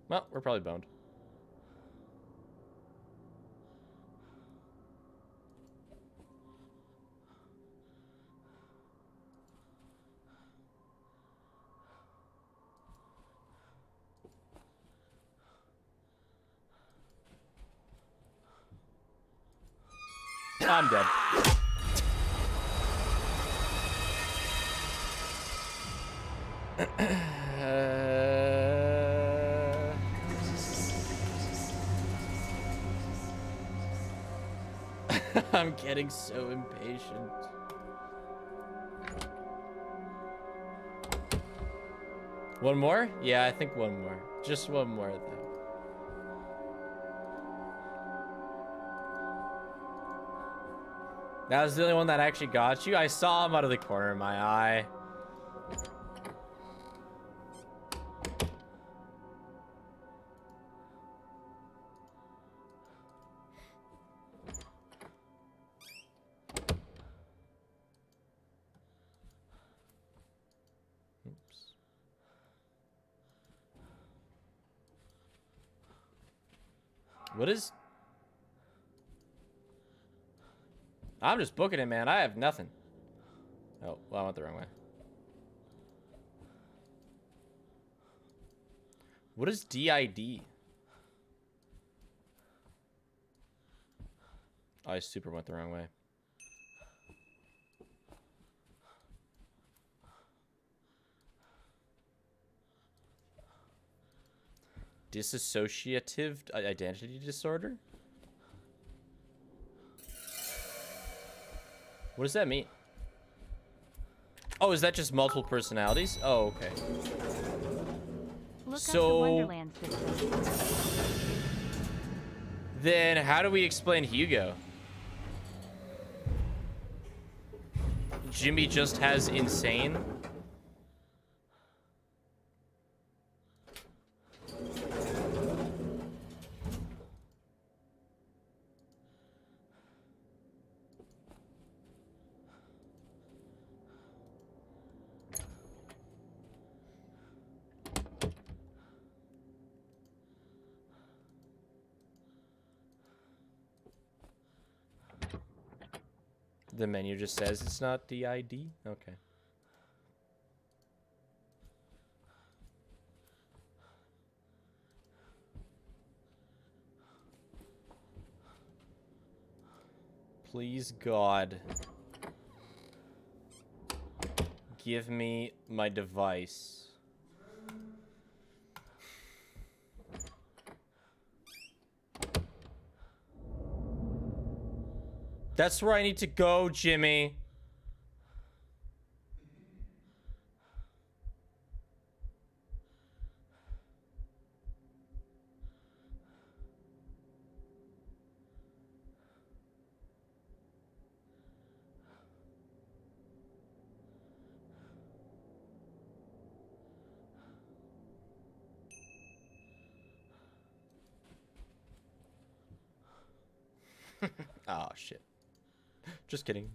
Well, we're probably boned. I'm dead. I'm getting so impatient. One more? Yeah, I think one more. Just one more, though. That was the only one that actually got you? I saw him out of the corner of my eye. Oops. What is... I'm just booking it, man. I have nothing. Oh, well, I went the wrong way. What is DID? Oh, I super went the wrong way. Dissociative identity disorder? What does that mean? Oh, is that just multiple personalities? Oh, okay. Look up the Wonderland system. Then how do we explain Hugo? Jimmy just has insane? The menu just says it's not DID? Okay. Please, God. Give me my device. That's where I need to go, Jimmy. Oh, shit. Just kidding.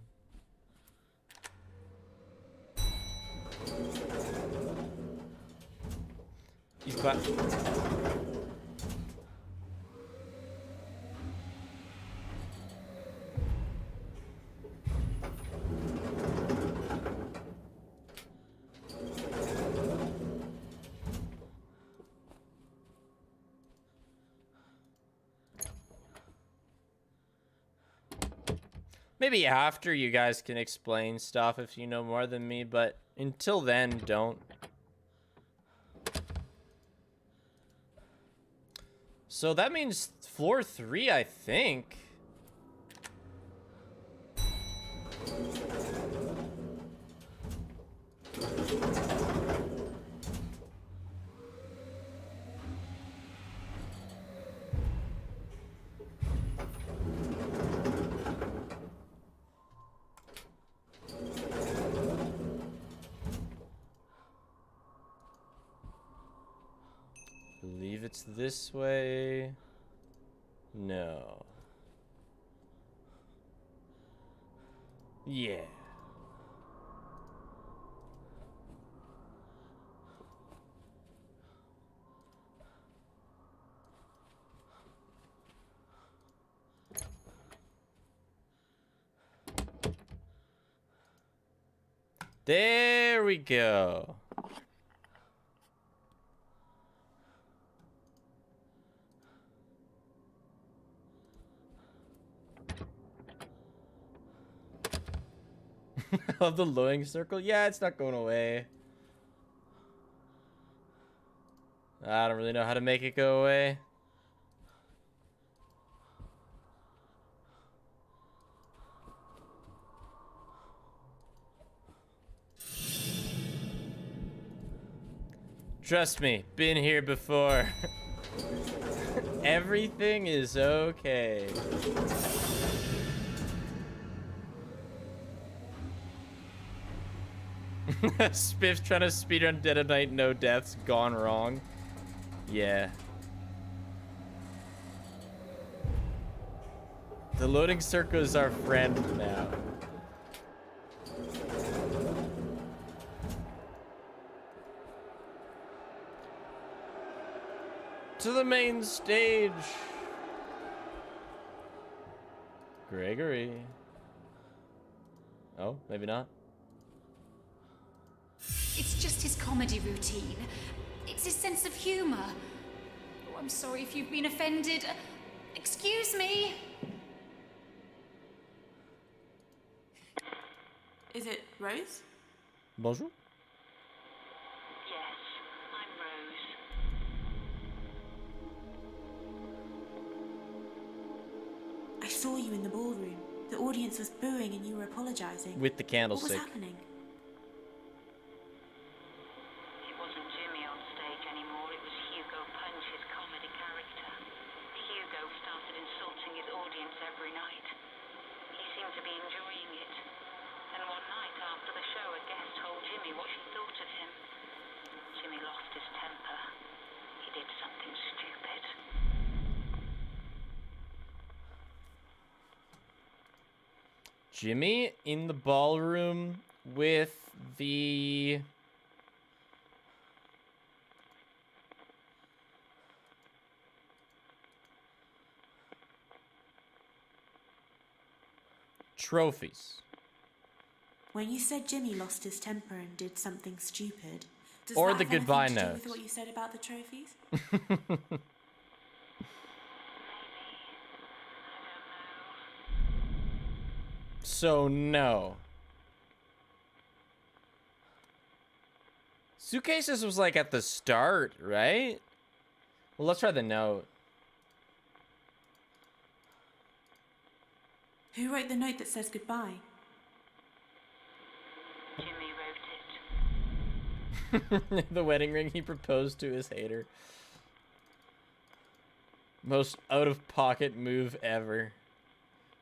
He's back. Maybe after you guys can explain stuff if you know more than me, but until then, don't. So that means floor 3, I think. Believe it's this way. No. Yeah. There we go. Of the loading circle? Yeah, it's not going away. I don't really know how to make it go away. Trust me, been here before. Everything is okay. Spiff's trying to speedrun Dead of Night, no deaths, gone wrong. Yeah. The loading circle is our friend now. To the main stage. Gregory. Oh, maybe not. It's just his comedy routine. It's his sense of humor. Oh, I'm sorry if you've been offended. Excuse me. Is it Rose? Bonjour. Yes, I'm Rose. I saw you in the ballroom. The audience was booing and you were apologizing. With the candlestick. What was happening? It wasn't Jimmy on stage anymore, it was Hugo Punch, his comedy character. Hugo started insulting his audience every night. He seemed to be enjoying it. And one night after the show, a guest told Jimmy what she thought of him. Jimmy lost his temper. He did something stupid. Jimmy in the ballroom with the trophies. When you said Jimmy lost his temper and did something stupid, does Or that the have anything goodbye to do note. with what you said about the trophies? So no. Suitcases was like at the start, right? Well, let's try the note. Who wrote the note that says goodbye? Jimmy wrote it. The wedding ring he proposed to his hater. Most out-of-pocket move ever.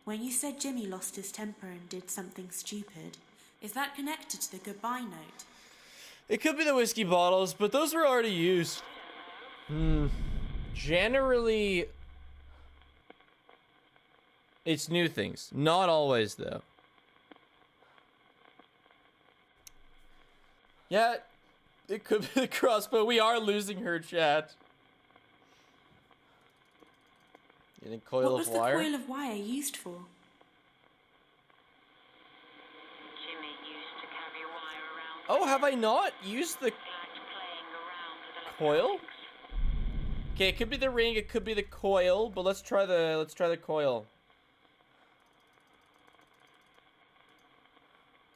When you said Jimmy lost his temper and did something stupid, is that connected to the goodbye note? It could be the whiskey bottles, but those were already used. Generally, it's new things. Not always, though. Yeah, it could be the crossbow. We are losing her, chat. You think coil What was of the wire? coil of wire used for? Jimmy used to carry wire around. Oh, have I not used the He liked playing around with coil? Okay, it could be the ring, it could be the coil, but let's try the coil.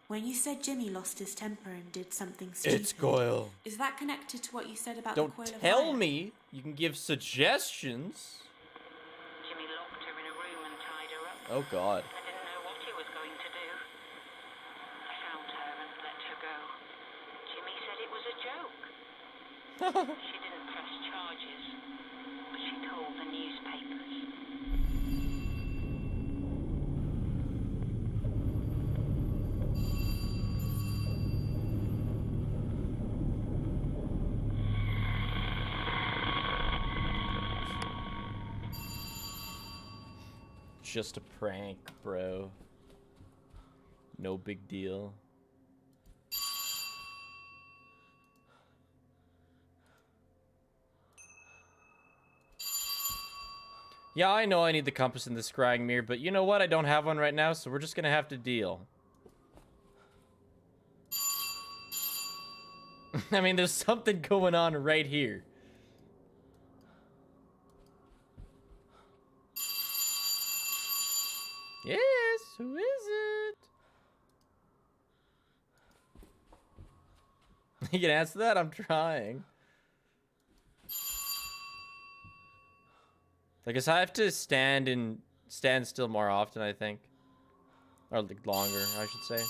When you said Jimmy lost his temper and did something stupid, It's coil. is that connected to what you said about Don't the coil of tell wire? me. You can give suggestions. Jimmy locked her in a room and tied her up. Oh God. I didn't know what he was going to do. I found her and let her go. Jimmy said it was a joke. She didn't press charges, but she told the newspapers. Just a prank, bro. No big deal. Yeah, I know I need the compass in the scrying mirror, but you know what? I don't have one right now, so we're just gonna have to deal. I mean, there's something going on right here. Yes, who is it? You can answer that? I'm trying. I guess I have to stand still more often, I think. Or like longer, I should say.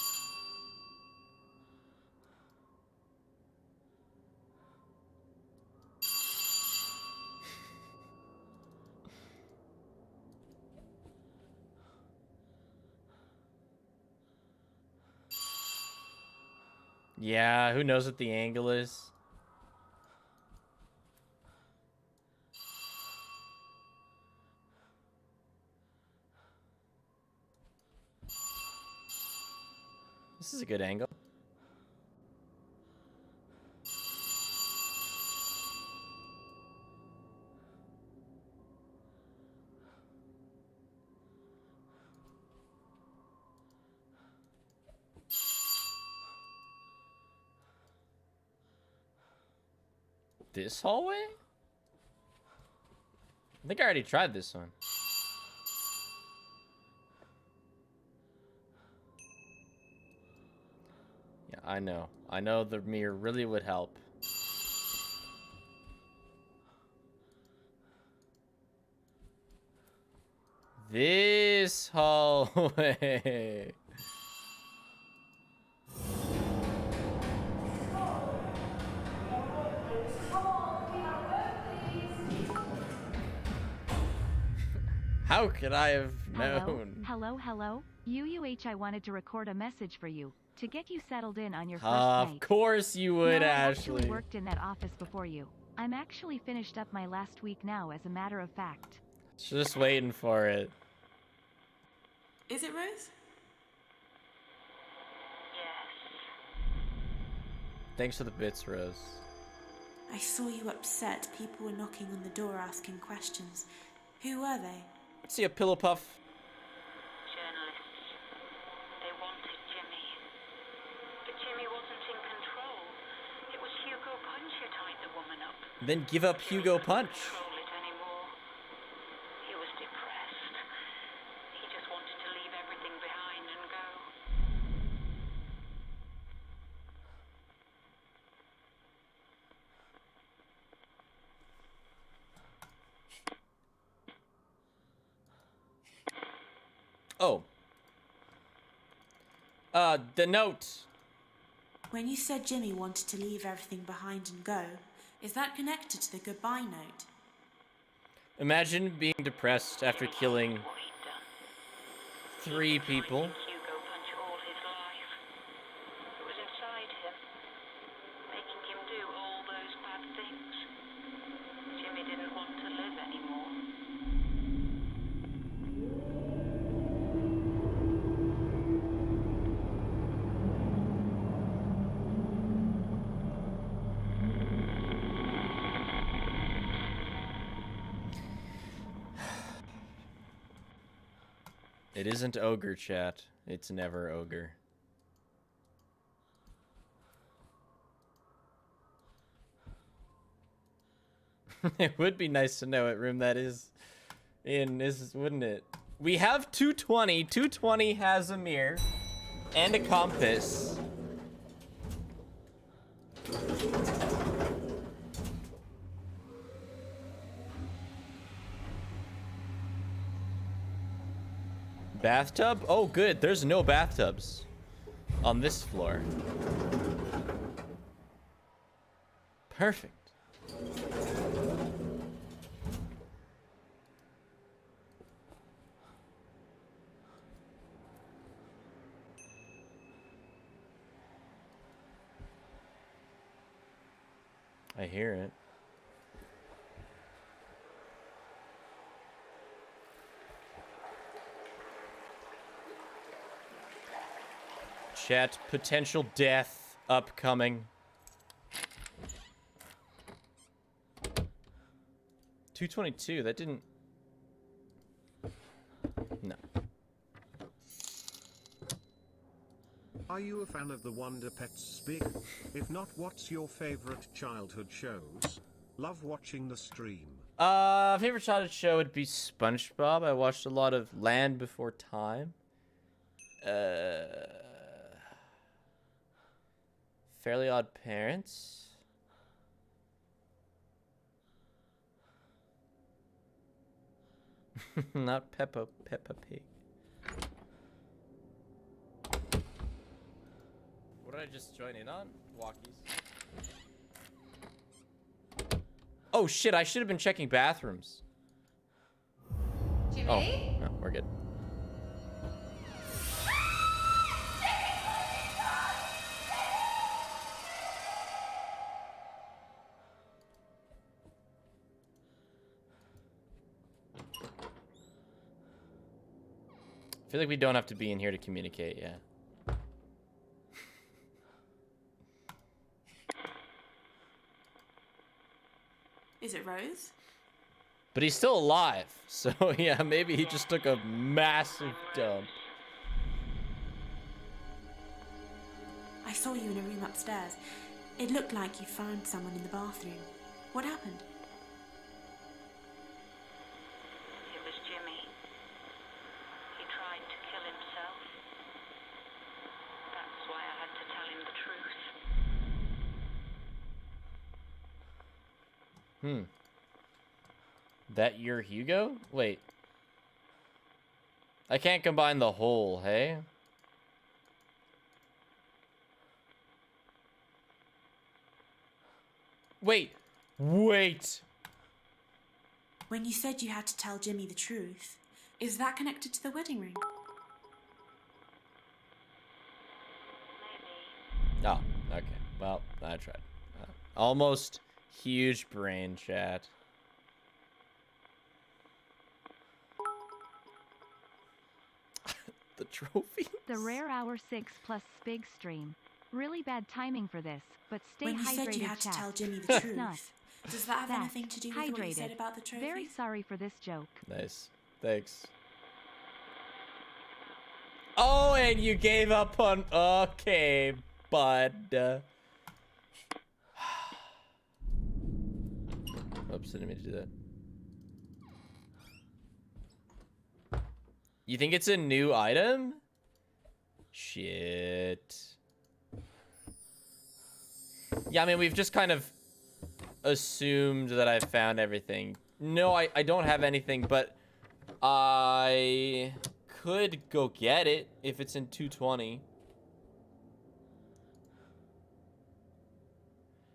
Yeah, who knows what the angle is? This is a good angle. This hallway? I think I already tried this one. Yeah, I know. I know the mirror really would help. This hallway. How could I have known? Hello. UUH, I wanted to record a message for you to get you settled in on your first night. Of course you would, No, I Ashley. actually worked in that office before you. I'm actually finished up my last week now, as a matter of fact. Just waiting for it. Is it Rose? Thanks for the bits, Rose. I saw you upset. People were knocking on the door asking questions. Who were they? See a pillow puff. Journalists. They wanted Jimmy. Then give up Hugo Punch. Control it anymore. He was depressed. He just wanted to leave everything behind and go. Oh. The note. When you said Jimmy wanted to leave everything behind and go, is that connected to the goodbye note? Imagine being depressed after killing 3 people. Hugo Punch all his life. It was inside him, making him do all those bad things. Jimmy didn't want to live anymore. It isn't ogre, chat. It's never ogre. It would be nice to know what room that is in, wouldn't it? We have 220. 220 has a mirror and a compass. Bathtub? Oh, good. There's no bathtubs on this floor. Perfect. I hear it. Chat, potential death upcoming. 222, that didn't... No. Are you a fan of the Wonder Pets Speak? If not, what's your favorite childhood shows? Love watching the stream. Favorite childhood show would be SpongeBob. I watched a lot of Land Before Time. Fairly Odd Parents. Not Peppa Pig. What did I just join in on? Walkies. Oh shit, I should have been checking bathrooms. Jimmy? Oh, no, we're good. I feel like we don't have to be in here to communicate, yeah. Is it Rose? But he's still alive, so yeah, maybe he just took a massive dump. I saw you in a room upstairs. It looked like you found someone in the bathroom. What happened? It was Jimmy. He tried to kill himself. That's why I had to tell him the truth. That your Hugo? Wait. I can't combine the whole, hey? Wait. When you said you had to tell Jimmy the truth, is that connected to the wedding ring? Oh, okay. Well, I tried. Almost huge brain, chat. The trophy? The rare hour 6 plus Spig stream. Really bad timing for this, but stay When you hydrated, said you had chat. to tell Jimmy the It's truth, not. does that have That, anything to do with what you said hydrated. about the trophy? Very sorry for this joke. Nice. Thanks. Oh, and you gave up on... Okay, bud. Oops, I didn't mean to do that. You think it's a new item? Shit. Yeah, I mean, we've just kind of assumed that I've found everything. No, I don't have anything, but I could go get it if it's in 220.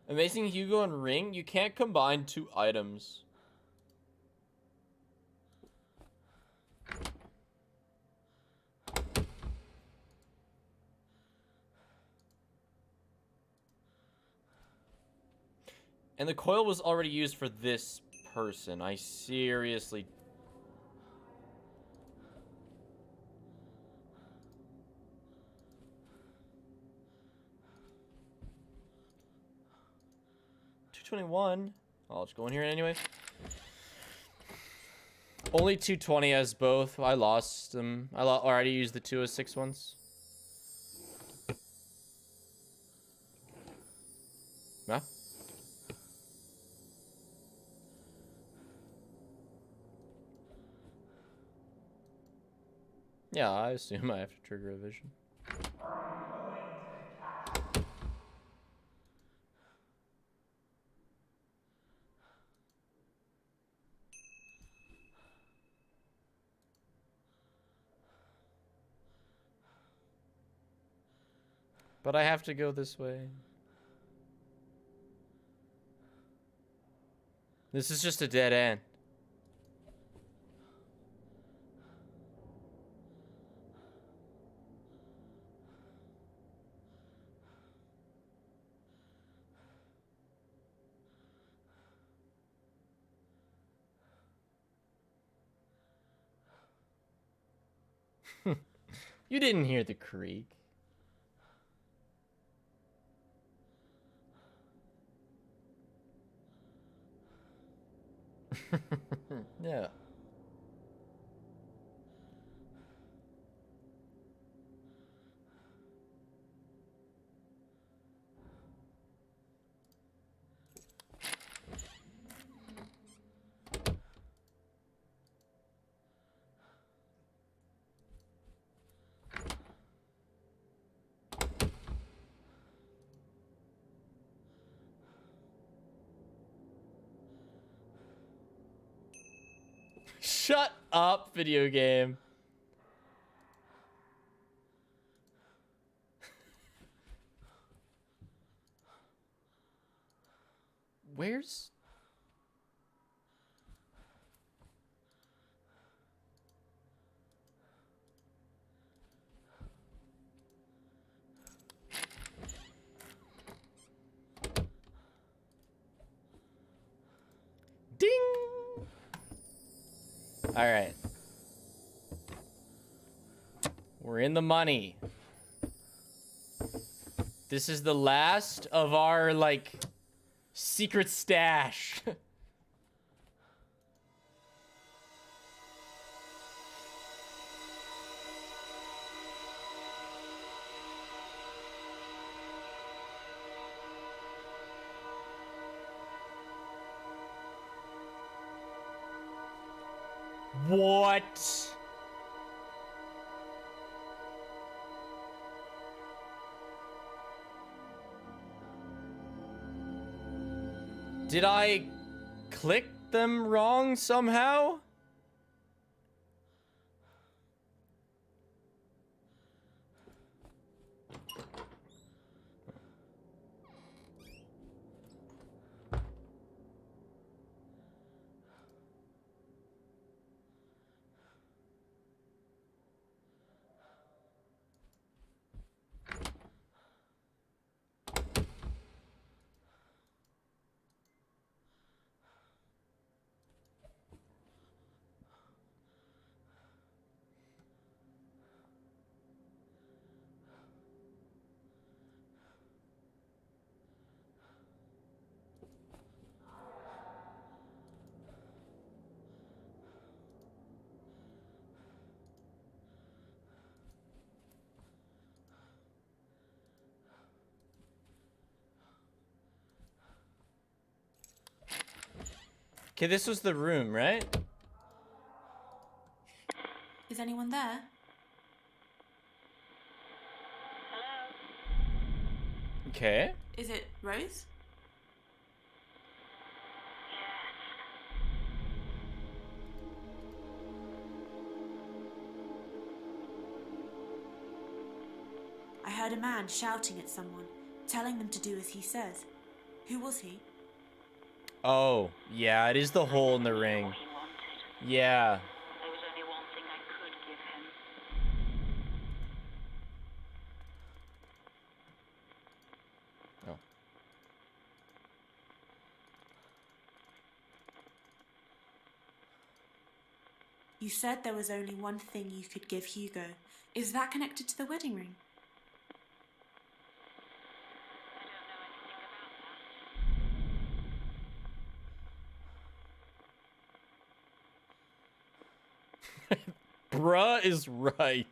Amazing Hugo and Ring, you can't combine 2 items. And the coil was already used for this person. I seriously... $221. I'll just go in here anyway. Only 220 as both. I lost them. I already used the 206 ones. Yeah. Yeah, I assume I have to trigger a vision. But I have to go this way. This is just a dead end. You didn't hear the creak. Yeah. Shut up, video game. Where's... Ding! Alright. We're in the money. This is the last of our, like, secret stash. What? Did I click them wrong somehow? Okay, this was the room, right? Is anyone there? Okay. Is it Rose? I heard a man shouting at someone, telling them to do as he says. Who was he? Oh, yeah, it is the hole in the ring. Yeah. There was only one thing I could give him. Oh. You said there was only one thing you could give Hugo. Is that connected to the wedding ring? Bruh is right.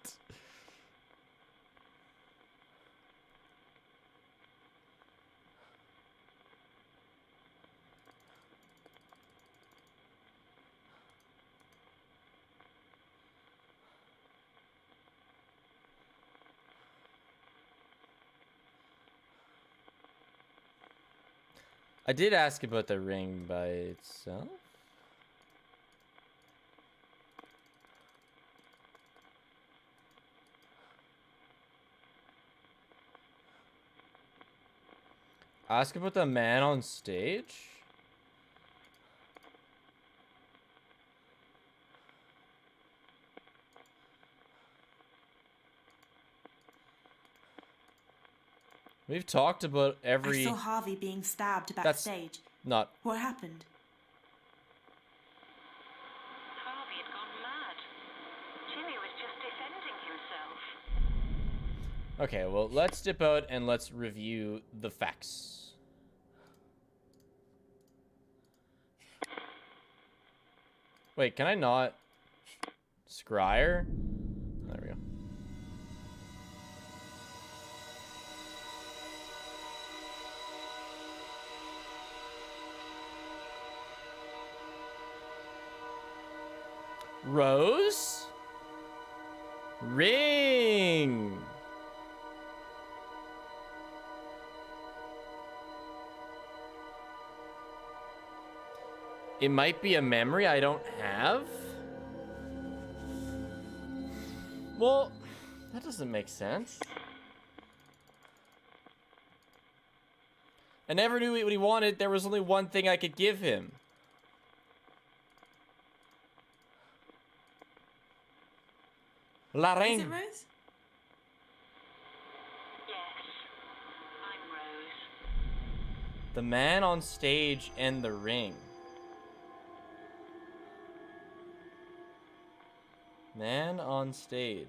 I did ask about the ring by itself. Ask about the man on stage? We've talked about every... I saw Harvey being stabbed That's backstage. not... What happened? Harvey had gone mad. Jimmy was just defending himself. Okay, well, let's dip out and let's review the facts. Wait, can I not... Scryer? There we go. Rose? Ring! It might be a memory I don't have? Well, that doesn't make sense. I never knew what he wanted. There was only one thing I could give him. La Reine. Is it Rose? Yes, I'm Rose. The man on stage and the ring. Man on stage.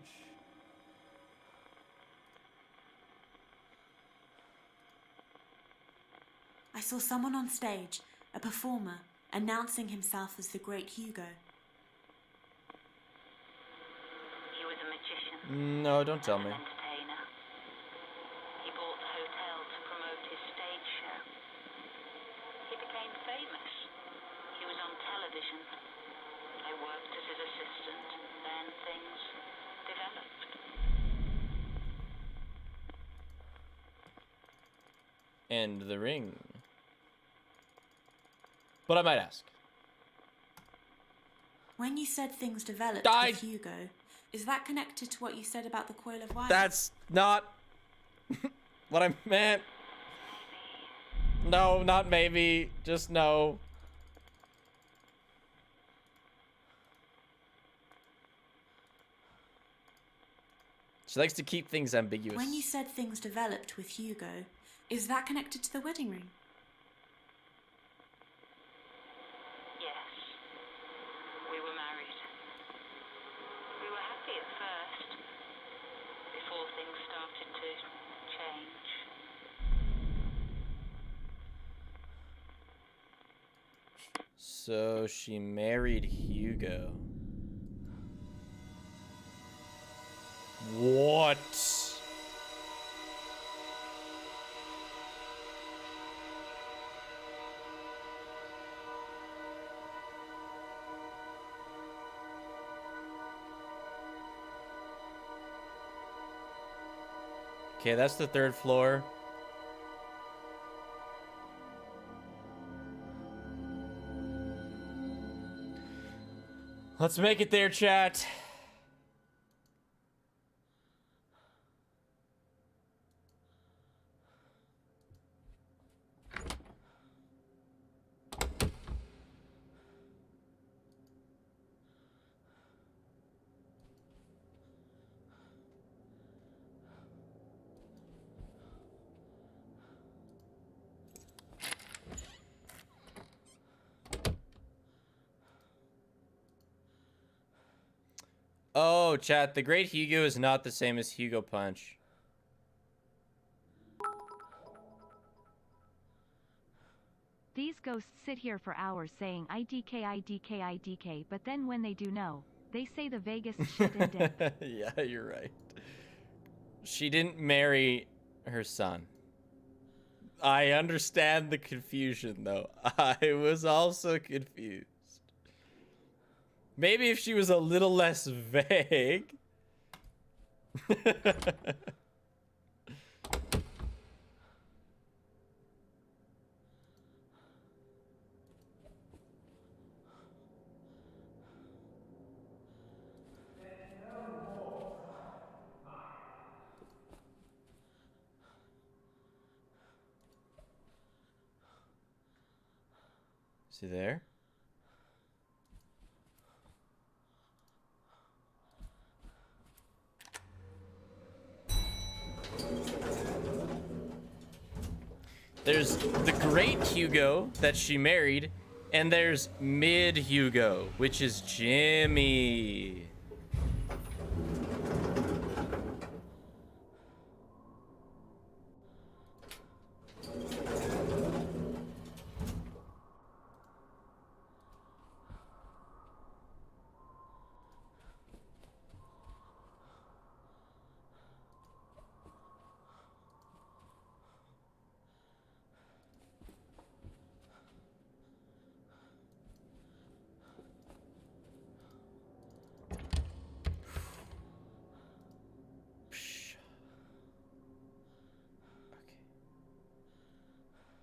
I saw someone on stage, a performer, announcing himself as the great Hugo. He was a magician. No, don't tell me. An entertainer. He bought the hotel to promote his stage show. He became famous. He was on television. I worked as his assistant. Then things developed. And the ring. But I might ask. When you said things developed with Hugo, is that connected to what you said about the coil of wire? That's not what I meant. No, not maybe. Just no. She likes to keep things ambiguous. When you said things developed with Hugo, is that connected to the wedding ring? Yes. We were married. We were happy at first, before things started to change. So she married Hugo. What? Okay, that's the 3rd floor. Let's make it there, chat. Oh, chat, the Great Hugo is not the same as Hugo Punch. These ghosts sit here for hours saying IDK, IDK, IDK, but then when they do know, they say the vaguest shit and dip. Yeah, you're right. She didn't marry her son. I understand the confusion, though. I was also confused. Maybe if she was a little less vague. Is he there? There's the Great Hugo that she married, and there's Mid Hugo, which is Jimmy.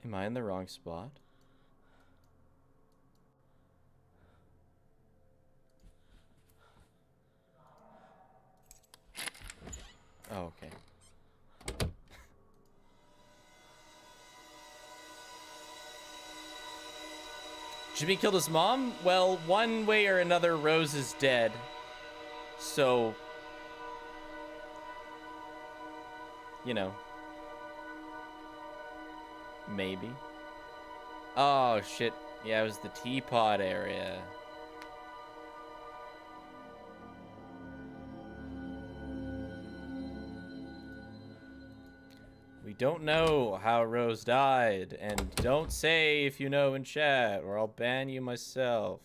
Am I in the wrong spot? Oh, okay. Jimmy killed his mom? Well, one way or another, Rose is dead. So, you know. Maybe. Oh, shit. Yeah, it was the teapot area. We don't know how Rose died, and don't say if you know in chat, or I'll ban you myself.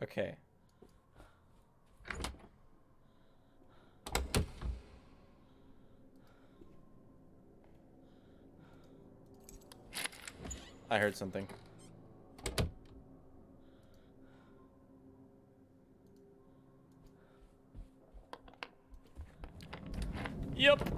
Okay. I heard something. Yep.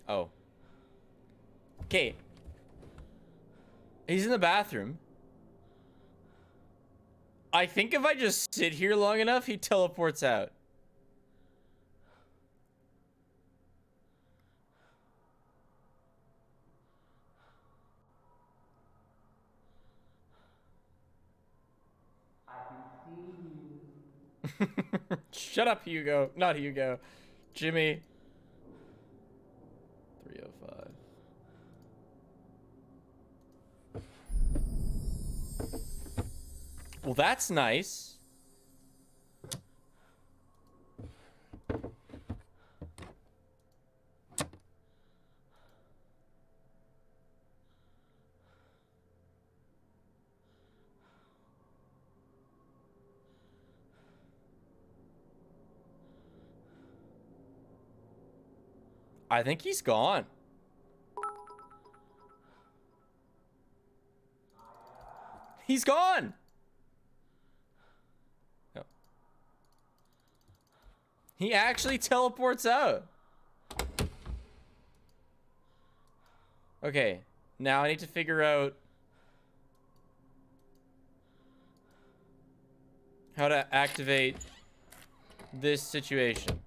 Oh. Okay. He's in the bathroom. I think if I just sit here long enough, he teleports out. I can see you. Shut up, Hugo. Not Hugo. Jimmy. 305. Well, that's nice. I think he's gone. He's gone. No. He actually teleports out. Okay, now I need to figure out how to activate this situation.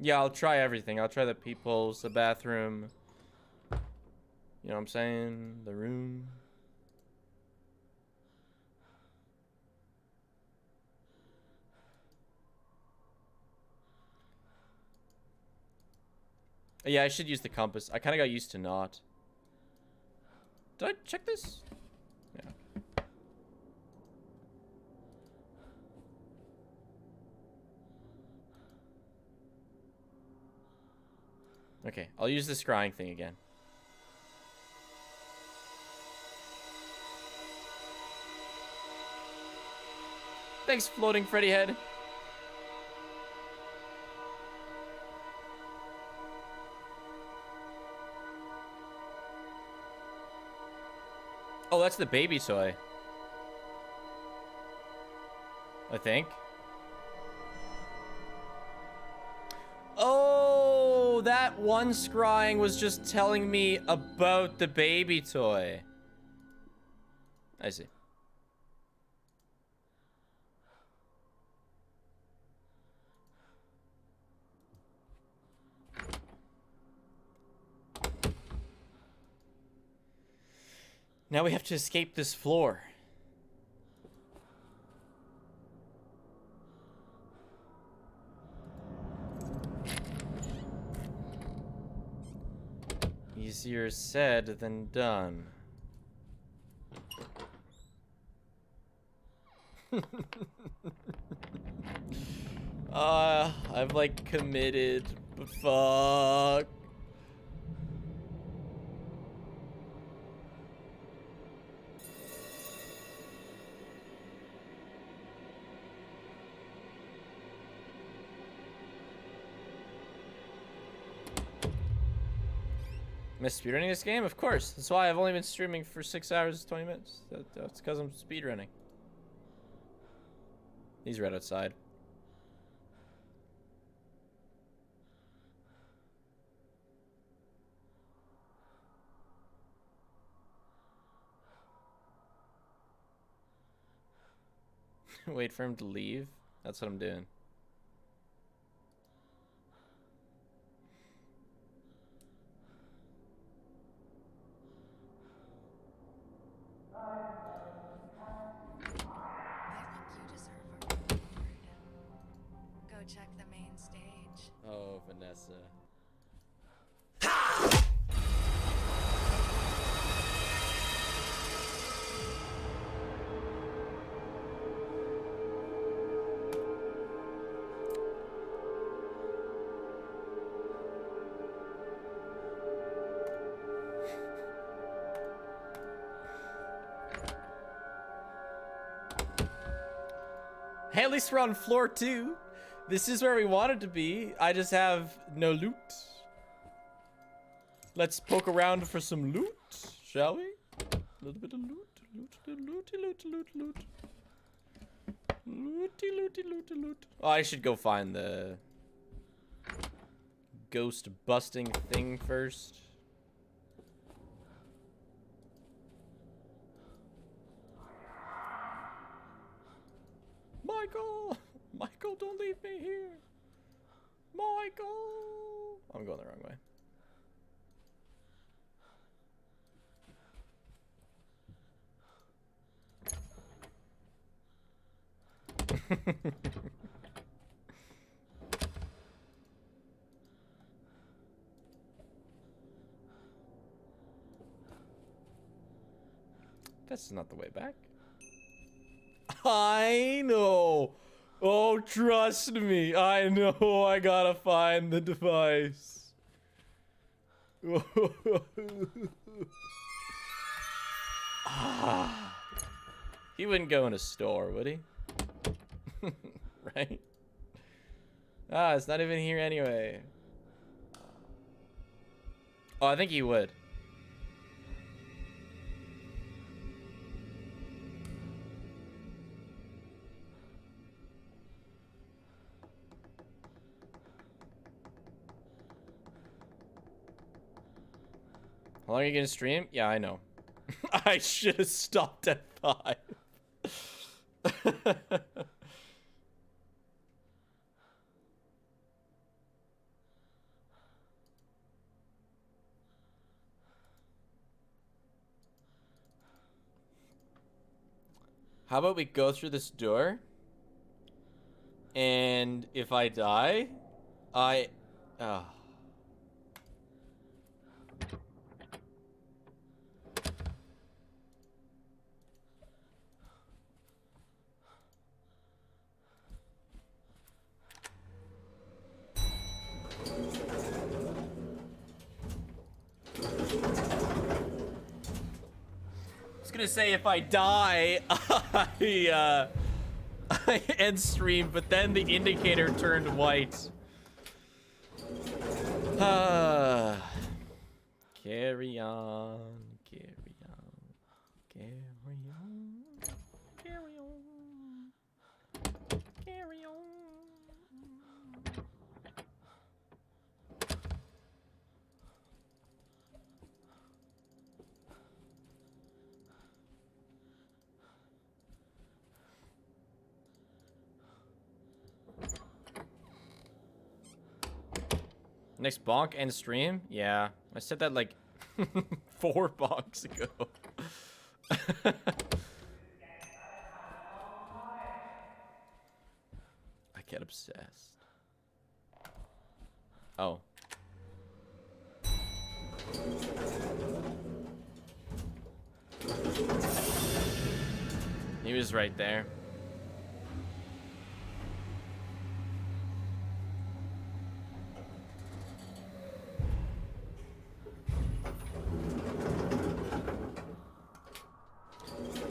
Yeah, I'll try everything. I'll try the peepholes, the bathroom. You know what I'm saying? The room. Yeah, I should use the compass. I kind of got used to not. Did I check this? Yeah. Okay, I'll use the scrying thing again. Thanks, floating Freddy head. Oh, that's the baby toy. I think. Oh, that one scrying was just telling me about the baby toy. I see. Now we have to escape this floor. Easier said than done. I've like committed, but fuck. Am I speedrunning this game? Of course. That's why I've only been streaming for 6 hours, 20 minutes. That's because I'm speedrunning. He's right outside. Wait for him to leave? That's what I'm doing. Go check the main stage. Oh, Vanessa. Hey, at least we're on floor 2. This is where we wanted to be. I just have no loot. Let's poke around for some loot, shall we? A little bit of loot. Loot. Loot. Oh, I should go find the ghost busting thing first. Michael, don't leave me here. Michael. I'm going the wrong way. That's not the way back. I know. Oh, trust me. I know I gotta find the device. He wouldn't go in a store, would he? right? Ah, it's not even here anyway. Oh, I think he would. How long are you gonna stream? Yeah, I know. I should have stopped at 5. How about we go through this door? And if I die, I... Oh. I was gonna say if I die, I end stream, but then the indicator turned white. Carry on, carry on, carry on, carry on, carry on. Next bonk and stream? Yeah, I said that like 4 bonks ago. I get obsessed. Oh. He was right there.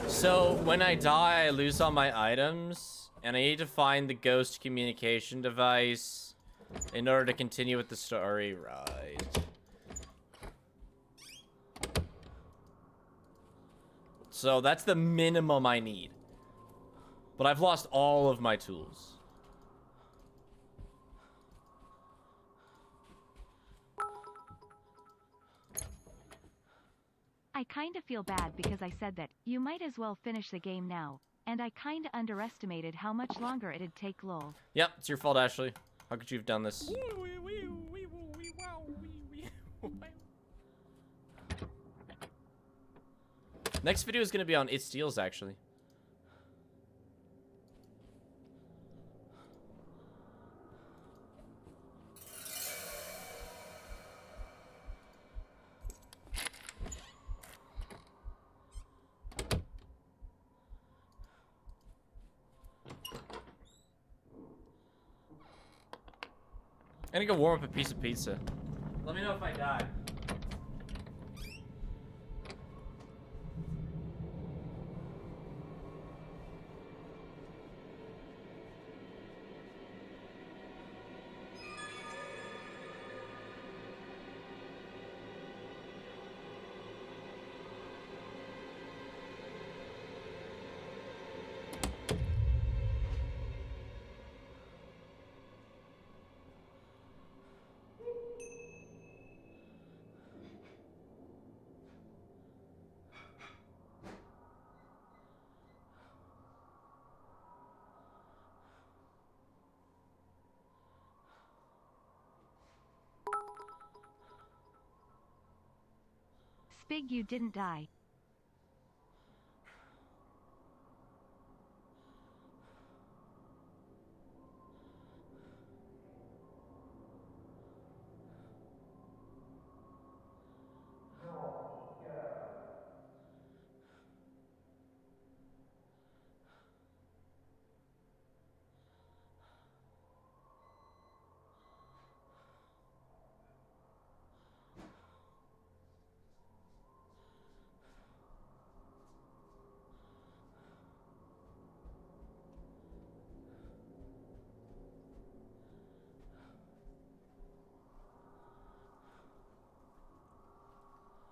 So when I die, I lose all my items, and I need to find the ghost communication device in order to continue with the story. Right. So that's the minimum I need. But I've lost all of my tools. I kinda feel bad because I said that you might as well finish the game now, and I kinda underestimated how much longer it'd take lol. Yep, it's your fault, Ashley. How could you have done this? Next video is gonna be on It Steals, actually. I'm gonna go warm up a piece of pizza. Let me know if I die. Spig, you didn't die.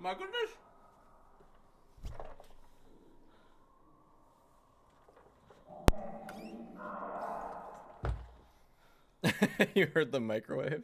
My goodness. You heard the microwave?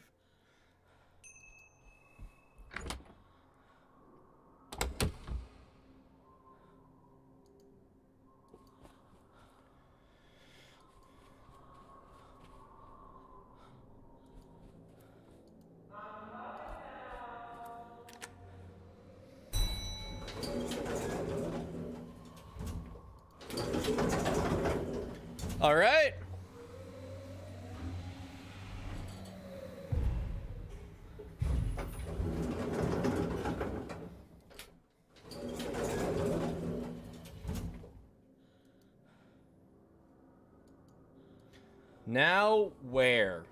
All right. Now where?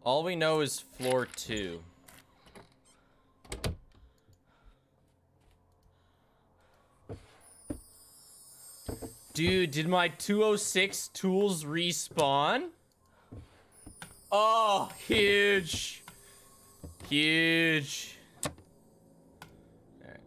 All we know is floor 2. Dude, did my 206 tools respawn? Oh, huge. Huge. All right.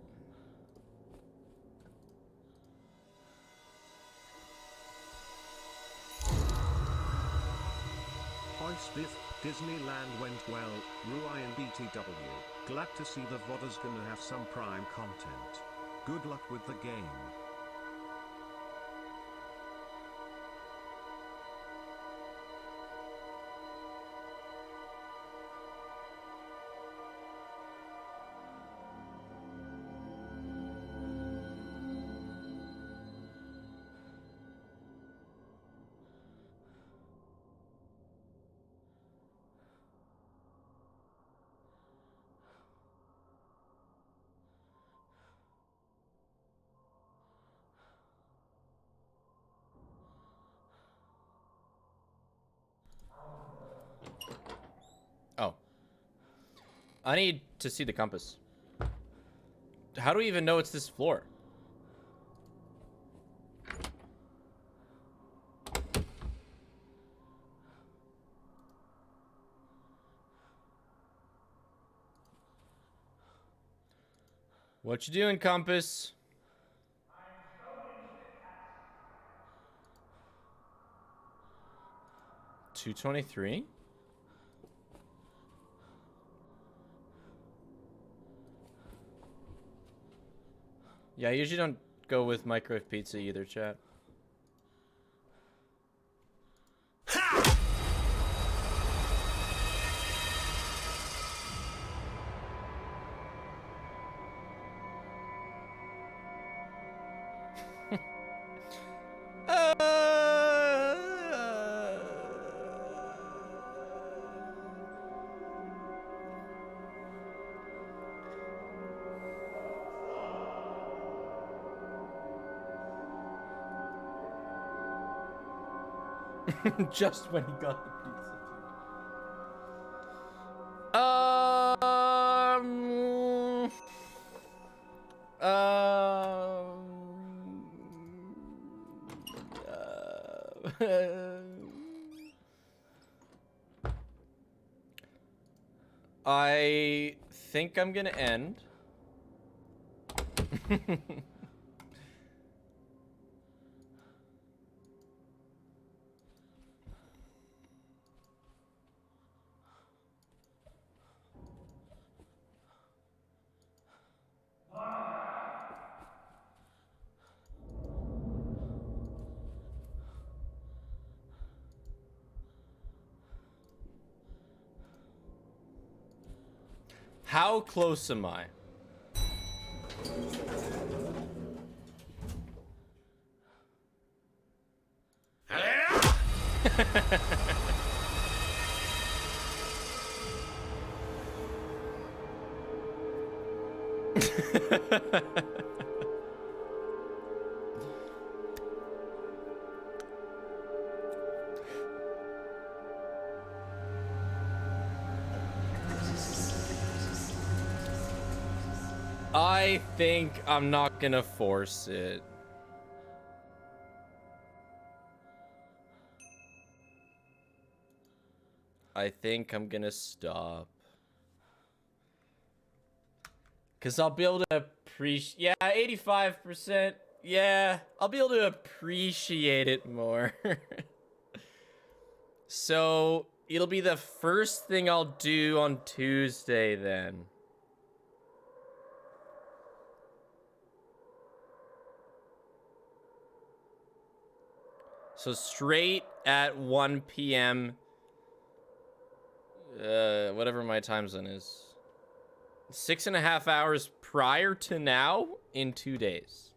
Hoi Spiff, Disneyland went well, Ruai and BTW. Glad to see the VOD's gonna have some prime content. Good luck with the game. Oh. I need to see the compass. How do we even know it's this floor? What you doing, compass? 223? Yeah, I usually don't go with microwave pizza either, chat. Just when he got the pizza. I think I'm gonna end. How close am I? I think I'm not gonna force it. I think I'm gonna stop. Cause I'll be able to appreciate, yeah, 85%. Yeah, I'll be able to appreciate it more. So it'll be the first thing I'll do on Tuesday then. So straight at 1 p.m. Whatever my time zone is. 6.5 hours prior to now in 2 days.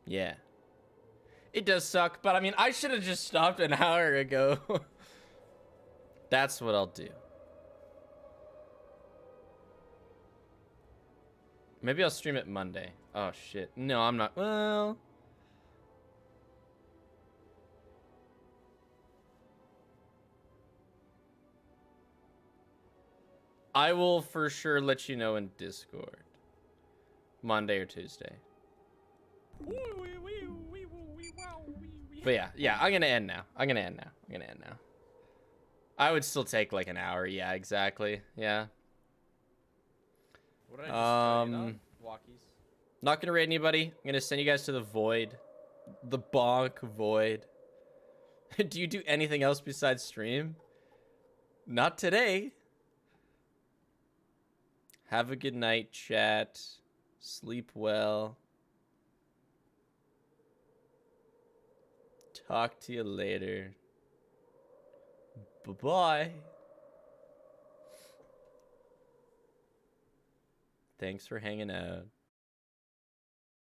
Yeah. It does suck, but I mean, I should have just stopped an hour ago. That's what I'll do. Maybe I'll stream it Monday. Oh, shit. No, I'm not. Well... I will for sure let you know in Discord. Monday or Tuesday. But yeah, I'm gonna end now. I'm gonna end now. I would still take like an hour. Yeah, exactly. Yeah. What did I just join on? Walkies. Not gonna raid anybody. I'm gonna send you guys to the void. The bonk void. Do you do anything else besides stream? Not today. Have a good night, chat. Sleep well. Talk to you later. Bye-bye. Thanks for hanging out.